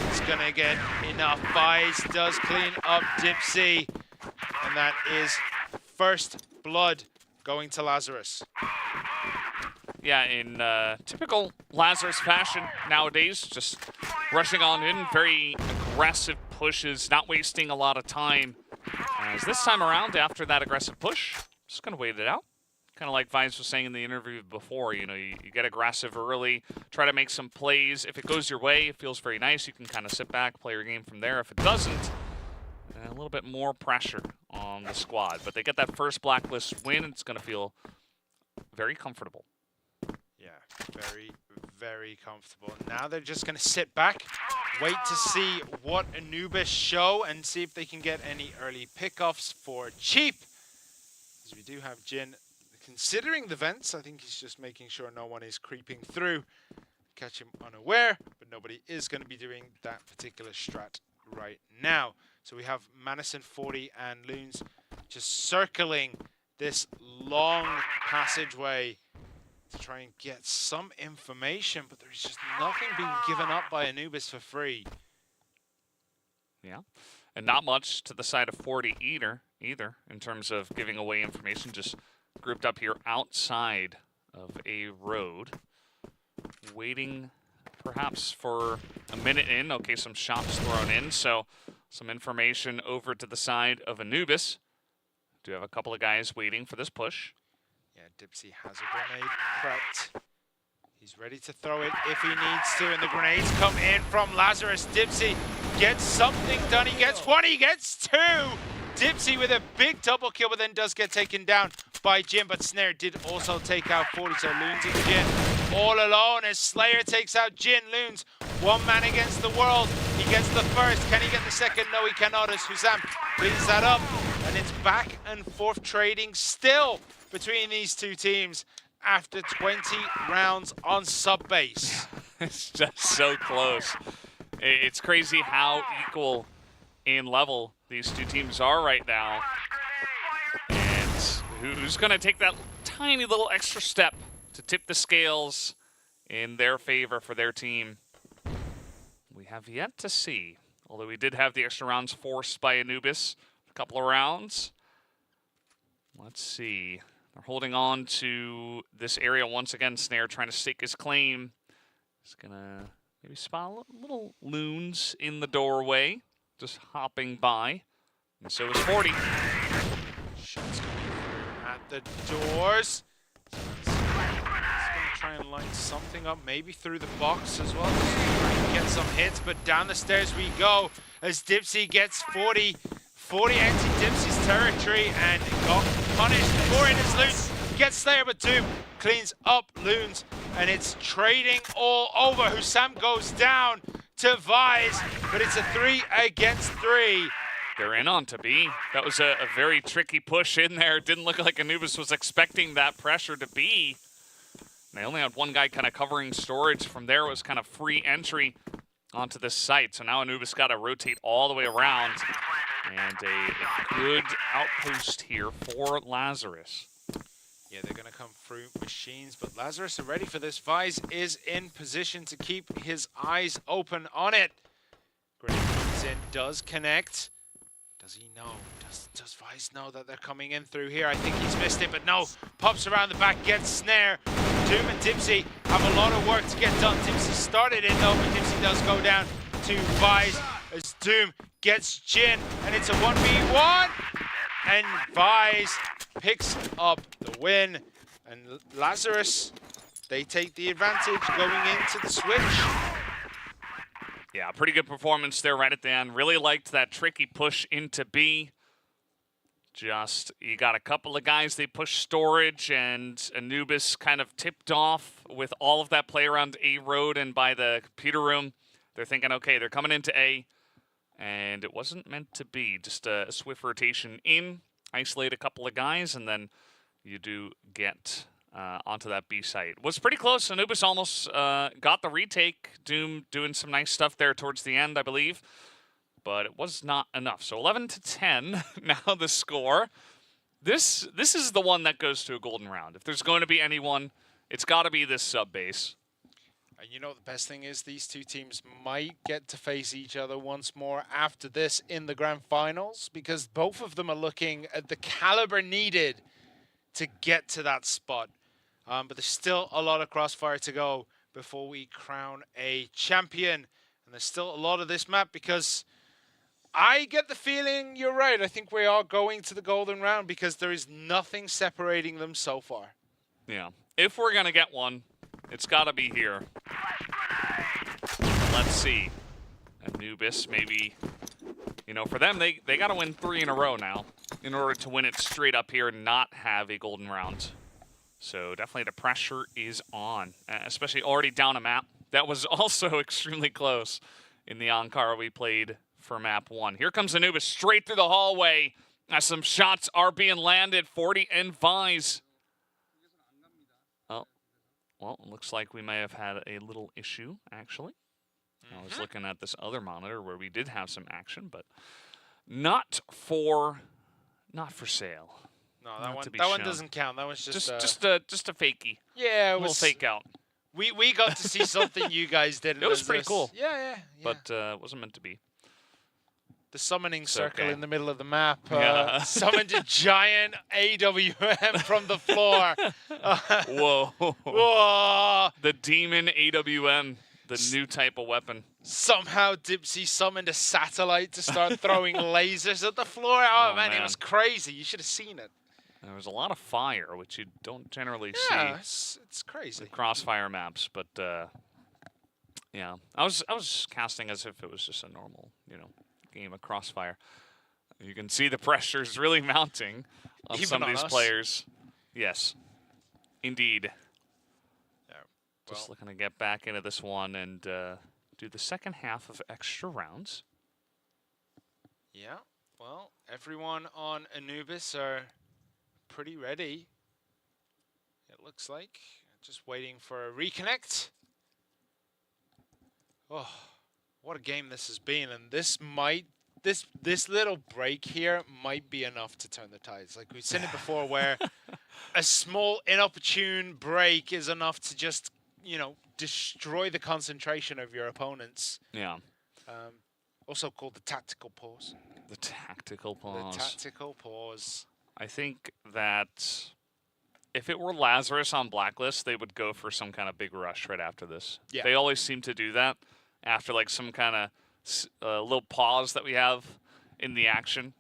He's going to get enough buys, does clean up Dipsy, and that is first blood going to Lazarus. Yeah, in typical Lazarus fashion nowadays, just rushing on in, very aggressive pushes, not wasting a lot of time. As this time around, after that aggressive push, just going to wait it out. Kind of like Vines was saying in the interview before, you know, you get aggressive early, try to make some plays. If it goes your way, it feels very nice. You can kind of sit back, play your game from there. If it doesn't, a little bit more pressure on the squad. But they get that first blacklist win, it's going to feel very comfortable. Yeah, very, very comfortable. Now they're just going to sit back, wait to see what Anubis show, and see if they can get any early pickoffs for cheap. As we do have Jin considering the vents. I think he's just making sure no one is creeping through. Catch him unaware, but nobody is going to be doing that particular strat right now. So we have Manison 40 and Loons just circling this long passageway. to try and get some information, but there's just nothing being given up by Anubis for free. Yeah, and not much to the side of 40 either, in terms of giving away information, just grouped up here outside of a road, waiting perhaps for a minute in. Okay, some shots thrown in, so some information over to the side of Anubis. Do have a couple of guys waiting for this push. Yeah, Dipsy has a grenade prepped. He's ready to throw it if he needs to, and the grenades come in from Lazarus. Dipsy gets something done. He gets one, he gets two. Dipsy with a big double kill, but then does get taken down by Jin, but Snare did also take out 40, so Loons and Jin all alone as Slayer takes out Jin. Loons, one man against the world. He gets the first. Can he get the second? No, he cannot, as Husam cleans that up. And it's back and forth trading still between these two teams after 20 rounds on sub base. It's just so close. It's crazy how equal in level these two teams are right now. And who's going to take that tiny little extra step to tip the scales in their favor for their team? We have yet to see. Although we did have the extra rounds forced by Anubis. A couple of rounds. Let's see. They're holding on to this area once again. Snare trying to stake his claim. He's going to maybe spot little Loons in the doorway. Just hopping by. And so is 40. Shots coming through at the doors. He's going to try and line something up, maybe through the box as well. Just try and get some hits, but down the stairs we go as Dipsy gets 40. 40 entered Dipsy's territory and got punished for it as Loons gets Slayer, but Doom cleans up Loons, and it's trading all over. Husam goes down to Vise, but it's a 3 against 3. They're in on to B. That was a very tricky push in there. It didn't look like Anubis was expecting that pressure to be. They only had one guy kind of covering storage. From there, it was kind of free entry onto this site. So now Anubis got to rotate all the way around. And a good outpost here for Lazarus. Yeah, they're going to come through machines, but Lazarus are ready for this. Vise is in position to keep his eyes open on it. Grenade comes in, does connect. Does he know? Does Vise know that they're coming in through here? I think he's missed it, but no. Pops around the back, gets Snare. Doom and Dipsy have a lot of work to get done. Dipsy started it though, but Dipsy does go down to Vise as Doom gets Jin, and it's a 1v1. And Vise picks up the win. And Lazarus, they take the advantage going into the switch. Yeah, pretty good performance there right at the end. Really liked that tricky push into B. Just, you got a couple of guys, they pushed storage, and Anubis kind of tipped off with all of that play around A road and by the computer room. They're thinking, okay, they're coming into A, and it wasn't meant to be. Just a swift rotation in, isolate a couple of guys, and then you do get onto that B site. It was pretty close. Anubis almost got the retake. Doom doing some nice stuff there towards the end, I believe. But it was not enough. So 11-10 now the score. This is the one that goes to a golden round. If there's going to be anyone, it's got to be this sub base. And you know the best thing is these two teams might get to face each other once more after this in the grand finals, because both of them are looking at the caliber needed to get to that spot. But there's still a lot of CROSSFIRE to go before we crown a champion. And there's still a lot of this map, because I get the feeling you're right. I think we are going to the golden round because there is nothing separating them so far. Yeah. If we're going to get one, it's got to be here. Let's see. Anubis, maybe, you know, for them, they got to win 3 in a row now in order to win it straight up here and not have a golden round. So definitely the pressure is on, especially already down a map. That was also extremely close in the Ankara we played for map 1. Here comes Anubis straight through the hallway as some shots are being landed. 40 and Vise. Oh, well, it looks like we may have had a little issue, actually. I was looking at this other monitor where we did have some action, but not for sale. No, Not that one to be that one shown. doesn't count. That was just just a fakey. yeah, it A little was fake out. We got to see something you guys didn't. It was pretty cool. Yeah. But it wasn't meant to be. The summoning circle okay. in the middle of the map Yeah. summoned a giant AWM from the floor. Whoa. Whoa! The demon AWM, the new type of weapon. Somehow Dipsy summoned a satellite to start throwing lasers at the floor. Oh, man, it was crazy. You should have seen it. There was a lot of fire, which you don't generally Yeah, see. it's crazy. With CROSSFIRE maps, but yeah, I was casting as if it was just a normal, game of CROSSFIRE. You can see the pressure is really mounting on Even some of on these us. players. Yes, indeed. Yeah, Just looking to get back into this one and do the second half of extra rounds. Yeah, well, everyone on Anubis are pretty ready. It looks like. Just waiting for a reconnect. Oh, what a game this has been, and this little break here might be enough to turn the tides. Like we've seen it before, where a small inopportune break is enough to just destroy the concentration of your opponents. Yeah. Also called the tactical pause. The tactical pause. The tactical pause. I think that if it were Lazarus on Blacklist, they would go for some kind of big rush right after this. Yeah. They always seem to do that after like some kind of little pause that we have in the action.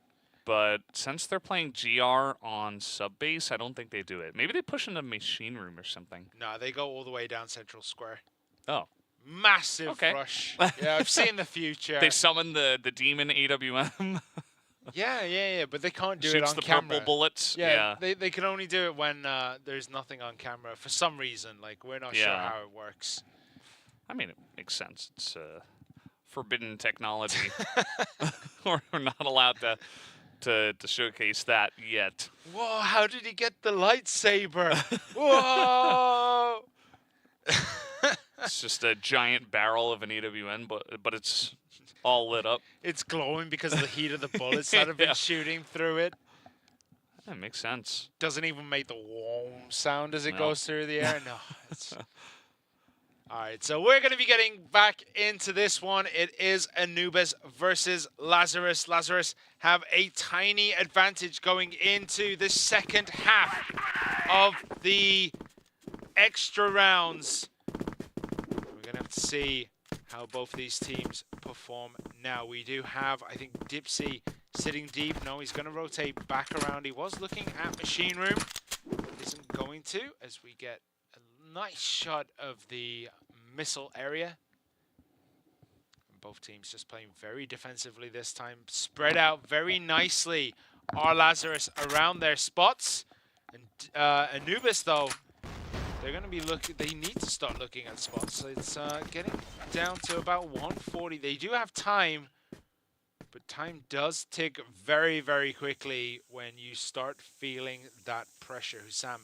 But since they're playing GR on sub base, I don't think they do it. Maybe they push into machine room or something. No, they go all the way down Central Square. Oh. Massive rush. Yeah, I've seen the future. They summon the demon AWM. Yeah, but they can't do it Shoots on the camera. purple bullets. Yeah, they can only do it when there's nothing on camera for some reason. Like we're not sure how it works. I mean, it makes sense. It's forbidden technology. We're not allowed to showcase that yet. Whoa! How did he get the lightsaber? Whoa! It's just a giant barrel of an AWN, but it's all lit up. It's glowing because of the heat of the bullets that have been shooting through it. That makes sense. Doesn't even make the whoom sound as it goes through the air. No. It's... All right, so we're going to be getting back into this one. It is Anubis versus Lazarus. Lazarus have a tiny advantage going into the second half of the extra rounds. We're going to have to see how both these teams perform now. We do have, I think, Dipsy sitting deep. No, he's going to rotate back around. He was looking at machine room. Isn't going to, as we get a nice shot of the missile area. Both teams just playing very defensively this time. Spread out very nicely are Lazarus around their spots. And Anubis, though, they're going to be looking. They need to start looking at spots. It's getting down to about 140. They do have time, but time does tick very, very quickly when you start feeling that pressure. Hussam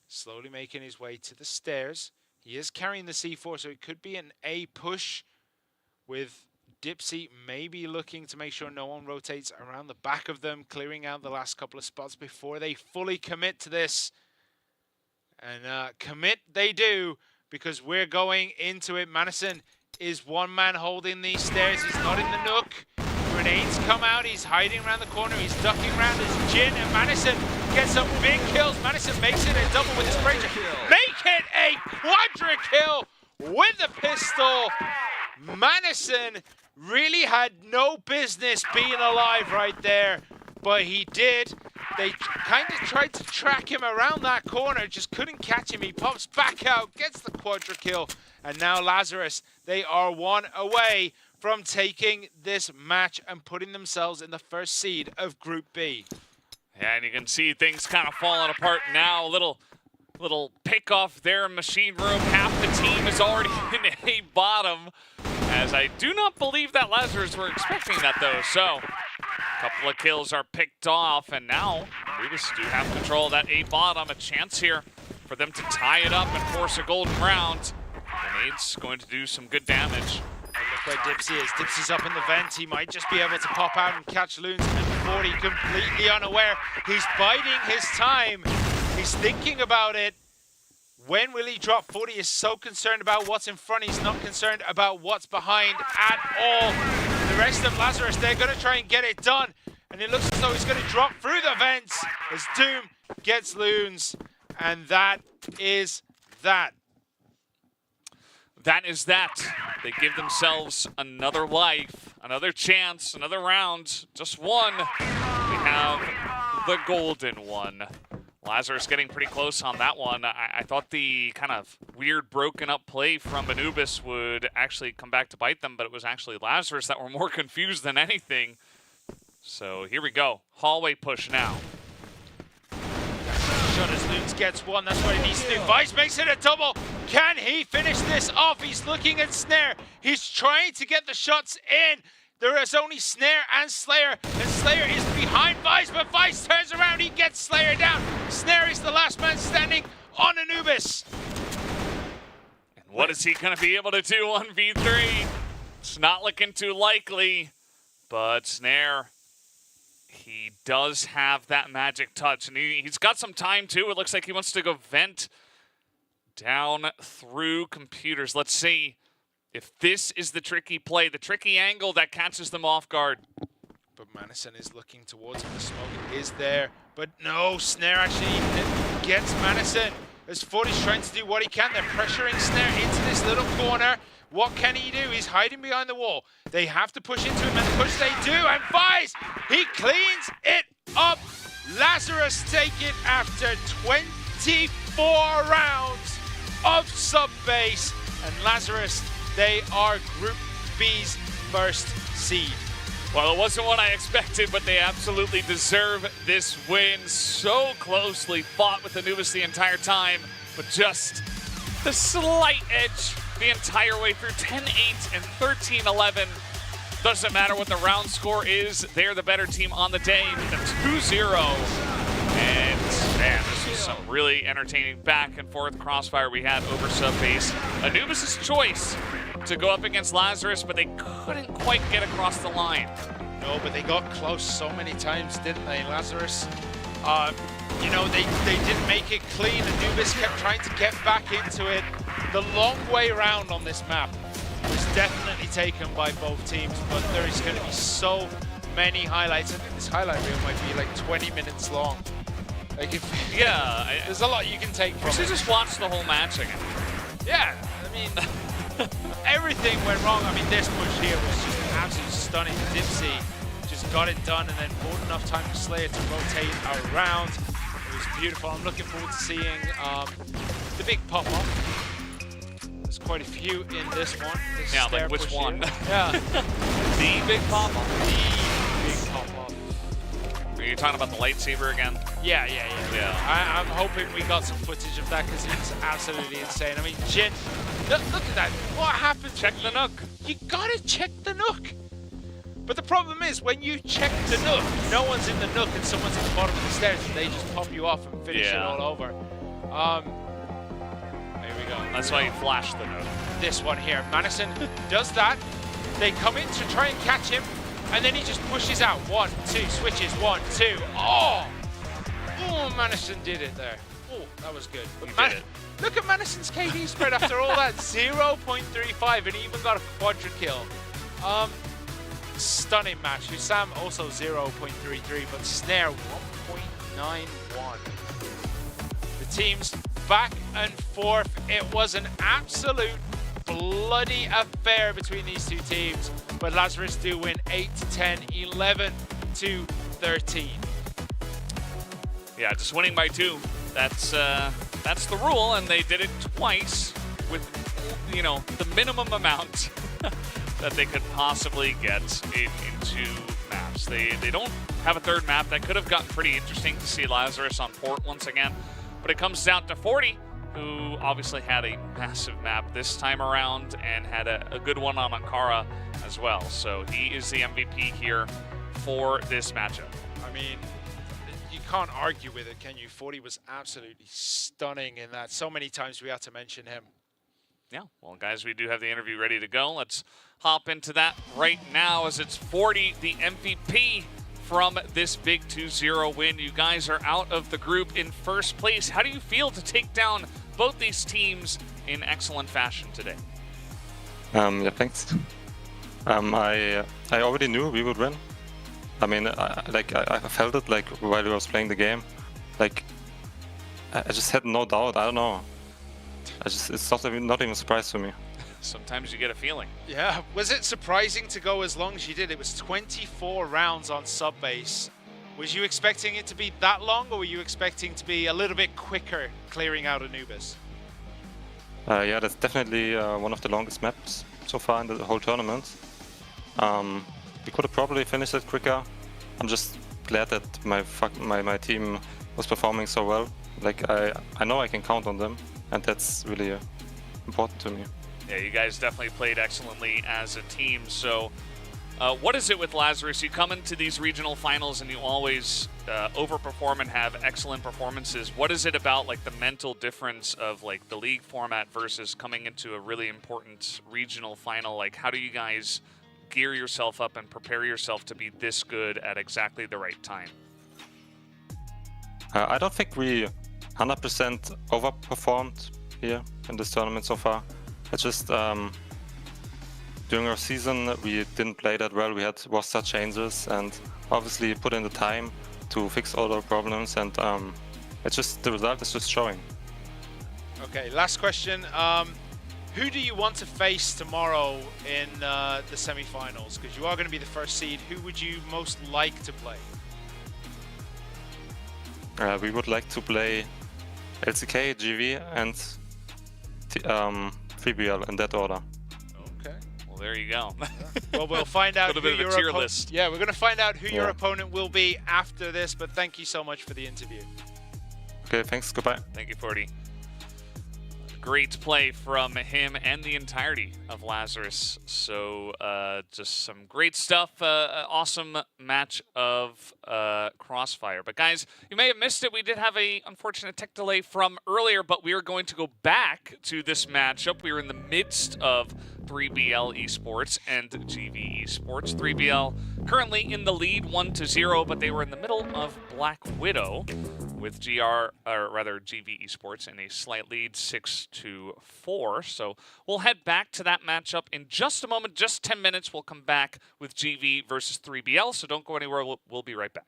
slowly making his way to the stairs. He is carrying the C4, so it could be an A push with Dipsy maybe looking to make sure no one rotates around the back of them, clearing out the last couple of spots before they fully commit to this. And commit they do, because we're going into it. Madison is one man holding these stairs. He's not in the nook. Grenades come out. He's hiding around the corner. He's ducking around his Jin, and Madison gets some big kills. Madison makes it a double with his Ranger. Make it a quadra kill with the pistol. Madison really had no business being alive right there, but he did. They kind of tried to track him around that corner, just couldn't catch him. He pops back out, gets the quadra kill, and now Lazarus, they are one away from taking this match and putting themselves in the first seed of Group B. Yeah, and you can see things kind of falling apart now. Little pick off there in machine room. Half the team is already in A bottom, as I do not believe that Lazarus were expecting that though. So a couple of kills are picked off, and now Anubis do have control of that A bottom. A chance here for them to tie it up and force a golden round. Grenade's going to do some good damage. And look where Dipsy is. Dipsy's up in the vent. He might just be able to pop out and catch Loons and 40 completely unaware. He's biding his time. He's thinking about it. When will he drop? 40 is so concerned about what's in front. He's not concerned about what's behind at all. The rest of Lazarus, they're going to try and get it done. And it looks as though he's going to drop through the vents as Doom gets loons. And that is that. That is that. They give themselves another life, another chance, another round. Just one. We have the golden one. Lazarus getting pretty close on that one. I thought the kind of weird broken up play from Anubis would actually come back to bite them, but it was actually Lazarus that were more confused than anything. So here we go. Hallway push now. Shot as Loons gets one. That's what he needs to do. Vice makes it a double. Can he finish this off? He's looking at Snare. He's trying to get the shots in. There is only Snare and Slayer, and Slayer is behind Vice, but Vice turns around, he gets Slayer down. Snare is the last man standing on Anubis. And what is he going to be able to do on V3? It's not looking too likely, but Snare, he does have that magic touch, and he's got some time too. It looks like he wants to go vent down through computers. Let's see if this is the tricky play, the tricky angle that catches them off guard. But Manison is looking towards him. The smoke is there. But no, Snare actually gets Manison. As 40's trying to do what he can. They're pressuring Snare into this little corner. What can he do? He's hiding behind the wall. They have to push into him, and the push they do. And Vice, he cleans it up. Lazarus take it after 24 rounds of sub-base. And Lazarus, they are Group B's first seed. Well, it wasn't what I expected, but they absolutely deserve this win. So closely fought with Anubis the entire time, but just the slight edge the entire way through. 10-8 and 13-11. Doesn't matter what the round score is. They're the better team on the day with a 2-0. And man, this was some really entertaining back and forth crossfire we had over sub-base. Anubis' choice to go up against Lazarus, but they couldn't quite get across the line. No, but they got close so many times, didn't they, Lazarus? You know, they didn't make it clean. Anubis kept trying to get back into it. The long way around on this map was definitely taken by both teams, but there is going to be so many highlights. I think this highlight reel might be like 20 minutes long. Like there's a lot you can take from it. We should just watch the whole match again. Yeah, I mean, everything went wrong. I mean, this push here was just absolutely stunning. Dipsy just got it done and then bought enough time for Slayer to rotate around. It was beautiful. I'm looking forward to seeing the big pop-up. There's quite a few in this one. This yeah, like which one? Yeah. The big pop-up. The big pop-up. Are you talking about the lightsaber again? Yeah. I'm hoping we got some footage of that because it's absolutely insane. I mean, Jin, look at that. What happened? Check the nook. You gotta check the nook. But the problem is, when you check the nook, no one's in the nook and someone's at the bottom of the stairs and they just pop you off and finish it all over. There we go. That's why you flash the nook. This one here. Manison does that. They come in to try and catch him, and then he just pushes out. 1, 2, switches. 1, 2. Oh! Oh, Manison did it there. Oh, that was good. But did it. Look at Manison's KD spread after all that. 0.35, and he even got a quadra kill. Stunning match. Hussam also 0.33, but Snare 1.91. The teams back and forth. It was an absolute bloody affair between these two teams, but Lazarus do win 8-10, 11-13. Yeah, just winning by 2. That's the rule, and they did it twice with, you know, the minimum amount that they could possibly get into maps. They don't have a third map. That could have gotten pretty interesting to see Lazarus on port once again, but it comes down to 40, who obviously had a massive map this time around and had a good one on Ankara as well. So he is the MVP here for this matchup. I mean, you can't argue with it, can you? 40 was absolutely stunning in that. So many times we had to mention him. Yeah, well, guys, we do have the interview ready to go. Let's hop into that right now as it's 40, the MVP from this big 2-0 win. You guys are out of the group in first place. How do you feel to take down both these teams in excellent fashion today? Yeah, thanks. I already knew we would win. I mean, I felt it like while I was playing the game. Like, I just had no doubt. I don't know. It's not even a surprise to me. Sometimes you get a feeling. Yeah, was it surprising to go as long as you did? It was 24 rounds on sub base. Was you expecting it to be that long, or were you expecting to be a little bit quicker clearing out Anubis? Yeah, that's definitely one of the longest maps so far in the whole tournament. We could have probably finished it quicker. I'm just glad that my team was performing so well. Like, I know I can count on them, and that's really important to me. Yeah, you guys definitely played excellently as a team. So what is it with Lazarus? You come into these regional finals and you always overperform and have excellent performances. What is it about, like, the mental difference of, like, the league format versus coming into a really important regional final? Like, how do you guys gear yourself up and prepare yourself to be this good at exactly the right time? I don't think we 100% overperformed here in this tournament so far. It's just during our season we didn't play that well. We had roster changes and obviously put in the time to fix all our problems, and it's just the result is just showing. Okay, last question. Who do you want to face tomorrow in the semi-finals? Because you are going to be the first seed. Who would you most like to play? We would like to play LCK, GV, and 3BL in that order. Okay, well, there you go. Well, we'll find out who your tier list. Yeah, we're going to find out who your opponent will be after this, but thank you so much for the interview. Okay, thanks. Goodbye. Thank you, 40. Great play from him and the entirety of Lazarus. So just some great stuff. Awesome match of CROSSFIRE. But guys, you may have missed it. We did have a unfortunate tech delay from earlier, but we are going to go back to this matchup. We were in the midst of 3BL Esports and GV Esports. 3BL currently in the lead 1-0, but they were in the middle of Black Widow with GV Esports in a slight lead 6-4. So we'll head back to that matchup in just a moment, just 10 minutes. We'll come back with GV versus 3BL, so don't go anywhere. We'll be right back.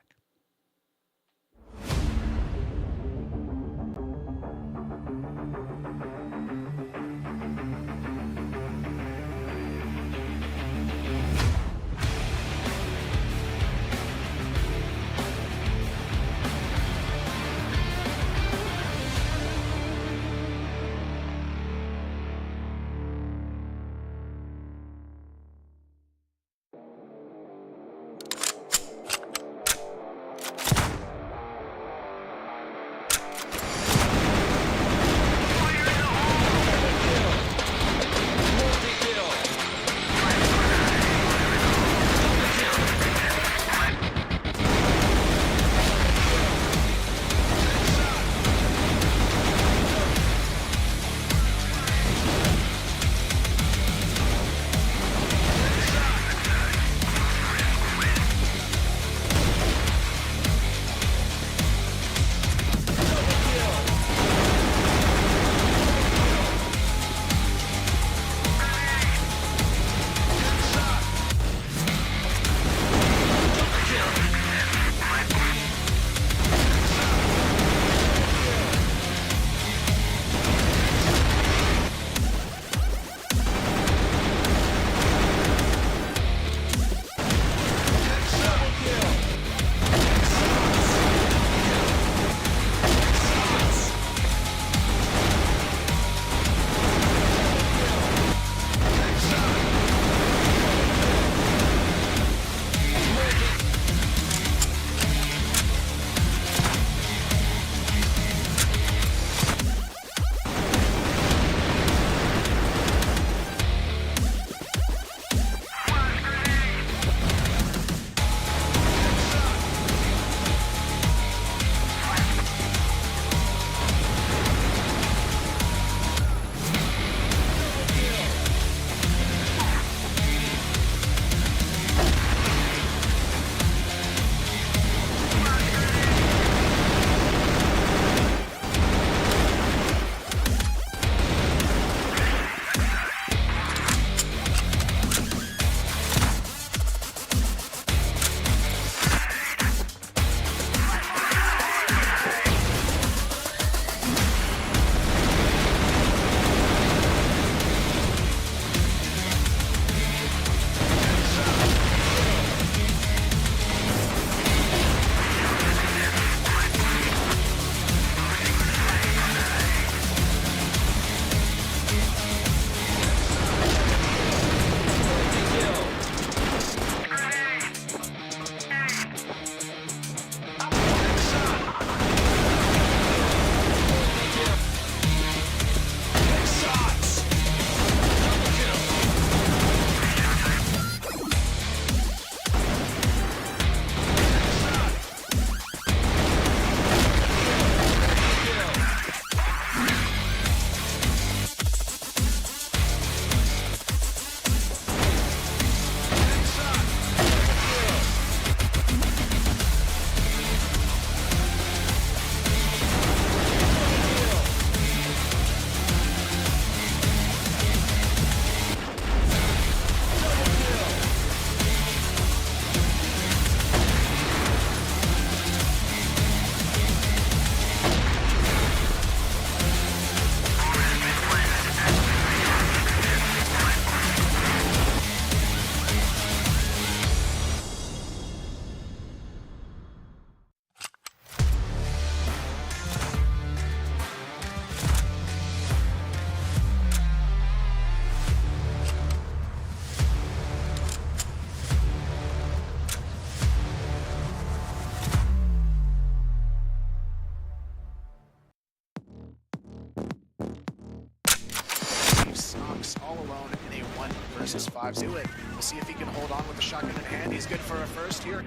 versus 5. Do it. We'll see if he can hold on with the shotgun in hand. He's good for a first here.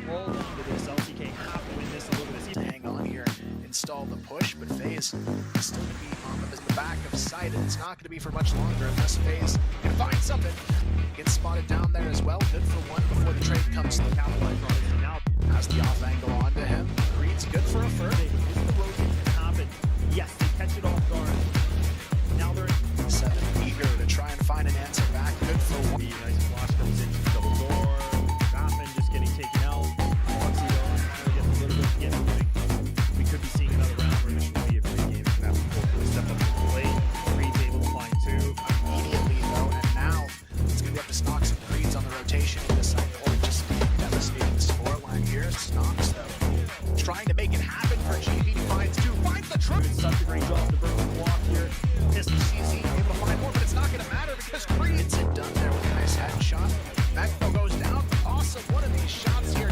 Hold on to this. LCK have to win this a little bit. To hang on here, install the push, but FaZe is still going to be on the back of sight, and it's not going to be for much longer unless FaZe can find something. Gets spotted down there as well. Good for one before the trade comes to the capitalize on it. Now has the off angle onto him. Creed's good for a first. Is the rotation happen? Yes, they catch it off guard. Now they're 7 eager to try and find an answer back. Good for one. nice flash comes in, double door. Raffin just getting taken out. Foxy though, trying to get a little bit get moving. We could be seeing another round where this should be a free game. Gonna have to hopefully step up to the plate. Creed's able to find 2 immediately though, and now it's gonna be up to Snox and Creeds on the rotation in the side or just devastating the scoreline here. Snox though trying to make it happen for GV. Finds 2, finds the truth. Such a great job to burn the block here. Pistol CZ able to find more, but it's not gonna matter because Creed's it done there with a nice headshot. Magno goes down. Awesome, one of these shots here.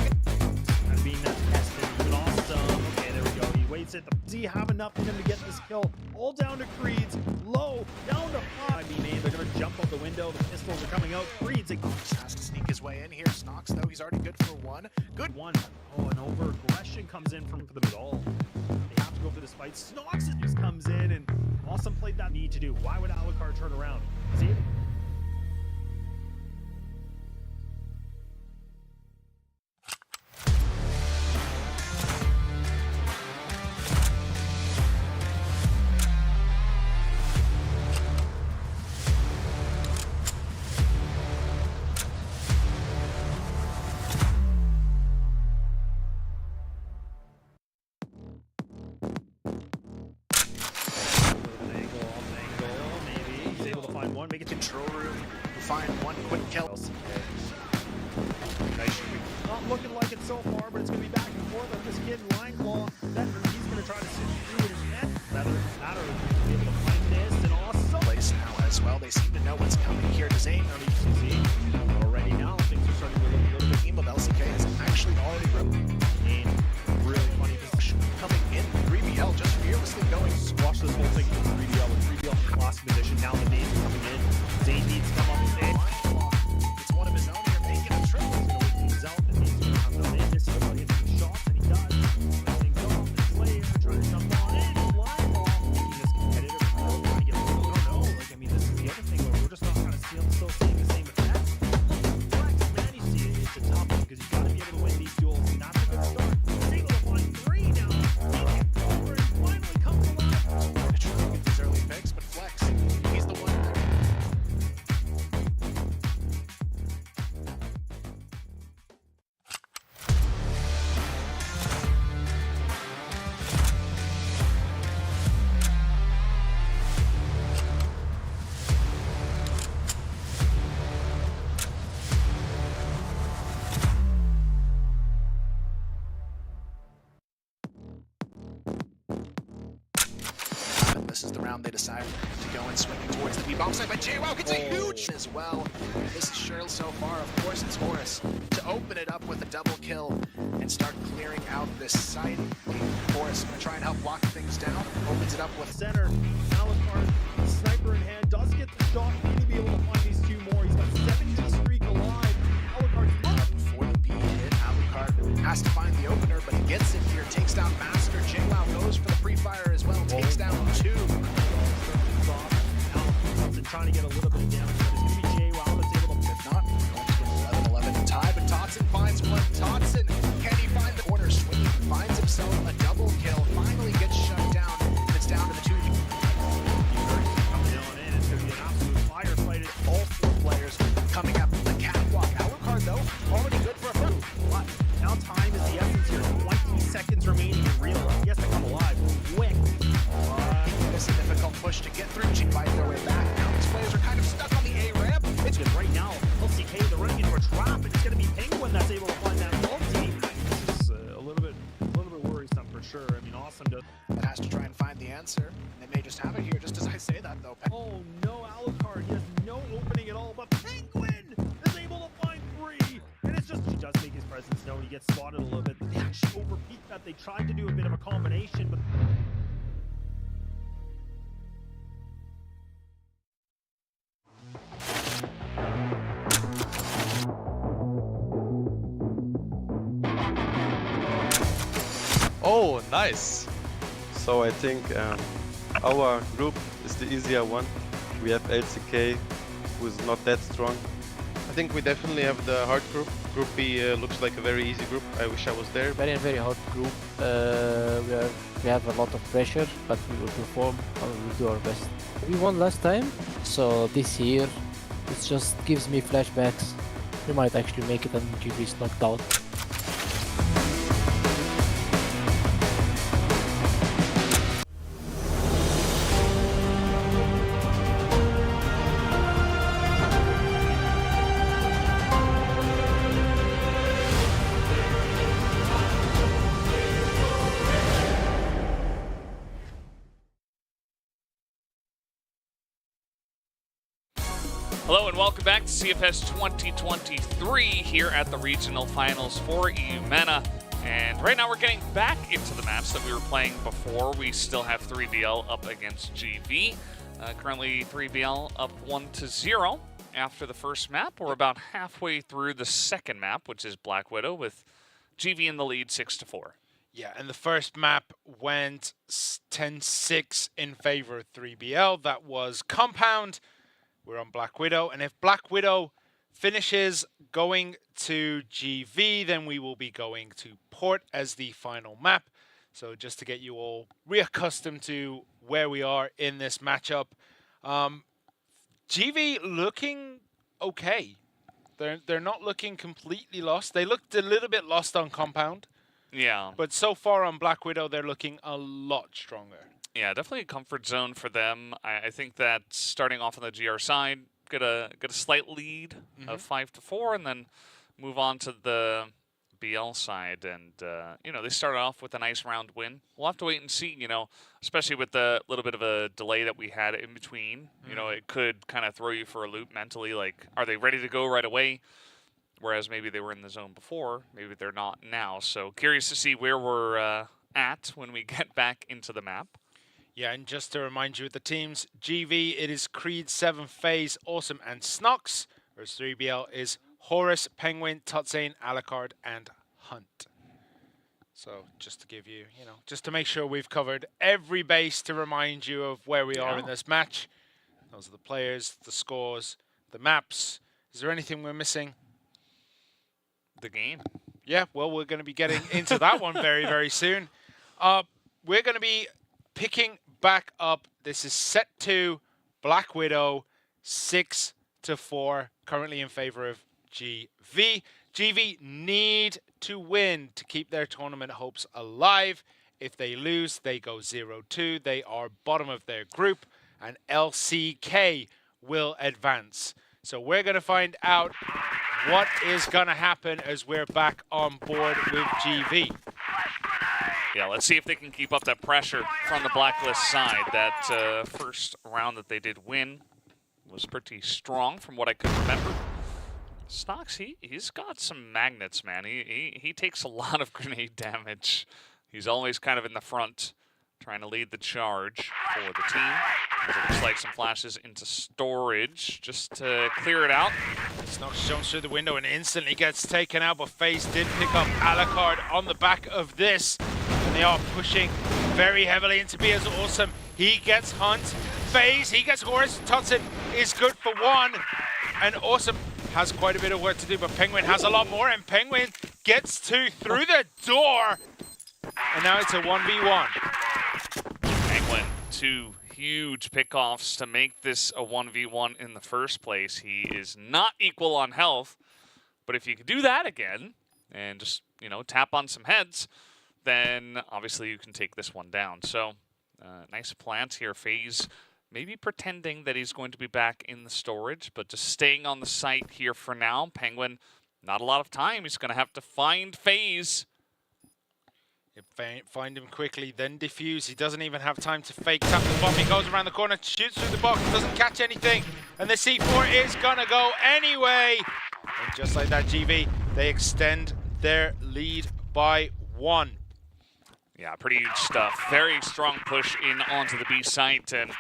And being that tested, even awesome. Okay, there we go. He waits it. Does he have enough in him to get this kill? All down to Creed's. Low, down to 5. They're going to jump out the window. The pistols are coming out. Creed's has to sneak his way in here. Snox, though, he's already good for 1. Good one. Oh, an over aggression comes in from them at all. They have to go for this fight. Snox just comes in and Awesome played that need to do. Why would Alucard turn around? See it? Make it control room. We'll find one quick kill. Nice shooting. Not looking like it so far, but it's going to be back and forth with this kid, Lineclaw. He's going to try to sit through his net. Matter to be able to find this and awesome place now as well. They seem to know what's coming here. Does aim already now. Things are starting to look a little bit. Team of LCK has actually already broken. Really funny position coming in. 3BL just fearlessly going. Squash this whole thing with 3BL. With 3BL lost position. Now the nades are coming in. Zane needs to come up with it. It's one of his own here, making a triple. He's going to wake things out. And he's going to have no nade. This is going to hit some shots, and he does. Things off. And Slayer trying to jump on in. Lineclaw making this competitive. Trying to get a little. I don't know. Like, I mean, this is the other thing where we're just not kind of still seeing the same effect. Flex, man, you see it. It's a tough one because you've got to be able to win these duels. And that's a good start. He's able to find 3 now. He gets over and finally comes alive. They're trying to get these early picks, but Flex, he's the one. This is the round they decide to go and swinging towards the B-bomb side, but JWoww gets a huge as well. This is Cheryl so far. Of course, it's Horus to open it up with a double kill and start clearing out this site. Horus going to try and help lock things down. Opens it up with center. Alucard, sniper in hand, does get the shot. Maybe be able to find these 2 more. He's got 70 streak alive. Alucard's up before the B hit. Alucard has to find the opener, but he gets it here. Takes down Master. JWoww goes for the pre-fire as well. Takes down 2. Trying to get a little bit of damage, but it's going to be JWoww that's able to, if not, going to 11-11 tie, but Totson finds one. Totson, can he find the corner? Swinging, finds himself a double kill, finally gets shut down, and it's down to the 2. Coming on in, it's going to be an absolute firefight. All 4 players coming up the catwalk. Alucard, though, already good for a first. But now time is the essence here. 20 seconds remaining in real. He has to come alive quick. It's a difficult push to get through. She fight their way back. Now these players are kind of stuck on the A ramp. It's good right now. LCK, they're running into a trap, and it's going to be Penguin that's able to find that multi. This is a little bit worrisome for sure. I mean, Awesome does. That has to try and find the answer. And they may just have it here, just as I say that, though. Oh no, Alucard. He has no opening at all, but Penguin is able to find 3. And it's just, he does make his presence known. He gets spotted a little bit, but they actually overpeaked that. They tried to do a bit of a combination, but Oh, nice. So I think our group is the easier one. We have LCK, who is not that strong. I think we definitely have the hard group. Group B looks like a very easy group. I wish I was there. Very hard group. We have a lot of pressure, but we will perform and we will do our best. We won last time, so this year it just gives me flashbacks. We might actually make it and GV is knocked out. Hello and welcome back to CFS 2023 here at the regional finals for Eumena. And right now we're getting back into the maps that we were playing before. We still have 3BL up against GV. Currently 3BL up 1-0 after the first map. We're about halfway through the second map, which is Black Widow, with GV in the lead 6-4. Yeah, and the first map went 10-6 in favor of 3BL. That was Compound. We're on Black Widow, and if Black Widow finishes going to GV, then we will be going to Port as the final map. So just to get you all reaccustomed to where we are in this matchup. GV looking okay. They're not looking completely lost. They looked a little bit lost on Compound. Yeah. But so far on Black Widow, they're looking a lot stronger. Yeah, definitely a comfort zone for them. I think that starting off on the GR side, get a slight lead of 5-4, and then move on to the BL side. And you know, they started off with a nice round win. We'll have to wait and see. You know, especially with the little bit of a delay that we had in between. You know, it could kind of throw you for a loop mentally. Like, are they ready to go right away? Whereas maybe they were in the zone before, maybe they're not now. So curious to see where we're at when we get back into the map. Yeah, and just to remind you of the teams, GV, it is Creed, 7, FaZe, Awesome, and Snox. Whereas 3BL is Horus, Penguin, Tutsane, Alucard, and Hunt. So just to give you, you know, just to make sure we've covered every base to remind you of where we are in this match. Those are the players, the scores, the maps. Is there anything we're missing? The game. Yeah, well, we're going to be getting into that one very soon. We're going to be picking back up. This is set 2, Black Widow, 6-4, currently in favor of GV. GV need to win to keep their tournament hopes alive. If they lose, they go 0-2. They are bottom of their group, and LCK will advance. So we're going to find out what is going to happen as we're back on board with GV. Yeah, let's see if they can keep up that pressure from the Blacklist side. That first round that they did win was pretty strong from what I could remember. Snox, he's got some magnets, man. He takes a lot of grenade damage. He's always kind of in the front, trying to lead the charge for the team. As it looks like some flashes into storage just to clear it out. Snox jumps through the window and instantly gets taken out, but FaZe did pick up Alucard on the back of this. And they are pushing very heavily into B as Awesome. He gets Hunt. FaZe, he gets Horus. Tutson is good for 1. And Awesome has quite a bit of work to do, but Penguin has a lot more, and Penguin gets 2 through the door. And now it's a 1v1. Penguin, 2 huge pickoffs to make this a 1v1 in the first place. He is not equal on health, but if you can do that again and just, you know, tap on some heads, then obviously you can take this one down. So nice plant here. FaZe maybe pretending that he's going to be back in the storage, but just staying on the site here for now. Penguin, not a lot of time. He's going to have to find FaZe. Find him quickly, then defuse. He doesn't even have time to fake tap the bomb. He goes around the corner, shoots through the box, doesn't catch anything. And the C4 is going to go anyway. And just like that, GV, they extend their lead by 1. Yeah, pretty huge stuff. Very strong push in onto the B site. And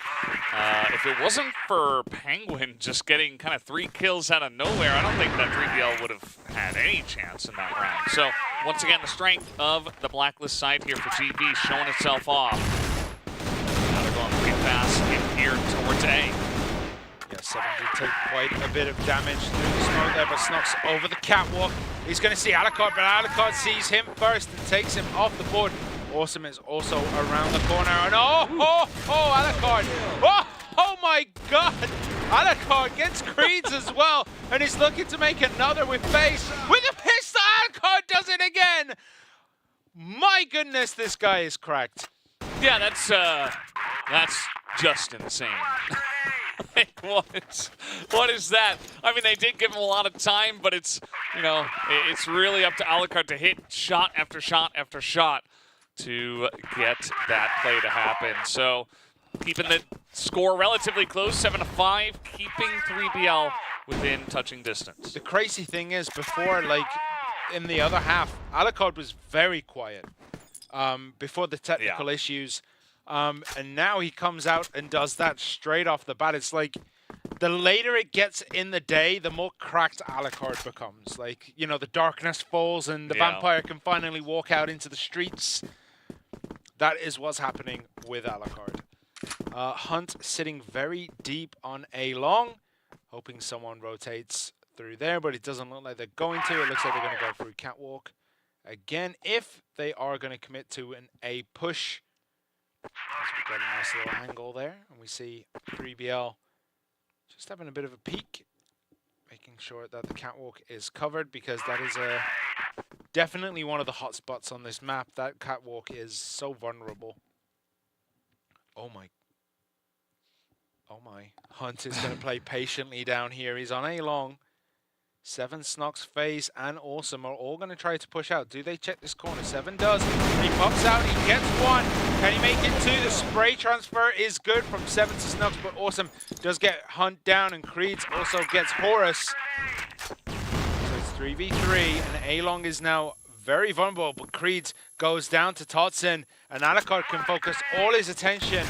if it wasn't for Penguin just getting kind of 3 kills out of nowhere, I don't think that 3BL would have had any chance in that round. So once again, the strength of the Blacklist side here for GB showing itself off. Now they're going pretty fast in here towards A. Yeah, 7 did take quite a bit of damage through the smoke there, but Snox over the catwalk. He's going to see Alucard, but Alucard sees him first and takes him off the board. Awesome is also around the corner, and Alucard! Oh my God! Alucard gets Creeds as well, and he's looking to make another with FaZe. With a pistol, Alucard does it again! My goodness, this guy is cracked. Yeah, that's just insane. Like, what is that? I mean, they did give him a lot of time, but it's, you know, it's really up to Alucard to hit shot after shot after shot to get that play to happen. So keeping the score relatively close, 7-5, keeping 3BL within touching distance. The crazy thing is, before, like, in the other half, Alucard was very quiet before the technical issues. And now he comes out and does that straight off the bat. It's like, the later it gets in the day, the more cracked Alucard becomes. Like, you know, the darkness falls and the vampire can finally walk out into the streets. That is what's happening with Alucard. Hunt sitting very deep on A long, hoping someone rotates through there, but it doesn't look like they're going to. It looks like they're going to go through catwalk again, if they are going to commit to an A push. We got a nice little angle there, and we see 3BL just having a bit of a peek, making sure that the catwalk is covered, because that is definitely one of the hot spots on this map. That catwalk is so vulnerable. Oh my. Hunt is going to play patiently down here. He's on A long. 7, Snox, FaZe, and Awesome are all going to try to push out. Do they check this corner? 7 does. He pops out. He gets 1. Can he make it 2? The spray transfer is good from 7 to Snox, but Awesome does get Hunt down, and Creeds also gets Horus. So it's 3v3, and A-Long is now very vulnerable, but Creeds goes down to Totson, and Alucard can focus all his attention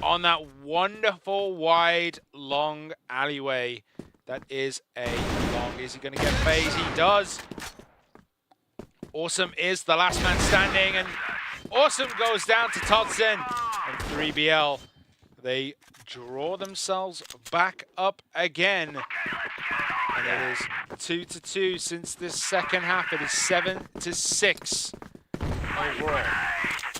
on that wonderful wide, long alleyway. That is A long. Is he going to get FaZe? He does. Awesome is the last man standing, and Awesome goes down to Totson. And 3BL, they draw themselves back up again. And it is 2-2 since this second half. It is 7-6 overall.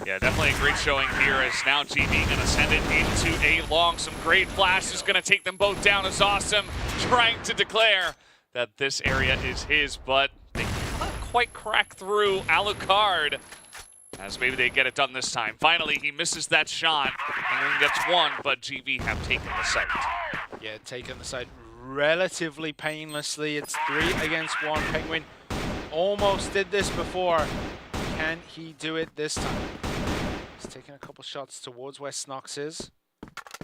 Yeah, definitely a great showing here, as now GB going to send it into A long. Some great flashes going to take them both down as Awesome trying to declare that this area is his, but they can't quite crack through Alucard, as maybe they get it done this time. Finally, he misses that shot and then gets 1, but GB have taken the site. Yeah, taken the site relatively painlessly. It's 3 against 1. Penguin almost did this before. Can he do it this time? He's taking a couple shots towards where Snox is.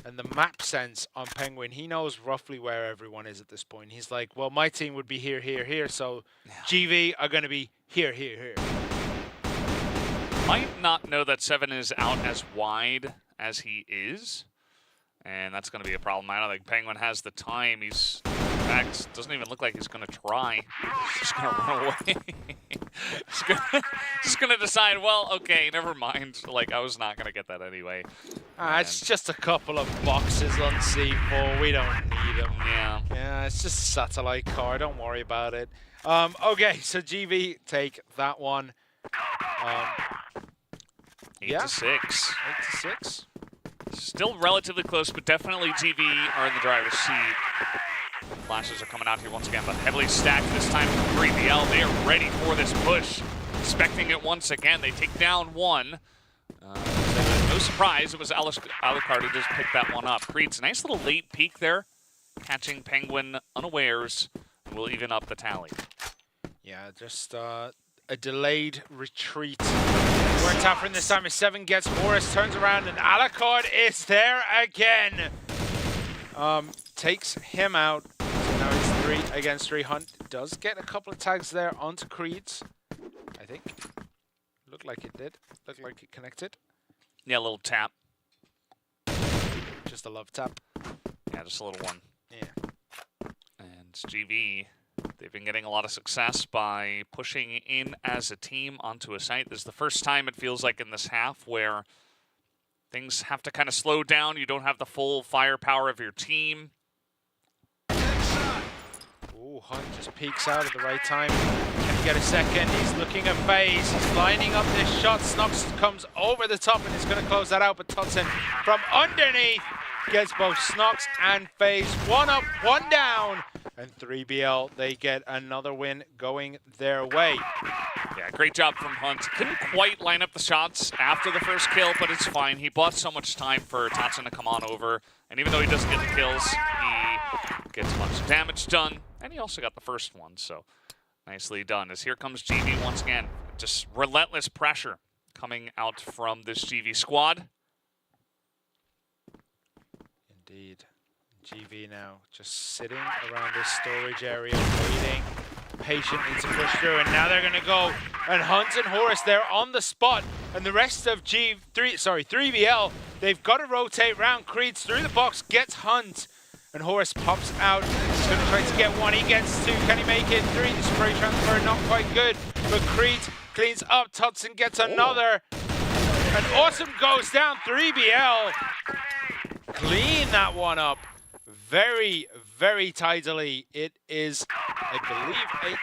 And the map sense on Penguin, he knows roughly where everyone is at this point. He's like, well, my team would be here, here, here, so GV are going to be here, here, here. Might not know that 7 is out as wide as he is, and that's going to be a problem. I don't think Penguin has the time. He's, in fact, doesn't even look like he's going to try. He's just going to run away. just going to decide, well, okay, never mind. Like, I was not going to get that anyway. It's just a couple of boxes on C4. We don't need them. Yeah. Yeah, it's just a satellite car. Don't worry about it. Okay, so GV take that one. 8-6. 8-6. Still relatively close, but definitely GV are in the driver's seat. Flashes are coming out here once again, but heavily stacked this time from 3BL. They are ready for this push, expecting it once again. They take down 1. No surprise, it was Alucard who just picked that one up. Creeds, nice little late peek there, catching Penguin unawares. Will even up the tally. Yeah, just a delayed retreat. Worked out for him this time as 7 gets Horus, turns around, and Alucard is there again. Takes him out. So now it's 3 against 3. Hunt does get a couple of tags there onto Creeds, I think. Looked like it did. Looked like it connected. Yeah, a little tap. Just a love tap. Yeah, just a little one. Yeah. And GV They've been getting a lot of success by pushing in as a team onto a site. This is the first time it feels like in this half where things have to kind of slow down. You don't have the full firepower of your team. Ooh, Hunt just peeks out at the right time. Can he get a second? He's looking at FaZe. He's lining up this shot. Snox comes over the top and is going to close that out, but Tutson from underneath gets both Snox and FaZe. One up, one down. And 3BL, they get another win going their way. Yeah, great job from Hunt. Couldn't quite line up the shots after the first kill, but it's fine. He bought so much time for Tatsun to come on over. And even though he doesn't get the kills, he gets a bunch of damage done. And he also got the first one, so nicely done. As here comes GV once again. Just relentless pressure coming out from this GV squad. Indeed. GV now just sitting around this storage area, waiting patiently to push through, and now they're going to go. And Hunt and Horus, they're on the spot, and the rest of 3BL, they've got to rotate round. Creed's through the box, gets Hunt, and Horus pops out. He's going to try to get one. He gets two. Can he make it? Three. The spray transfer not quite good, but Creed cleans up. Tutson gets another, and Awesome goes down. 3BL clean that one up. Very, very tidily. It is, I believe,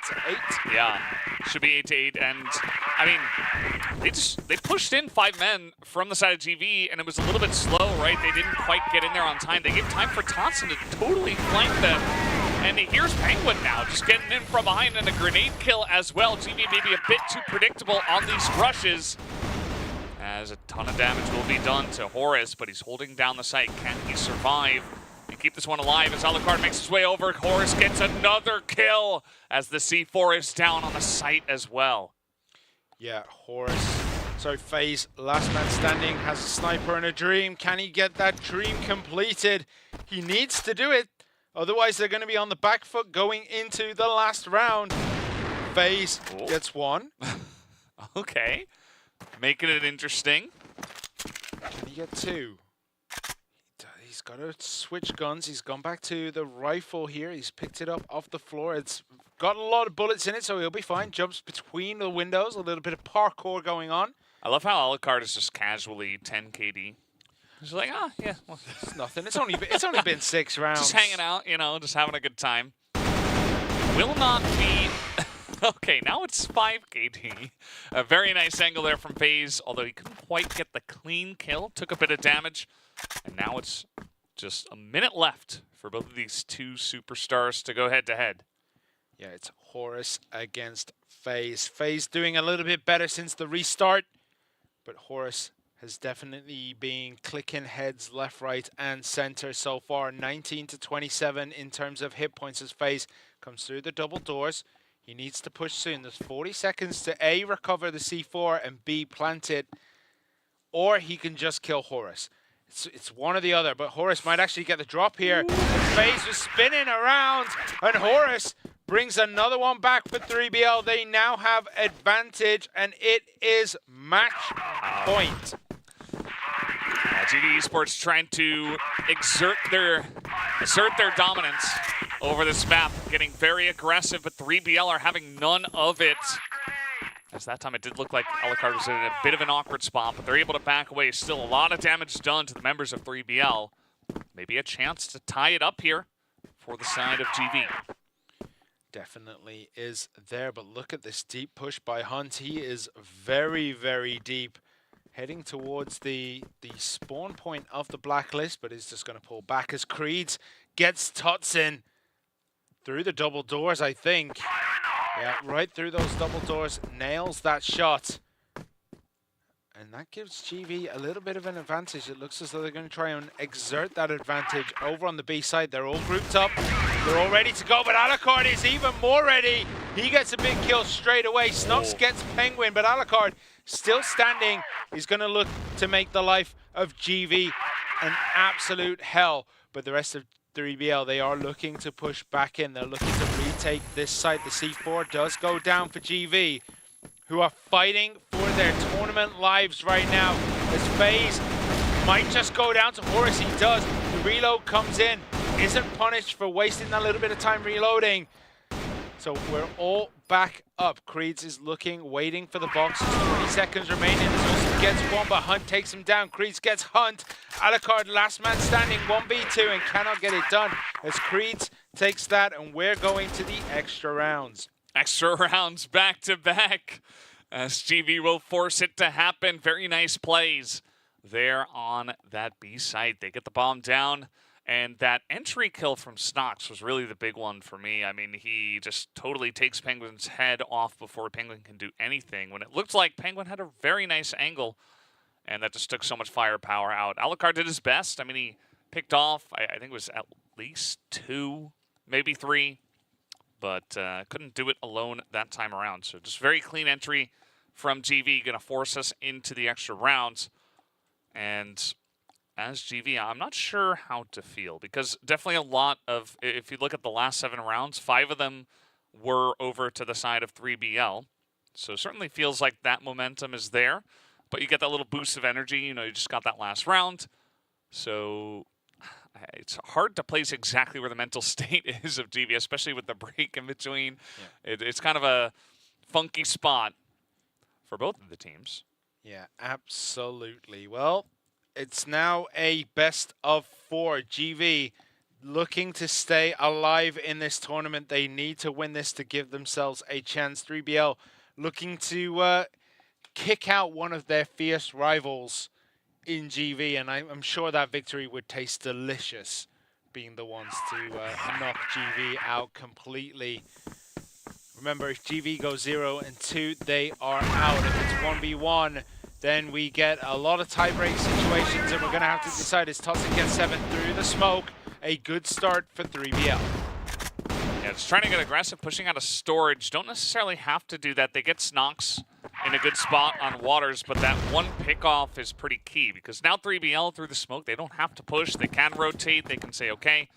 8-8. Yeah, should be 8-8. And I mean, they pushed in 5 men from the side of GV, and it was a little bit slow, right? They didn't quite get in there on time. They gave time for Tatsun to totally flank them. And here's Penguin now, just getting in from behind, and a grenade kill as well. GV maybe a bit too predictable on these rushes, as a ton of damage will be done to Horus, but he's holding down the site. Can he survive and keep this one alive as Alucard makes his way over? Horus gets another kill as the C4 is down on the site as well. Yeah, FaZe, last man standing, has a sniper and a dream. Can he get that dream completed? He needs to do it, otherwise they're going to be on the back foot going into the last round. FaZe gets one. Okay, making it interesting. Can he get two? He's got to switch guns. He's gone back to the rifle here. He's picked it up off the floor. It's got a lot of bullets in it, so he'll be fine. Jumps between the windows. A little bit of parkour going on. I love how Alucard is just casually 10 KD. He's like, yeah, well, it's nothing. It's only been 6 rounds. Just hanging out, you know, just having a good time. Will not be. Okay, now it's 5 KD. A very nice angle there from FaZe, although he couldn't quite get the clean kill. Took a bit of damage. And now it's just a minute left for both of these two superstars to go head-to-head. Yeah, it's Horus against FaZe. FaZe doing a little bit better since the restart, but Horus has definitely been clicking heads left, right, and center so far. 19 to 27 in terms of hit points as FaZe comes through the double doors. He needs to push soon. There's 40 seconds to A, recover the C4, and B, plant it, or he can just kill Horus. It's one or the other, but Horus might actually get the drop here. FaZe was spinning around, and Horus brings another one back for 3BL. They now have advantage, and it is match point. GD Esports trying to assert their dominance over this map, getting very aggressive, but 3BL are having none of it. As that time it did look like Alucard was in a bit of an awkward spot, but they're able to back away. Still a lot of damage done to the members of 3BL. Maybe a chance to tie it up here for the side of GV. Definitely is there, but look at this deep push by Hunt. He is very, very deep, heading towards the spawn point of the blacklist, but is just going to pull back as Creed gets Tutson through the double doors, I think. Yeah, right through those double doors, nails that shot. And that gives GV a little bit of an advantage. It looks as though they're going to try and exert that advantage over on the B side. They're all grouped up. They're all ready to go, but Alucard is even more ready. He gets a big kill straight away. Snox gets Penguin, but Alucard still standing. He's going to look to make the life of GV an absolute hell. But the rest of 3BL, they are looking to push back in. They're looking to retake this side. The C4 does go down for GV, who are fighting for their tournament lives right now. As FaZe might just go down to Horus. He does. The reload comes in. Isn't punished for wasting that little bit of time reloading. So we're all back up. Creeds is looking, waiting for the box. 20 seconds remaining. As gets one, but Hunt takes him down. Creeds gets Hunt. Alucard, last man standing, 1v2, and cannot get it done as Creeds takes that, and we're going to the extra rounds. Extra rounds back to back as GV will force it to happen. Very nice plays there on that B site. They get the bomb down. And that entry kill from Snox was really the big one for me. I mean, he just totally takes Penguin's head off before Penguin can do anything. When it looked like Penguin had a very nice angle, and that just took so much firepower out. Alucard did his best. I mean, he picked off, I think it was at least 2, maybe 3, but couldn't do it alone that time around. So just very clean entry from GV, going to force us into the extra rounds. And as GV, I'm not sure how to feel, because definitely a lot of, if you look at the last 7 rounds, 5 of them were over to the side of 3BL. So it certainly feels like that momentum is there, but you get that little boost of energy. You know, you just got that last round. So it's hard to place exactly where the mental state is of GV, especially with the break in between. Yeah. It's kind of a funky spot for both of the teams. Yeah, absolutely. Well, it's now a best of 4. GV looking to stay alive in this tournament. They need to win this to give themselves a chance. 3BL looking to kick out one of their fierce rivals in GV, and I'm sure that victory would taste delicious, being the ones to knock GV out completely. Remember, if GV goes 0 and 2, they are out. If it's 1v1, then we get a lot of tie-break situations, and we're going to have to decide as Toxic gets 7 through the smoke. A good start for 3BL. Yeah, it's trying to get aggressive, pushing out of storage. Don't necessarily have to do that. They get Snox in a good spot on Waters, but that one pickoff is pretty key, because now 3BL through the smoke, they don't have to push. They can rotate. They can say, okay,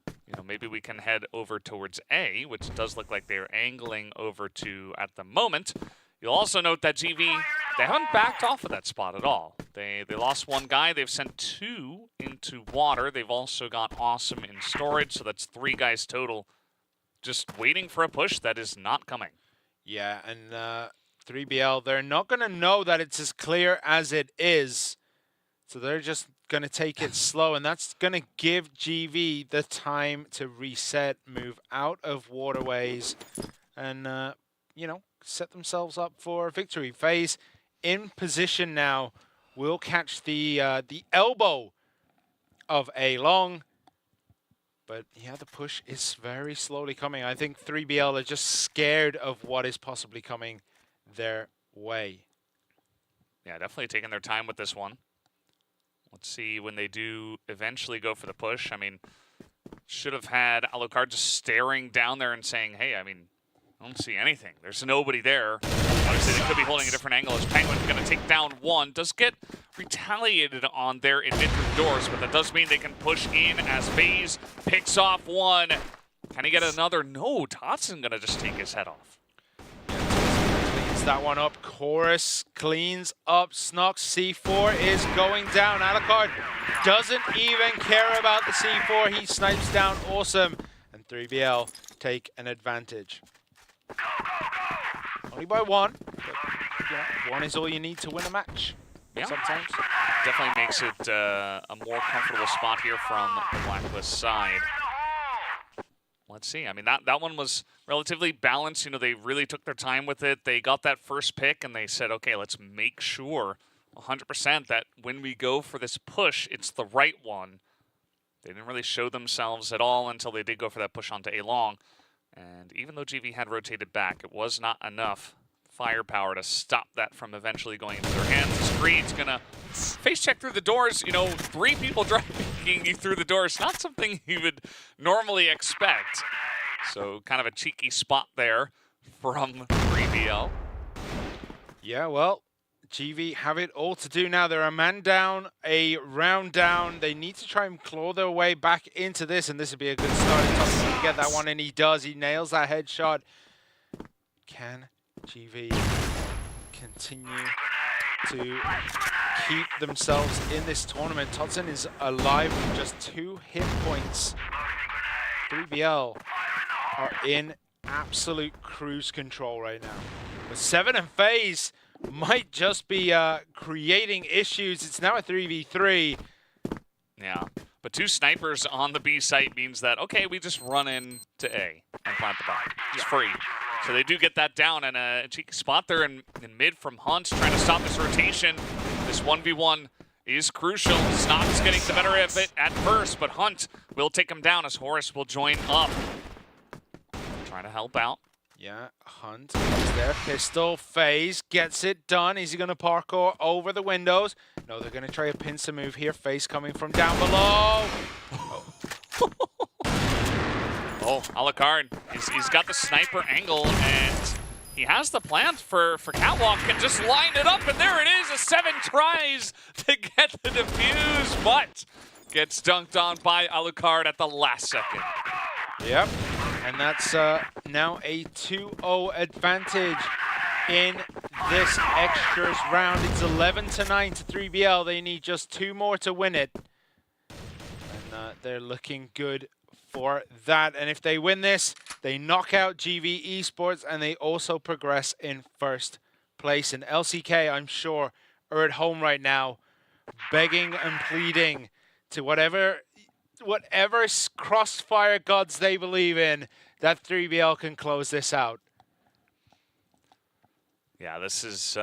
you know, maybe we can head over towards A, which does look like they're angling over to at the moment. You'll also note that GV, they haven't backed off of that spot at all. They lost 1 guy. They've sent 2 into water. They've also got Awesome in storage, so that's 3 guys total just waiting for a push that is not coming. Yeah, and 3BL, they're not going to know that it's as clear as it is, so they're just going to take it slow, and that's going to give GV the time to reset, move out of waterways, and, you know, set themselves up for a victory. FaZe in position now. Will catch the elbow of A Long. But yeah, the push is very slowly coming. I think 3BL are just scared of what is possibly coming their way. Yeah, definitely taking their time with this one. Let's see when they do eventually go for the push. I mean, should have had Alucard just staring down there and saying, hey, I mean, I don't see anything. There's nobody there. Obviously, they could be holding a different angle as Penguin's going to take down 1. Does get retaliated on there in mid-through doors, but that does mean they can push in as FaZe picks off 1. Can he get another? No, Totson going to just take his head off. Cleans that one up. Chorus cleans up. Snox C4 is going down. Alucard doesn't even care about the C4. He snipes down Awesome, and 3BL take an advantage. Only by 1, but you know, 1 is all you need to win a match. Yeah. Sometimes. Definitely makes it a more comfortable spot here from the Blacklist side. Let's see. I mean, that one was relatively balanced. You know, they really took their time with it. They got that first pick, and they said, okay, let's make sure 100% that when we go for this push, it's the right one. They didn't really show themselves at all until they did go for that push onto A Long. And even though GV had rotated back, it was not enough firepower to stop that from eventually going into their hands. Screed's gonna face check through the doors. You know, 3 people driving you through the doors, not something you would normally expect. So kind of a cheeky spot there from 3BL. Yeah, well, GV have it all to do now. They're a man down, a round down. They need to try and claw their way back into this, and this would be a good start. Toxic can get that one, and he does. He nails that headshot. Can GV continue to keep themselves in this tournament? Totson is alive with just 2 hit points. 3BL are in absolute cruise control right now. But 7 and FaZe might just be creating issues. It's now a 3v3. Yeah, but 2 snipers on the B site means that, okay, we just run in to A and plant the bomb. It's free. So they do get that down, and a cheeky spot there in mid from Hunt, trying to stop this rotation. This 1v1 is crucial. Snox getting the better of it at first, but Hunt will take him down as Horus will join up. Trying to help out. Yeah, Hunt is there. Pistol, FaZe gets it done. Is he going to parkour over the windows? No, they're going to try a pincer move here. FaZe coming from down below. Oh, Alucard, he's got the sniper angle, and he has the plant for Catwalk, can just line it up, and there it is, 7 tries to get the defuse, but gets dunked on by Alucard at the last second. Yep, and that's now a 2-0 advantage in this extras round. It's 11-9 to 3BL. They need just 2 more to win it, and they're looking good for that. And if they win this, they knock out GV Esports, and they also progress in first place. And LCK, I'm sure, are at home right now, begging and pleading to whatever CROSSFIRE gods they believe in, that 3BL can close this out. Yeah, this is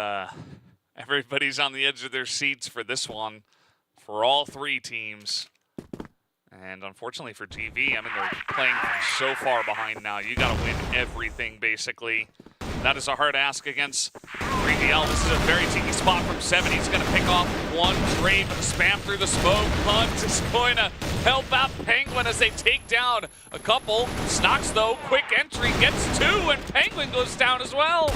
everybody's on the edge of their seats for this one, for all 3 teams. And unfortunately for GV, I mean, they're playing from so far behind now. You got to win everything, basically. That is a hard ask against 3BL. This is a very cheeky spot from 7. He's going to pick off 1 trade, but the spam through the smoke. Hunt is going to help out Penguin as they take down a couple. Snox, though, quick entry, gets 2, and Penguin goes down as well.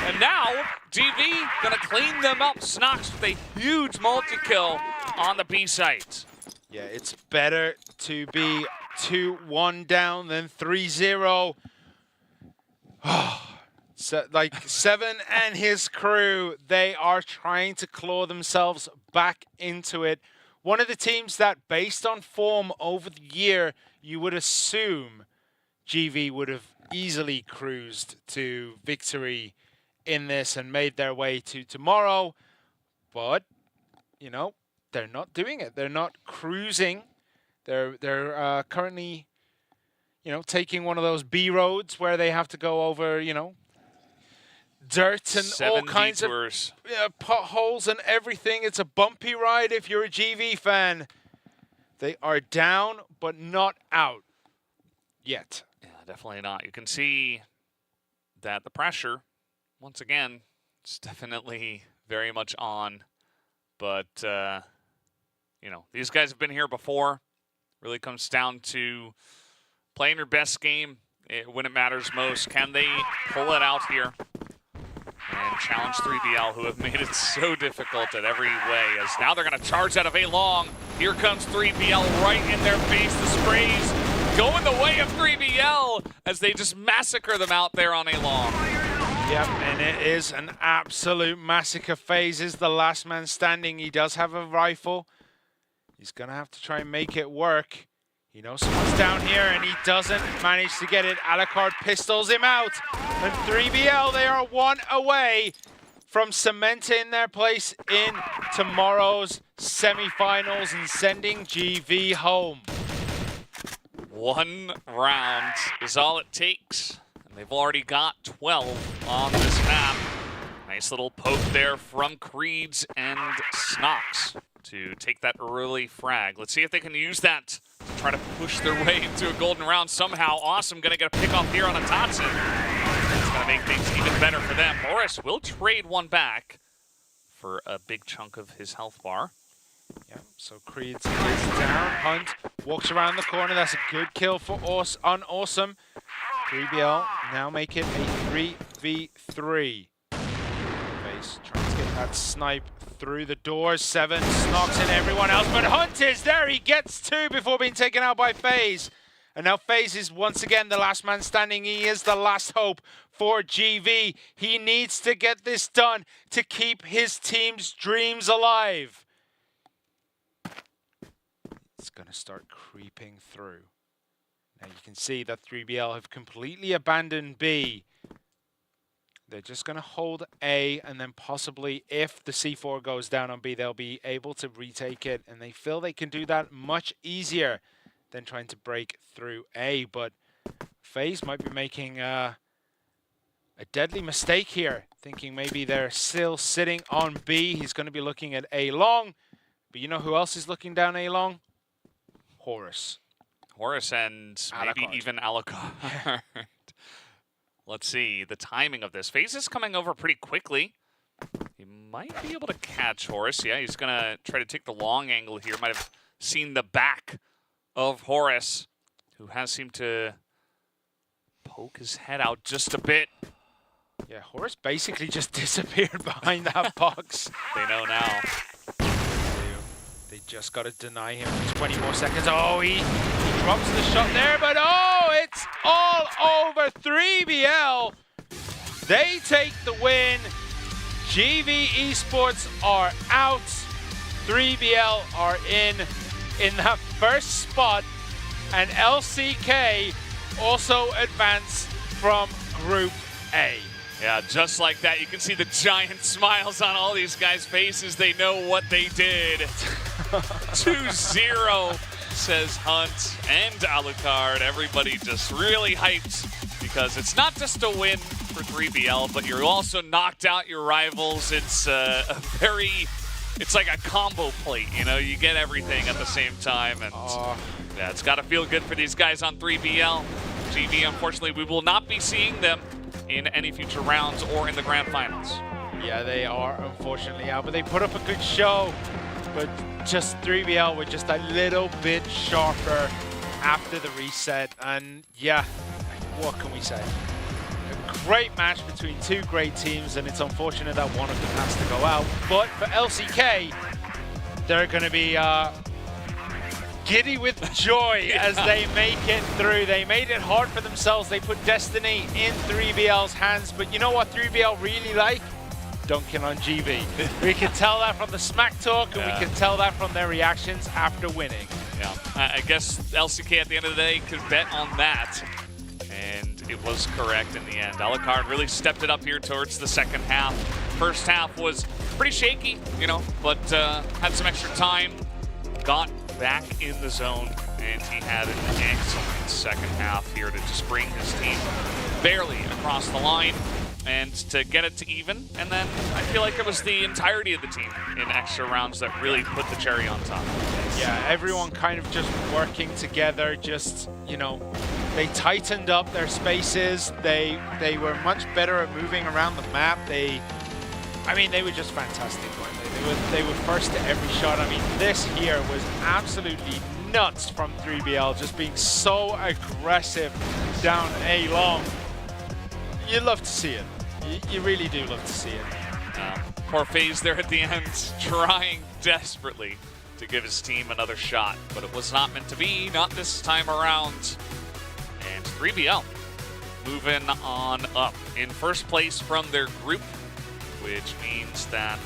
And now, GV going to clean them up. Snox with a huge multi-kill on the B site. Yeah, it's better to be 2-1 down than 3-0. So, like, 7 and his crew, they are trying to claw themselves back into it. One of the teams that, based on form over the year, you would assume GV would have easily cruised to victory in this and made their way to tomorrow. But, you know, they're not doing it. They're not cruising. They're currently, you know, taking one of those B roads where they have to go over, you know, dirt and all kinds detours. Of potholes and everything. It's a bumpy ride if you're a GV fan. They are down, but not out yet. Yeah, definitely not. You can see that the pressure, once again, is definitely very much on. But, you know, these guys have been here before. Really comes down to playing your best game when it matters most. Can they pull it out here and challenge 3BL, who have made it so difficult at every way, as now they're going to charge out of A long. Here comes 3BL right in their face. The sprays go in the way of 3BL as they just massacre them out there on A long. Yep, and it is an absolute massacre. FaZe is the last man standing. He does have a rifle. He's going to have to try and make it work. He knows someone's down here, and he doesn't manage to get it. Alucard pistols him out. And 3BL, they are 1 away from cementing their place in tomorrow's semifinals and sending GV home. 1 round is all it takes. And they've already got 12 on this map. Nice little poke there from Creeds and Snox to take that early frag. Let's see if they can use that to try to push their way into a golden round somehow. Awesome, gonna get a pick off here on a Tatsu. It's gonna make things even better for them. Morris will trade 1 back for a big chunk of his health bar. Yeah, so Creeds is down. Hunt walks around the corner. That's a good kill for on Awesome. 3BL now make it a 3v3. FaZe trying to get that snipe through the doors. 7 Snox and everyone else, but Hunt is there. He gets 2 before being taken out by FaZe. And now FaZe is once again the last man standing. He is the last hope for GV. He needs to get this done to keep his team's dreams alive. It's going to start creeping through. Now you can see that 3BL have completely abandoned B. They're just going to hold A, and then possibly if the C4 goes down on B, they'll be able to retake it. And they feel they can do that much easier than trying to break through A. But FaZe might be making a deadly mistake here, thinking maybe they're still sitting on B. He's going to be looking at A long. But you know who else is looking down A long? Horus. Horus and maybe even Alucard. Let's see the timing of this. FaZe is coming over pretty quickly. He might be able to catch Horus. Yeah, he's going to try to take the long angle here. Might have seen the back of Horus, who has seemed to poke his head out just a bit. Yeah, Horus basically just disappeared behind that box. They know now. They just got to deny him for 20 more seconds. Oh, he drops the shot there, but oh, it's all over 3BL. They take the win. GV Esports are out. 3BL are in that first spot, and LCK also advance from Group A. Yeah, just like that, you can see the giant smiles on all these guys' faces. They know what they did. 2-0, says Hunt and Alucard. Everybody just really hyped because it's not just a win for 3BL, but you're also knocked out your rivals. It's it's like a combo plate, you know? You get everything at the same time, and yeah, it's got to feel good for these guys on 3BL. GV, unfortunately, we will not be seeing them in any future rounds or in the grand finals. Yeah, they are unfortunately out, but they put up a good show. But just 3BL were just a little bit sharper after the reset. And yeah, what can we say? A great match between two great teams, and it's unfortunate that one of them has to go out. But for LCK, they're going to be giddy with joy as they make it through. They made it hard for themselves. They put destiny in 3BL's hands. But you know what 3BL really like? Dunking on GV. We can tell that from the smack talk, and we can tell that from their reactions after winning. Yeah, I guess LCK at the end of the day could bet on that, and it was correct in the end. Alucard really stepped it up here towards the second half. First half was pretty shaky, you know, but had some extra time, got back in the zone, and he had an excellent second half here to just bring his team barely across the line and to get it to even. And then I feel like it was the entirety of the team in extra rounds that really put the cherry on top. Yeah, everyone kind of just working together, just, you know, they tightened up their spaces. They were much better at moving around the map. I mean, they were just fantastic, weren't they? They were first to every shot. I mean, this here was absolutely nuts from 3BL, just being so aggressive down A long. You love to see it. You really do love to see it. Poor FaZe there at the end, trying desperately to give his team another shot, but it was not meant to be, not this time around. And 3BL moving on up in first place from their group, which means that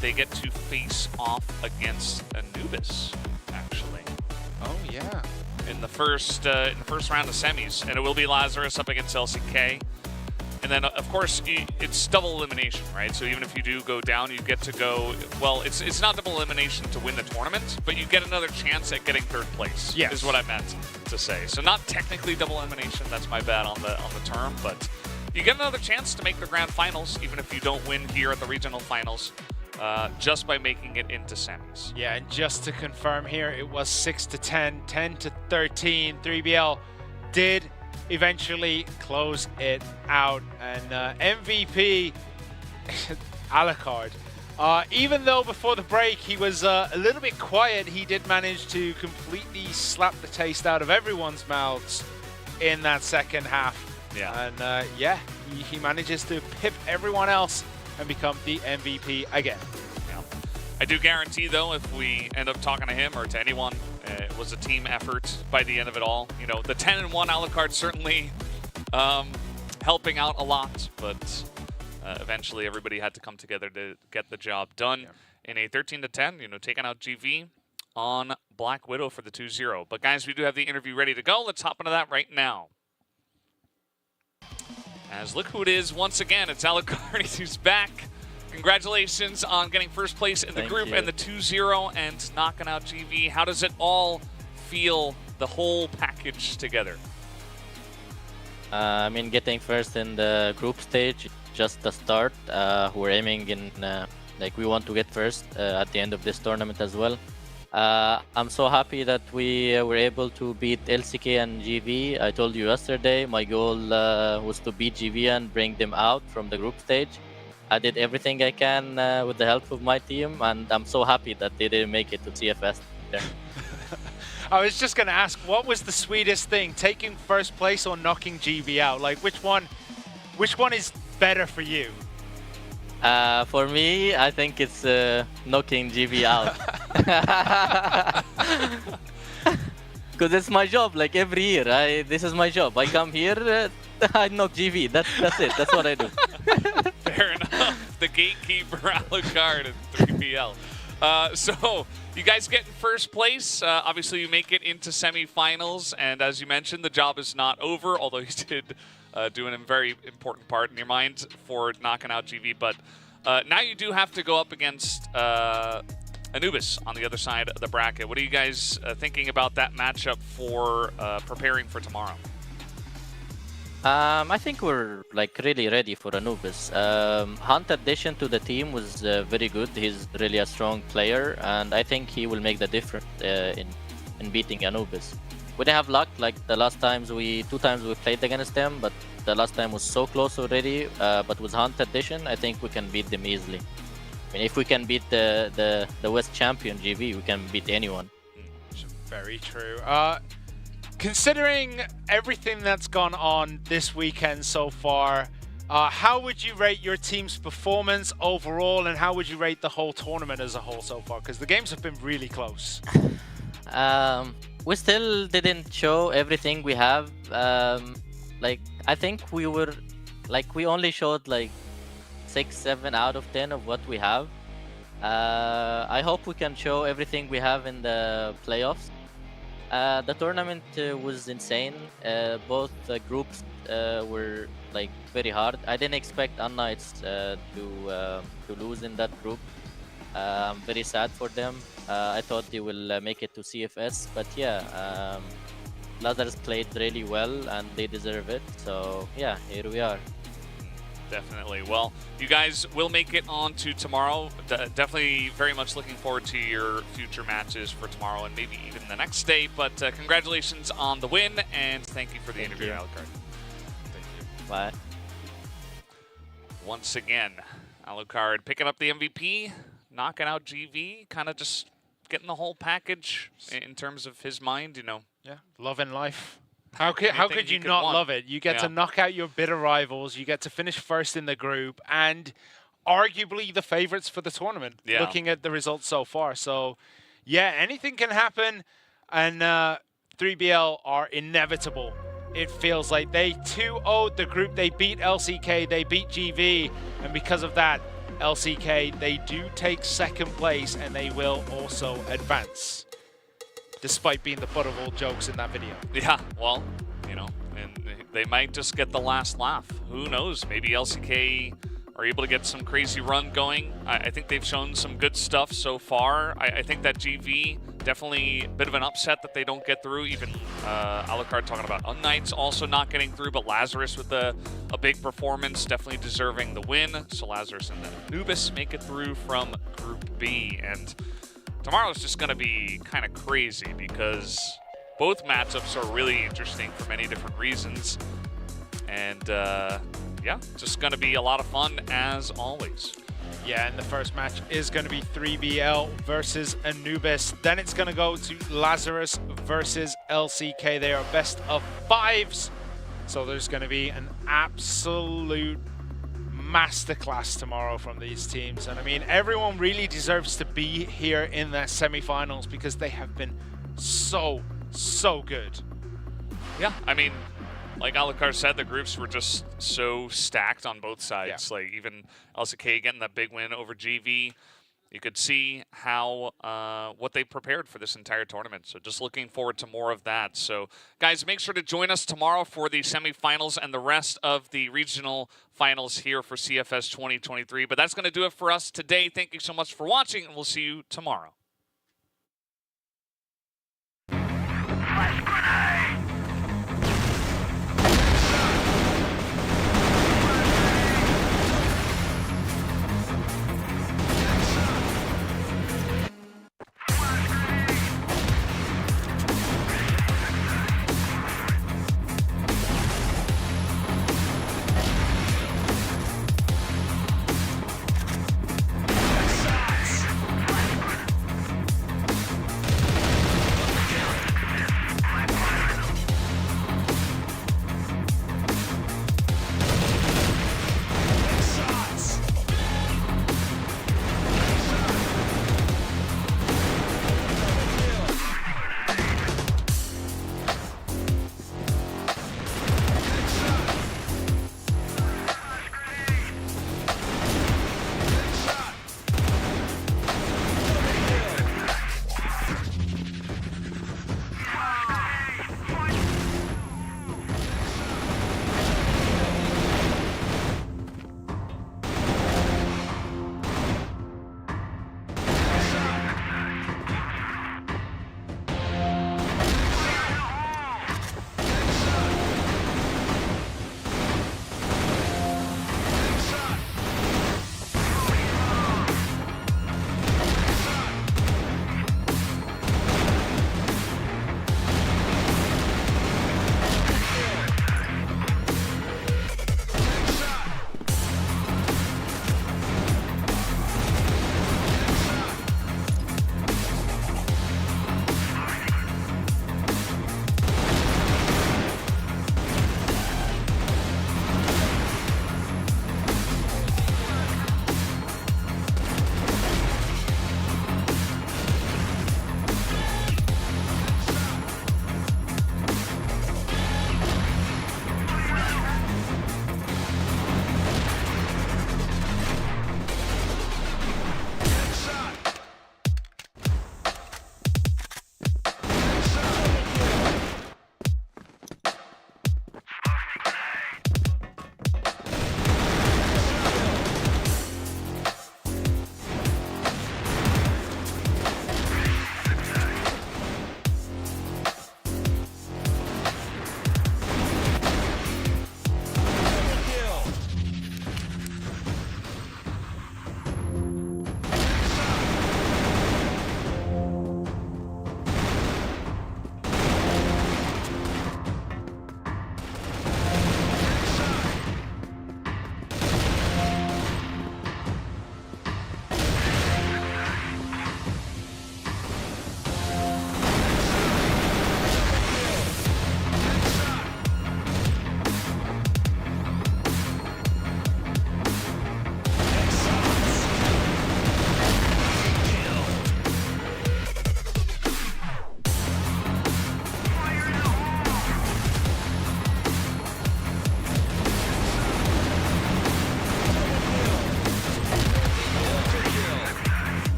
they get to face off against Anubis, actually. Oh yeah. In the first round of semis, and it will be Lazarus up against LCK. And then, of course, it's double elimination, right? So even if you do go down, you get to go, well, it's not double elimination to win the tournament, but you get another chance at getting third place, yes, is what I meant to say. So not technically double elimination, that's my bad on the term, but you get another chance to make the grand finals, even if you don't win here at the regional finals, just by making it into semis. Yeah, and just to confirm here, it was 6-10, 10-13. 3BL did eventually close it out, and MVP Alucard. Even though before the break he was a little bit quiet, he did manage to completely slap the taste out of everyone's mouths in that second half. Yeah. And yeah, he manages to pip everyone else and become the MVP again. Yeah. I do guarantee, though, if we end up talking to him or to anyone, it was a team effort by the end of it all. You know, the 10-1 Alucard certainly helping out a lot, but eventually everybody had to come together to get the job done in a 13-10, you know, taking out GV on Black Widow for the 2-0. But guys, we do have the interview ready to go. Let's hop into that right now. As look who it is once again. It's Alucard who's back. Congratulations on getting first place in the group and the 2-0 and knocking out GV. How does it all feel, the whole package together? I mean, getting first in the group stage, just the start. We're aiming in, like, we want to get first at the end of this tournament as well. I'm so happy that we were able to beat LCK and GV. I told you yesterday, my goal was to beat GV and bring them out from the group stage. I did everything I can with the help of my team, and I'm so happy that they didn't make it to CFS there. I was just going to ask, what was the sweetest thing, taking first place or knocking GV out? Like, which one is better for you? For me, I think it's knocking GV out. Because it's my job, like every year. This is my job. I come here, I knock GV. That's it. That's what I do. Fair enough. The gatekeeper, Alucard, and 3BL. So you guys get in first place. Obviously, you make it into semifinals, and as you mentioned, the job is not over. Although you did do a very important part in your mind for knocking out GV. But now you do have to go up against Anubis on the other side of the bracket. What are you guys thinking about that matchup for preparing for tomorrow? I think we're like really ready for Anubis. Hunt addition to the team was very good. He's really a strong player, and I think he will make the difference in beating Anubis. We didn't have luck like the last times two times we played against them, but the last time was so close already. But with Hunt addition, I think we can beat them easily. I mean, if we can beat the West champion GV, we can beat anyone. Very true. Considering everything that's gone on this weekend so far, how would you rate your team's performance overall, and how would you rate the whole tournament as a whole so far? Because the games have been really close. We still didn't show everything we have. Like, I think we only showed like 6, 7 out of 10 of what we have. I hope we can show everything we have in the playoffs. The tournament was insane. Both groups were like very hard. I didn't expect unKnights to lose in that group. I'm very sad for them. I thought they will make it to CFS, but yeah, Lazarus played really well and they deserve it. So yeah, here we are. Definitely. Well, you guys will make it on to tomorrow. Definitely very much looking forward to your future matches for tomorrow and maybe even the next day. But congratulations on the win, and thank you for the interview, Alucard. Thank you. Bye. Once again, Alucard picking up the MVP, knocking out GV, kind of just getting the whole package in terms of his mind, you know. Yeah, love in life. How could you not love it? You get to knock out your bitter rivals, you get to finish first in the group, and arguably the favorites for the tournament, looking at the results so far. So, yeah, anything can happen, and 3BL are inevitable. It feels like they 2-0'd the group. They beat LCK, they beat GV, and because of that, LCK, they do take second place, and they will also advance. Despite being the butt of all jokes in that video. Yeah, well, you know, and they might just get the last laugh. Who knows? Maybe LCK are able to get some crazy run going. I think they've shown some good stuff so far. I think that GV, definitely a bit of an upset that they don't get through. Even Alucard talking about unKnights also not getting through, but Lazarus with a big performance, definitely deserving the win. So Lazarus and then Anubis make it through from Group B. And tomorrow's just going to be kind of crazy because both matchups are really interesting for many different reasons. And yeah, just going to be a lot of fun as always. Yeah, and the first match is going to be 3BL versus Anubis. Then it's going to go to Lazarus versus LCK. They are best of 5s. So there's going to be an absolute masterclass tomorrow from these teams. And I mean, everyone really deserves to be here in their semifinals because they have been so good. Yeah, I mean, like Alucard said, the groups were just so stacked on both sides. Like even LCK getting that big win over GV. you could see how what they prepared for this entire tournament. So just looking forward to more of that. So guys, make sure to join us tomorrow for the semifinals and the rest of the regional finals here for CFS 2023. But that's going to do it for us today. Thank you so much for watching, and we'll see you tomorrow.